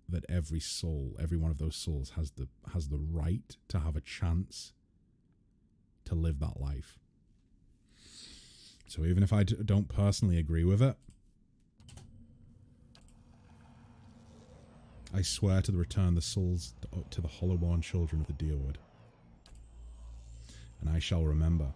that every soul, every one of those souls has the right to have a chance to live that life. So even if I don't personally agree with it, I swear to return the souls to the Hollowborn children of the Dyrwood. And I shall remember.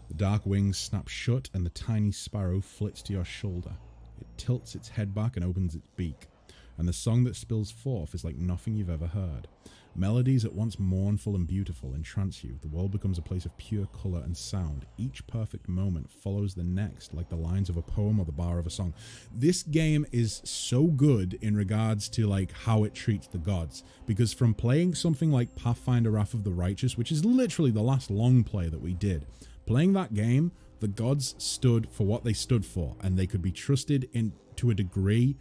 The dark wings snap shut and the tiny sparrow flits to your shoulder. It tilts its head back and opens its beak. And the song that spills forth is like nothing you've ever heard. Melodies at once mournful and beautiful entrance you. The world becomes a place of pure colour and sound. Each perfect moment follows the next, like the lines of a poem or the bar of a song. This game is so good in regards to like how it treats the gods. Because from playing something like Pathfinder Wrath of the Righteous, which is literally the last long play that we did, playing that game, the gods stood for what they stood for, and they could be trusted to a degree,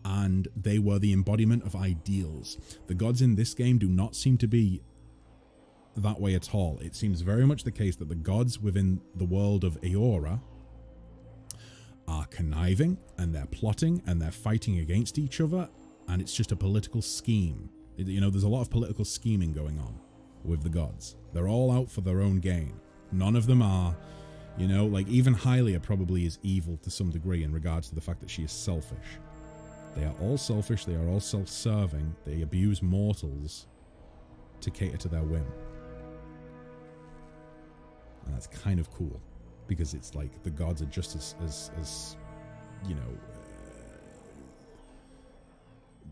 and they were the embodiment of ideals. The gods in this game do not seem to be that way at all. It seems very much the case that the gods within the world of Eora are conniving, and they're plotting, and they're fighting against each other, and it's just a political scheme. There's a lot of political scheming going on with the gods. They're all out for their own gain. None of them are, like even Hylia probably is evil to some degree in regards to the fact that she is selfish. They are all selfish, they are all self-serving, they abuse mortals to cater to their whim. And that's kind of cool, because it's like the gods are just as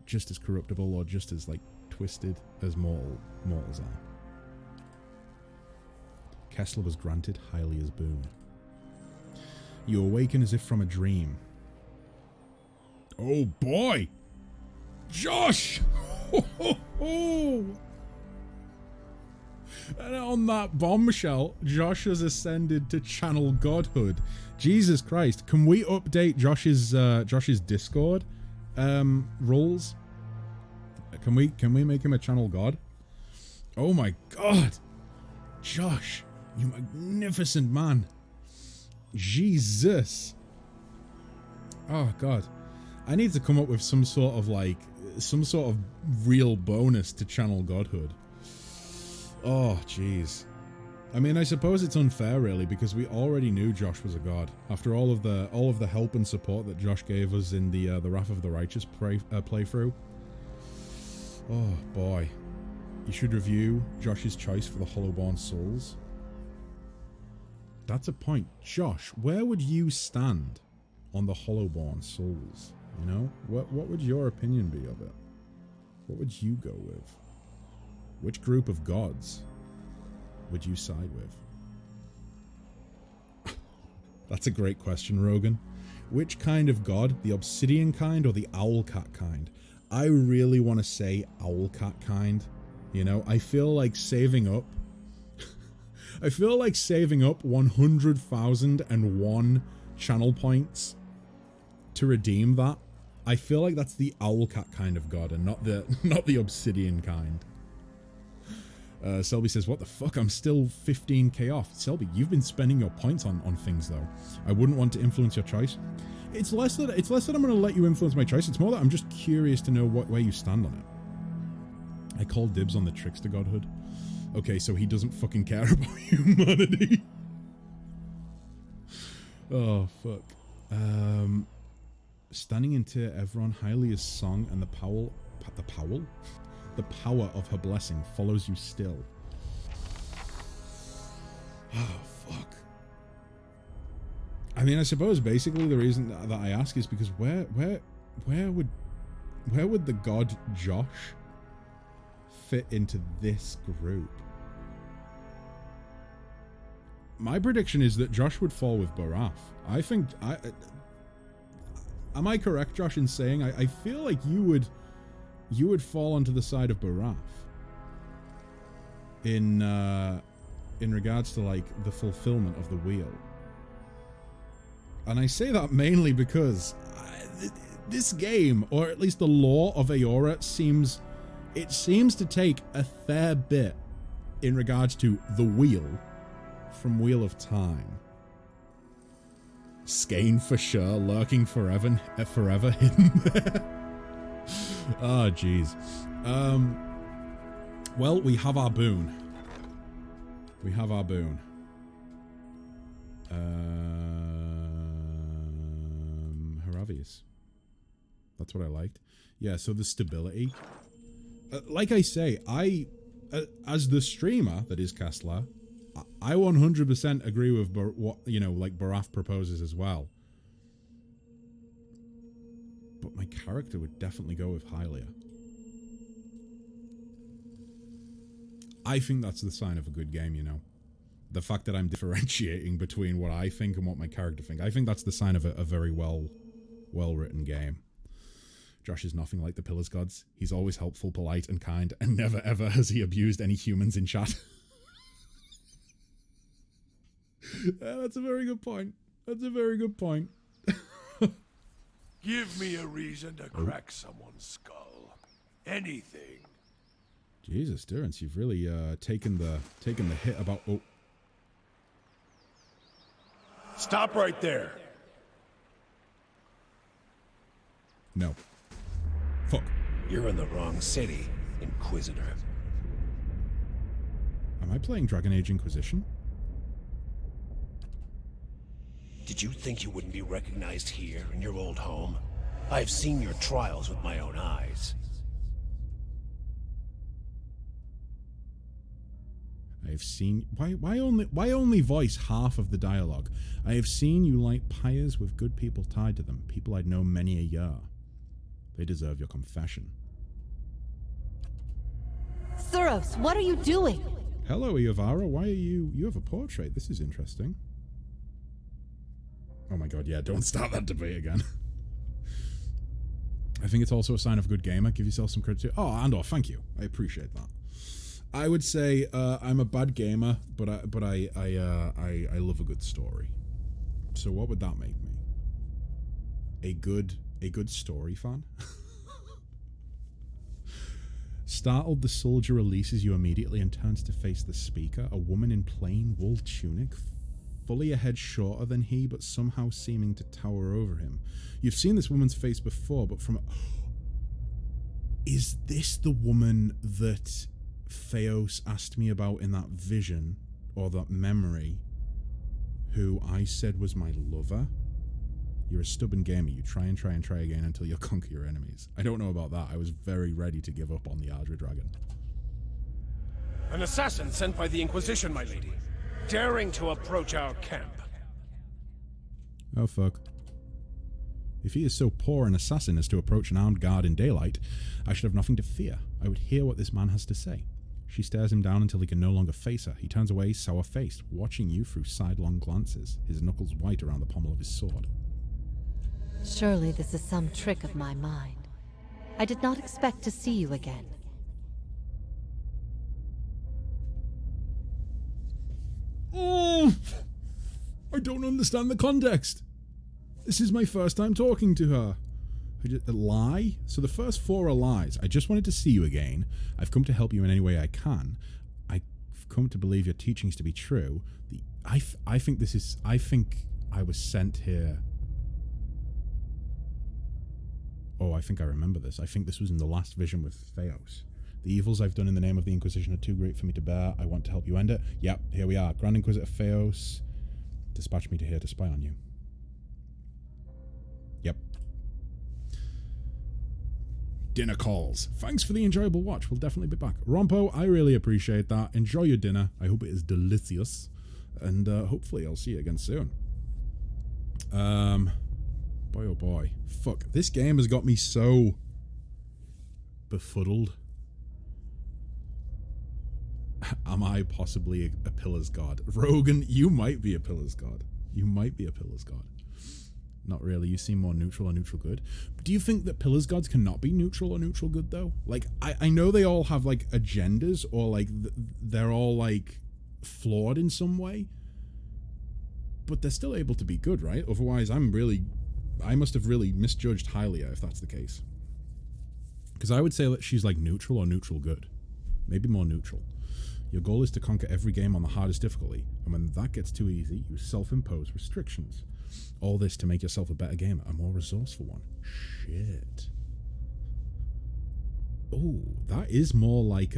just as corruptible or just as like twisted as mortals are. Kessler was granted Hylia's boon. You awaken as if from a dream. Oh boy! Josh! Ho, ho, ho. And on that bombshell, Josh has ascended to channel godhood. Jesus Christ. Can we update Josh's Discord rules? Can we make him a channel god? Oh my god! Josh, you magnificent man. Jesus. Oh god. I need to come up with some sort of real bonus to channel godhood. Oh, jeez. I mean, I suppose it's unfair, really, because we already knew Josh was a god. After all of the help and support that Josh gave us in the Wrath of the Righteous playthrough. Oh boy, you should review Josh's choice for the Hollowborn souls. That's a point, Josh. Where would you stand on the Hollowborn souls? What would your opinion be of it? What would you go with? Which group of gods would you side with? That's a great question, Rogan. Which kind of god? The obsidian kind or the owl cat kind? I really want to say owl cat kind. You know, I feel like saving up. I feel like saving up 100,001 channel points to redeem that. I feel like that's the Owlcat kind of god and not the Obsidian kind. Selby says, what the fuck? I'm still 15k off. Selby, you've been spending your points on things though. I wouldn't want to influence your choice. It's less that I'm going to let you influence my choice. It's more that I'm just curious to know where you stand on it. I call dibs on the trickster godhood. Okay, so he doesn't fucking care about humanity. Oh, fuck. Standing into Evron, Hylia's song and the power of her blessing follows you still. Oh, fuck. I mean, I suppose basically the reason that I ask is because where would the god Josh fit into this group? My prediction is that Josh would fall with Baraf. I think am I correct, Josh, in saying I feel like you would fall onto the side of Baraf in regards to like the fulfillment of the wheel. And I say that mainly because this game, or at least the lore of Eora, seems to take a fair bit in regards to the wheel from Wheel of Time. Skane for sure, lurking forever hidden there. Oh, jeez. Well, we have our boon. Haravius. That's what I liked. Yeah, so the stability. Like I say, as the streamer that is Kastler, I 100% agree with what, you know, like Baraf proposes as well. But my character would definitely go with Hylia. I think that's the sign of a good game, you know. The fact that I'm differentiating between what I think and what my character think. I think that's the sign of a very well-written game. Josh is nothing like the Pillars gods. He's always helpful, polite, and kind, and never ever has he abused any humans in chat. That's a very good point. Give me a reason to crack someone's skull. Anything. Jesus, Durance, you've really taken the hit about. Oh. Stop right there. No. Fuck. You're in the wrong city, Inquisitor. Am I playing Dragon Age Inquisition? Did you think you wouldn't be recognized here in your old home? I've seen your trials with my own eyes. I have seen... Why only voice half of the dialogue? I have seen you light pyres with good people tied to them, people I'd known many a year. They deserve your confession. Thuros, what are you doing? Hello, Iovara. Why are you... You have a portrait. This is interesting. Oh my god, yeah, don't start that debate again. I think it's also a sign of a good gamer. Give yourself some credit too. Oh, Andor, thank you. I appreciate that. I would say I'm a bad gamer, but I love a good story. So what would that make me? A good story fan? Startled, the soldier releases you immediately and turns to face the speaker, a woman in plain wool tunic, fully a head shorter than he, but somehow seeming to tower over him. You've seen this woman's face before, but from... Is this the woman that Theos asked me about in that vision, or that memory, who I said was my lover? You're a stubborn gamer. You try and try again until you conquer your enemies. I don't know about that. I was very ready to give up on the Ardra Dragon. An assassin sent by the Inquisition, my lady. Daring to approach our camp. Oh, fuck. If he is so poor an assassin as to approach an armed guard in daylight, I should have nothing to fear. I would hear what this man has to say. She stares him down until he can no longer face her. He turns away, sour-faced, watching you through sidelong glances, his knuckles white around the pommel of his sword. Surely this is some trick of my mind. I did not expect to see you again. don't understand the context. This is my first time talking to her. A lie? So the first 4 are lies. I just wanted to see you again. I've come to help you in any way I can. I've come to believe your teachings to be true. I think I was sent here. Oh, I think I remember this. I think this was in the last vision with Theos. The evils I've done in the name of the Inquisition are too great for me to bear. I want to help you end it. Yep, here we are. Grand Inquisitor Theos dispatched me here to spy on you. Yep. Dinner calls. Thanks for the enjoyable watch. We'll definitely be back. Rompo, I really appreciate that. Enjoy your dinner. I hope it is delicious. And hopefully I'll see you again soon. Boy oh boy. Fuck. This game has got me so befuddled. Am I possibly a Pillar's God? Rogan, you might be a Pillar's God. You might be a Pillar's God. Not really. You seem more neutral or neutral good. But do you think that Pillar's Gods cannot be neutral or neutral good, though? Like, I know they all have, like, agendas, or, like, they're all, like, flawed in some way. But they're still able to be good, right? Otherwise, I must have really misjudged Hylia if that's the case. Because I would say that she's, like, neutral or neutral good. Maybe more neutral. Your goal is to conquer every game on the hardest difficulty, and when that gets too easy, you self-impose restrictions. All this to make yourself a better gamer, a more resourceful one. Shit. Oh, that is more like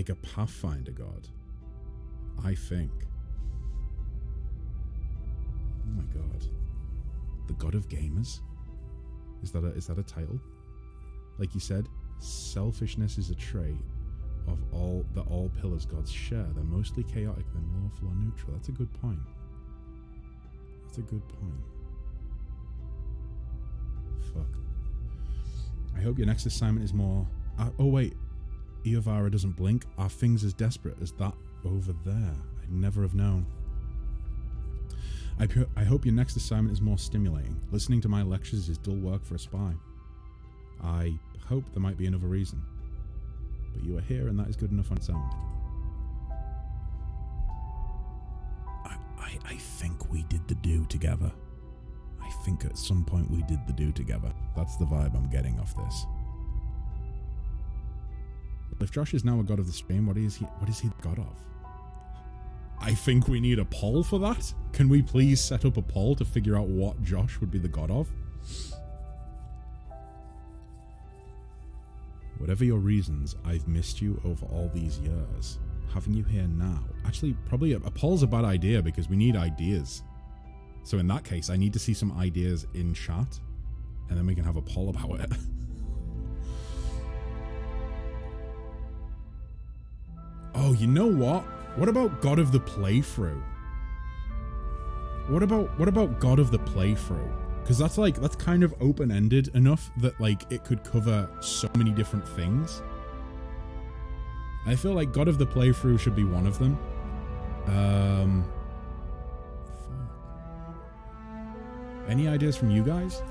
a Pathfinder god, I think. Oh my god. The God of Gamers? Is that a title? Like you said, selfishness is a trait of all Pillars gods share. They're mostly chaotic than lawful or neutral. That's a good point. That's a good point. Fuck. I hope your next assignment is more... oh wait. Iovara doesn't blink. Are things as desperate as that over there? I'd never have known. I hope your next assignment is more stimulating. Listening to my lectures is dull work for a spy. I hope there might be another reason. But you are here, and that is good enough on its own. I think we did the do together. I think at some point we did the do together. That's the vibe I'm getting off this. If Josh is now a god of the stream, what is he the god of? I think we need a poll for that. Can we please set up a poll to figure out what Josh would be the god of? Whatever your reasons, I've missed you over all these years. Having you here now... Actually, probably a poll's a bad idea because we need ideas. So in that case, I need to see some ideas in chat, and then we can have a poll about it. Oh, you know what? What about God of the Playthrough? What about God of the Playthrough? Because that's kind of open-ended enough that like it could cover so many different things. I feel like God of the Playthrough should be one of them. Fuck. Any ideas from you guys?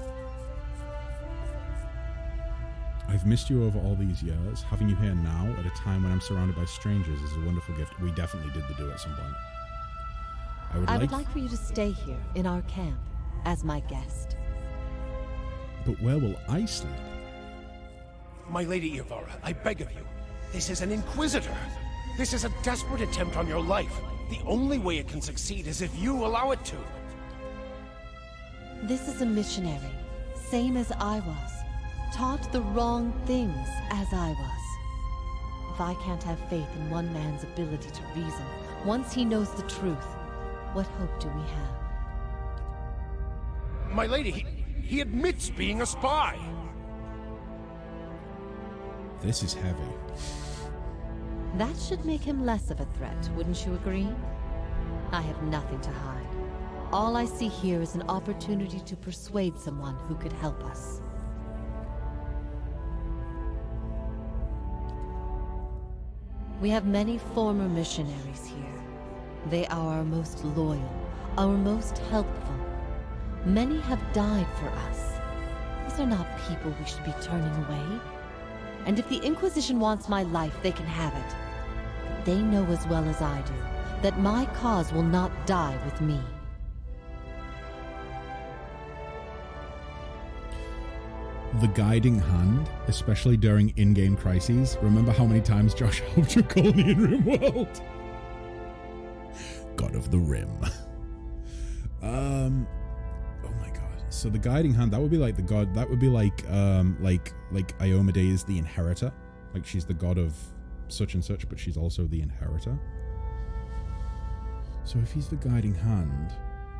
I've missed you over all these years. Having you here now at a time when I'm surrounded by strangers is a wonderful gift. We definitely did the do at some point. I would like for you to stay here in our camp as my guest. But where will I sleep? My Lady Iovara, I beg of you. This is an Inquisitor. This is a desperate attempt on your life. The only way it can succeed is if you allow it to. This is a missionary, same as I was. Taught the wrong things as I was. If I can't have faith in one man's ability to reason, once he knows the truth, what hope do we have? My lady, he admits being a spy. This is heavy. That should make him less of a threat, wouldn't you agree? I have nothing to hide. All I see here is an opportunity to persuade someone who could help us. We have many former missionaries here. They are our most loyal, our most helpful. Many have died for us. These are not people we should be turning away. And if the Inquisition wants my life, they can have it. But they know as well as I do that my cause will not die with me. The guiding hand, especially during in-game crises. Remember how many times Josh helped your colony in RimWorld? God of the Rim. Oh my god. So the guiding hand, that would be like the god, that would be like Iomedae is the inheritor. Like she's the god of such and such, but she's also the inheritor. So if he's the guiding hand,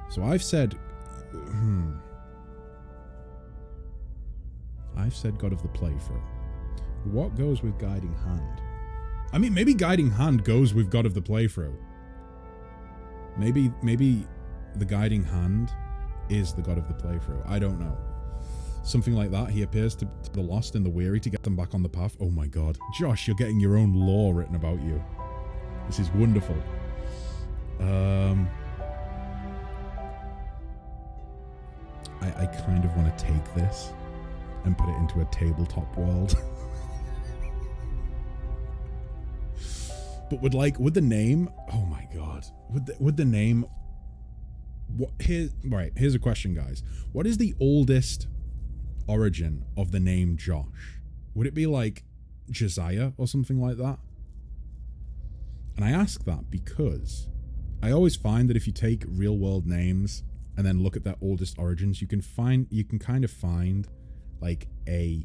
so I've said, I've said God of the Playthrough. What goes with guiding hand? I mean, maybe guiding hand goes with God of the Playthrough. Maybe the guiding hand is the God of the Playthrough. I don't know. Something like that. He appears to the lost and the weary to get them back on the path. Oh my god. Josh, you're getting your own lore written about you. This is wonderful. I kind of want to take this and put it into a tabletop world. But would the name, oh my god, would the name, here's a question, guys. What is the oldest origin of the name Josh? Would it be like Josiah or something like that? And I ask that because I always find that if you take real world names and then look at their oldest origins, you can kind of find like a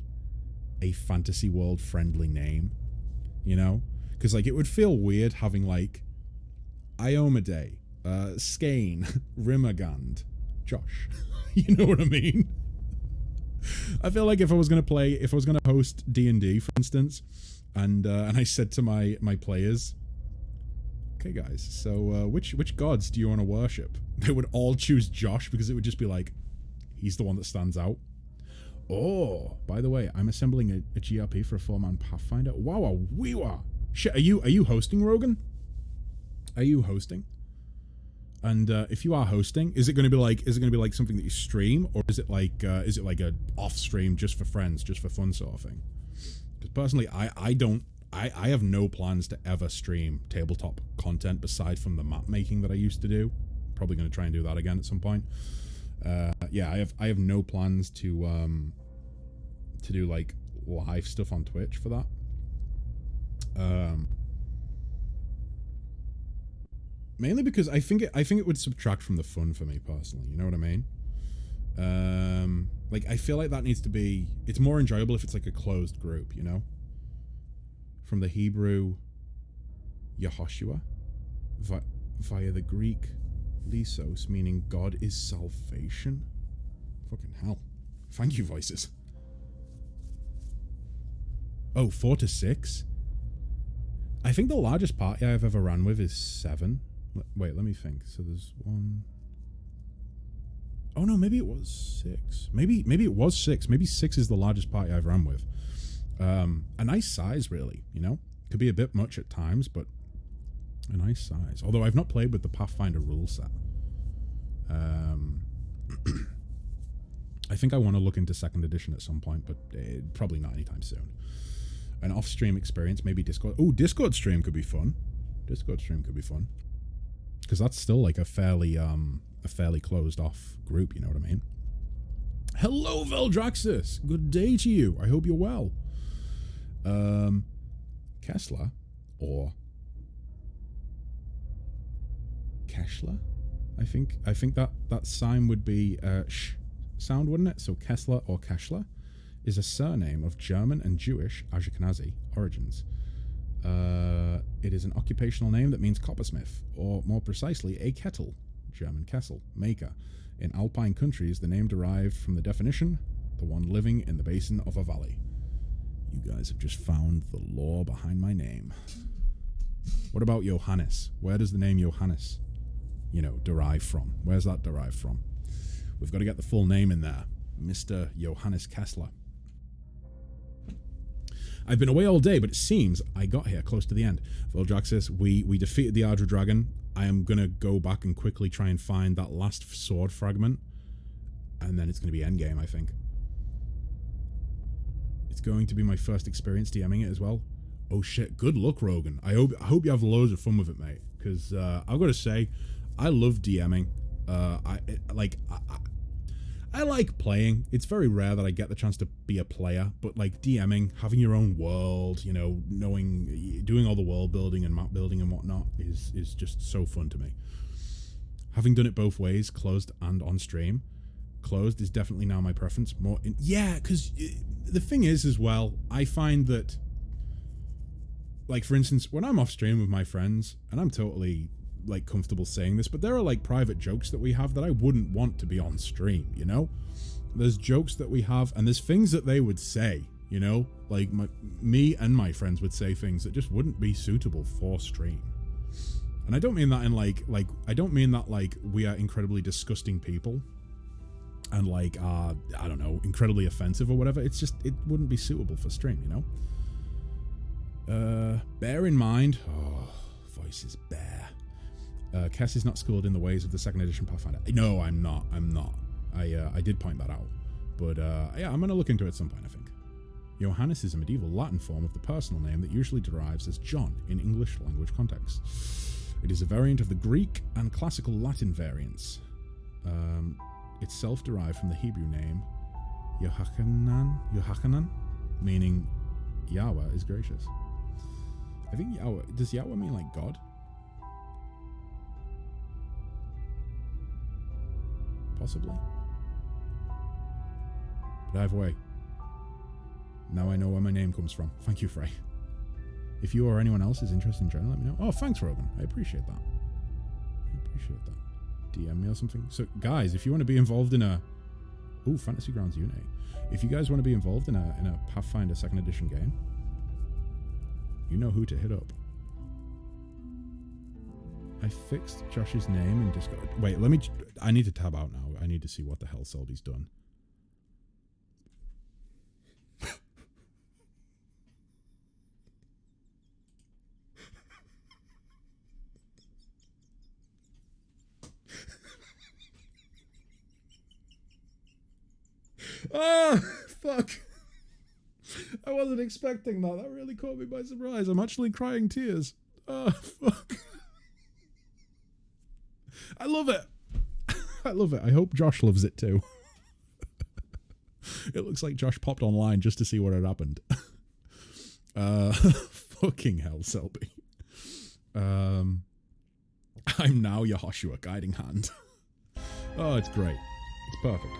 fantasy world friendly name, you know? Because like it would feel weird having like Iomedae, Skane, Rimagand, Josh. You know what I mean? I feel like if I was gonna host D&D, for instance, and I said to my players, okay guys, so which gods do you want to worship? They would all choose Josh because it would just be like, he's the one that stands out. Oh, by the way, I'm assembling a GRP for a 4-man Pathfinder. Wow, weewa. Shit, are you hosting, Rogan? Are you hosting? And if you are hosting, is it going to be like something that you stream, or is it like a off stream just for friends, just for fun sort of thing? Because personally, I have no plans to ever stream tabletop content beside from the map making that I used to do. Probably going to try and do that again at some point. Yeah, I have no plans to do like live stuff on Twitch for that. Mainly because I think it would subtract from the fun for me personally. You know what I mean? Like I feel like that needs to be. It's more enjoyable if it's like a closed group. You know. From the Hebrew Yehoshua via the Greek Lysos, meaning God is salvation. Fucking hell. Thank you, voices. Oh, 4 to 6? I think the largest party I've ever ran with is 7. Wait, let me think. So there's 1... Oh no, maybe it was 6. Maybe it was 6. Maybe 6 is the largest party I've run with. A nice size, really, you know? Could be a bit much at times, but a nice size. Although I've not played with the Pathfinder rule set. I think I want to look into 2nd edition at some point, but probably not anytime soon. An off-stream experience, maybe Discord. Oh, Discord stream could be fun. Discord stream could be fun. Because that's still like a fairly closed-off group, you know what I mean? Hello, Veldraxis! Good day to you. I hope you're well. Kessler or Keshler? I think that sign would be sh sound, wouldn't it? So Kessler or Keshler is a surname of German and Jewish Ashkenazi origins. It is an occupational name that means coppersmith, or more precisely, a kettle, German Kessel, maker. In Alpine countries, the name derived from the definition, the one living in the basin of a valley. You guys have just found the lore behind my name. What about Johannes? Where does the name Johannes, derive from? Where's that derived from? We've got to get the full name in there. Mr. Johannes Kessler. I've been away all day, but it seems I got here close to the end. Veldraxis, we defeated the Ardra Dragon. I am going to go back and quickly try and find that last sword fragment. And then it's going to be endgame, I think. It's going to be my first experience DMing it as well. Oh shit! Good luck, Rogan. I hope you have loads of fun with it, mate. Because I've got to say, I love DMing. I like playing. It's very rare that I get the chance to be a player, but like DMing, having your own world, you know, doing all the world building and map building and whatnot is just so fun to me. Having done it both ways, closed and on stream, closed is definitely now my preference. Because the thing is as well, I find that, like for instance, when I'm off stream with my friends, and I'm totally like comfortable saying this, but there are like private jokes that we have that I wouldn't want to be on stream, you know? There's jokes that we have, and there's things that they would say, you know? Like me and my friends would say things that just wouldn't be suitable for stream. And I don't mean that in I don't mean that like we are incredibly disgusting people and like I don't know, incredibly offensive or whatever. It's just, it wouldn't be suitable for stream, you know? Bear in mind, voices bear. Kess is not schooled in the ways of the 2nd edition Pathfinder. No, I'm not. I did point that out. But yeah, I'm going to look into it at some point, I think. Johannes is a medieval Latin form of the personal name that usually derives as John in English language context. It is a variant of the Greek and classical Latin variants. Itself derived from the Hebrew name Yohachanan, meaning Yahweh is gracious. I think does Yahweh mean like God? Possibly. But either way, now I know where my name comes from. Thank you, Frey. If you or anyone else is interested in joining, let me know. Oh, thanks, Rogan. I appreciate that. DM me or something. So, guys, if you want to be involved in a... Ooh, Fantasy Grounds Unite. If you guys want to be involved in a Pathfinder 2nd edition game, you know who to hit up. I fixed Josh's name in Discord. Wait, I need to tab out now. I need to see what the hell Selby's done. Oh, fuck. I wasn't expecting that. That really caught me by surprise. I'm actually crying tears. Oh, fuck. I love it. I love it. I hope Josh loves it too. It looks like Josh popped online just to see what had happened. Fucking hell, Selby. I'm now Yehoshua, guiding hand. Oh, it's great. It's perfect.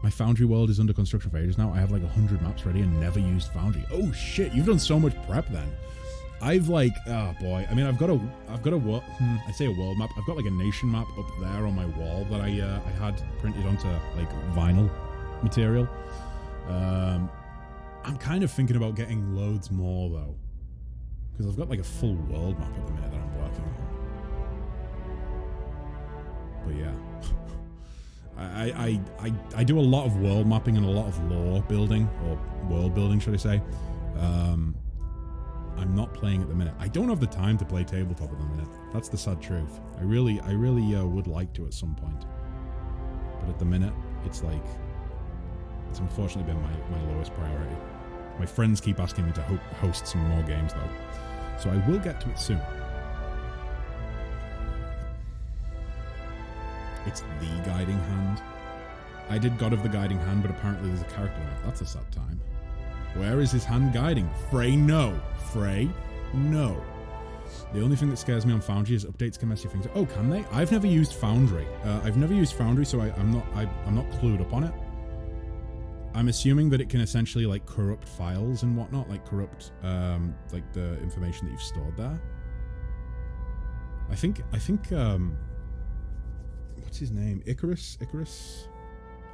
My Foundry world is under construction for ages now. I have like 100 maps ready and never used Foundry. Oh shit, you've done so much prep then. I've like, oh boy. I mean, I've got a world, I say a world map. I've got like a nation map up there on my wall that I had printed onto like vinyl material. I'm kind of thinking about getting loads more though, because I've got like a full world map at the minute that I'm working on. But yeah. I do a lot of world mapping and a lot of lore building, or world building, should I say. I'm not playing at the minute. I don't have the time to play tabletop at the minute. That's the sad truth. I really would like to at some point. But at the minute, it's like, it's unfortunately been my lowest priority. My friends keep asking me to host some more games though. So I will get to it soon. It's the Guiding Hand. I did God of the Guiding Hand, but apparently there's a character in it. That's a sad time. Where is his hand guiding? Frey, no. Frey, no. The only thing that scares me on Foundry is updates can mess your things up. Oh, can they? I've never used Foundry. I've never used Foundry, so I'm not clued up on it. I'm assuming that it can essentially like corrupt files and whatnot, like corrupt like the information that you've stored there. I think what's his name? Icarus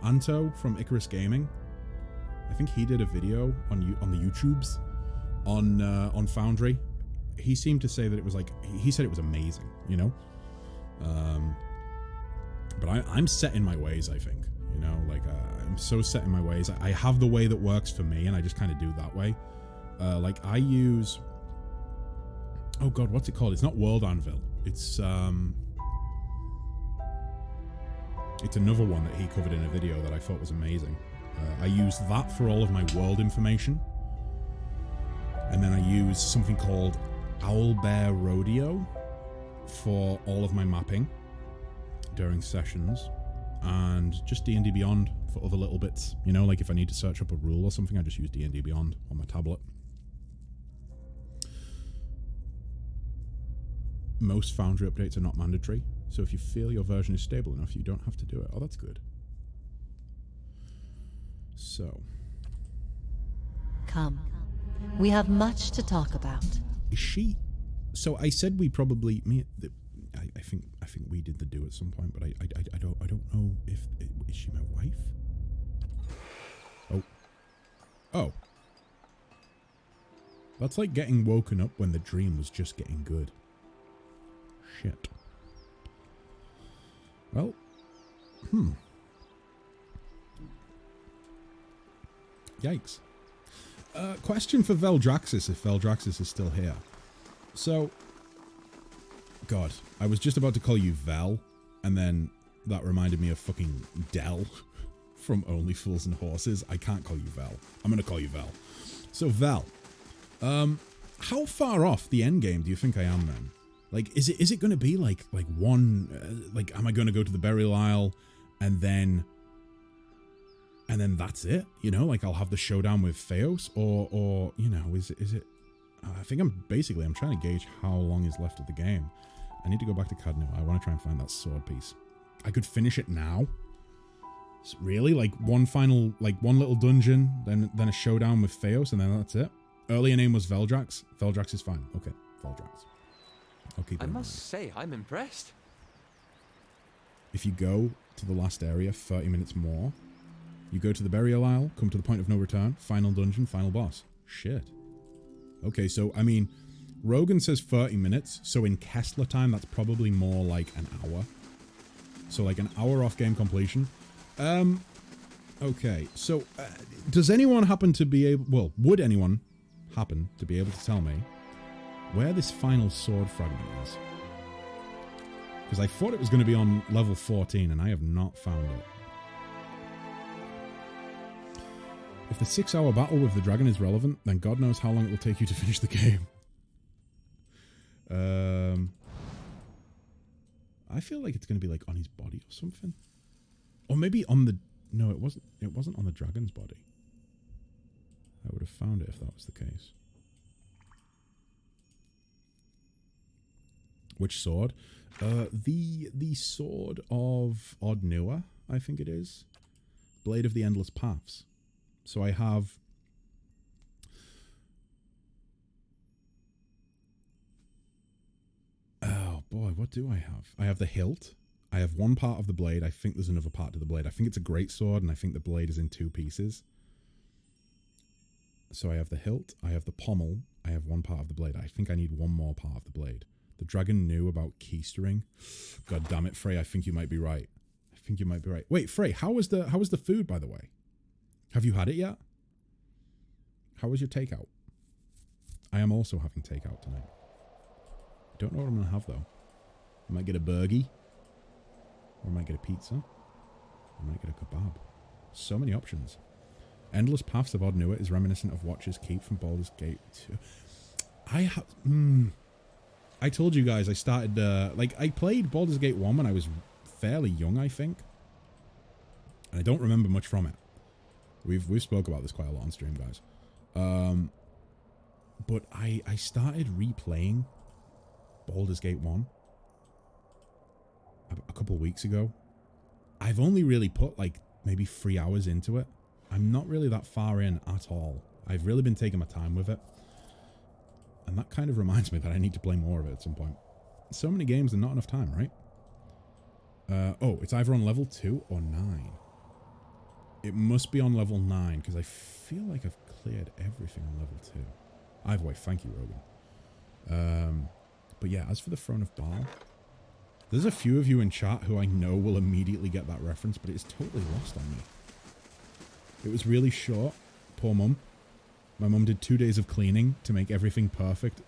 Anto from Icarus Gaming. I think he did a video on the YouTubes on Foundry. He seemed to say that it was like, he said it was amazing, you know. But I'm set in my ways, I think, you know, like I'm so set in my ways. I have the way that works for me, and I just kind of do that way. Like I use, oh god, what's it called? It's not World Anvil. It's another one that he covered in a video that I thought was amazing. I use that for all of my world information. And then I use something called Owlbear Rodeo for all of my mapping during sessions, and just D&D Beyond for other little bits. You know, like if I need to search up a rule or something, I just use D&D Beyond on my tablet. Most Foundry updates are not mandatory, so if you feel your version is stable enough, you don't have to do it. Oh, that's good. So. Come. We have much to talk about. Is she... So I said we probably... I think we did the do at some point, but I don't know if... Is she my wife? Oh. Oh. That's like getting woken up when the dream was just getting good. Shit. Well. Yikes. Question for Veldraxis, if Veldraxis is still here. So, God, I was just about to call you Vel, and then that reminded me of fucking Del from Only Fools and Horses. I can't call you Vel. I'm gonna call you Vel. So, Vel, how far off the end game do you think I am then? Like, is it going to be like one, like, am I going to go to the Burial Isle and then that's it? You know, like I'll have the showdown with Theos, or you know, is it? I think I'm trying to gauge how long is left of the game. I need to go back to Cadno. I want to try and find that sword piece. I could finish it now. Really, like one little dungeon, then a showdown with Theos, and then that's it. Earlier name was Veldrax. Veldrax is fine. Okay, Veldrax. I must say, I'm impressed. If you go to the last area, 30 minutes more, you go to the Burial Isle, come to the point of no return, final dungeon, final boss. Shit. Okay, so, I mean, Rogan says 30 minutes, so in Kessler time, that's probably more like an hour. So, like an hour off game completion. Okay, so, does anyone happen to be able... Well, would anyone happen to be able to tell me where this final sword fragment is? Because I thought it was going to be on level 14, and I have not found it. If the 6-hour battle with the dragon is relevant, then God knows how long it will take you to finish the game. I feel like it's going to be like on his body or something. Or maybe on the... No, it wasn't. It wasn't on the dragon's body. I would have found it if that was the case. Which sword? The sword of Odnua, I think it is. Blade of the Endless Paths. So I have... Oh boy, what do I have? I have the hilt. I have one part of the blade. I think there's another part to the blade. I think it's a great sword, and I think the blade is in 2 pieces. So I have the hilt. I have the pommel. I have one part of the blade. I think I need one more part of the blade. The dragon knew about keystering. God damn it, Frey, I think you might be right. I think you might be right. Wait, Frey, how was the food, by the way? Have you had it yet? How was your takeout? I am also having takeout tonight. I don't know what I'm going to have, though. I might get a burgie. Or I might get a pizza. I might get a kebab. So many options. Endless Paths of Odnua is reminiscent of Watcher's Keep from Baldur's Gate 2. I told you guys I started, I played Baldur's Gate 1 when I was fairly young, I think. And I don't remember much from it. We've spoke about this quite a lot on stream, guys. But I started replaying Baldur's Gate 1 a couple of weeks ago. I've only really put like maybe 3 hours into it. I'm not really that far in at all. I've really been taking my time with it. And that kind of reminds me that I need to play more of it at some point. So many games and not enough time, right? Oh, it's either on level 2 or 9. It must be on level 9, because I feel like I've cleared everything on level 2. Either way, thank you, Rogan. But yeah, as for the Throne of Baal, there's a few of you in chat who I know will immediately get that reference, but it's totally lost on me. It was really short. Poor mum. My mum did 2 days of cleaning to make everything perfect.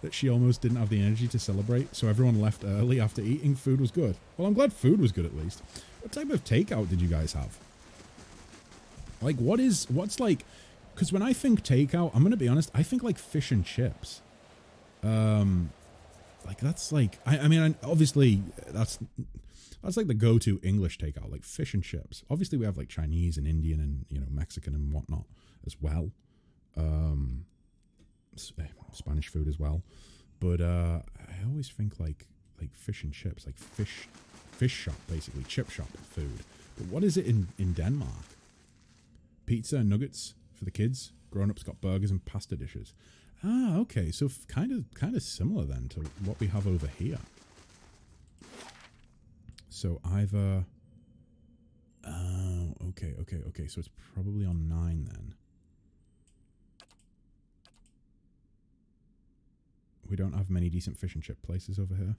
That she almost didn't have the energy to celebrate, so everyone left early after eating. Food was good. Well, I'm glad food was good at least. What type of takeout did you guys have? Like, what's like... Because when I think takeout, I'm going to be honest, I think like fish and chips. Like that's like, I mean, obviously that's like the go-to English takeout, like fish and chips. Obviously we have like Chinese and Indian and, you know, Mexican and whatnot as well. Spanish food as well. But I always think like fish and chips, like fish shop, basically, chip shop food. But what is it in Denmark? Pizza and nuggets for the kids. Grown-ups got burgers and pasta dishes. Ah, okay. So kind of similar then to what we have over here. So either... Oh, okay. So it's probably on 9 then. We don't have many decent fish and chip places over here.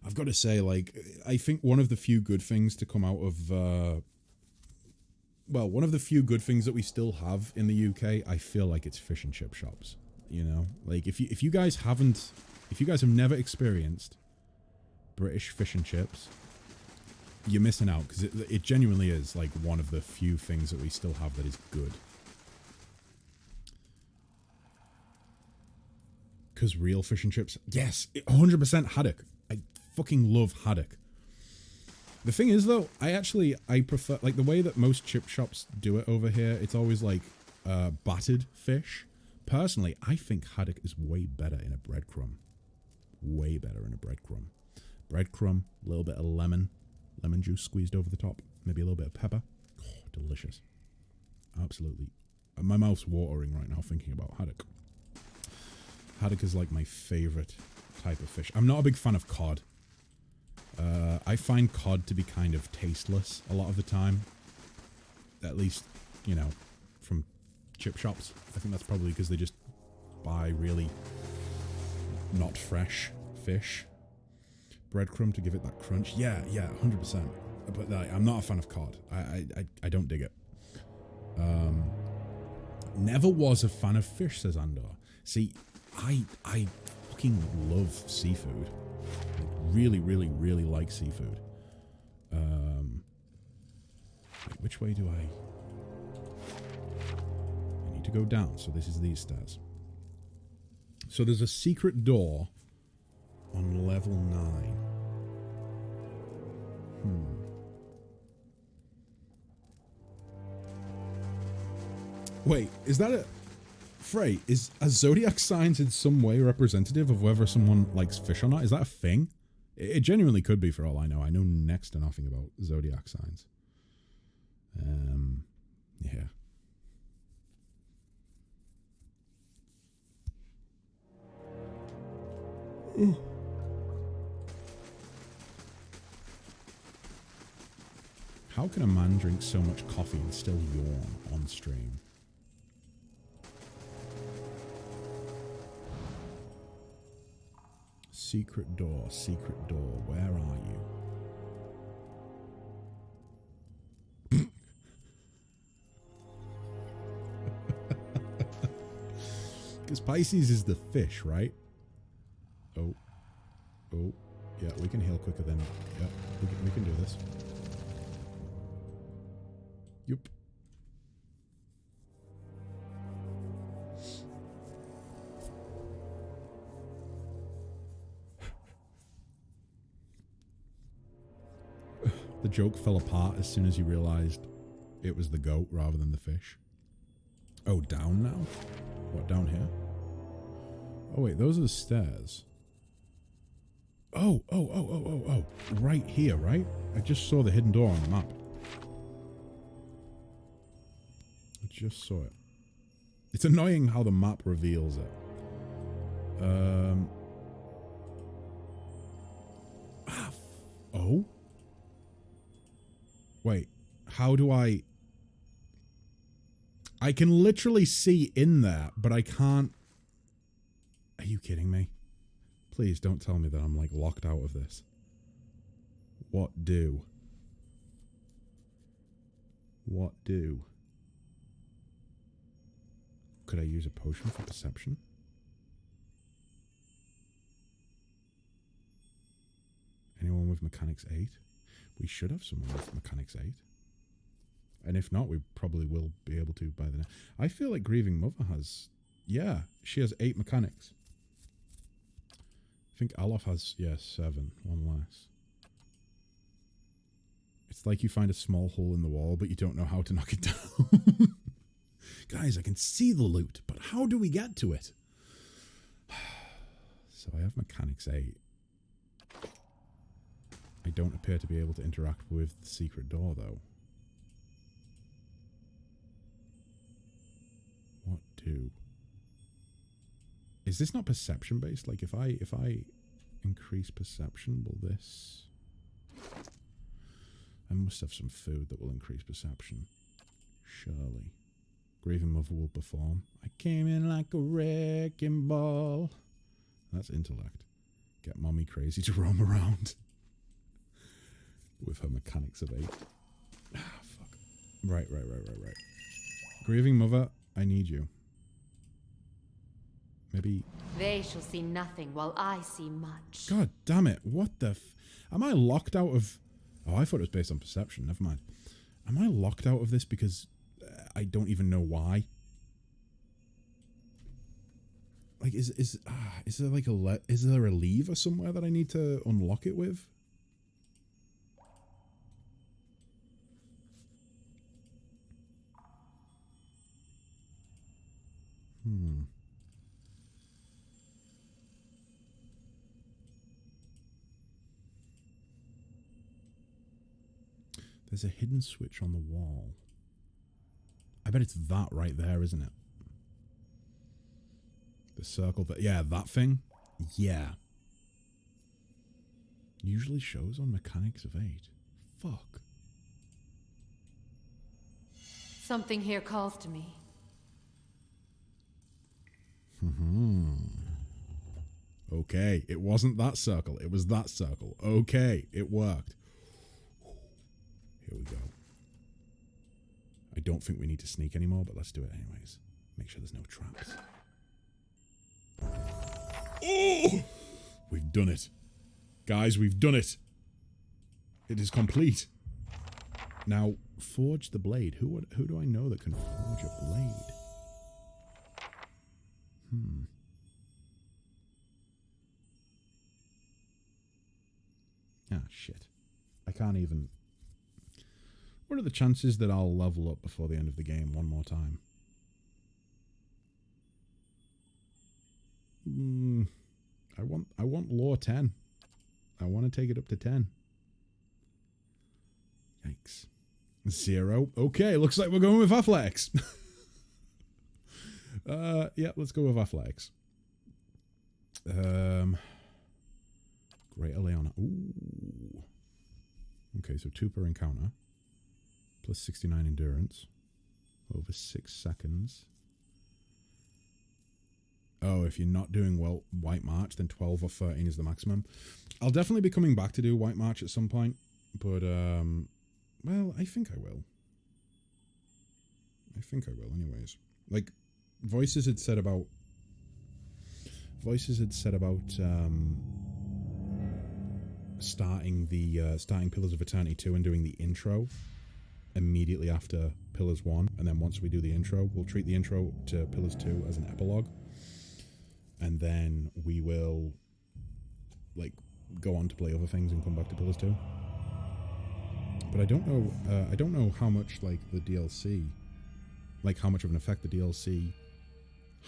I've got to say, like, I think one of the few good things to come out of... well, one of the few good things that we still have in the UK, I feel like it's fish and chip shops. You know? Like, if you guys have never experienced British fish and chips, you're missing out, because it genuinely is, like, one of the few things that we still have that is good. Because real fish and chips, yes, 100% haddock. I fucking love haddock. The thing is, though, I prefer, like, the way that most chip shops do it over here, it's always, like, battered fish. Personally, I think haddock is way better in a breadcrumb. Way better in a breadcrumb. Breadcrumb, a little bit of lemon juice squeezed over the top, maybe a little bit of pepper. Oh, delicious. Absolutely. My mouth's watering right now thinking about haddock. Haddock is like my favorite type of fish. I'm not a big fan of cod. I find cod to be kind of tasteless a lot of the time. At least, you know, from chip shops. I think that's probably because they just buy really not fresh fish. Breadcrumb to give it that crunch. Yeah, 100%. But I'm not a fan of cod. I don't dig it. Never was a fan of fish, says Andor. See, I fucking love seafood. Like, really, really, really like seafood. Wait, which way do I need to go down? So this is these stairs. So there's a secret door on level 9. Wait, is that a... Frey, is a zodiac signs in some way representative of whether someone likes fish or not? Is that a thing? It genuinely could be, for all I know. I know next to nothing about zodiac signs. Yeah. How can a man drink so much coffee and still yawn on stream? Secret door, where are you? Because Pisces is the fish, right? Oh, yeah, we can heal quicker than, yeah, we can do this. Yup. The joke fell apart as soon as you realized it was the goat rather than the fish. Oh, down now? What, down here? Oh, wait, those are the stairs. Oh. Right here, right? I just saw the hidden door on the map. I just saw it. It's annoying how the map reveals it. Oh? Wait, how do I can literally see in there, but I can't. Are you kidding me? Please don't tell me that I'm like locked out of this. What do? Could I use a potion for perception? Anyone with Mechanics 8? We should have someone with Mechanics 8. And if not, we probably will be able to by the next. I feel like Grieving Mother has... Yeah, she has 8 mechanics. I think Alof has, 7. One less. It's like you find a small hole in the wall, but you don't know how to knock it down. Guys, I can see the loot, but how do we get to it? So I have mechanics 8. I don't appear to be able to interact with the secret door, though. What do? Is this not perception based? Like if I increase perception, will this? I must have some food that will increase perception. Surely. Grieving Mother will perform. I came in like a wrecking ball. That's intellect. Get mommy crazy to roam around. With her mechanics of 8. Ah, fuck. Right. Grieving Mother, I need you. Maybe... They shall see nothing while I see much. God damn it. What the am I locked out of... Oh, I thought it was based on perception. Never mind. Am I locked out of this because I don't even know why? Like, is there like is there a lever somewhere that I need to unlock it with? There's a hidden switch on the wall. I bet it's that right there, isn't it? The circle that... Yeah, that thing. Yeah. Usually shows on mechanics of 8. Fuck. Something here calls to me. Okay, it wasn't that circle. It was that circle. Okay, it worked. Here we go. I don't think we need to sneak anymore, but let's do it anyways. Make sure there's no traps. Oh! We've done it. Guys, we've done it. It is complete. Now, forge the blade. Who do I know that can forge a blade? Ah, shit. I can't even... What are the chances that I'll level up before the end of the game one more time? I want lore 10. I want to take it up to 10. Yikes. 0. Okay, looks like we're going with athletics. Yeah, let's go with athletics. Great Leona. Ooh. Okay, so 2 per encounter. Plus 69 endurance. Over 6 seconds. Oh, if you're not doing well White March, then 12 or 13 is the maximum. I'll definitely be coming back to do White March at some point. But, well, I think I will. I think I will anyways. Like, Voices had said about starting Pillars of Eternity 2 and doing the intro immediately after Pillars 1, and then once we do the intro, we'll treat the intro to Pillars 2 as an epilogue, and then we will like go on to play other things and come back to Pillars 2. But I don't know how much like the DLC, like how much of an effect the DLC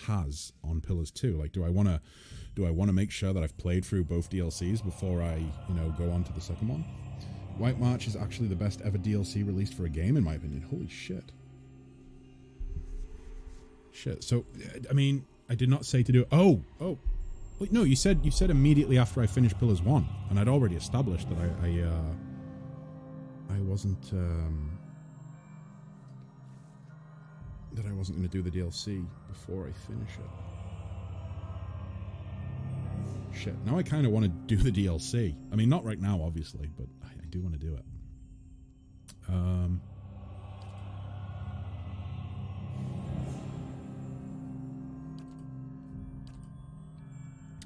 has on Pillars 2. Like, do I want to make sure that I've played through both DLCs before I, go on to the second one? White March is actually the best ever DLC released for a game, in my opinion. Holy shit. Shit. So, I mean, I did not say to do... Oh! Wait, no, you said immediately after I finished Pillars 1, and I'd already established that I wasn't... that I wasn't going to do the DLC before I finish it. Shit, now I kind of want to do the DLC. I mean, not right now, obviously, but I do want to do it. I'm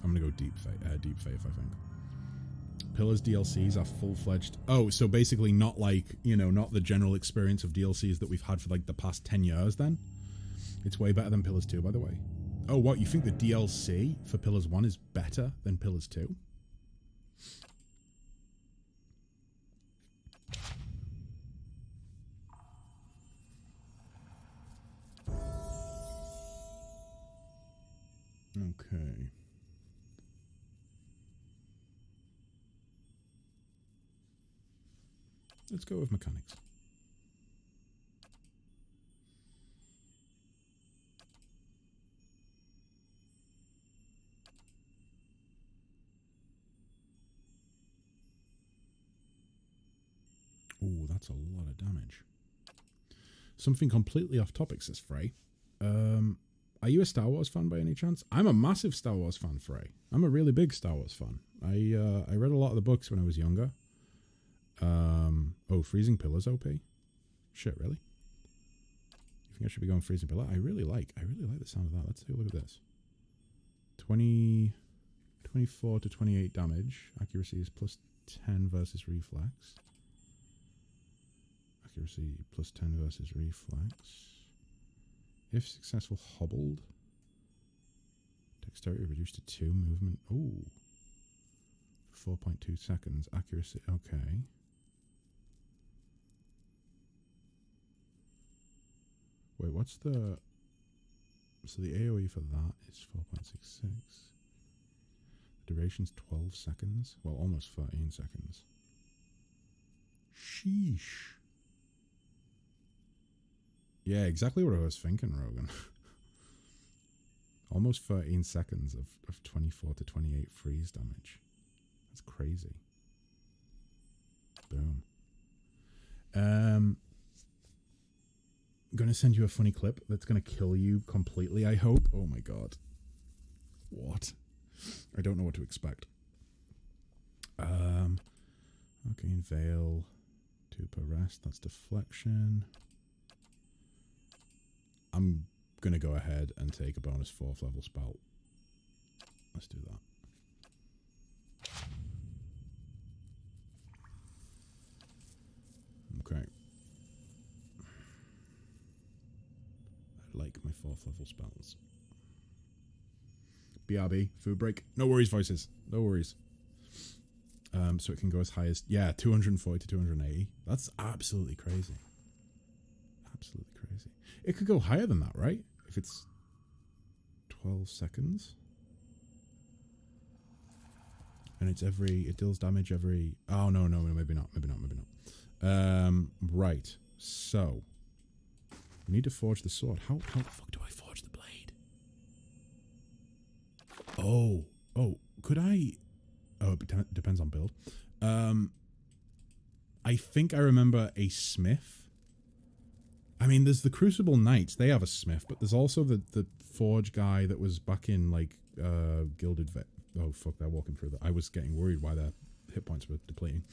going to go Deep Faith, I think. Pillars DLCs are full-fledged. Oh, so basically not like, you know, not the general experience of DLCs that we've had for like the past 10 years then? It's way better than Pillars 2, by the way. Oh, what? You think the DLC for Pillars 1 is better than Pillars 2? Okay. Let's go with mechanics. Oh, that's a lot of damage. Something completely off topic, says Frey. Are you a Star Wars fan by any chance? I'm a massive Star Wars fan, Frey. I'm a really big Star Wars fan. I read a lot of the books when I was younger. Oh, Freezing Pillars OP? Shit, really? You think I should be going Freezing Pillar? I really like the sound of that. Let's take a look at this. 24 to 28 damage. Accuracy is plus 10 versus reflex. Accuracy plus 10 versus reflex. If successful, hobbled. Dexterity reduced to 2. Movement. Ooh. 4.2 seconds. Accuracy. Okay. Wait, what's the... So the AoE for that is 4.66. The duration's 12 seconds. Well, almost 13 seconds. Sheesh. Yeah, exactly what I was thinking, Rogan. Almost 13 seconds of 24 to 28 freeze damage. That's crazy. Boom. I'm going to send you a funny clip that's going to kill you completely, I hope. Oh my god. What? I don't know what to expect. Okay, Veil. 2 per rest. That's deflection. I'm going to go ahead and take a bonus 4th level spell. Let's do that. Okay. I like my 4th level spells. BRB, food break. No worries, voices. No worries. So it can go as high as, yeah, 240 to 280. That's absolutely crazy. Absolutely crazy. It could go higher than that, right? If it's 12 seconds. And it's it deals damage every... Oh, no, maybe not. Right. So. We need to forge the sword. How the fuck do I forge the blade? Oh, could I... Oh, it depends on build. I think I remember a smith. I mean, there's the Crucible Knights. They have a smith, but there's also the forge guy that was back in, like, Gilded Vet. Oh, fuck, they're walking through that. I was getting worried why their hit points were depleting.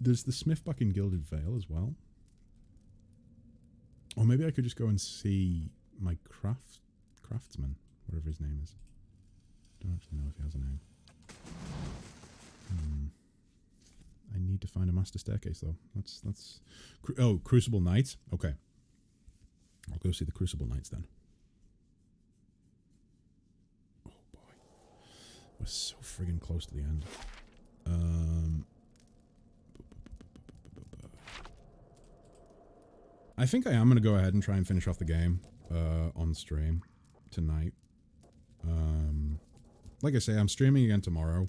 There's the smith back in Gilded Vale as well. Or maybe I could just go and see my craftsman, whatever his name is. Don't actually know if he has a name. I need to find a master staircase though. That's Crucible Knights. Okay, I'll go see the Crucible Knights then. Oh boy, we're so friggin' close to the end. I think I am gonna go ahead and try and finish off the game on stream tonight. Like I say, I'm streaming again tomorrow.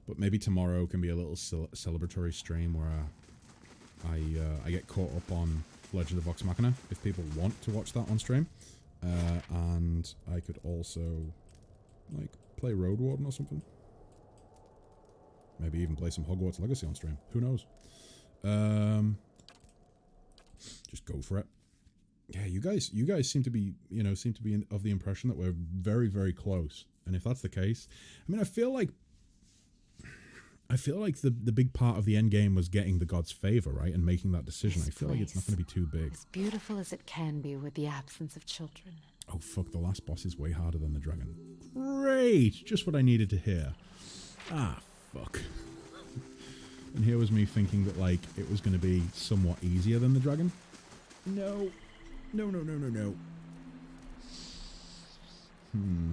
But maybe tomorrow can be a little celebratory stream where I get caught up on Legend of Vox Machina if people want to watch that on stream. And I could also like play Road Warden or something. Maybe even play some Hogwarts Legacy on stream. Who knows? Just go for it. Yeah, you guys seem to be, of the impression that we're very, very close. And if that's the case, I mean, I feel like the big part of the end game was getting the god's favor, right? And making that decision. I feel like it's not going to be too big. As beautiful as it can be with the absence of children. Oh, fuck. The last boss is way harder than the dragon. Great. Just what I needed to hear. Ah, fuck. And here was me thinking that, like, it was going to be somewhat easier than the dragon. No. No, no, no, no, no. Hmm.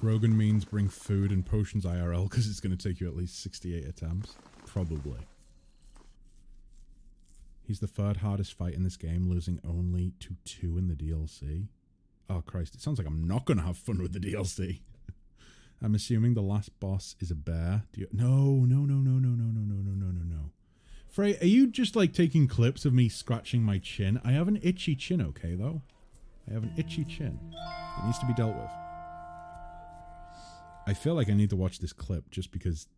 Rogan means bring food and potions IRL because it's going to take you at least 68 attempts. Probably. He's the third hardest fight in this game, losing only to 2 in the DLC. Oh, Christ. It sounds like I'm not going to have fun with the DLC. I'm assuming the last boss is a bear. No. Frey, are you just, like, taking clips of me scratching my chin? I have an itchy chin, okay, though? I have an itchy chin. It needs to be dealt with. I feel like I need to watch this clip just because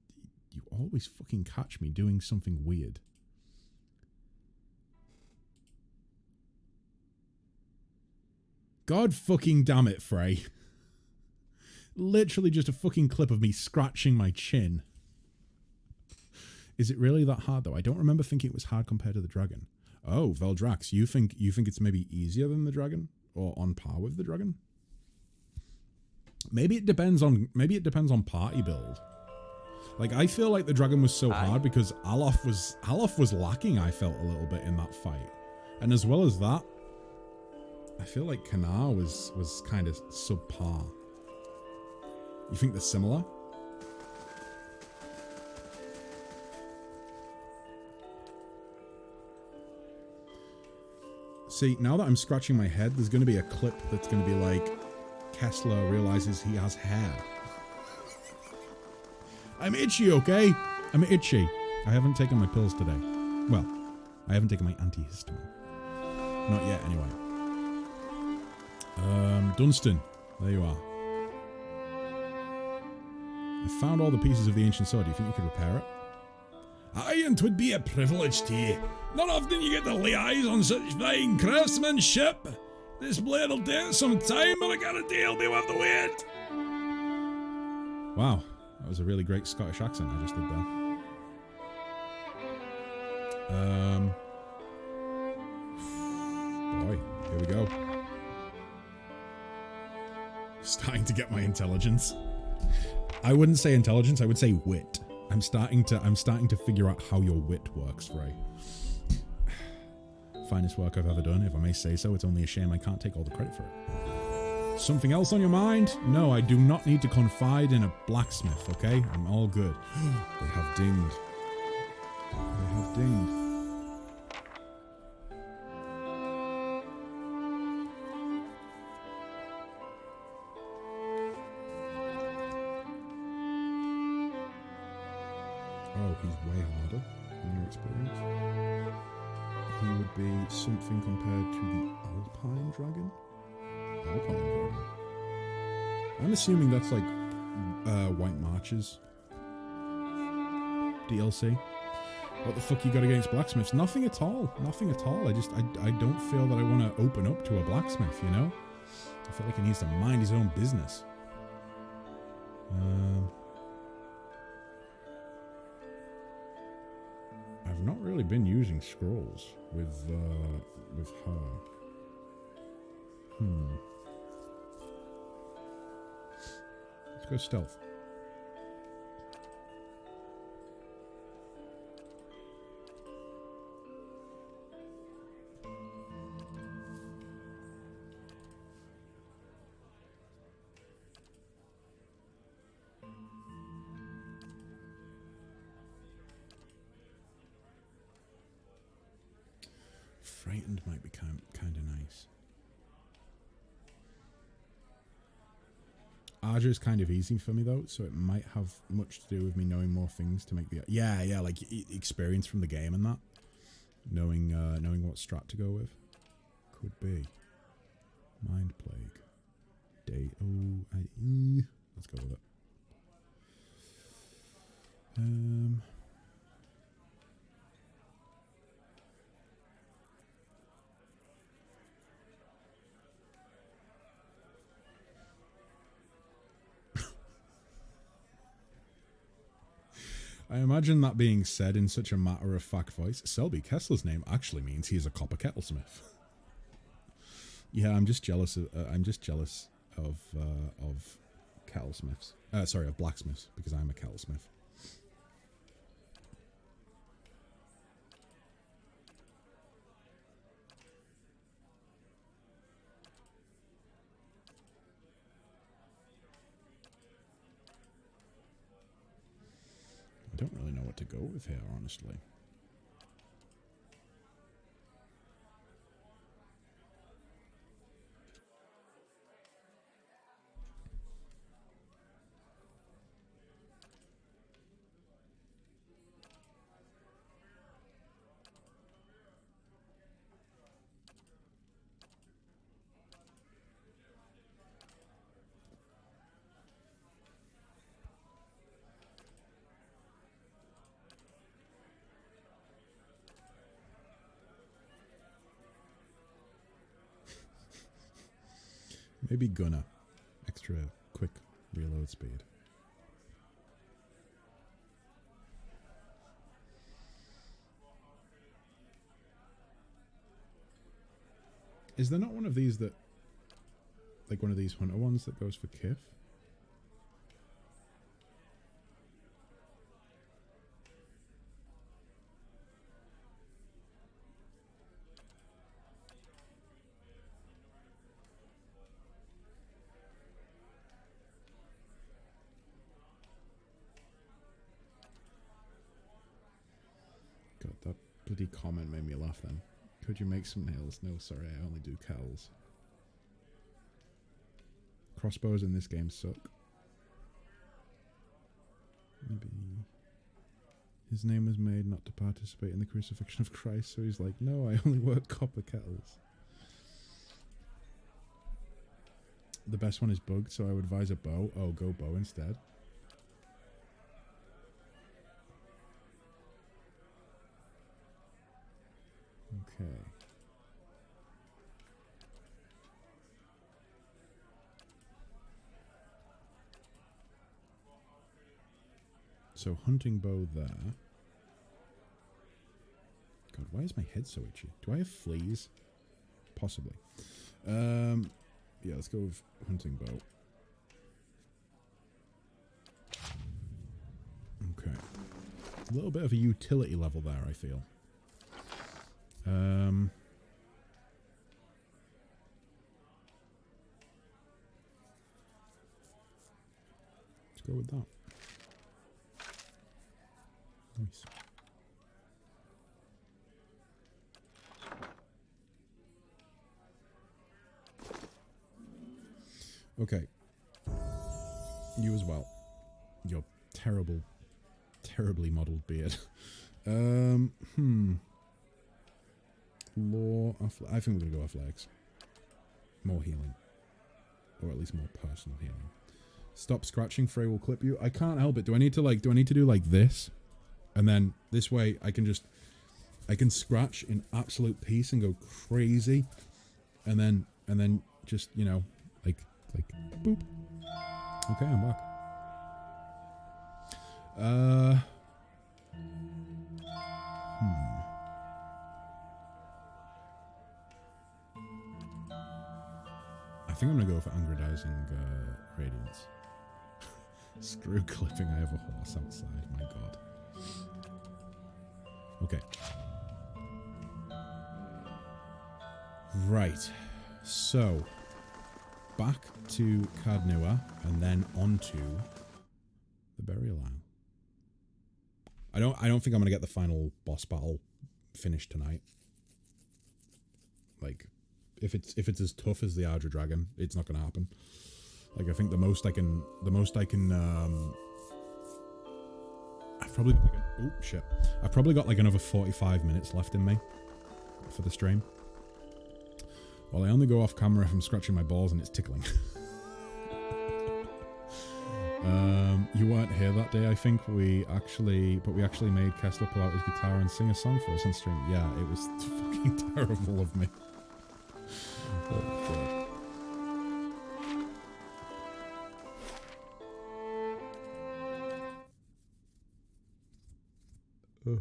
you always fucking catch me doing something weird. God fucking damn it, Frey. Literally just a fucking clip of me scratching my chin. Is it really that hard, though? I don't remember thinking it was hard compared to the dragon. Oh, Veldrax, you think it's maybe easier than the dragon? Or on par with the dragon? Maybe it depends on party build. Like, I feel like the dragon was so hard because Alof was lacking, I felt, a little bit in that fight. And as well as that, I feel like Kanar was kind of subpar. You think they're similar? See, now that I'm scratching my head, there's going to be a clip that's going to be like, Kessler realizes he has hair. I'm itchy, okay? I'm itchy. I haven't taken my pills today. Well, I haven't taken my antihistamine. Not yet, anyway. Dunstan. There you are. I found all the pieces of the ancient sword. Do you think you could repair it? Aye, and 'twould be a privilege to you. Not often you get to lay eyes on such fine craftsmanship. This blade will take some time, but I guarantee I'll be worth the wait. Wow, that was a really great Scottish accent I just did there. Boy, here we go. Starting to get my intelligence. I wouldn't say intelligence, I would say wit. I'm starting to figure out how your wit works, Ray. Finest work I've ever done, if I may say so. It's only a shame I can't take all the credit for it. Something else on your mind? No, I do not need to confide in a blacksmith, okay? I'm all good. They have dinged. They have dinged. Oh, he's way harder in your experience. He would be something compared to the Alpine Dragon? Alpine Dragon? I'm assuming that's like White Marches DLC. What the fuck you got against blacksmiths? Nothing at all. Nothing at all. I don't feel that I want to open up to a blacksmith, you know? I feel like he needs to mind his own business. I've not really been using scrolls with her. Let's go stealth. Frightened might be kind of nice. Ardra is kind of easy for me though, so it might have much to do with me knowing more things to make the like experience from the game and that, knowing what strat to go with. Could be Mind Plague. Let's go with it. I imagine that being said in such a matter-of-fact voice. Selby Kessler's name actually means he is a copper kettlesmith. Yeah, I'm just jealous of kettlesmiths. Sorry, of blacksmiths, because I'm a kettlesmith. I don't really know what to go with here, honestly. Maybe Gunner. Extra quick reload speed. Is there not one of these that, like one of these hunter ones that goes for Kith? God, that bloody comment made me laugh then. Could you make some nails? No, sorry, I only do cows. Crossbows in this game suck. Maybe his name was made not to participate in the crucifixion of Christ, so he's like, no, I only work copper kettles. The best one is bugged, so I would advise a bow. Oh, go bow instead. Okay. So hunting bow there. God, why is my head so itchy? Do I have fleas? Possibly. Yeah, let's go with hunting bow. Okay. A little bit of a utility level there, I feel. Let's go with that. Nice. Okay. You as well. Your terribly modeled beard. Law, I think we're gonna go athletics. More healing, or at least more personal healing. Stop scratching. Frey will clip you. I can't help it. Do I need to do like this, and then this way I can scratch in absolute peace and go crazy, and then just, you know, like boop. Okay, I'm back. I think I'm gonna go for Angredizing Radiance. Screw clipping, I have a horse outside, my god. Okay. Right. So, back to Cardnua, and then onto the Burial Isle. I don't think I'm gonna get the final boss battle finished tonight. Like, if it's as tough as the Ardra Dragon, it's not gonna happen. Like, I think the most I can, I've probably got like I've probably got like another 45 minutes left in me for the stream. Well, I only go off camera if I'm scratching my balls and it's tickling. You weren't here that day, I think. We actually made Kessler pull out his guitar and sing a song for us on stream. Yeah, it was fucking terrible of me. Oh, God.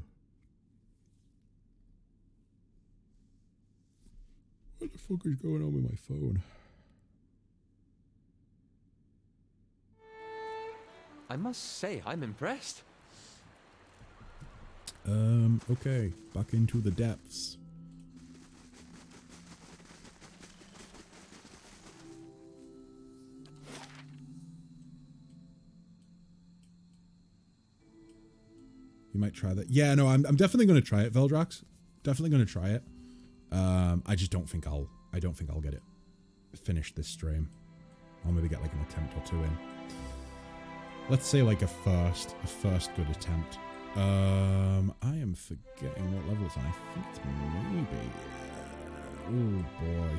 What the fuck is going on with my phone? I must say, I'm impressed. Okay. Back into the depths. You might try that. Yeah, no, I'm definitely going to try it, Veldrax. Definitely going to try it. I just don't think I'll get it finished this stream. I'll maybe get like an attempt or two in. Let's say like a first good attempt. I am forgetting what level it's on. I think it's maybe, oh boy.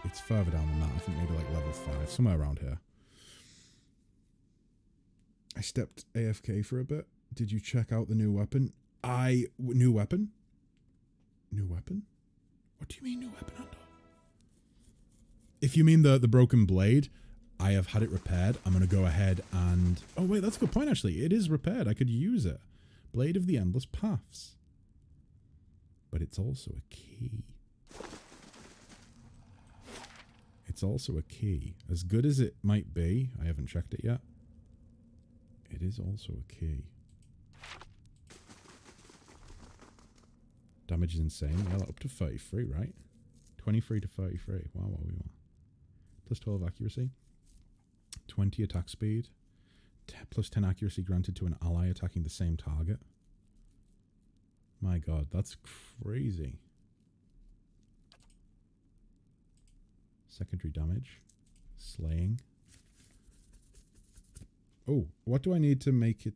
It's further down than that. I think maybe like level 5, somewhere around here. I stepped AFK for a bit. Did you check out the new weapon? New weapon? New weapon? What do you mean new weapon, Andor? If you mean the broken blade, I have had it repaired. I'm going to go ahead and... Oh, wait, that's a good point, actually. It is repaired. I could use it. Blade of the Endless Paths. But it's also a key. It's also a key. As good as it might be, I haven't checked it yet. It is also a key. Damage is insane. Yeah, up to 33, right? 23 to 33. Wow, wow, wow. Plus 12 accuracy. 20 attack speed. Plus 10 accuracy granted to an ally attacking the same target. My god, that's crazy. Secondary damage. Slaying. Oh, what do I need to make it...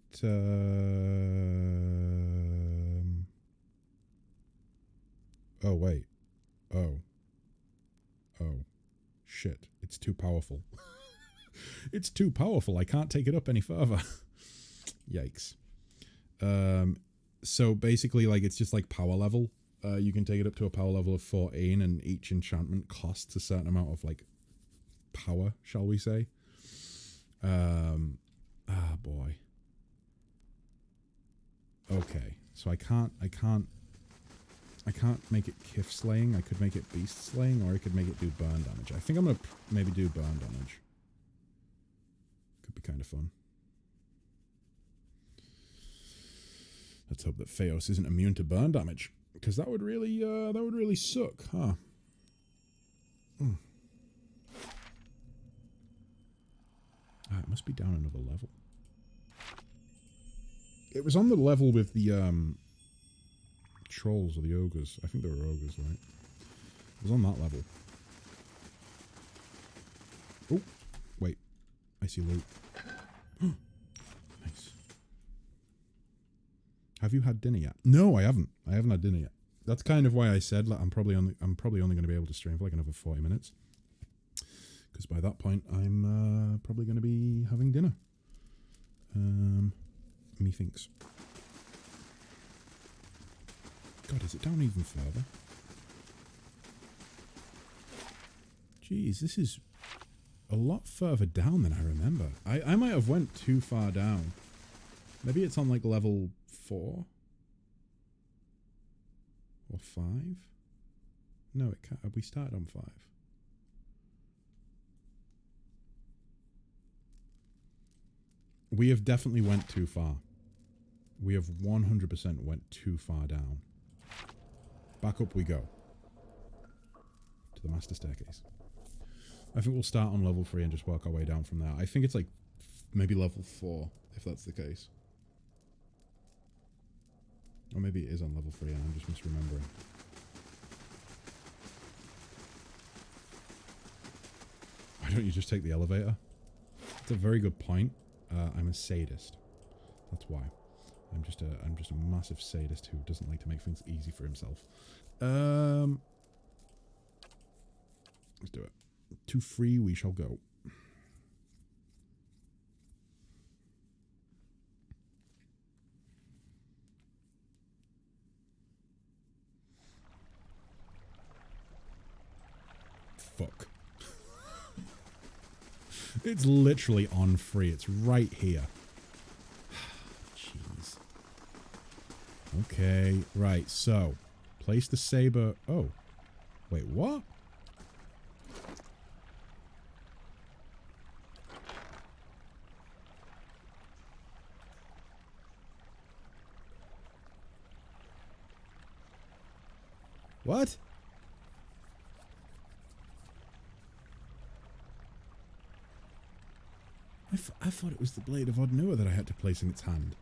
Oh, wait. Oh. Oh. Shit. It's too powerful. It's too powerful. I can't take it up any further. Yikes. So basically, like, it's just like power level. You can take it up to a power level of 14, and each enchantment costs a certain amount of, like, power, shall we say. Ah, boy. Okay. So I can't make it Kith slaying. I could make it beast slaying, or I could make it do burn damage. I think I'm gonna maybe do burn damage. Could be kind of fun. Let's hope that Theos isn't immune to burn damage, because that would really suck, huh? It must be down another level. It was on the level with the trolls or the ogres. I think they were ogres, right? It was on that level. Oh, wait. I see loot. Nice. Have you had dinner yet? No, I haven't. I haven't had dinner yet. That's kind of why I said like, I'm probably only going to be able to stream for like another 40 minutes. Because by that point, I'm probably going to be having dinner. Methinks. God, is it down even further? Jeez, this is a lot further down than I remember. I might have went too far down. Maybe it's on like level 4? Or 5? No, it can't. We started on 5. We have definitely went too far. We have 100% went too far down. Back up we go. To the master staircase. I think we'll start on level 3 and just work our way down from there. I think it's like maybe level 4, if that's the case. Or maybe it is on level 3 and I'm just misremembering. Why don't you just take the elevator? That's a very good point. I'm a sadist. That's why. I'm just a massive sadist who doesn't like to make things easy for himself. Let's do it. To free we shall go. Fuck. It's literally on free. It's right here. Jeez. Okay, right. So, place the saber. Oh. Wait, what? What? I thought it was the Blade of Odnua that I had to place in its hand.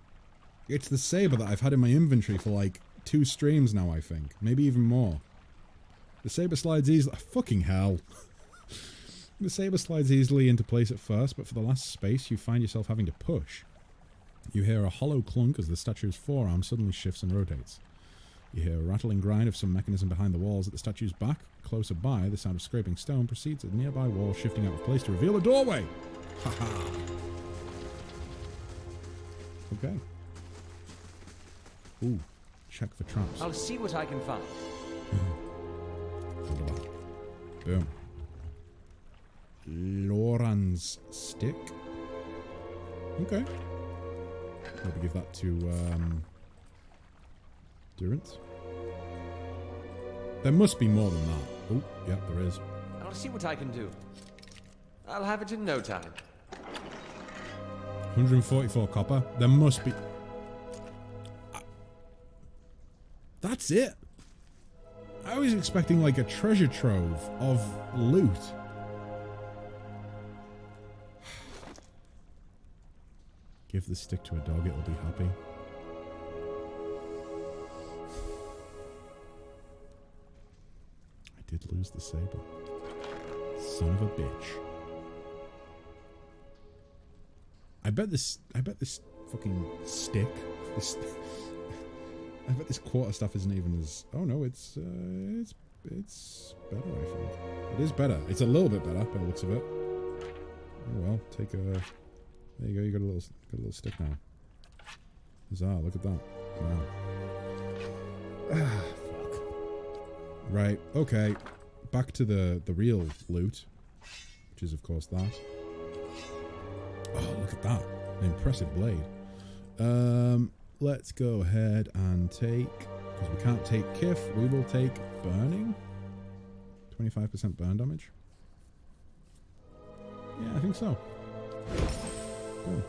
It's the saber that I've had in my inventory for like 2 streams now, I think. Maybe even more. The saber slides easily... Fucking hell. The saber slides easily into place at first, but for the last space you find yourself having to push. You hear a hollow clunk as the statue's forearm suddenly shifts and rotates. You hear a rattling grind of some mechanism behind the walls at the statue's back. Closer by, the sound of scraping stone precedes a nearby wall shifting out of place to reveal a doorway. Haha. Okay. Ooh, check for traps. I'll see what I can find. Boom. Loran's stick. Okay. Maybe give that to Durant. There must be more than that. Oh, yeah, there is. I'll see what I can do. I'll have it in no time. 144 copper. There must be... That's it? I was expecting like a treasure trove of loot. Give the stick to a dog, it'll be happy. I did lose the saber. Son of a bitch. I bet this fucking stick, I bet this quarter stuff isn't even as... Oh no, it's better, I think. It is better. It's a little bit better by the looks of it. Oh well, take a... There you go, you got a little stick now. Huzzah, look at that. Wow. Ah, fuck. Right, okay. Back to the real loot. Which is of course that. Oh, look at that. An impressive blade. Let's go ahead and take... Because we can't take Kif, we will take burning. 25% burn damage. Yeah, I think so. Good.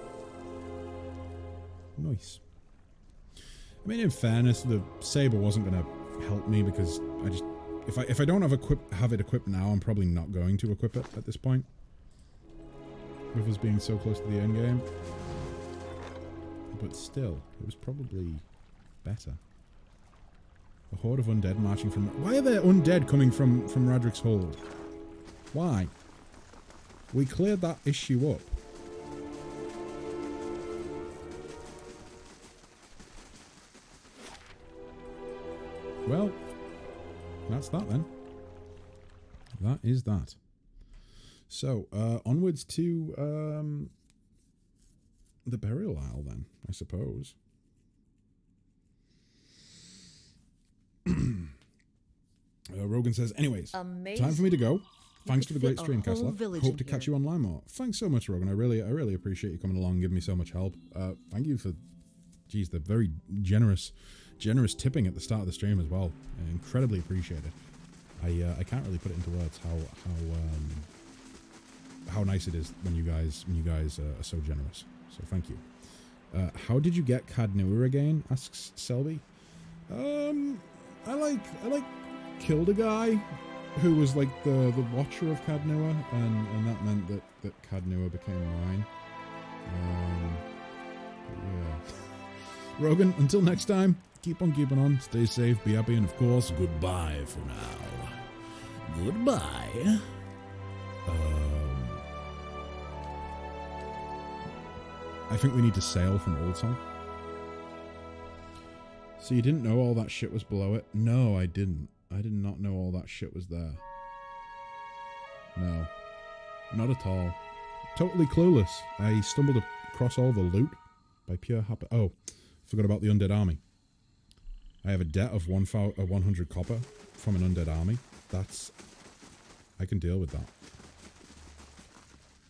Nice. I mean, in fairness, the saber wasn't going to help me because I just... If I don't have it equipped now, I'm probably not going to equip it at this point. With us being so close to the end game. But still, it was probably better. A horde of undead marching from... Why are there undead coming from Radric's Hold? Why? We cleared that issue up. Well, that's that then. That is that. So, onwards to the burial isle then, I suppose. Rogan says, anyways, Amazing. time for me to go. Thanks for the great fit a stream, whole Kessler. village Hope in to catch here. you online more. Thanks so much, Rogan. I really appreciate you coming along and giving me so much help. Thank you for, geez, the very generous tipping at the start of the stream as well. Incredibly appreciated. I can't really put it into words how nice it is when you guys are so generous. So thank you. How did you get Cadnua again? Asks Selby. I killed a guy who was like the watcher of Cadnua, and that meant that Cadnua became mine. Yeah. Rogan, until next time, keep on keeping on, stay safe, be happy, and of course, goodbye for now. Goodbye. I think we need to sail from Oldtown. So you didn't know all that shit was below it? No, I didn't. I did not know all that shit was there. No. Not at all. Totally clueless. I stumbled across all the loot by pure happy... Oh, forgot about the undead army. I have a debt of 100 copper from an undead army. That's... I can deal with that.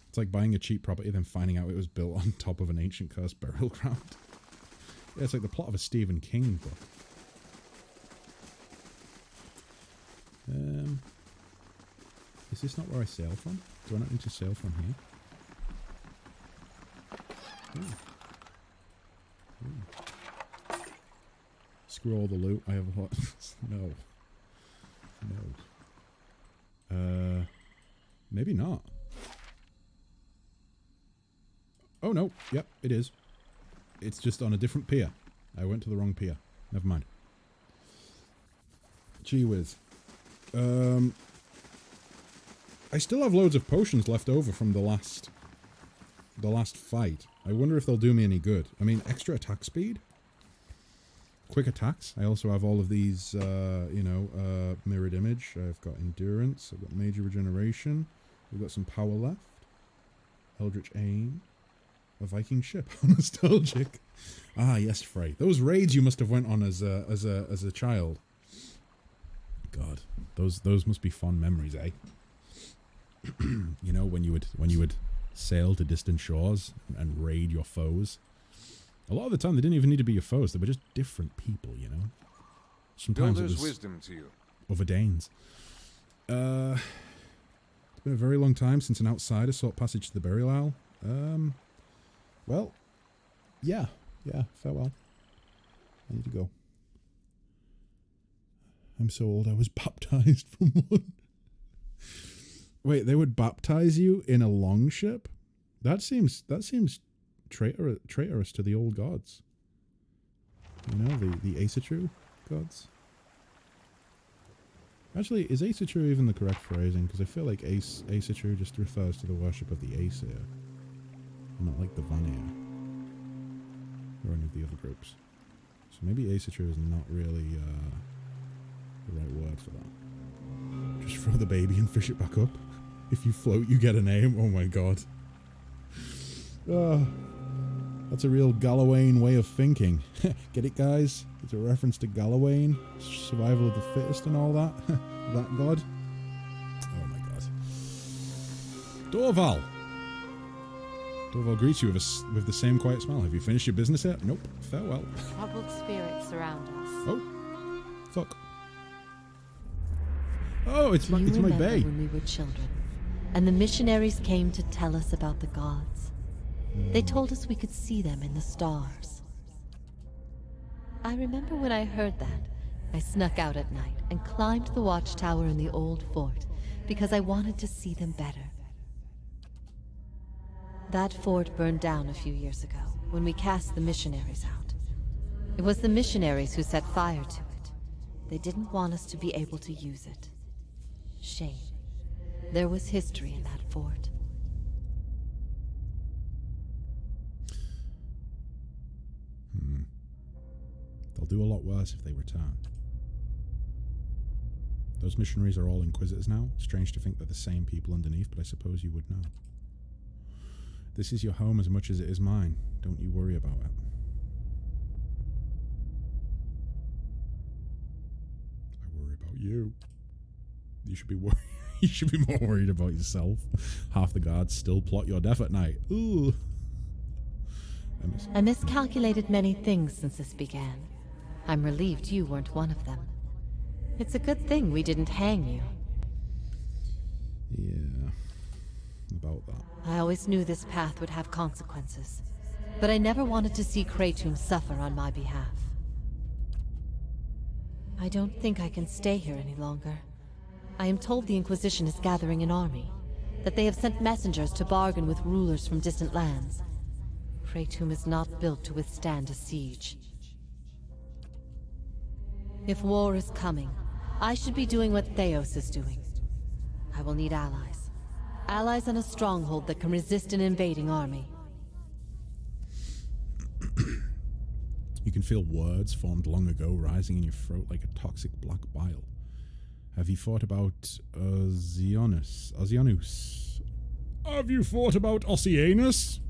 It's like buying a cheap property, then finding out it was built on top of an ancient cursed burial ground. Yeah, it's like the plot of a Stephen King book. Is this not where I sail from? Do I not need to sail from here? Ooh. Ooh. Screw all the loot. I have a lot. No. No. Maybe not. Oh no. Yep, it is. It's just on a different pier. I went to the wrong pier. Never mind. Gee whiz. I still have loads of potions left over from the last fight. I wonder if they'll do me any good. I mean, extra attack speed? Quick attacks. I also have all of these, mirrored image. I've got endurance. I've got major regeneration. We've got some power left. Eldritch aim. A Viking ship. How nostalgic. Ah, yes, Frey. Those raids you must have went on as a child. God, those must be fond memories, eh? You know, when you would sail to distant shores and raid your foes. A lot of the time, they didn't even need to be your foes. They were just different people, you know. Sometimes Builder's it was wisdom to you. Other Danes. It's been a very long time since an outsider sought passage to the burial isle. Well, yeah, farewell. I need to go. I'm so old I was baptized from one. Wait, they would baptize you in a longship? That seems traitorous to the old gods. You know, the Aesatru gods. Actually, is Aesatru even the correct phrasing? Because I feel like Aesatru just refers to the worship of the Aesir. Not like the Vanir. Or any of the other groups. So maybe Aesatru is not really the right word for that. Just throw the baby and fish it back up. If you float, you get a name. Oh my god. That's a real Galawain way of thinking. Get it, guys? It's a reference to Galawain, survival of the fittest and all that. That god. Oh my god. Dorval. Dorval greets you with the same quiet smile. Have you finished your business yet? Nope. Farewell. Troubled spirits surround us. Oh. Fuck. Oh, it's my bay. When we were children, and the missionaries came to tell us about the gods. They told us we could see them in the stars. I remember when I heard that, I snuck out at night and climbed the watchtower in the old fort because I wanted to see them better. That fort burned down a few years ago when we cast the missionaries out. It was the missionaries who set fire to it. They didn't want us to be able to use it. Shame. There was history in that fort. They'll do a lot worse if they return. Those missionaries are all Inquisitors now. Strange to think they're the same people underneath, but I suppose you would know. This is your home as much as it is mine. Don't you worry about it. I worry about you. You should be worried. You should be more worried about yourself. Half the guards still plot your death at night. Ooh. I miscalculated many things since this began. I'm relieved you weren't one of them. It's a good thing we didn't hang you. Yeah. About that. I always knew this path would have consequences, but I never wanted to see Kratom suffer on my behalf. I don't think I can stay here any longer. I am told the Inquisition is gathering an army, that they have sent messengers to bargain with rulers from distant lands. Kratom is not built to withstand a siege. If war is coming, I should be doing what Theos is doing. I will need allies. Allies in a stronghold that can resist an invading army. You can feel words formed long ago rising in your throat like a toxic black bile. Have you thought about Oceanus? Have you thought about Oceanus?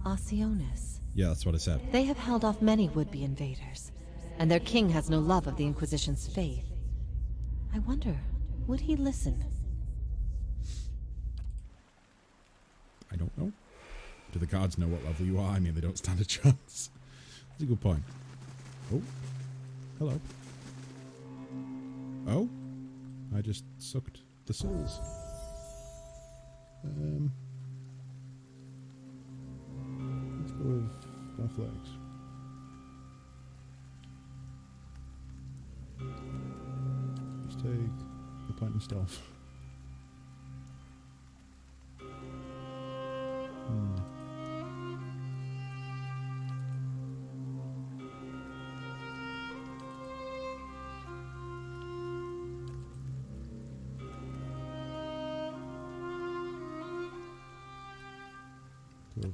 Oceanus. Yeah, that's what I said. They have held off many would-be invaders, and their king has no love of the Inquisition's faith. I wonder, would he listen? I don't know. Do the guards know what level you are? I mean, they don't stand a chance. That's a good point. Oh. Hello. Oh. I just sucked the souls. Let's go with athletics. Let's take the point in stealth.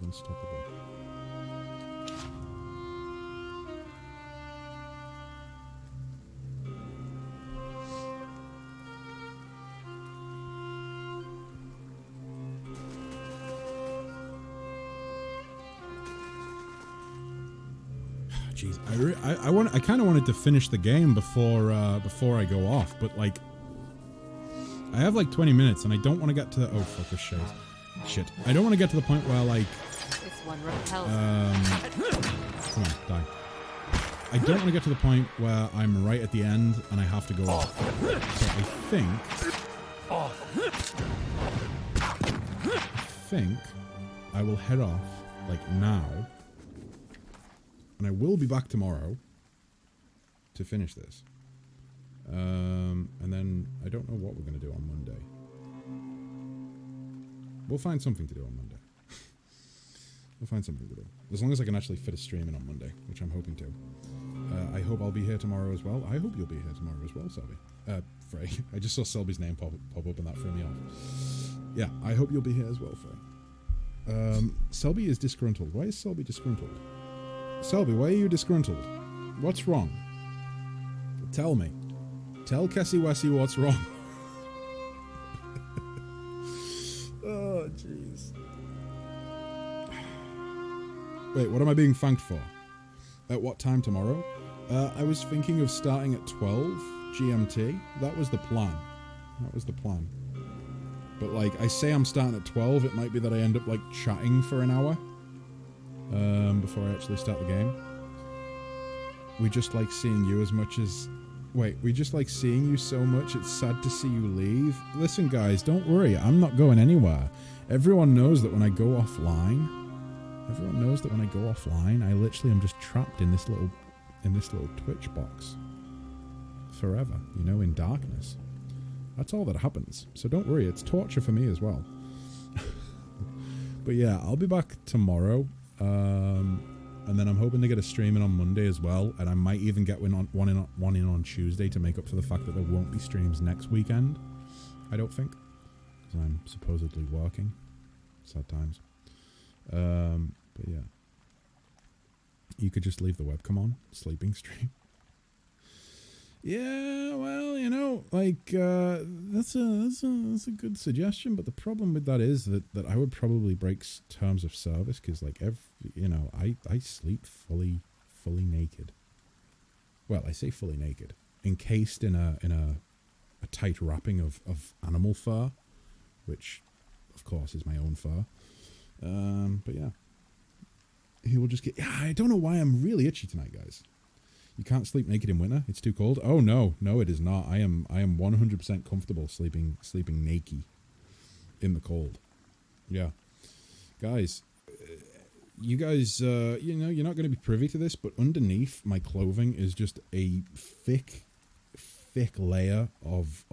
Unstoppable. Jeez, I kind of wanted to finish the game before I go off, but like I have like 20 minutes and I don't want to get to the oh fuck this shit. I don't want to get to the point where like This one repels. come on, die. I don't want to get to the point where I'm right at the end and I have to go off. So I think I will head off like now, and I will be back tomorrow to finish this. And then I don't know what we're going to do on Monday. We'll find something to do on Monday. We'll find something to do. As long as I can actually fit a stream in on Monday, which I'm hoping to. I hope I'll be here tomorrow as well. I hope you'll be here tomorrow as well, Selby. Frey. I just saw Selby's name pop up and that threw me off. Yeah, I hope you'll be here as well, Frey. Selby is disgruntled. Why is Selby disgruntled? Selby, why are you disgruntled? What's wrong? Tell me. Tell Kessie Wessie what's wrong. Oh, jeez. Wait, what am I being thanked for? At what time tomorrow? I was thinking of starting at 12 GMT. That was the plan. But like, I say I'm starting at 12. It might be that I end up like chatting for an hour before I actually start the game. We just like seeing you as much as... Wait, we just like seeing you so much, it's sad to see you leave. Listen guys, don't worry, I'm not going anywhere. Everyone knows that when I go offline, I literally am just trapped in this little Twitch box. Forever, you know, in darkness. That's all that happens. So don't worry, it's torture for me as well. But yeah, I'll be back tomorrow. And then I'm hoping to get a stream in on Monday as well, and I might even get one in on Tuesday to make up for the fact that there won't be streams next weekend. I don't think, because I'm supposedly working. Sad times. But yeah, you could just leave the webcam on, sleeping stream. Yeah, well, you know, like that's a good suggestion, but the problem with that is that I would probably break terms of service because, like, I sleep fully naked. Well, I say fully naked, encased in a tight wrapping of animal fur, which, of course, is my own fur. But yeah, he will just get. Yeah, I don't know why I'm really itchy tonight, guys. You can't sleep naked in winter. It's too cold. Oh no, it is not. I am 100% comfortable sleeping naked in the cold. Yeah, guys, you guys, you know, you're not going to be privy to this, but underneath my clothing is just a thick layer of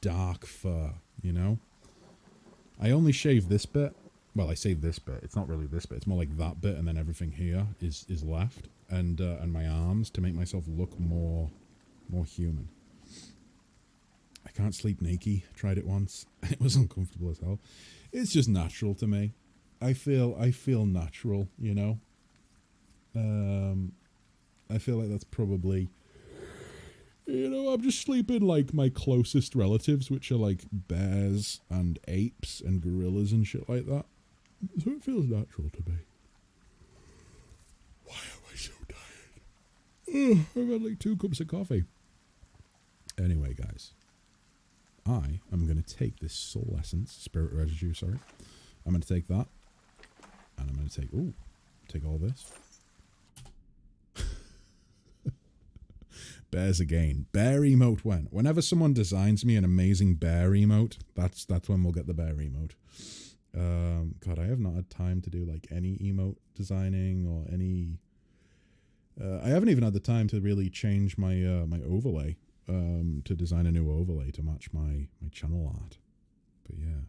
dark fur. You know, I only shave this bit. Well, I say this bit. It's not really this bit. It's more like that bit, and then everything here is left, and my arms to make myself look more human. I can't sleep naked. Tried it once. It was uncomfortable as hell. It's just natural to me. I feel natural, you know. I feel like that's probably, you know, I'm just sleeping like my closest relatives, which are like bears and apes and gorillas and shit like that. So it feels natural to me. Why am I so tired? I've had like 2 cups of coffee. Anyway, guys, I am going to take this soul essence, spirit residue, sorry. I'm going to take that. And I'm going to take all this. Bears again. Bear emote when? Whenever someone designs me an amazing bear emote, that's when we'll get the bear emote. God, I have not had time to do like any emote designing or any... I haven't even had the time to really change my my overlay, to design a new overlay to match my channel art. But yeah,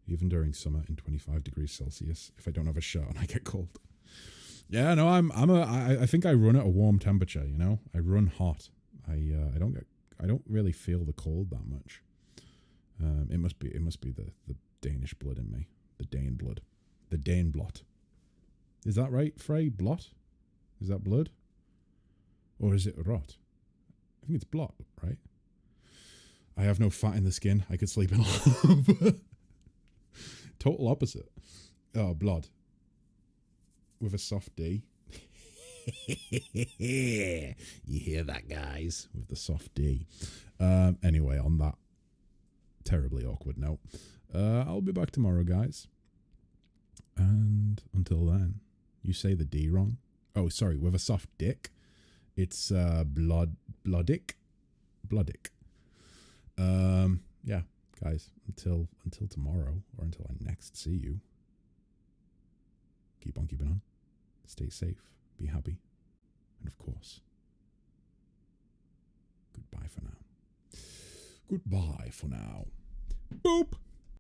even during summer in 25 degrees Celsius, if I don't have a shirt on, I get cold. Yeah, no, I think I run at a warm temperature, you know? I run hot. I don't really feel the cold that much. It must be the Danish blood in me. The Dane blood. The Dane blot. Is that right, Frey? Blot? Is that blood? Or is it rot? I think it's blot, right? I have no fat in the skin. I could sleep in a total opposite. Oh, blood. With a soft D. You hear that, guys? With the soft D. Anyway, on that terribly awkward note, I'll be back tomorrow, guys. And until then, you say the D wrong. Oh, sorry, with a soft dick. It's bloodick. Yeah, guys, until tomorrow, or until I next see you. Keep on keeping on. Stay safe. Be happy. And of course, goodbye for now. Goodbye for now. Boop.